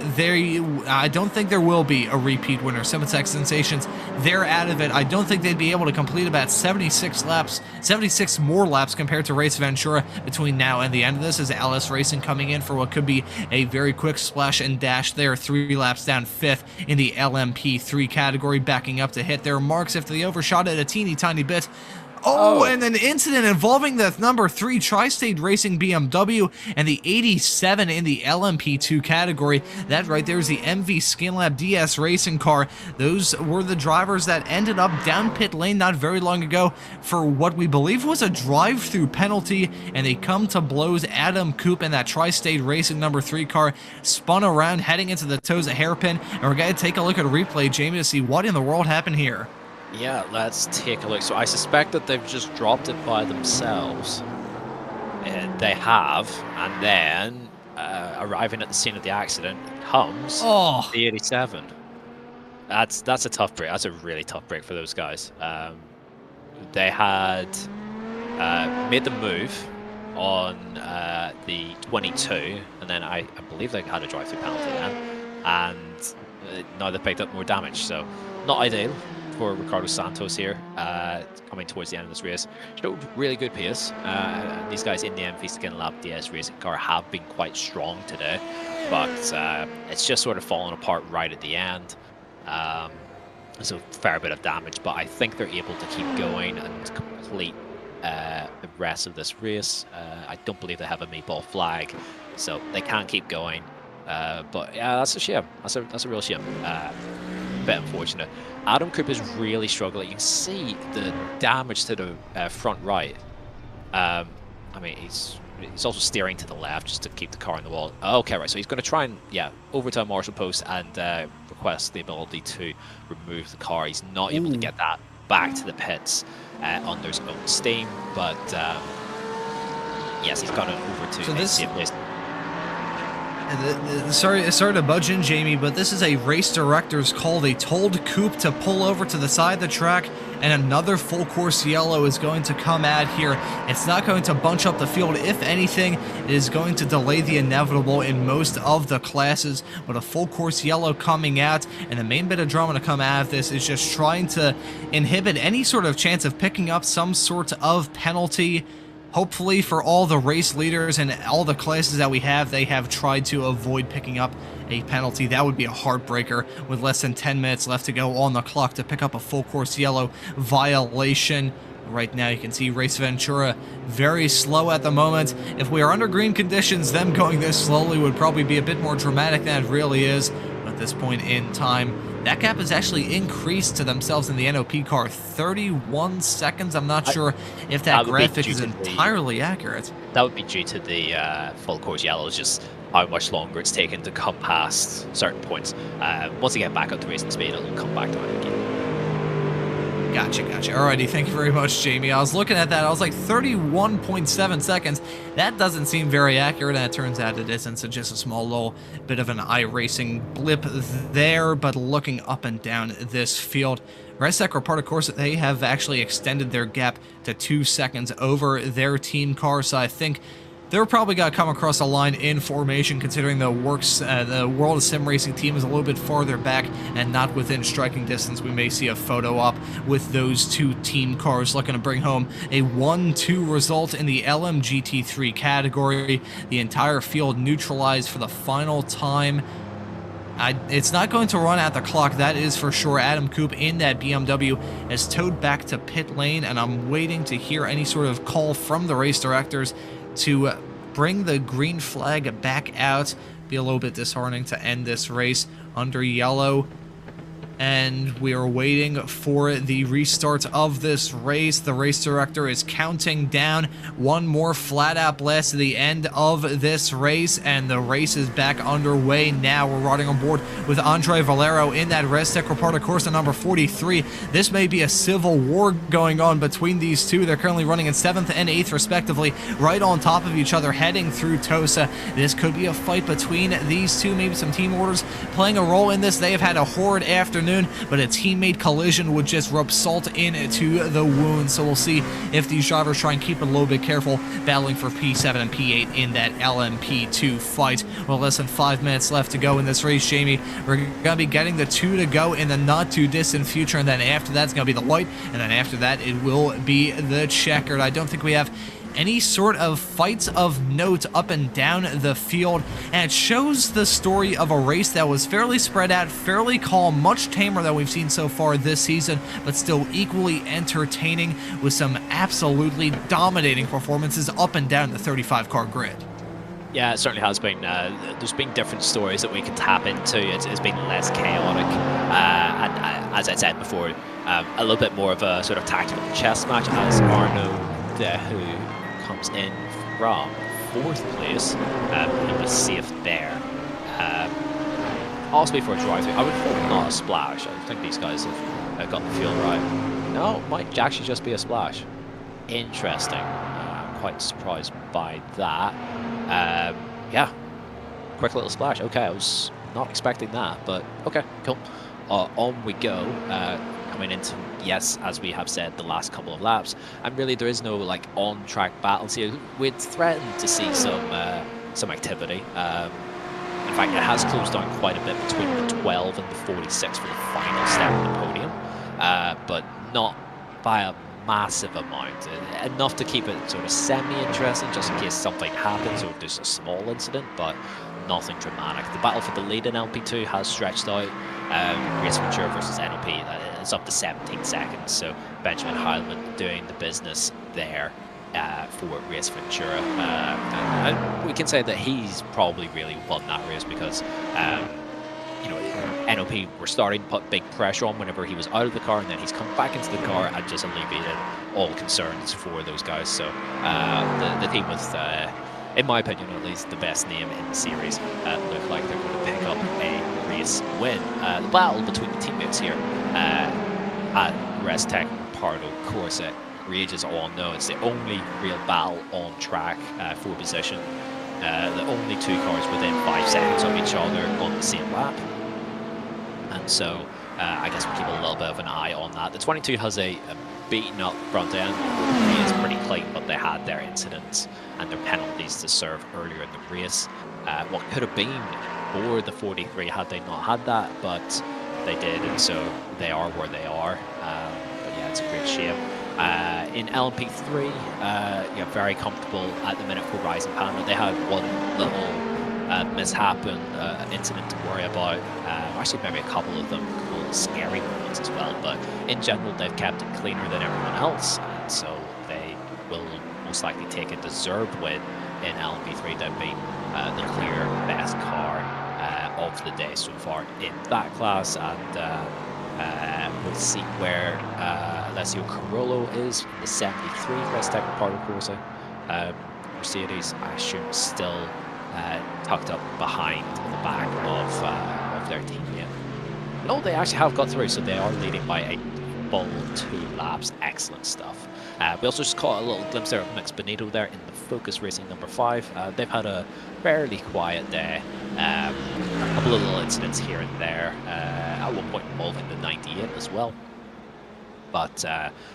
there will be a repeat winner. Simatech Sensations, they're out of it. I don't think they'd be able to complete about 76 more laps compared to Race Ventura between now and the end of this, as LS Racing coming in for what could be a very quick splash and dash there, 3 laps down 5th in the LMP3 category, backing up to hit their marks if they overshot it a teeny tiny bit. Oh, and an incident involving the number 3 Tri-State Racing BMW and the 87 in the LMP2 category. That right there is the MV Skinlab DS racing car. Those were the drivers that ended up down pit lane not very long ago for what we believe was a drive-through penalty, and they come to blows. Adam Koop and that Tri-State Racing number 3 car spun around heading into the toes of hairpin, and we're going to take a look at a replay, Jamie, to see what in the world happened here. Yeah, let's take a look. So I suspect that they've just dropped it by themselves. They have, and then arriving at the scene of the accident comes the 87. That's a tough break. That's a really tough break for those guys. They had made the move on the 22, and then I believe they had a drive-through penalty then, and now they picked up more damage. So not ideal for Ricardo Santos here, coming towards the end of this race. Showed really good pace. These guys in the MV Skin Lab DS racing car have been quite strong today, but it's just sort of fallen apart right at the end. There's a fair bit of damage, but I think they're able to keep going and complete the rest of this race. I don't believe they have a meatball flag, so they can keep going. But yeah, that's a shame. That's a real shame. Bit unfortunate. Adam Koop is really struggling. You can see the damage to the front right. I mean, he's also steering to the left just to keep the car on the wall. Okay, right. So he's going to try and over to a marshal post and request the ability to remove the car. He's not able to get that back to the pits under his own steam, but yes, he's got it over to a safe place. Sorry to budge in, Jamie, but this is a race director's call. They told Koop to pull over to the side of the track, and another full course yellow is going to come out here. It's not going to bunch up the field. If anything, it is going to delay the inevitable in most of the classes, but a full course yellow coming out, and the main bit of drama to come out of this is just trying to inhibit any sort of chance of picking up some sort of penalty. Hopefully for all the race leaders and all the classes that we have, they have tried to avoid picking up a penalty. That would be a heartbreaker with less than 10 minutes left to go on the clock to pick up a full course yellow violation. Right now you can see Race Ventura very slow at the moment. If we are under green conditions, them going this slowly would probably be a bit more dramatic than it really is. But at this point in time, that gap has actually increased to themselves in the NOP car, 31 seconds. I'm not sure if that graphic is entirely accurate. That would be due to the full course yellows, just how much longer it's taken to come past certain points. Once they get back up to racing speed, it'll come back to it again. Gotcha. Alrighty, thank you very much, Jamie. I was looking at that, I was like 31.7 seconds. That doesn't seem very accurate, and it turns out it isn't, so just a small little bit of an iRacing blip there, but looking up and down this field. Resec report, of course, they have actually extended their gap to 2 seconds over their team car, so I think they're probably going to come across a line in formation, considering the World of Sim Racing team is a little bit farther back and not within striking distance. We may see a photo op with those two team cars looking to bring home a 1-2 result in the LMGT3 category. The entire field neutralized for the final time. It's not going to run out the clock, that is for sure. Adam Koop in that BMW is towed back to pit lane, and I'm waiting to hear any sort of call from the race directors to bring the green flag back out. Be a little bit disheartening to end this race under yellow. and we are waiting for the restart of this race. The race director is counting down one more flat-out blast to the end of this race, and the race is back underway now. We're riding on board with Andre Valero in that Restec Reparto Corsa number 43. This may be a civil war going on between these two. They're currently running in 7th and 8th respectively, right on top of each other, heading through Tosa. This could be a fight between these two, maybe some team orders playing a role in this. They have had a horrid afternoon, but a teammate collision would just rub salt into the wound. So we'll see if these drivers try and keep it a little bit careful, battling for P7 and P8 in that LMP2 fight. Well, less than 5 minutes left to go in this race, Jamie. We're going to be getting the 2 to go in the not too distant future, and then after that's going to be the white, and then after that it will be the checkered. I don't think we have any sort of fights of note up and down the field, and it shows the story of a race that was fairly spread out, fairly calm, much tamer than we've seen so far this season, but still equally entertaining with some absolutely dominating performances up and down the 35-car grid. Yeah, it certainly has been. There's been different stories that we can tap into. It's been less chaotic, and as I said before, a little bit more of a sort of tactical chess match as Arnaud Dehu comes in from 4th place. He'll be safe there. Possibly for a drive-through. I would hope not a splash. I think these guys have got the feel right. No, it might actually just be a splash. Interesting. I'm quite surprised by that. Yeah, quick little splash. Okay, I was not expecting that, but okay, cool. On we go. Coming into, yes, as we have said, the last couple of laps, and really there is no like on-track battles here. We'd threatened to see some activity. In fact, it has closed down quite a bit between the 12 and the 46 for the final step of the podium, but not by a massive amount. Enough to keep it sort of semi-interesting, just in case something happens or there's a small incident, but nothing dramatic. The battle for the lead in LP2 has stretched out. Race Ventura versus NLP, it's up to 17 seconds, so Benjamin Heilman doing the business there for Race Ventura. And we can say that he's probably really won that race because you know, NLP were starting to put big pressure on whenever he was out of the car, and then he's come back into the car and just alleviated all concerns for those guys. So the team with, in my opinion at least, the best name in the series look like they're going to pick up a race win. The battle between the teammates here at Restec Pardo Corsa rages on. No, it's the only real battle on track for position. The only 2 cars within 5 seconds of each other on the same lap. And so I guess we'll keep a little bit of an eye on that. The 22 has a beaten up front end. It is pretty clean, but they had their incidents and their penalties to serve earlier in the race. What could have been for the 43 had they not had that, but they did, and so they are where they are. But yeah, it's a great shame. In LMP3, yeah, very comfortable at the minute for Rising Panda. They had one little mishap and incident to worry about. Actually, maybe a couple of them, a couple of scary ones as well. But in general, they've kept it cleaner than everyone else, and so they will most likely take a deserved win in LMP3. They've been the clear best car of the day so far in that class, and we'll see where Alessio Carollo is in the 73 Restec Reparto Corsa. Mercedes, I assume, still tucked up behind the back of their teammate. No, they actually have got through, so they are leading by a full 2 laps. Excellent stuff. We also just caught a little glimpse there of Mix Benito there in the Focus Racing number 5. They've had a fairly quiet day. A couple of little incidents here and there. At one point involving the 98 as well. But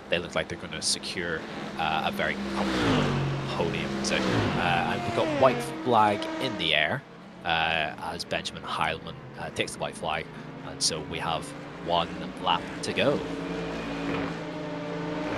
they look like they're going to secure a very comfortable podium position. And we've got white flag in the air as Benjamin Heilman takes the white flag. And so we have 1 lap to go.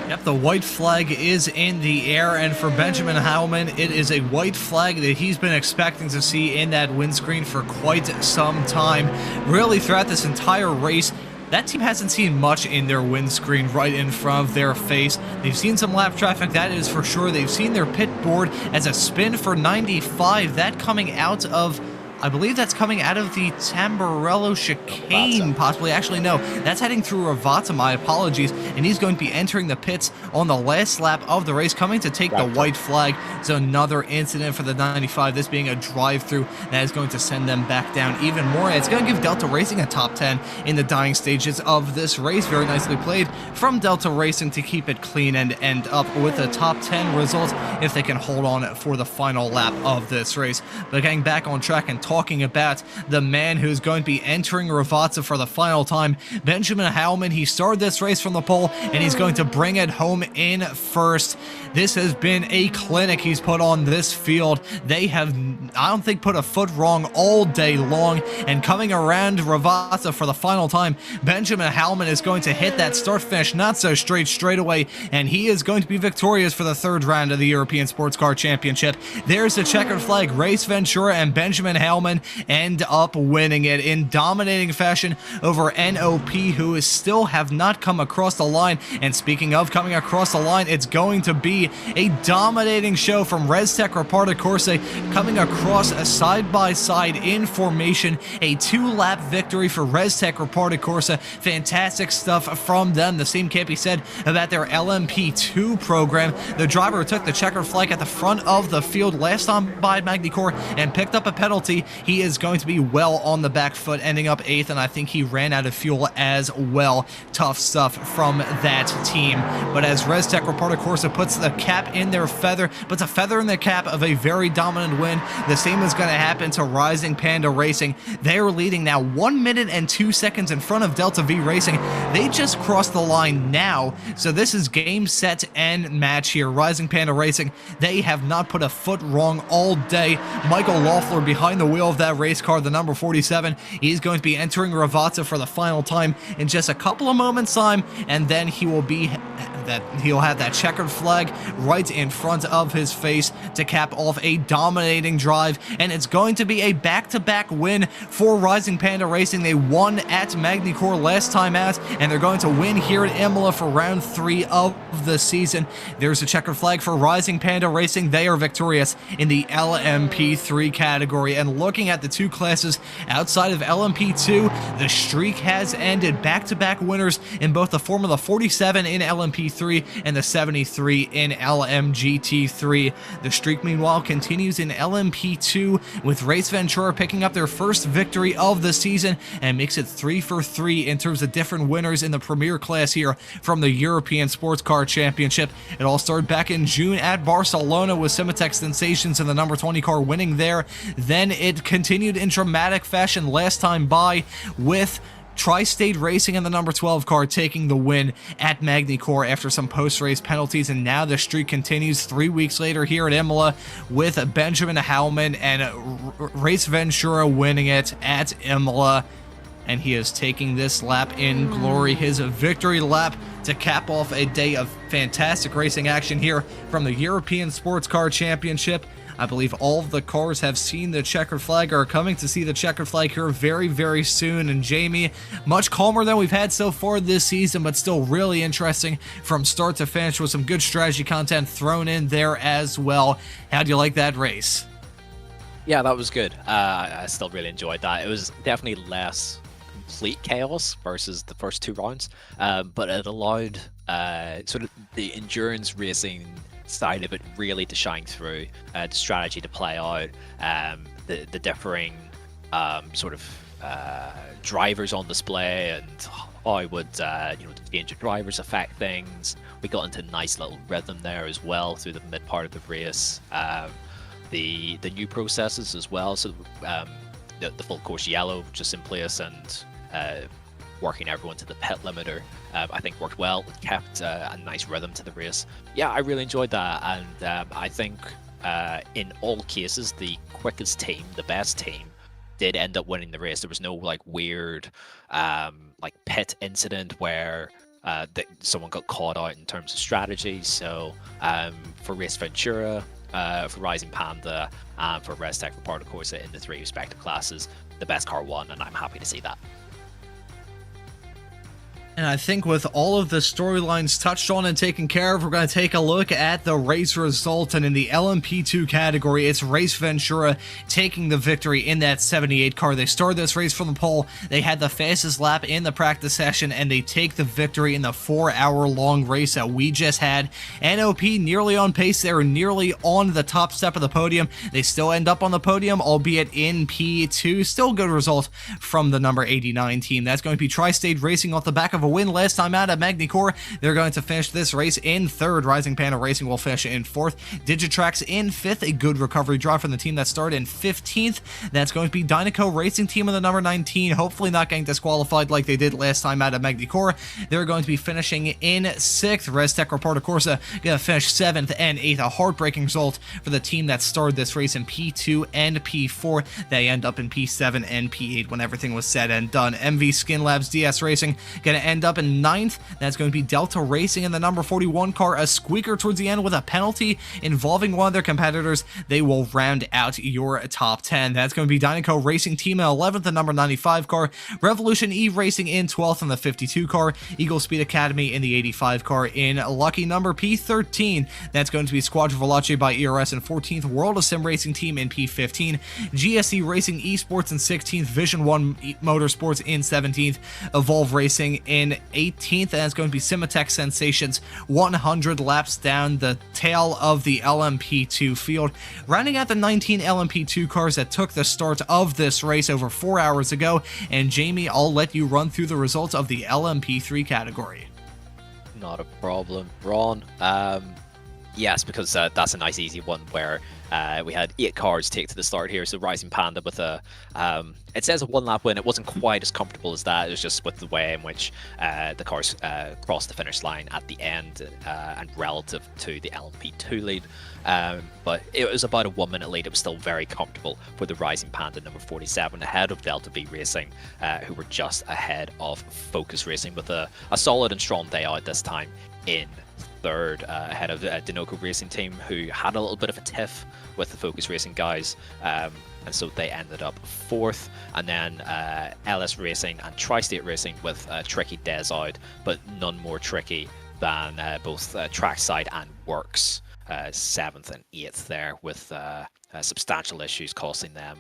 Yep, the white flag is in the air, and for Benjamin Heilman, it is a white flag that he's been expecting to see in that windscreen for quite some time. Really, throughout this entire race, that team hasn't seen much in their windscreen right in front of their face. They've seen some lap traffic, that is for sure. They've seen their pit board as a spin for 95, that coming out of I believe that's coming out of the Tamburello chicane, possibly. Actually, no, that's heading through Ravata, my apologies, and he's going to be entering the pits on the last lap of the race, coming to take the white flag. So another incident for the 95, this being a drive-through that is going to send them back down even more. It's going to give Delta Racing a top 10 in the dying stages of this race. Very nicely played from Delta Racing to keep it clean and end up with a top 10 result if they can hold on for the final lap of this race. But getting back on track and talking about the man who's going to be entering Ravata for the final time, Benjamin Howman. He started this race from the pole, and he's going to bring it home in first. This has been a clinic he's put on this field. They have, I don't think, put a foot wrong all day long, and coming around Ravata for the final time, Benjamin Howman is going to hit that start-finish not so straight away, and he is going to be victorious for the third round of the European Sports Car Championship. There's the checkered flag. Race Ventura and Benjamin Howman end up winning it in dominating fashion over NOP, who is still have not come across the line. And speaking of coming across the line, it's going to be a dominating show from ResTech Reparta Corse coming across a side-by-side in formation. A 2-lap victory for ResTech Reparta Corse. Fantastic stuff from them. The same can't be said about their LMP2 program. The driver who took the checkered flag at the front of the field last time by Magny-Cours and picked up a penalty, he is going to be well on the back foot, ending up 8th, and I think he ran out of fuel as well. Tough stuff from that team. But as ResTech Reparta Corse puts the cap in their feather, puts a feather in the cap of a very dominant win, the same is going to happen to Rising Panda Racing. They are leading now 1 minute and 2 seconds in front of Delta V Racing. They just crossed the line now, so this is game, set, and match here. Rising Panda Racing, they have not put a foot wrong all day. Michael Loeffler behind the wheel of that race car, the number 47. He's going to be entering Ravata for the final time in just a couple of moments time, and then he'll have that checkered flag right in front of his face to cap off a dominating drive, and it's going to be a back-to-back win for Rising Panda Racing. They won at Magny-Cours last time out, and they're going to win here at Imola for round 3 of the season. There's a checkered flag for Rising Panda Racing. They are victorious in the LMP3 category. And looking at the two classes outside of LMP2, the streak has ended. Back-to-back winners in both the Formula 47 in LMP3 and the 73 in LMGT3. The streak, meanwhile, continues in LMP2 with Race Ventura picking up their first victory of the season and makes it 3 for 3 in terms of different winners in the Premier class here from the European Sports Car Championship. It all started back in June at Barcelona with Simatec Sensations in the number 20 car winning there. Then it continued in dramatic fashion last time by with Tri-State Racing and the number 12 car taking the win at Magny-Cours after some post-race penalties, and now the streak continues 3 weeks later here at Imola with Benjamin Howman and Race Ventura winning it at Imola. And he is taking this lap in glory, his victory lap, to cap off a day of fantastic racing action here from the European Sports Car Championship. I believe all of the cars have seen the checkered flag, or are coming to see the checkered flag here very, very soon. And Jamie, much calmer than we've had so far this season, but still really interesting from start to finish with some good strategy content thrown in there as well. How'd you like that race? Yeah, that was good. I still really enjoyed that. It was definitely less complete chaos versus the first 2 rounds, but it allowed sort of the endurance racing side of it really to shine through, the strategy to play out, the differing sort of drivers on display, and how would the change of drivers affect things. We got into a nice little rhythm there as well through the mid part of the race. The new processes as well, so the full course yellow just in place, and working everyone to the pit limiter, I think worked well. It kept a nice rhythm to the race. Yeah, I really enjoyed that, and I think in all cases the quickest team, the best team, did end up winning the race. There was no weird pit incident where someone got caught out in terms of strategy. So for Race Ventura, for Rising Panda, and for ResTech Reparta Corse in the 3 respective classes, the best car won, and I'm happy to see that. And I think with all of the storylines touched on and taken care of, we're going to take a look at the race result. And in the LMP2 category, it's Race Ventura taking the victory in that 78 car. They started this race from the pole. They had the fastest lap in the practice session, and they take the victory in the 4-hour-long race that we just had. NOP nearly on pace. They were nearly on the top step of the podium. They still end up on the podium, albeit in P2. Still good result from the number 89 team. That's going to be Tri-State Racing off the back of a win last time out at Magny-Cours. They're going to finish this race in third. Rising Panda Racing will finish in fourth. Digitrax in fifth. A good recovery drive from the team that started in 15th. That's going to be Dynaco Racing team in the number 19. Hopefully not getting disqualified like they did last time out at Magny-Cours. They're going to be finishing in sixth. ResTech Reporter Corsa going to finish 7th and 8th. A heartbreaking result for the team that started this race in P2 and P4. They end up in P7 and P8 when everything was said and done. MV Skin Labs DS Racing going to end up in 9th. That's going to be Delta Racing in the number 41 car. A squeaker towards the end with a penalty involving one of their competitors. They will round out your top 10. That's going to be Dynaco Racing Team in 11th, the number 95 car. Revolution E Racing in 12th in the 52 car. Eagle Speed Academy in the 85 car in lucky number P13. That's going to be Squadra Veloce by ERS in 14th. World of Sim Racing Team in P15. GSC Racing Esports in 16th. Vision 1 Motorsports in 17th. Evolve Racing in 18th, and that's going to be Cimatech Sensations 100 laps down the tail of the LMP2 field. Rounding out the 19 LMP2 cars that took the start of this race over 4 hours ago, and Jamie, I'll let you run through the results of the LMP3 category. Not a problem, Ron. Yes, because that's a nice easy one where we had 8 cars take to the start here. So Rising Panda with a, it says a 1-lap win. It wasn't quite as comfortable as that. It was just with the way in which the cars crossed the finish line at the end and relative to the LMP2 lead. But it was about a 1-minute lead. It was still very comfortable for the Rising Panda number 47 ahead of Delta V Racing, who were just ahead of Focus Racing with a solid and strong day out this time in third, ahead of Dinoco Racing Team, who had a little bit of a tiff with the Focus Racing guys, and so they ended up fourth. And then LS Racing and Tri-State Racing with tricky days out, but none more tricky than both Trackside and Works, 7th and 8th there, with substantial issues costing them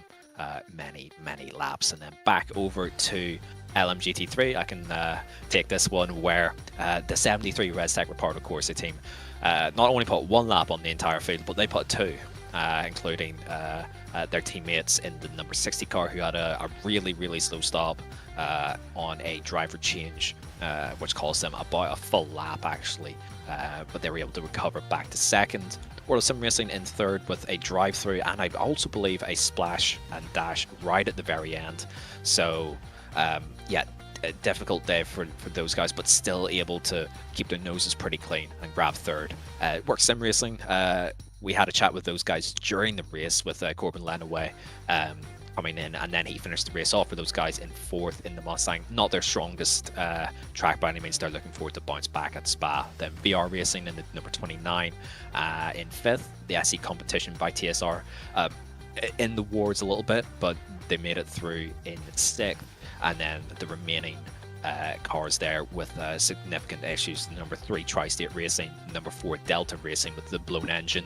many laps. And then back over to LMGT3, I can take this one where the 73 ResTech Repardo Corsa team not only put 1 lap on the entire field, but they put 2, including their teammates in the number 60 car, who had a really slow stop on a driver change, which cost them about a full lap actually, but they were able to recover back to second. World of Sim Racing in third with a drive-through, and I also believe a splash and dash right at the very end. So yeah, a difficult day for those guys, but still able to keep their noses pretty clean and grab third. Work Sim Racing, we had a chat with those guys during the race with Corbin Lenaway coming in, and then he finished the race off for those guys in fourth in the Mustang. Not their strongest track by any means. They're looking forward to bounce back at Spa. Then VR Racing in the number 29 in fifth. The SC Competition by TSR in the wards a little bit, but they made it through in sixth. And then the remaining cars there with significant issues. Number 3 Tri-State Racing, number 4 Delta Racing with the blown engine,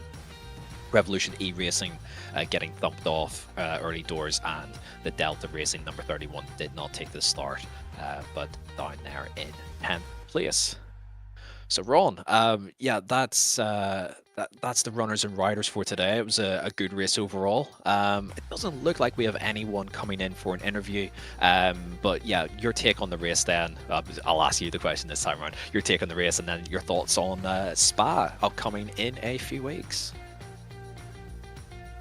Revolution E Racing getting thumped off early doors, and the Delta Racing number 31 did not take the start, but down there in 10th place. So Ron, yeah, that's the runners and riders for today. It was a good race overall. It doesn't look like we have anyone coming in for an interview, but yeah, your take on the race then. I'll ask you the question this time around. Your take on the race, and then your thoughts on Spa upcoming in a few weeks.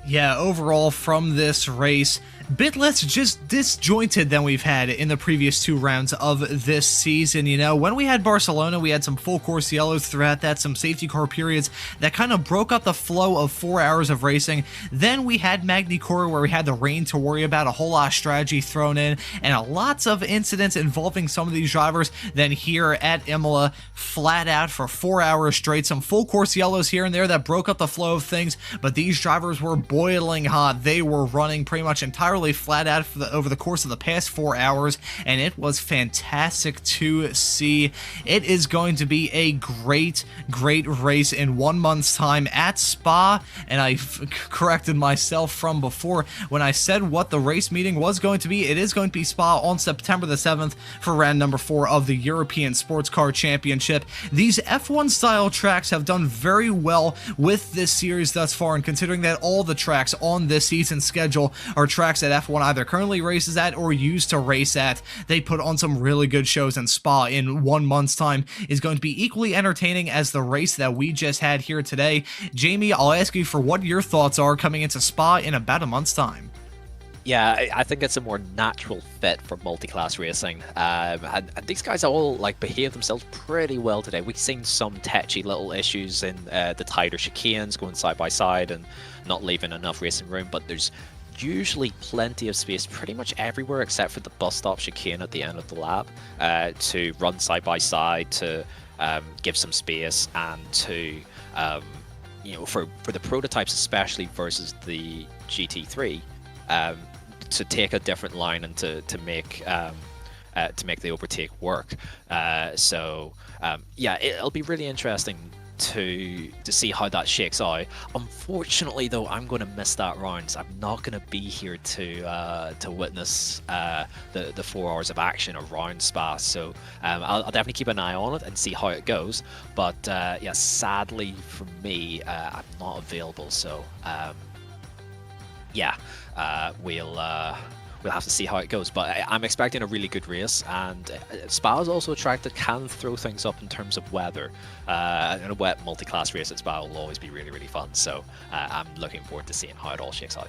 Yeah, overall from this race, bit less just disjointed than we've had in the previous 2 rounds of this season. You know, when we had Barcelona, we had some full course yellows throughout that, some safety car periods that kind of broke up the flow of 4 hours of racing. Then we had Magny-Cours, where we had the rain to worry about, a whole lot of strategy thrown in, and lots of incidents involving some of these drivers. Then here at Imola, flat out for 4 hours straight, some full course yellows here and there that broke up the flow of things, but these drivers were boiling hot. They were running pretty much entirely flat out over the course of the past 4 hours, and it was fantastic to see. It is going to be a great race in 1 month's time at Spa, and I corrected myself from before when I said what the race meeting was going to be. It is going to be Spa on September the 7th for round number 4 of the European Sports Car Championship. These F1 style tracks have done very well with this series thus far, and considering that all the tracks on this season's schedule are tracks that F1 either currently races at or used to race at, they put on some really good shows, and Spa in 1 month's time is going to be equally entertaining as the race that we just had here today. Jamie, I'll ask you for what your thoughts are coming into Spa in about a month's time. Yeah, I think it's a more natural fit for multi-class racing. And these guys all like behave themselves pretty well today. We've seen some tetchy little issues in the tighter chicanes going side by side and not leaving enough racing room, but there's usually plenty of space pretty much everywhere except for the bus stop chicane at the end of the lap to run side by side, to give some space, and to for the prototypes especially versus the GT3, to take a different line and to make the overtake work. Yeah, it'll be really interesting to see how that shakes out. Unfortunately, though, I'm going to miss that round. So I'm not going to be here to witness the 4 hours of action around Spa. So I'll definitely keep an eye on it and see how it goes. But yeah, sadly for me, I'm not available. So yeah, we'll have to see how it goes, but I'm expecting a really good race, and Spa is also a track that can throw things up in terms of weather. And a wet multi-class race at Spa will always be really fun, so I'm looking forward to seeing how it all shakes out.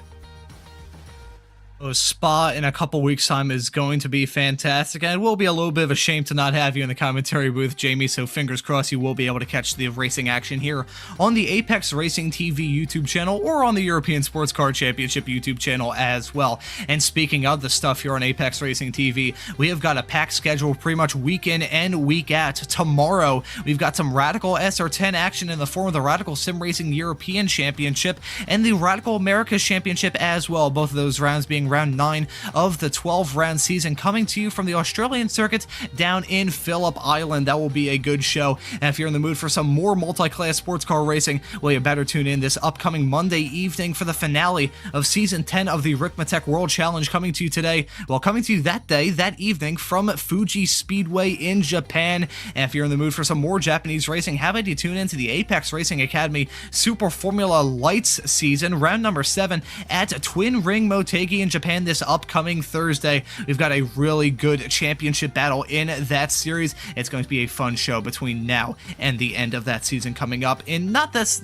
Spa in a couple weeks' time is going to be fantastic, and it will be a little bit of a shame to not have you in the commentary booth, Jamie, so fingers crossed you will be able to catch the racing action here on the Apex Racing TV YouTube channel or on the European Sports Car Championship YouTube channel as well. And speaking of the stuff here on Apex Racing TV, we have got a packed schedule pretty much week in and week out. Tomorrow, we've got some Radical SR10 action in the form of the Radical Sim Racing European Championship and the Radical Americas Championship as well, both of those rounds being round 9 of the 12-round season, coming to you from the Australian circuit down in Phillip Island. That will be a good show, and if you're in the mood for some more multi-class sports car racing, well, you better tune in this upcoming Monday evening for the finale of Season 10 of the Rikmatech World Challenge, coming to you today, well, coming to you that evening from Fuji Speedway in Japan. And if you're in the mood for some more Japanese racing, how about you tune into the Apex Racing Academy Super Formula Lights season, round number 7 at Twin Ring Motegi in Japan this upcoming Thursday. We've got a really good championship battle in that series. It's going to be a fun show between now and the end of that season coming up in not this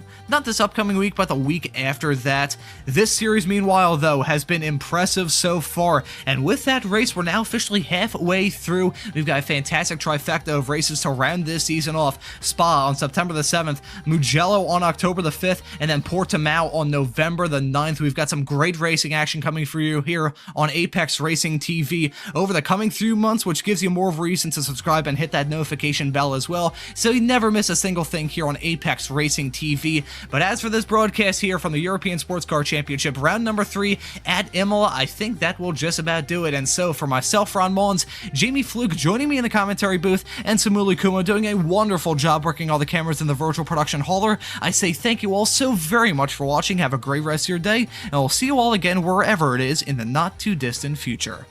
upcoming week, but the week after that. This series, meanwhile, though, has been impressive so far, and with that race, we're now officially halfway through. We've got a fantastic trifecta of races to round this season off. Spa on September the 7th, Mugello on October the 5th, and then Portimao on November the 9th. We've got some great racing action coming for you here on Apex Racing TV over the coming few months, which gives you more of a reason to subscribe and hit that notification bell as well, so you never miss a single thing here on Apex Racing TV. But as for this broadcast here from the European Sports Car Championship, round number 3 at Imola, I think that will just about do it. And so for myself, Ron Mullins, Jamie Fluke joining me in the commentary booth, and Samuli Kuma doing a wonderful job working all the cameras in the virtual production hauler, I say thank you all so very much for watching. Have a great rest of your day, and we'll see you all again wherever it is in the not too distant future.